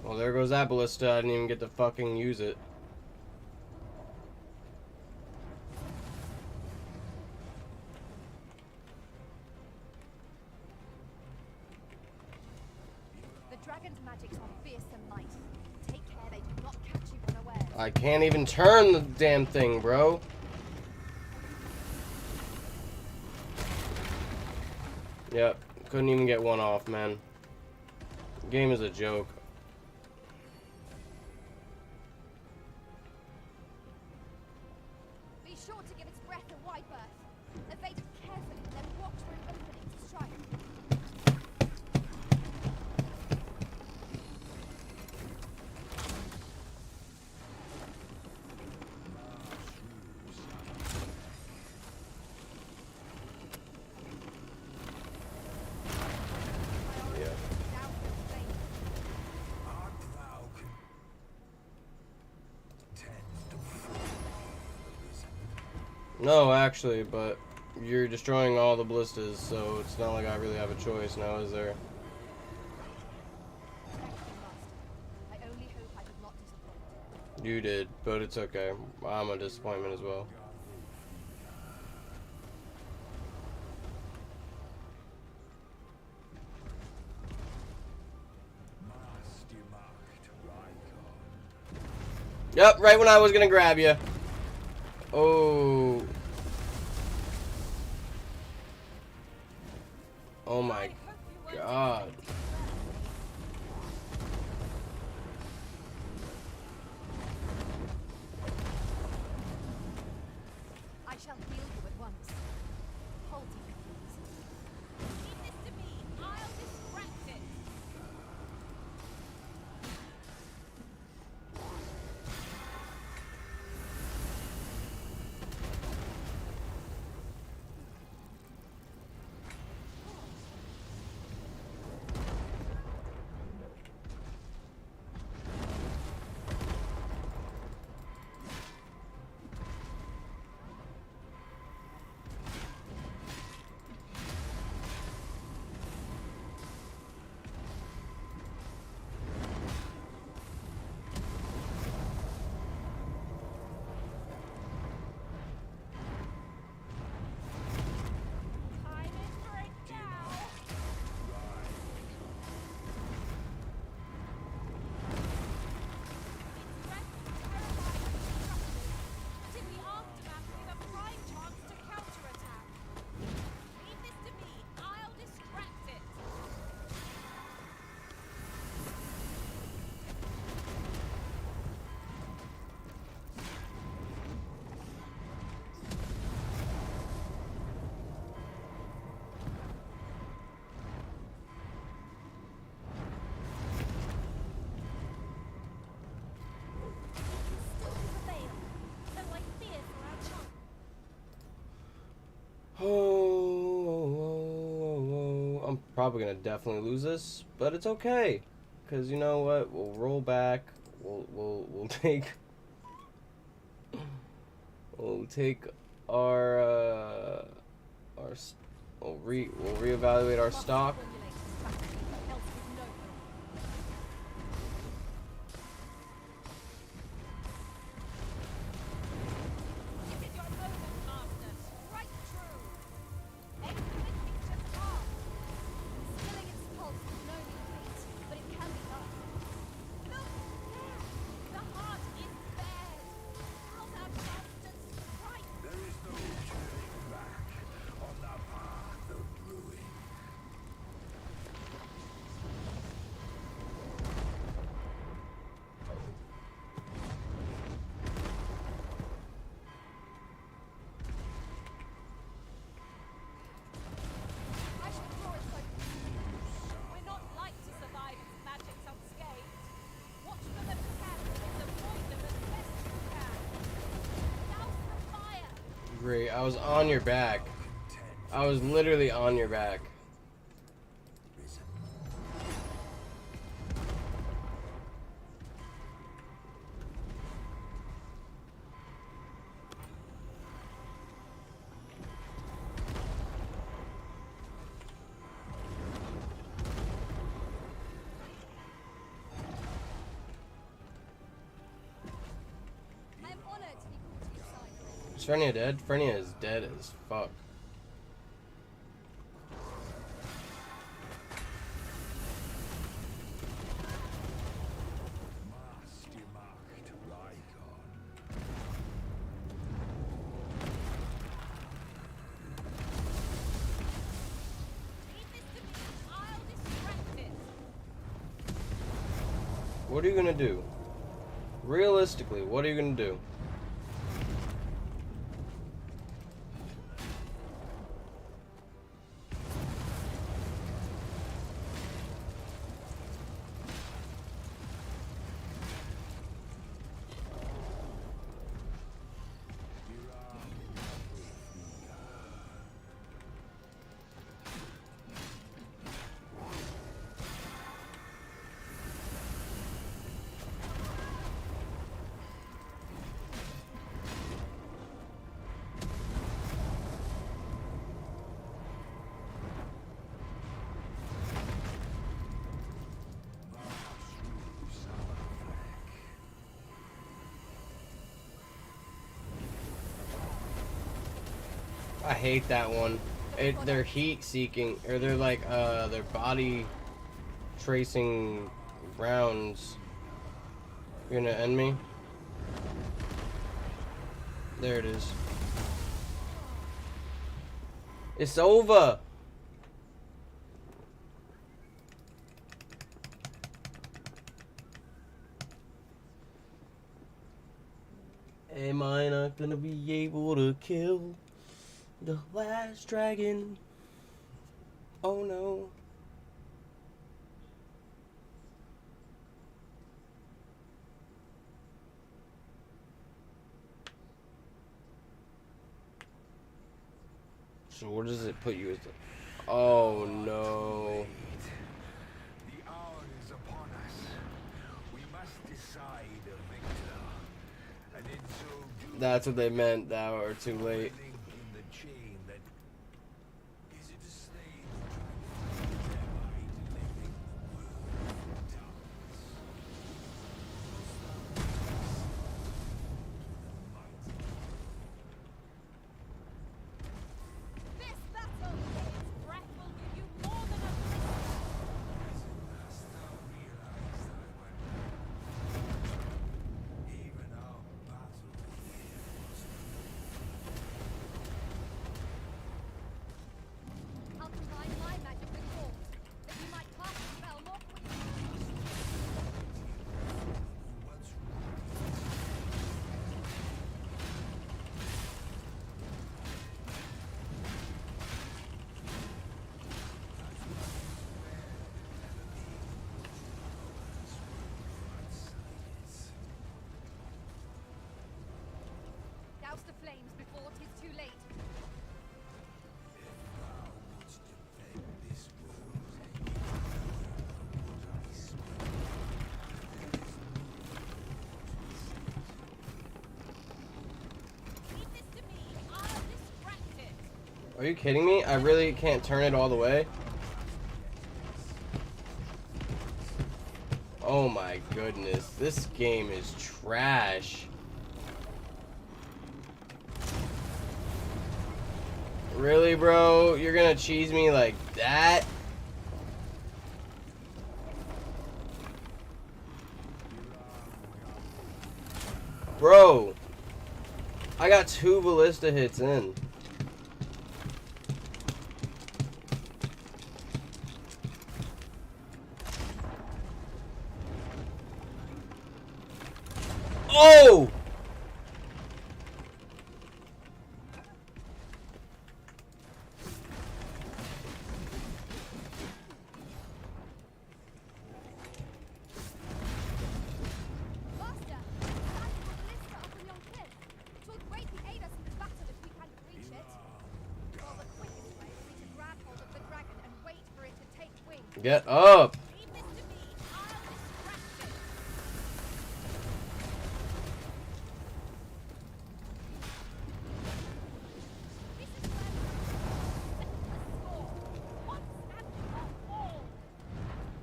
Well, there goes that ballista. I didn't even get to fucking use it. The dragon's magics are fierce and mighty. Take care they do not catch you unawares. I can't even turn the damn thing, bro. Yep, couldn't even get one off, man. Game is a joke. Be sure to give its breath a wide berth. Evade it carefully, then watch for an opening to strike. No, actually, but you're destroying all the ballistas, so it's not like I really have a choice now, is there? I only hope I did not disappoint. You did, but it's okay. I'm a disappointment as well. Yep, right when I was gonna grab you. Oh. Oh my god. I shall heal you at once. Hold it, please. Leave this to me. I'll distract it. But in the aftermath, we have a prime chance to counterattack. Leave this to me. I'll distract it. Still prevail, though I fear for our chance. Oh, I'm probably gonna definitely lose this, but it's okay, cause you know what? We'll roll back. We'll take our we'll reevaluate our stock. This is your moment, Master. Right through. Excellent picture start. Stilling its pulse is no mean feat, but it can be done. Look there. The heart is bared. Now's our chance to strike. There is no turning back on the path of ruin. I should draw its focus. We're not like to survive its magics unscathed. Watch for the catalyst and avoid them as best you can. Douse the fire. Great. I was on your back. I was literally on your back. I am honored to be called to your side. Is Frenia dead? Frenia is dead as fuck. Leave this to me. I'll distract it. What are you gonna do? Realistically, what are you gonna do? I hate that one. They're heat seeking, or they're like they're body tracing rounds. You're gonna end me? There it is. It's over. Am I not gonna be able to kill the last dragon? Oh no. So where does it put you as the... Oh no. The hour is upon us. We must decide a victor. And in so doing, That's what they meant, the hour too late. link in the chain that is it a slave This battle, its breath will give you more than a even our battle I'll combine my magic with yours, that you might cast the spell more quickly. Douse the flames before 'tis too late. Leave this to me. I'll distract it. Are you kidding me? I really can't turn it all the way. Oh my goodness, this game is trash. Really, bro? You're gonna cheese me like that? Bro, I got 2 ballista hits in. Oh! Master, stand your ballista up on yon cliff. 'Twill greatly aid us in this battle if we can reach it. Well, the quickest way will be to grab hold of the dragon and wait for it to take wing. Get up! Leave this to me. I'll distract it. This is where we settle the score. Once and for all.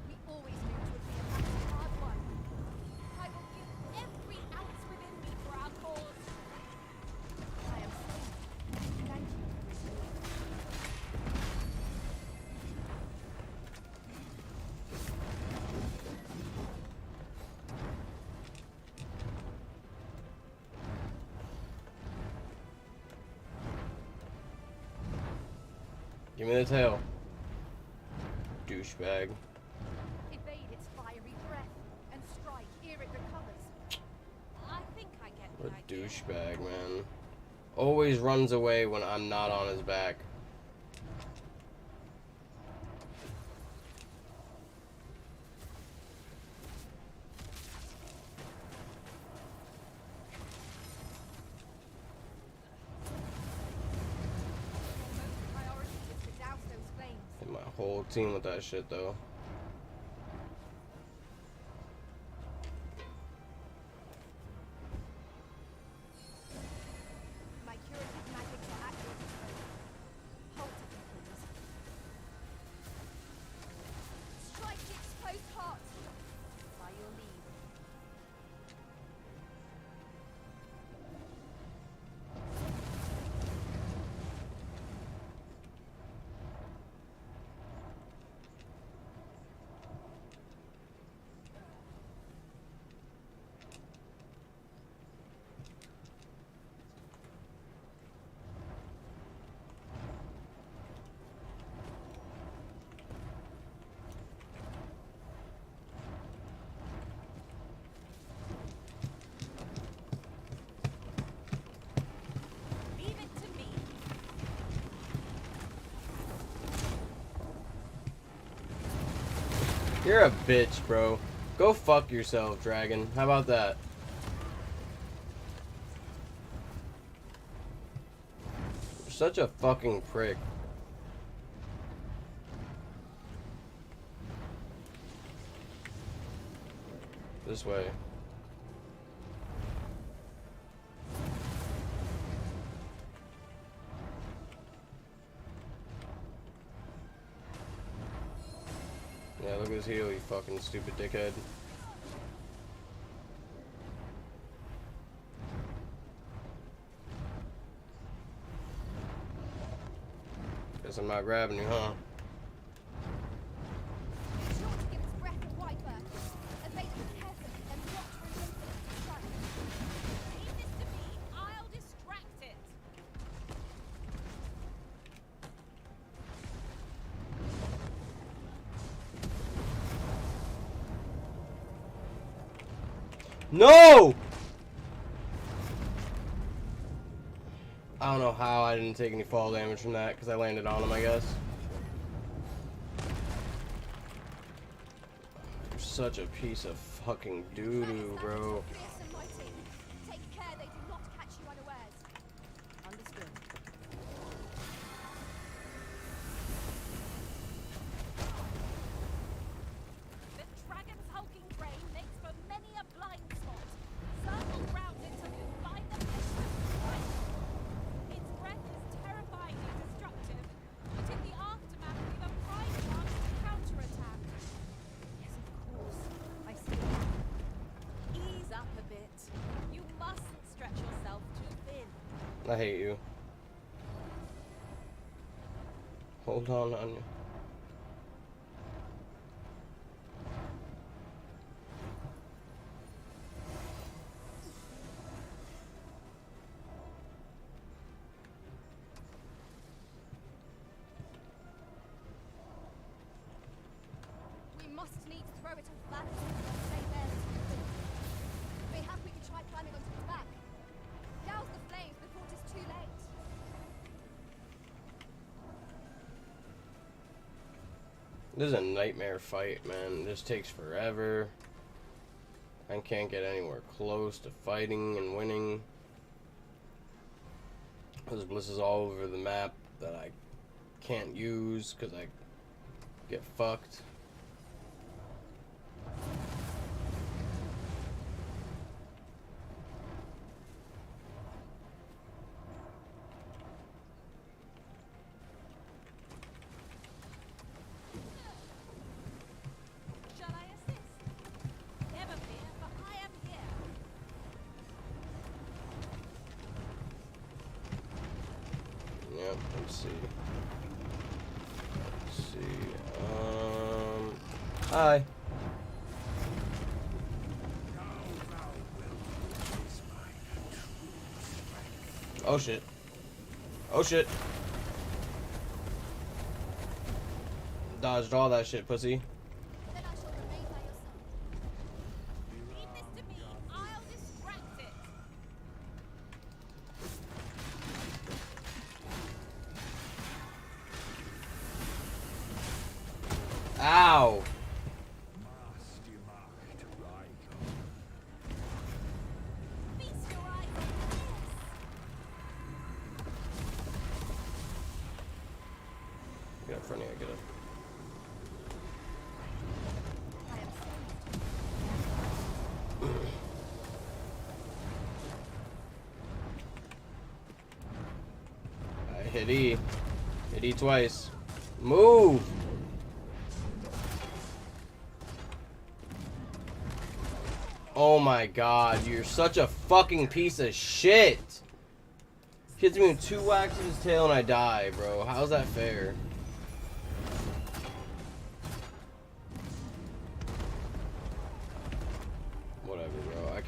We always knew it would be a battle hard won. I will give every ounce within me for our cause. I am sorry. Thank you for this meeting. Give me the tail. Douchebag. Evade its fiery breath and strike ere it recovers. I think I get the What a idea. douchebag, man. Always runs away when I'm not on his back. Priority is to douse those flames. Hit my whole team with that shit, though. My curative magic are at your disposal. Halt it, please. Strike the exposed heart. By your leave. You're a bitch, bro. Go fuck yourself, dragon. How about that? You're such a fucking prick. This way. Yeah, look at his heel, you fucking stupid dickhead. Guess I'm not grabbing you, huh? No! I don't know how I didn't take any fall damage from that, because I landed on him, I guess. You're such a piece of fucking doo-doo, bro. Take care they do not catch you unawares. Understood. The dragon's hulking brain makes for many a blind spot. Circle round until you find the place to strike. Its breath is terrifyingly destructive, but in the aftermath we've a prime chance to counterattack. Yes, of course. I see. Ease up a bit. You mustn't stretch yourself too thin. I hate you. Hold on, Anya. We must needs throw it off balance and stay there. Mayhap we could try climbing onto its back. Douse the flames before it is too late. This is a nightmare fight, man. This takes forever. I can't get anywhere close to fighting and winning. There's blisses all over the map that I can't use because I get fucked. Shall I assist? Never fear, for I am here. Yep, let's see. Let's see. Hi. Oh shit. Oh shit. Dodged all that shit, pussy. Then I shall remain by your side. Leave this to me. I'll distract it. Ow. Feast your eyes on this. Get up front here, get up. I hit E. Hit E twice. Move! Oh my god, you're such a fucking piece of shit! Hits me with 2 whacks in his tail and I die, bro. How's that fair? Whatever, bro. I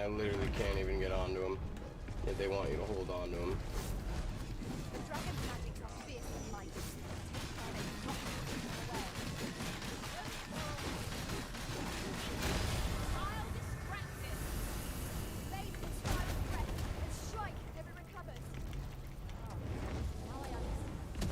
literally can't even get onto him. Yet they want you to hold on to him. The dragon's magics are fierce and light. Take care they do not catch you unawares. I'll distract it. Blade will strike with breath and strike never recovers. Ah, now I understand.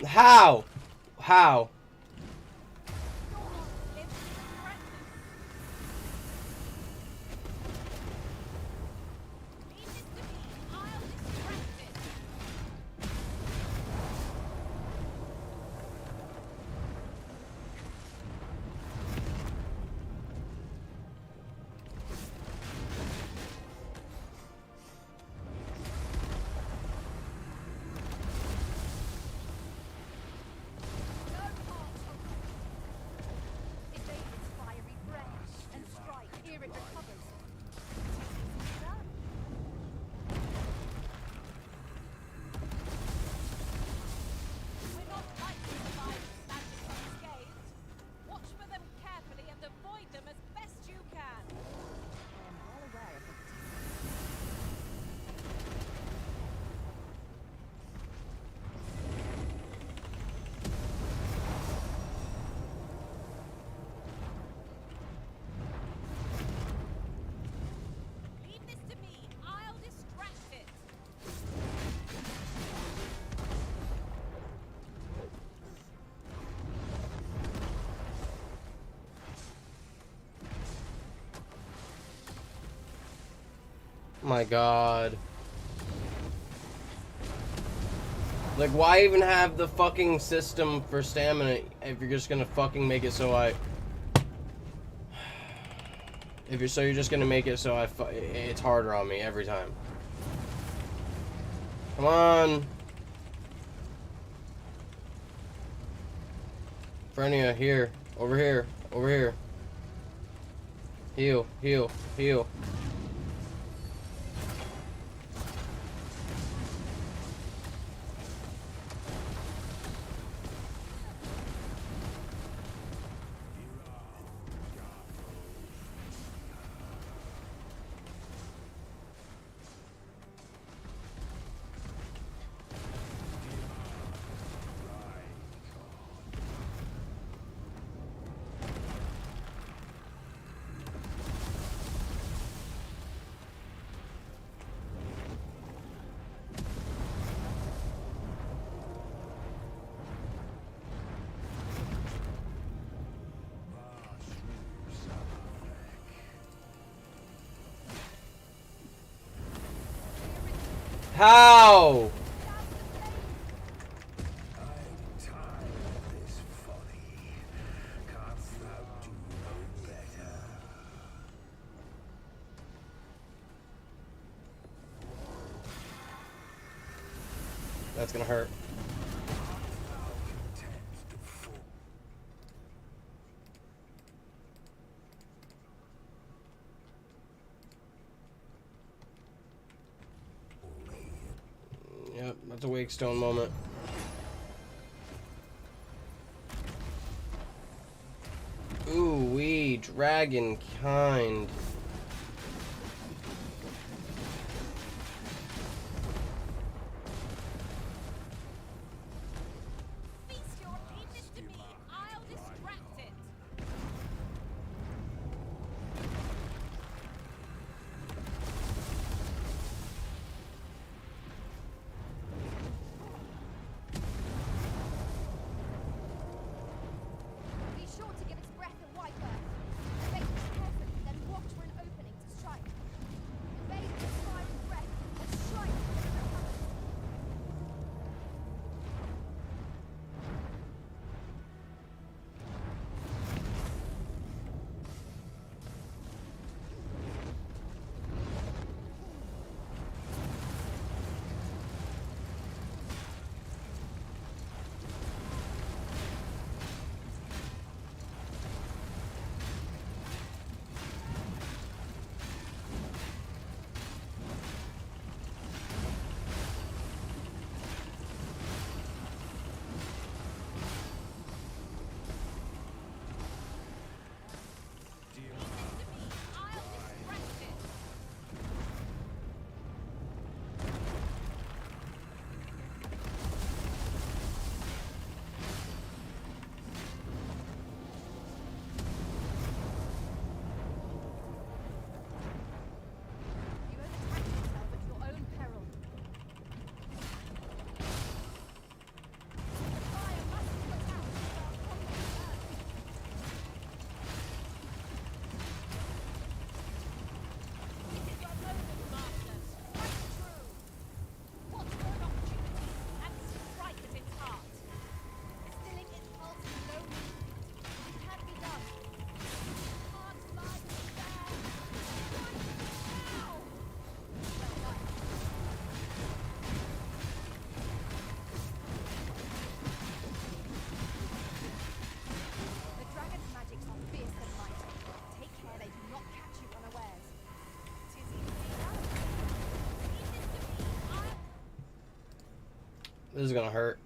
How? How? My god. Like, why even have the fucking system for stamina if you're just gonna fucking make it so I... If you're just gonna make it so it's harder on me every time. Come on. Frenia, here. Over here. Over here. Heal. Heal. Heal. How? That's gonna hurt. Yep, that's a Wake Stone moment. Ooh wee, dragon kind. Be sure to give its breath a wipe earth. Make it carefully, then watch for an This is gonna hurt.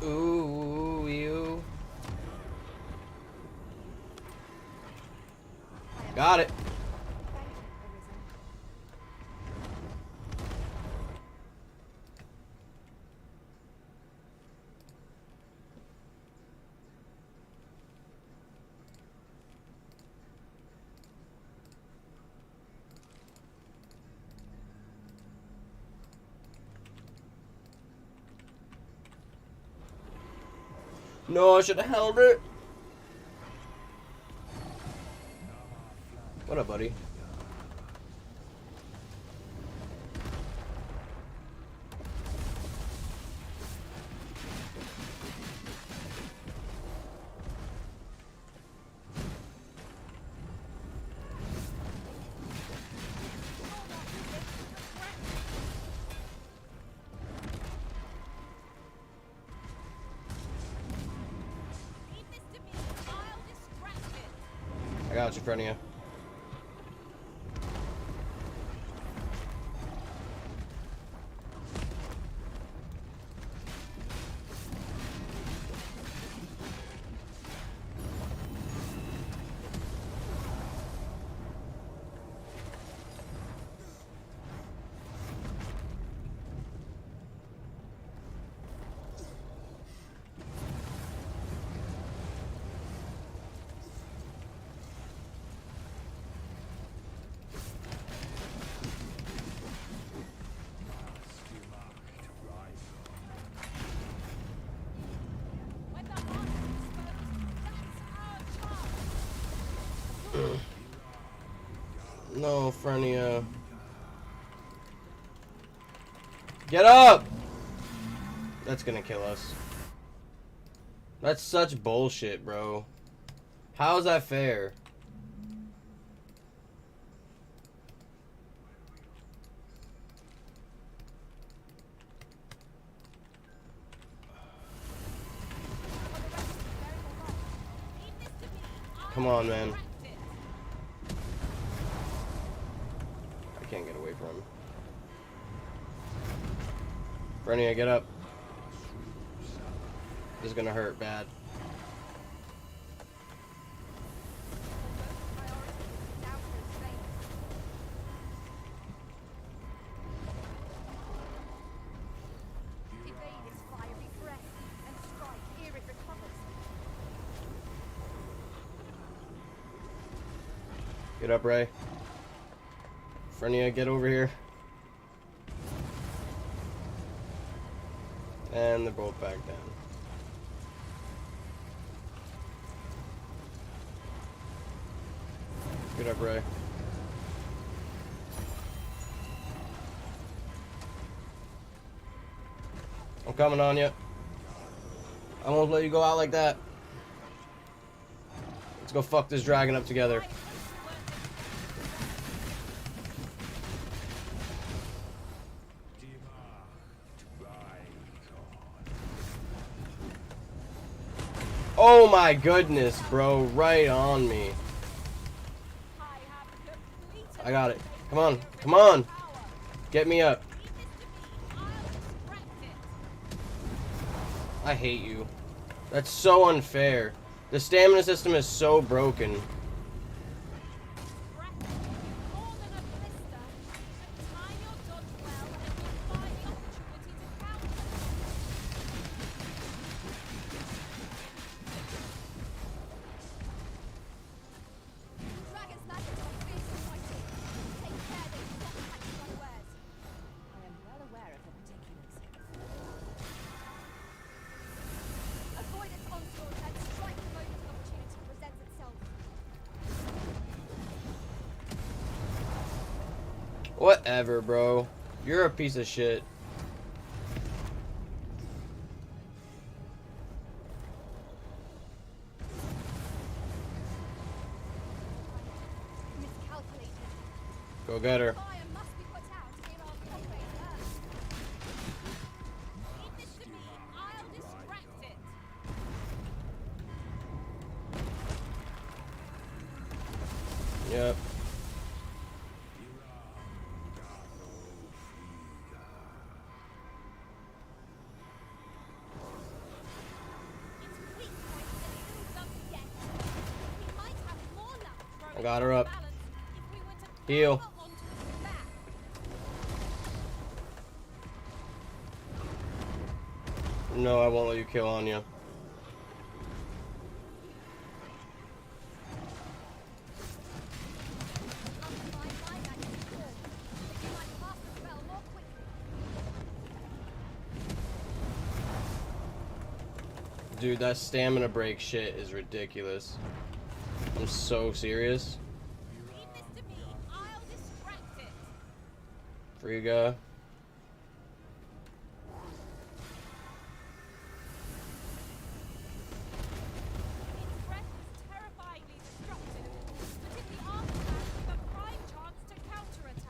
Ooh, you. Got it. No, I should have held it. What up, buddy? I got you, Frenia. No, Frenia. Get up! That's gonna kill us. That's such bullshit, bro. How is that fair? Come on, man. I can't get away from him. Frenia, get up. This is gonna hurt bad. Get up, Ray. Frenia, get over here. And they're both back down. Get up, Ray. I'm coming on you. I won't let you go out like that. Let's go fuck this dragon up together. Oh my goodness, bro. Right on me. I got it. Come on. Come on. Get me up. I hate you. That's so unfair. The stamina system is so broken. Whatever, bro. You're a piece of shit. Go get her. Yep. I got her up. Heal. No, I won't let you kill Anya. Dude, that stamina break shit is ridiculous. I'm so serious. Frigga.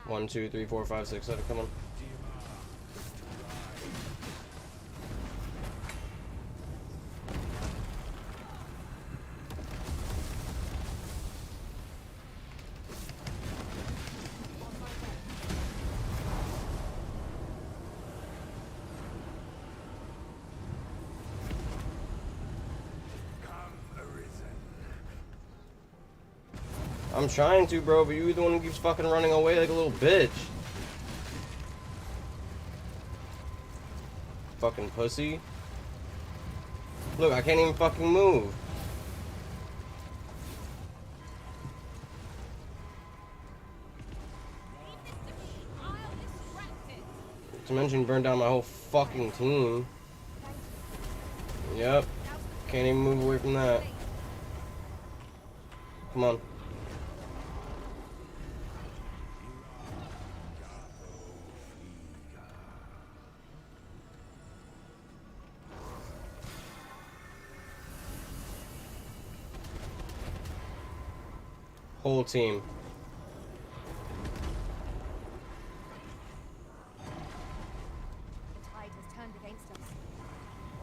One, two, three, four, five, six, seven. Come on. I'm trying to, bro, but you're the one who keeps fucking running away like a little bitch. Fucking pussy. Look, I can't even fucking move. Not to mention, burn down my whole fucking team. Yep. Can't even move away from that. Come on. Whole team. The tide has turned against us.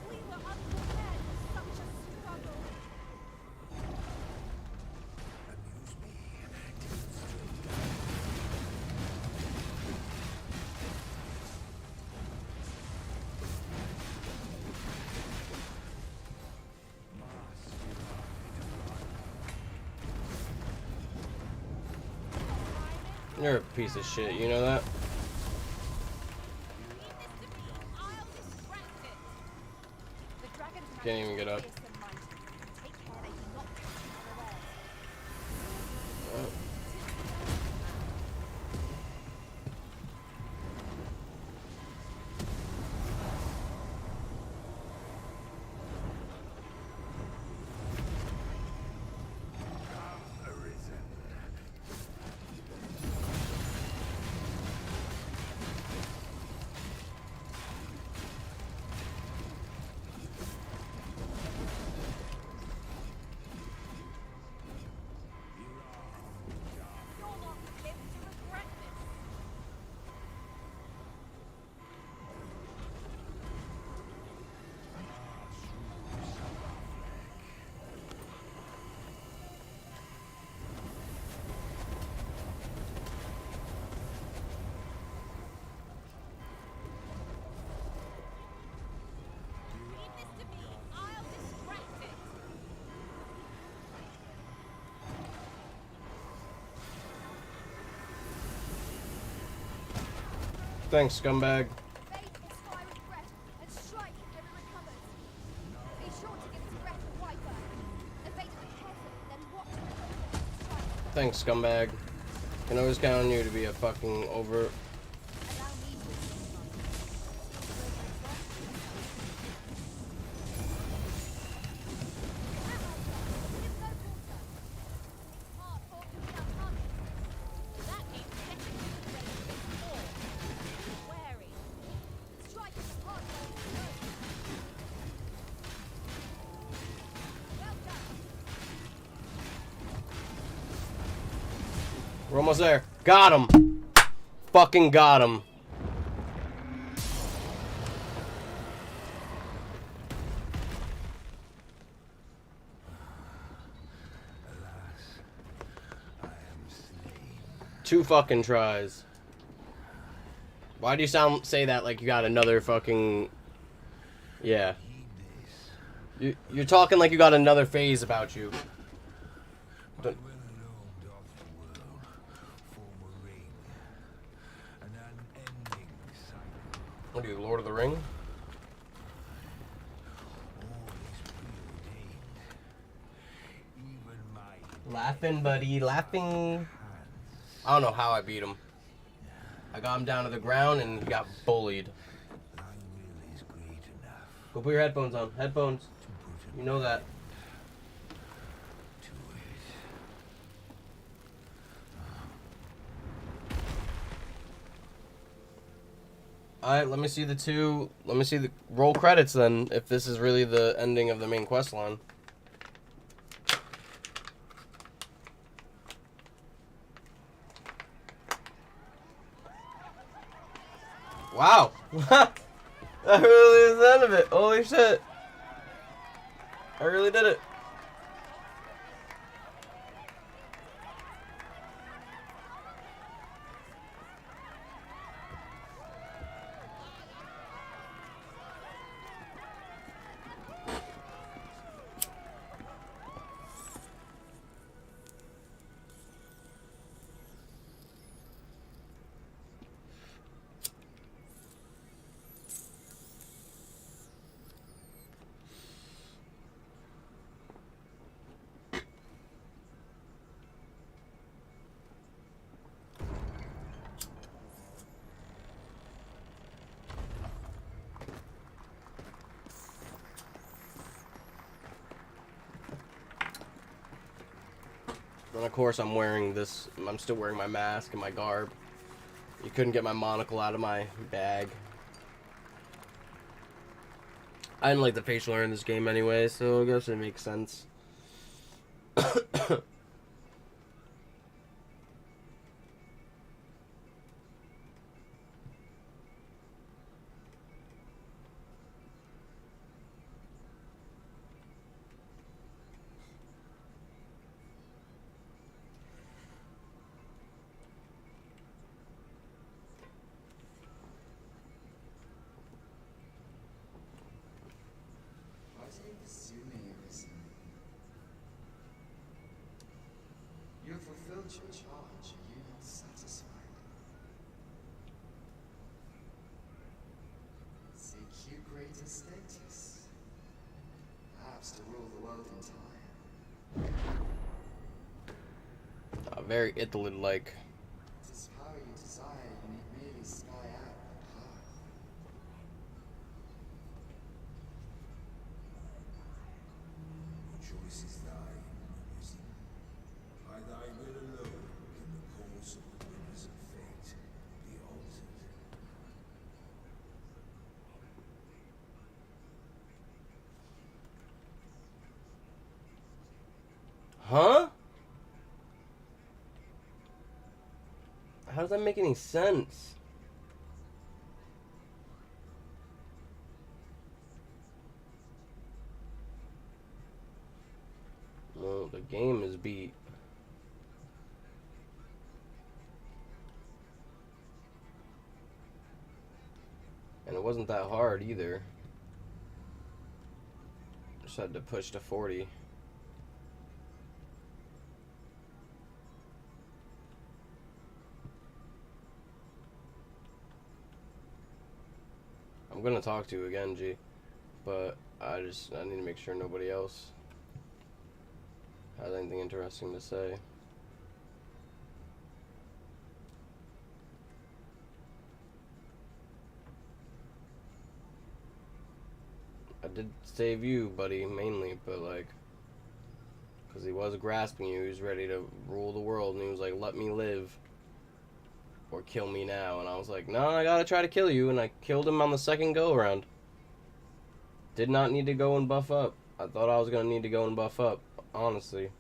We were unprepared for such a struggle. You're a piece of shit, you know that? Can't even get up. Thanks, scumbag. Thanks, scumbag. Can always count on you to be a fucking over. We're almost there. Got him. Fucking got him. Alas, I am 2 fucking tries. Why do you say that like you got another fucking... Yeah. You're talking like you got another phase about you. Don't... What are you, Lord of the Ring? Laughing, buddy, laughing. I don't know how I beat him. I got him down to the ground and he got bullied. Go put your headphones on. Headphones. You know that. Alright, let me see the roll credits then, if this is really the ending of the main quest line. Wow! That really is the end of it. Holy shit. I really did it. And of course I'm still wearing my mask and my garb. You couldn't get my monocle out of my bag. I didn't like the facial hair in this game anyway, so I guess it makes sense. You have fulfilled your charge. Are you not satisfied? Seek you greater status? Perhaps to rule the world in time. Very Ithilid-like. It is power you desire. You need merely spy out the path. The choice is thine, Risen. By thy will alone can the course of the rivers of fate be altered. Huh? How does that make any sense? Well, the game is beat. And it wasn't that hard either. Just had to push to 40. I'm gonna talk to you again, G, but I need to make sure nobody else has anything interesting to say. I did save you, buddy, mainly, but like, because he was grasping you, he was ready to rule the world, and he was like, let me live. Or kill me now. And I was like, no, I gotta try to kill you. And I killed him on the second go around. Did not need to go and buff up. I thought I was gonna need to go and buff up, honestly.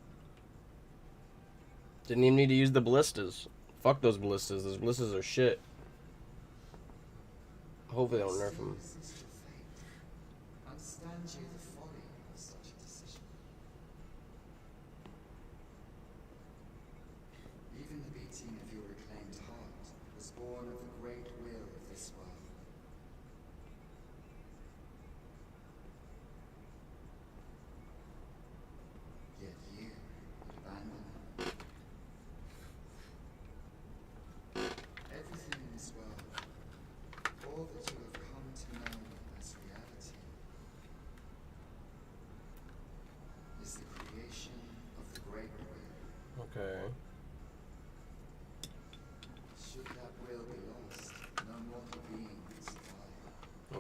Didn't even need to use the ballistas. Fuck those ballistas. Those ballistas are shit. Hopefully they don't nerf them. Understand you the folly of such a decision. Even the beating of your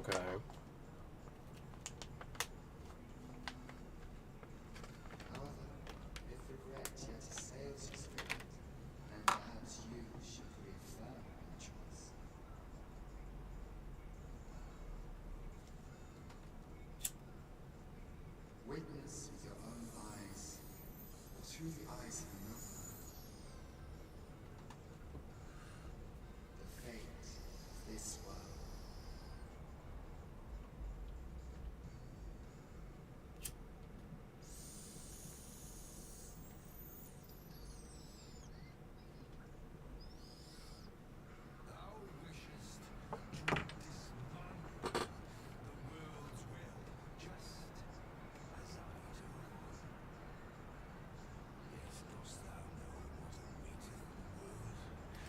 Okay. However, if regret yet assails your spirit, then perhaps you should reaffirm your choice. Witness with your own eyes, or through the eyes of another, the fate of this world. Thou wishest to dismantle the world's will, just as I do. Yet dost thou know what awaiteth the world,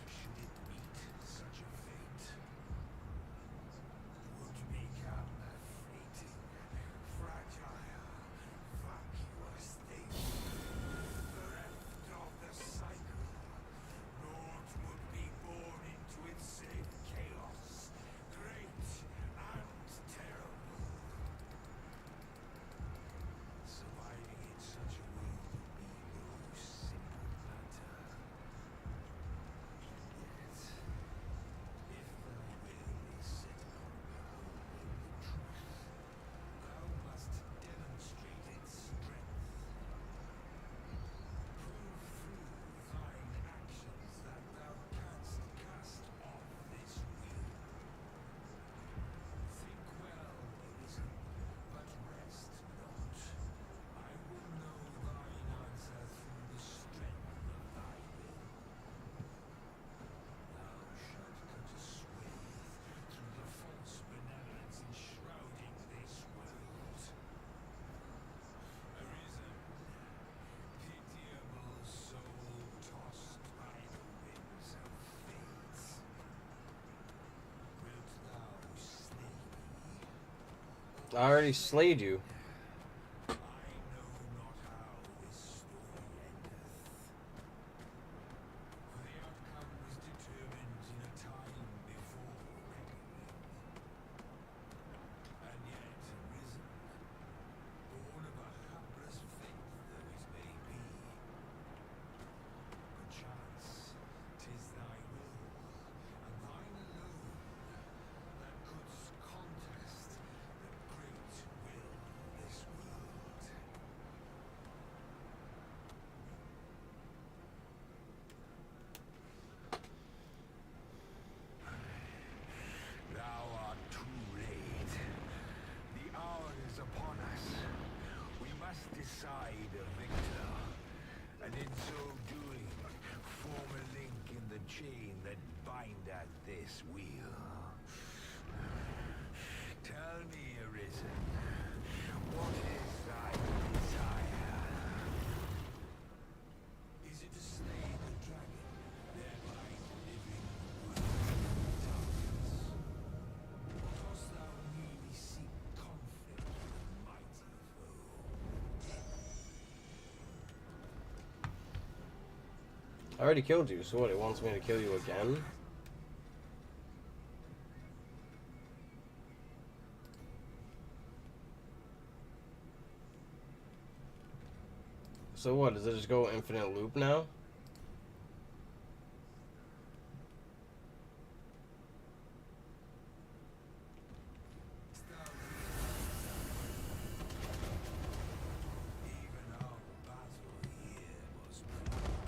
should it meet such a fate? Would become a fleeting, fragile, vacuous thing, bereft of the cycle. Naught would be born into it save chaos, great and terrible. Surviving in such a world would be no simple matter. Yet, if thy will is set upon beholding the truth, thou must demonstrate its strength. Prove through thine actions that thou canst cast off this will. Think well, Arisen, but rest not. I will know thine answer through the strength of thy will. Thou shalt cut a swathe through the false benevolence enshrouding this world. Arisen, pitiable soul tossed by the winds of fate. Wilt thou slay me? I already slayed you. I know not how this story endeth. For the outcome was determined in a time before reckoning. And yet Arisen, born of a hapless faith though it may be, perchance 'tis thy will, and thine alone, that couldst contest the great will of this world. Thou art too late. The hour is upon us. We must decide a victor, and in so doing, form a link in the chain that bindeth this wheel. Tell me, Arisen, what is thy desire? Is it to slay the dragon, thereby delivering the world from darkness? Or dost thou merely seek conflict with a mighty foe? I already killed you, so what? It wants me to kill you again? So what? Does it just go infinite loop now? Even our battle here was preordained.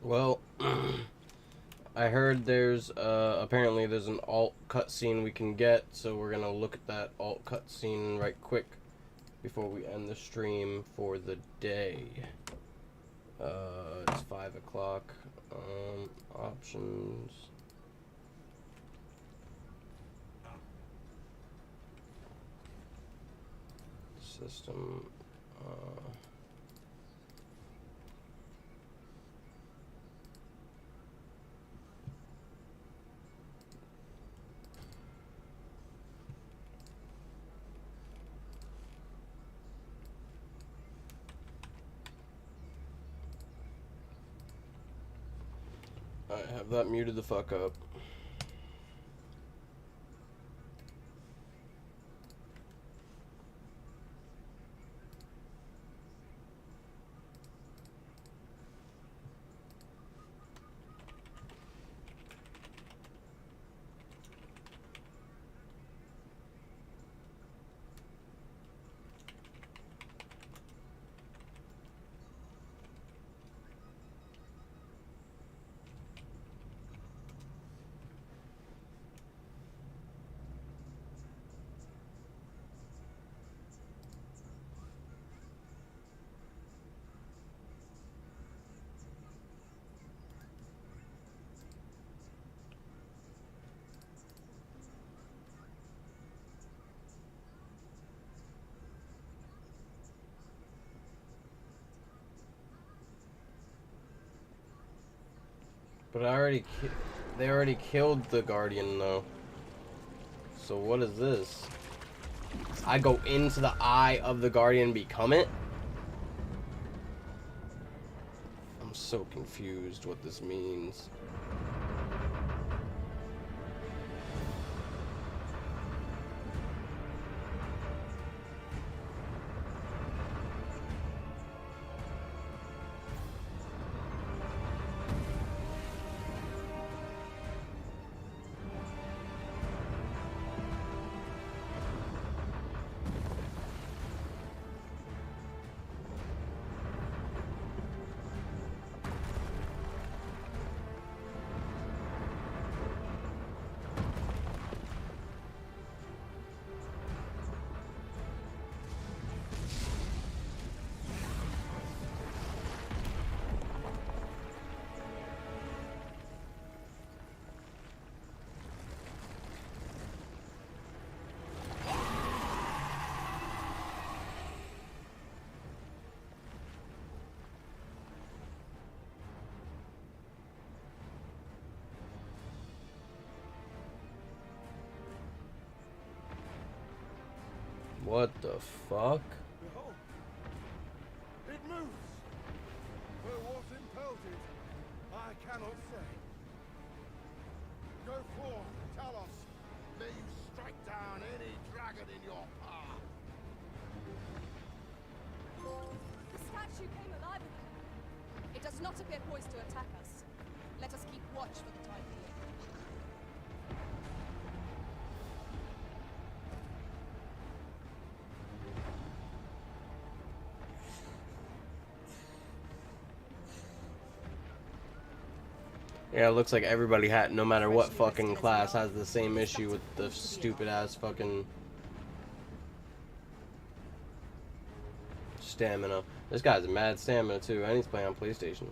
Well, I heard there's apparently there's an alt cutscene we can get, so we're gonna look at that alt cutscene right quick before we end the stream for the day. It's 5 o'clock. Options. System. I have that muted the fuck up. But they already killed the Guardian though. So what is this? I go into the eye of the Guardian and become it? I'm so confused what this means. What the fuck? Behold, it moves. But what impelled it, I cannot say. Go forth, tell us. May you strike down any dragon in your path. The statue came alive again. It does not appear poised to attack us. Let us keep watch for the time being. Yeah, it looks like everybody had, no matter what fucking class, has the same issue with the stupid ass fucking stamina. This guy's mad stamina too, and he's playing on PlayStation.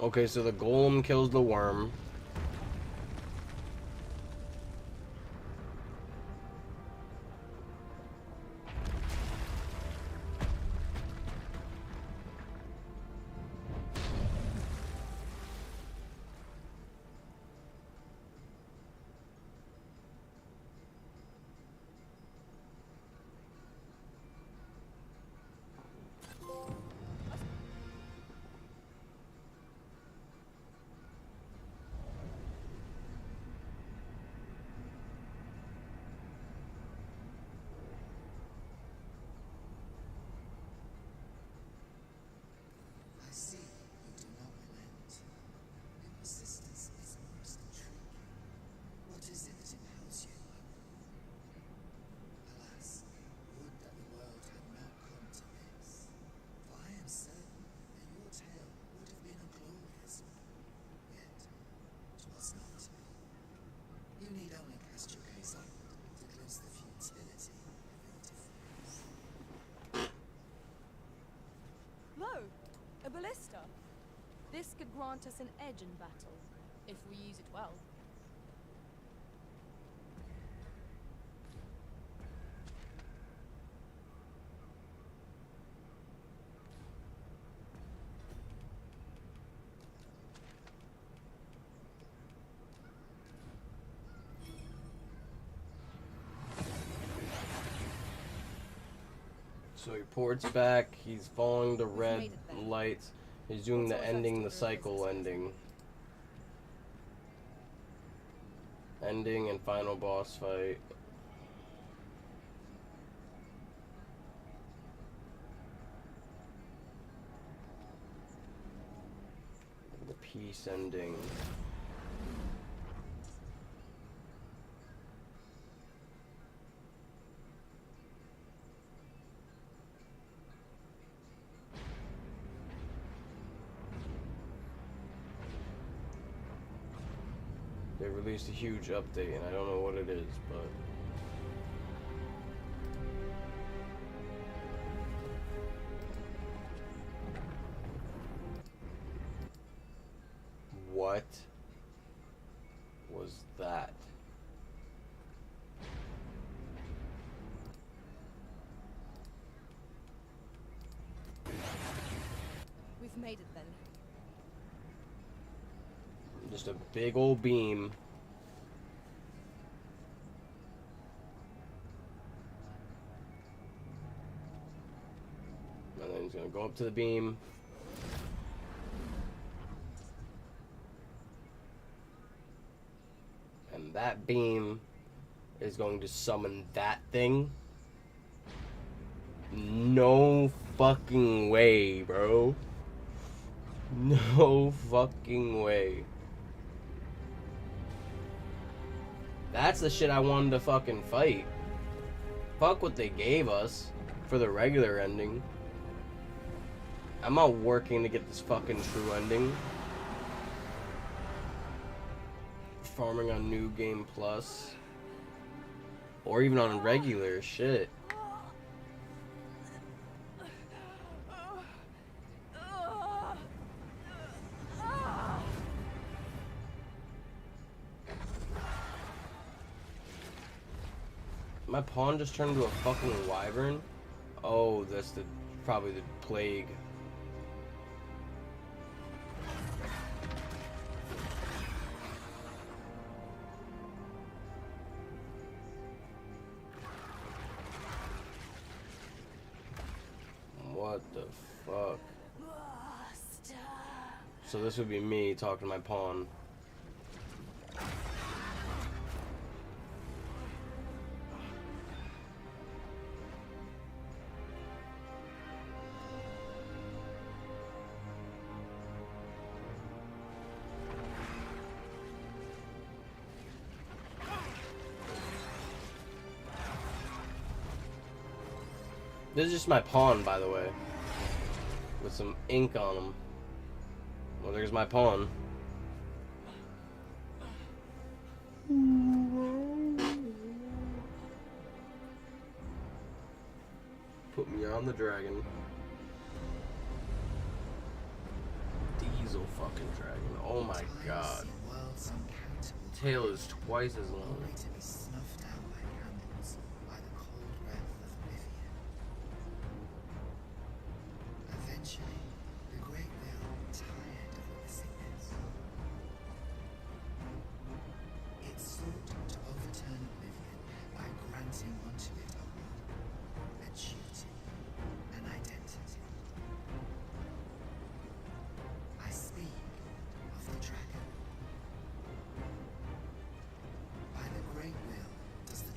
Okay, so the golem kills the worm. ballista. This could grant us an edge in battle, if we use it well. So he ports back, he's following the red lights, he's doing the ending the cycle ending. Ending and final boss fight. The peace ending. They released a huge update, and I don't know what it is, but... What was that? We've made it then. Just a big old beam. And then he's gonna go up to the beam. And that beam is going to summon that thing. No fucking way, bro. No fucking way. That's the shit I wanted to fucking fight. Fuck what they gave us for the regular ending. I'm not working to get this fucking true ending. Farming on New Game Plus. Or even on regular shit. My pawn just turned into a fucking wyvern? Oh, that's probably the plague. What the fuck? So this would be me talking to my pawn. This is just my pawn, by the way. With some ink on him. Well, there's my pawn. Put me on the dragon. Diesel fucking dragon. Oh my god. Tail is twice as long. By the great will does the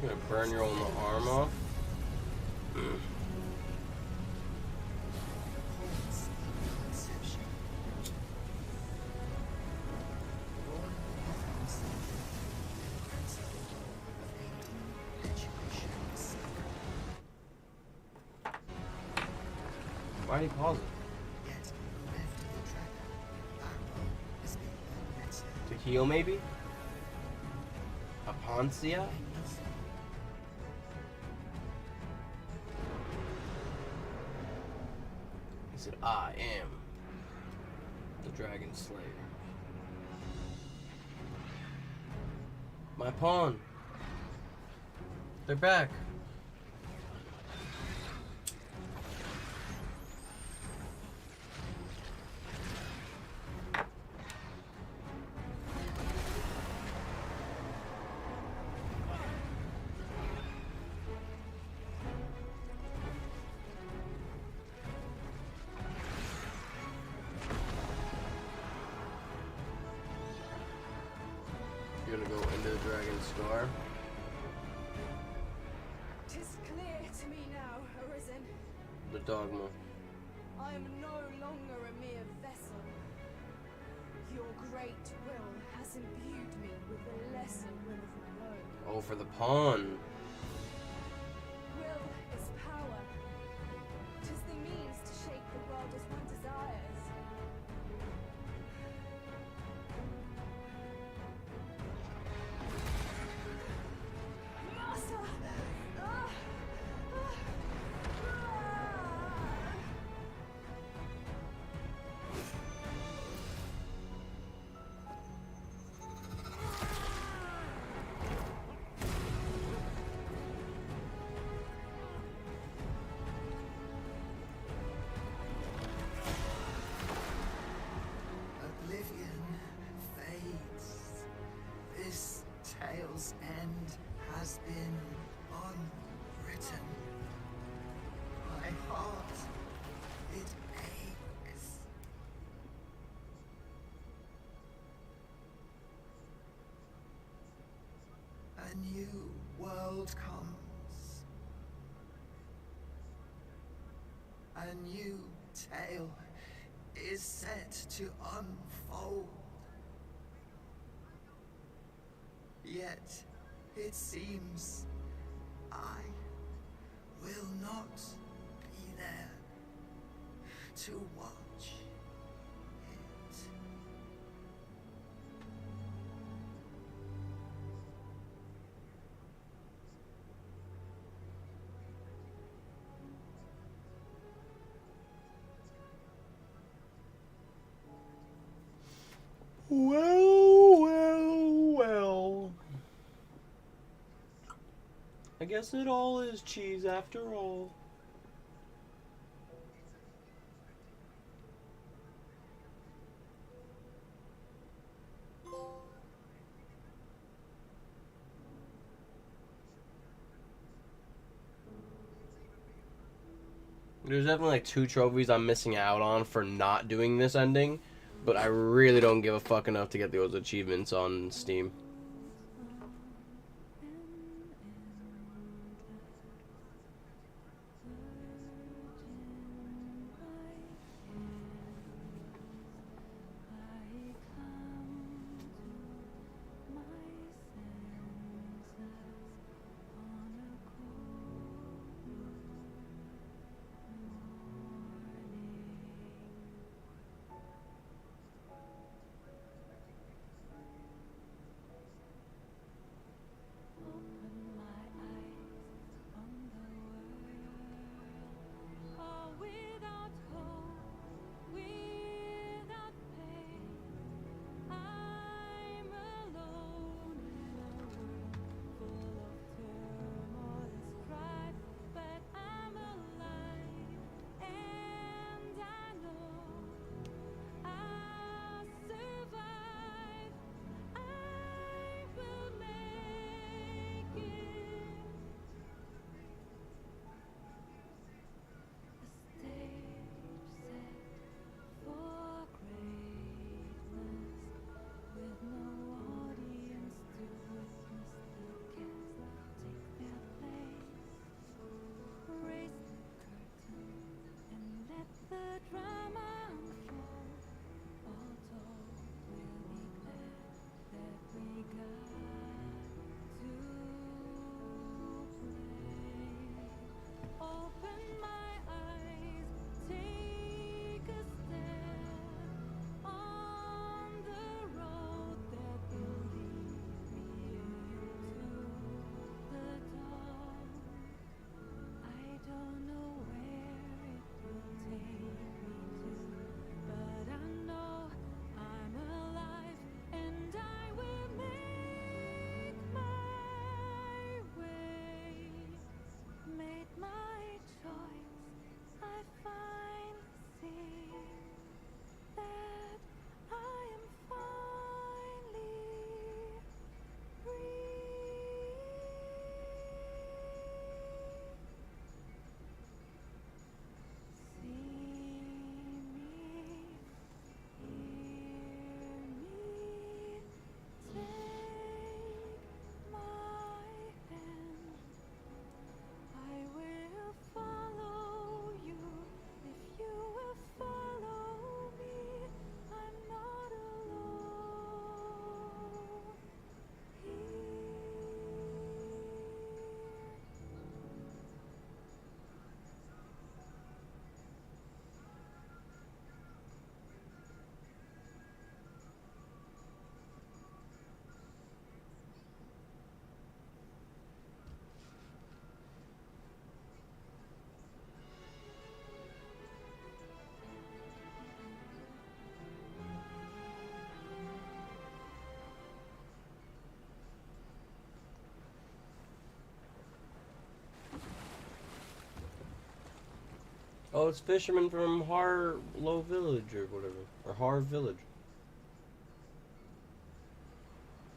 You're gonna burn your own arm off? Why did he pause it? To heal, maybe? A Poncia? He said, I am the Dragon Slayer. My pawn. They're back. You're gonna go into the Dragon's Scar. Tis clear to me now, Arisen. The Dogma. I am no longer a mere vessel. Your great will has imbued me with a lesser will of my own. Oh, for the pawn. Will is power. 'Tis the means to shape the world as one desires. Master! Oblivion fades. This tale's end has been unwritten. My heart, it aches. A new world comes. A new tale is set to unfold. Yet, it seems I will not be there to watch it. Well. I guess it all is cheese after all. There's definitely like 2 trophies I'm missing out on for not doing this ending, but I really don't give a fuck enough to get those achievements on Steam. Oh, it's fishermen from Harlow Village or whatever. Or Har Village.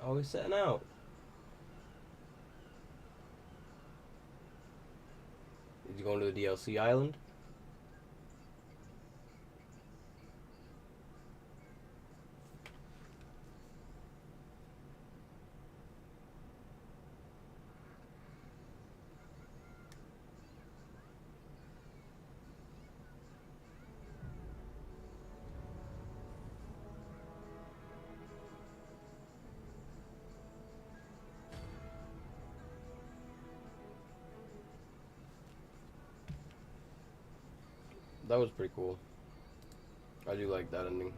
Oh, he's setting out. Is he going to the DLC island? That was pretty cool. I do like that ending.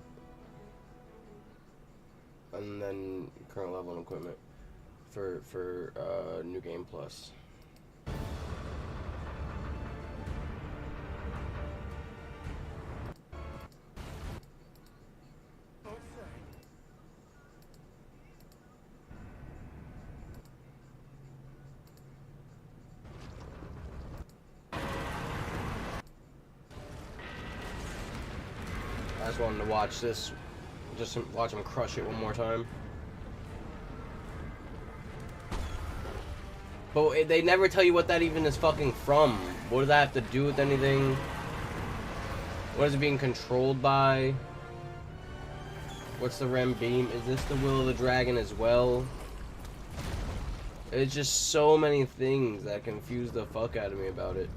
And then current level and equipment for New Game Plus. I just wanted to watch this, just watch him crush it one more time. But they never tell you what that even is fucking from. What does that have to do with anything? What is it being controlled by? What's the Rem beam? Is this the Will of the Dragon as well? It's just so many things that confuse the fuck out of me about it.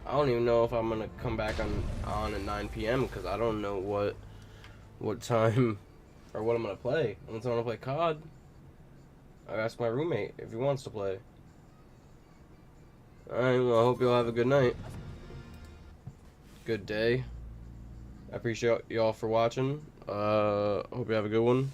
I don't even know if I'm gonna come back on at 9 p.m. because I don't know what time or what I'm gonna play. Unless I wanna play COD, I ask my roommate if he wants to play. Alright, well, I hope y'all have a good night. Good day. I appreciate y'all for watching. Hope you have a good one.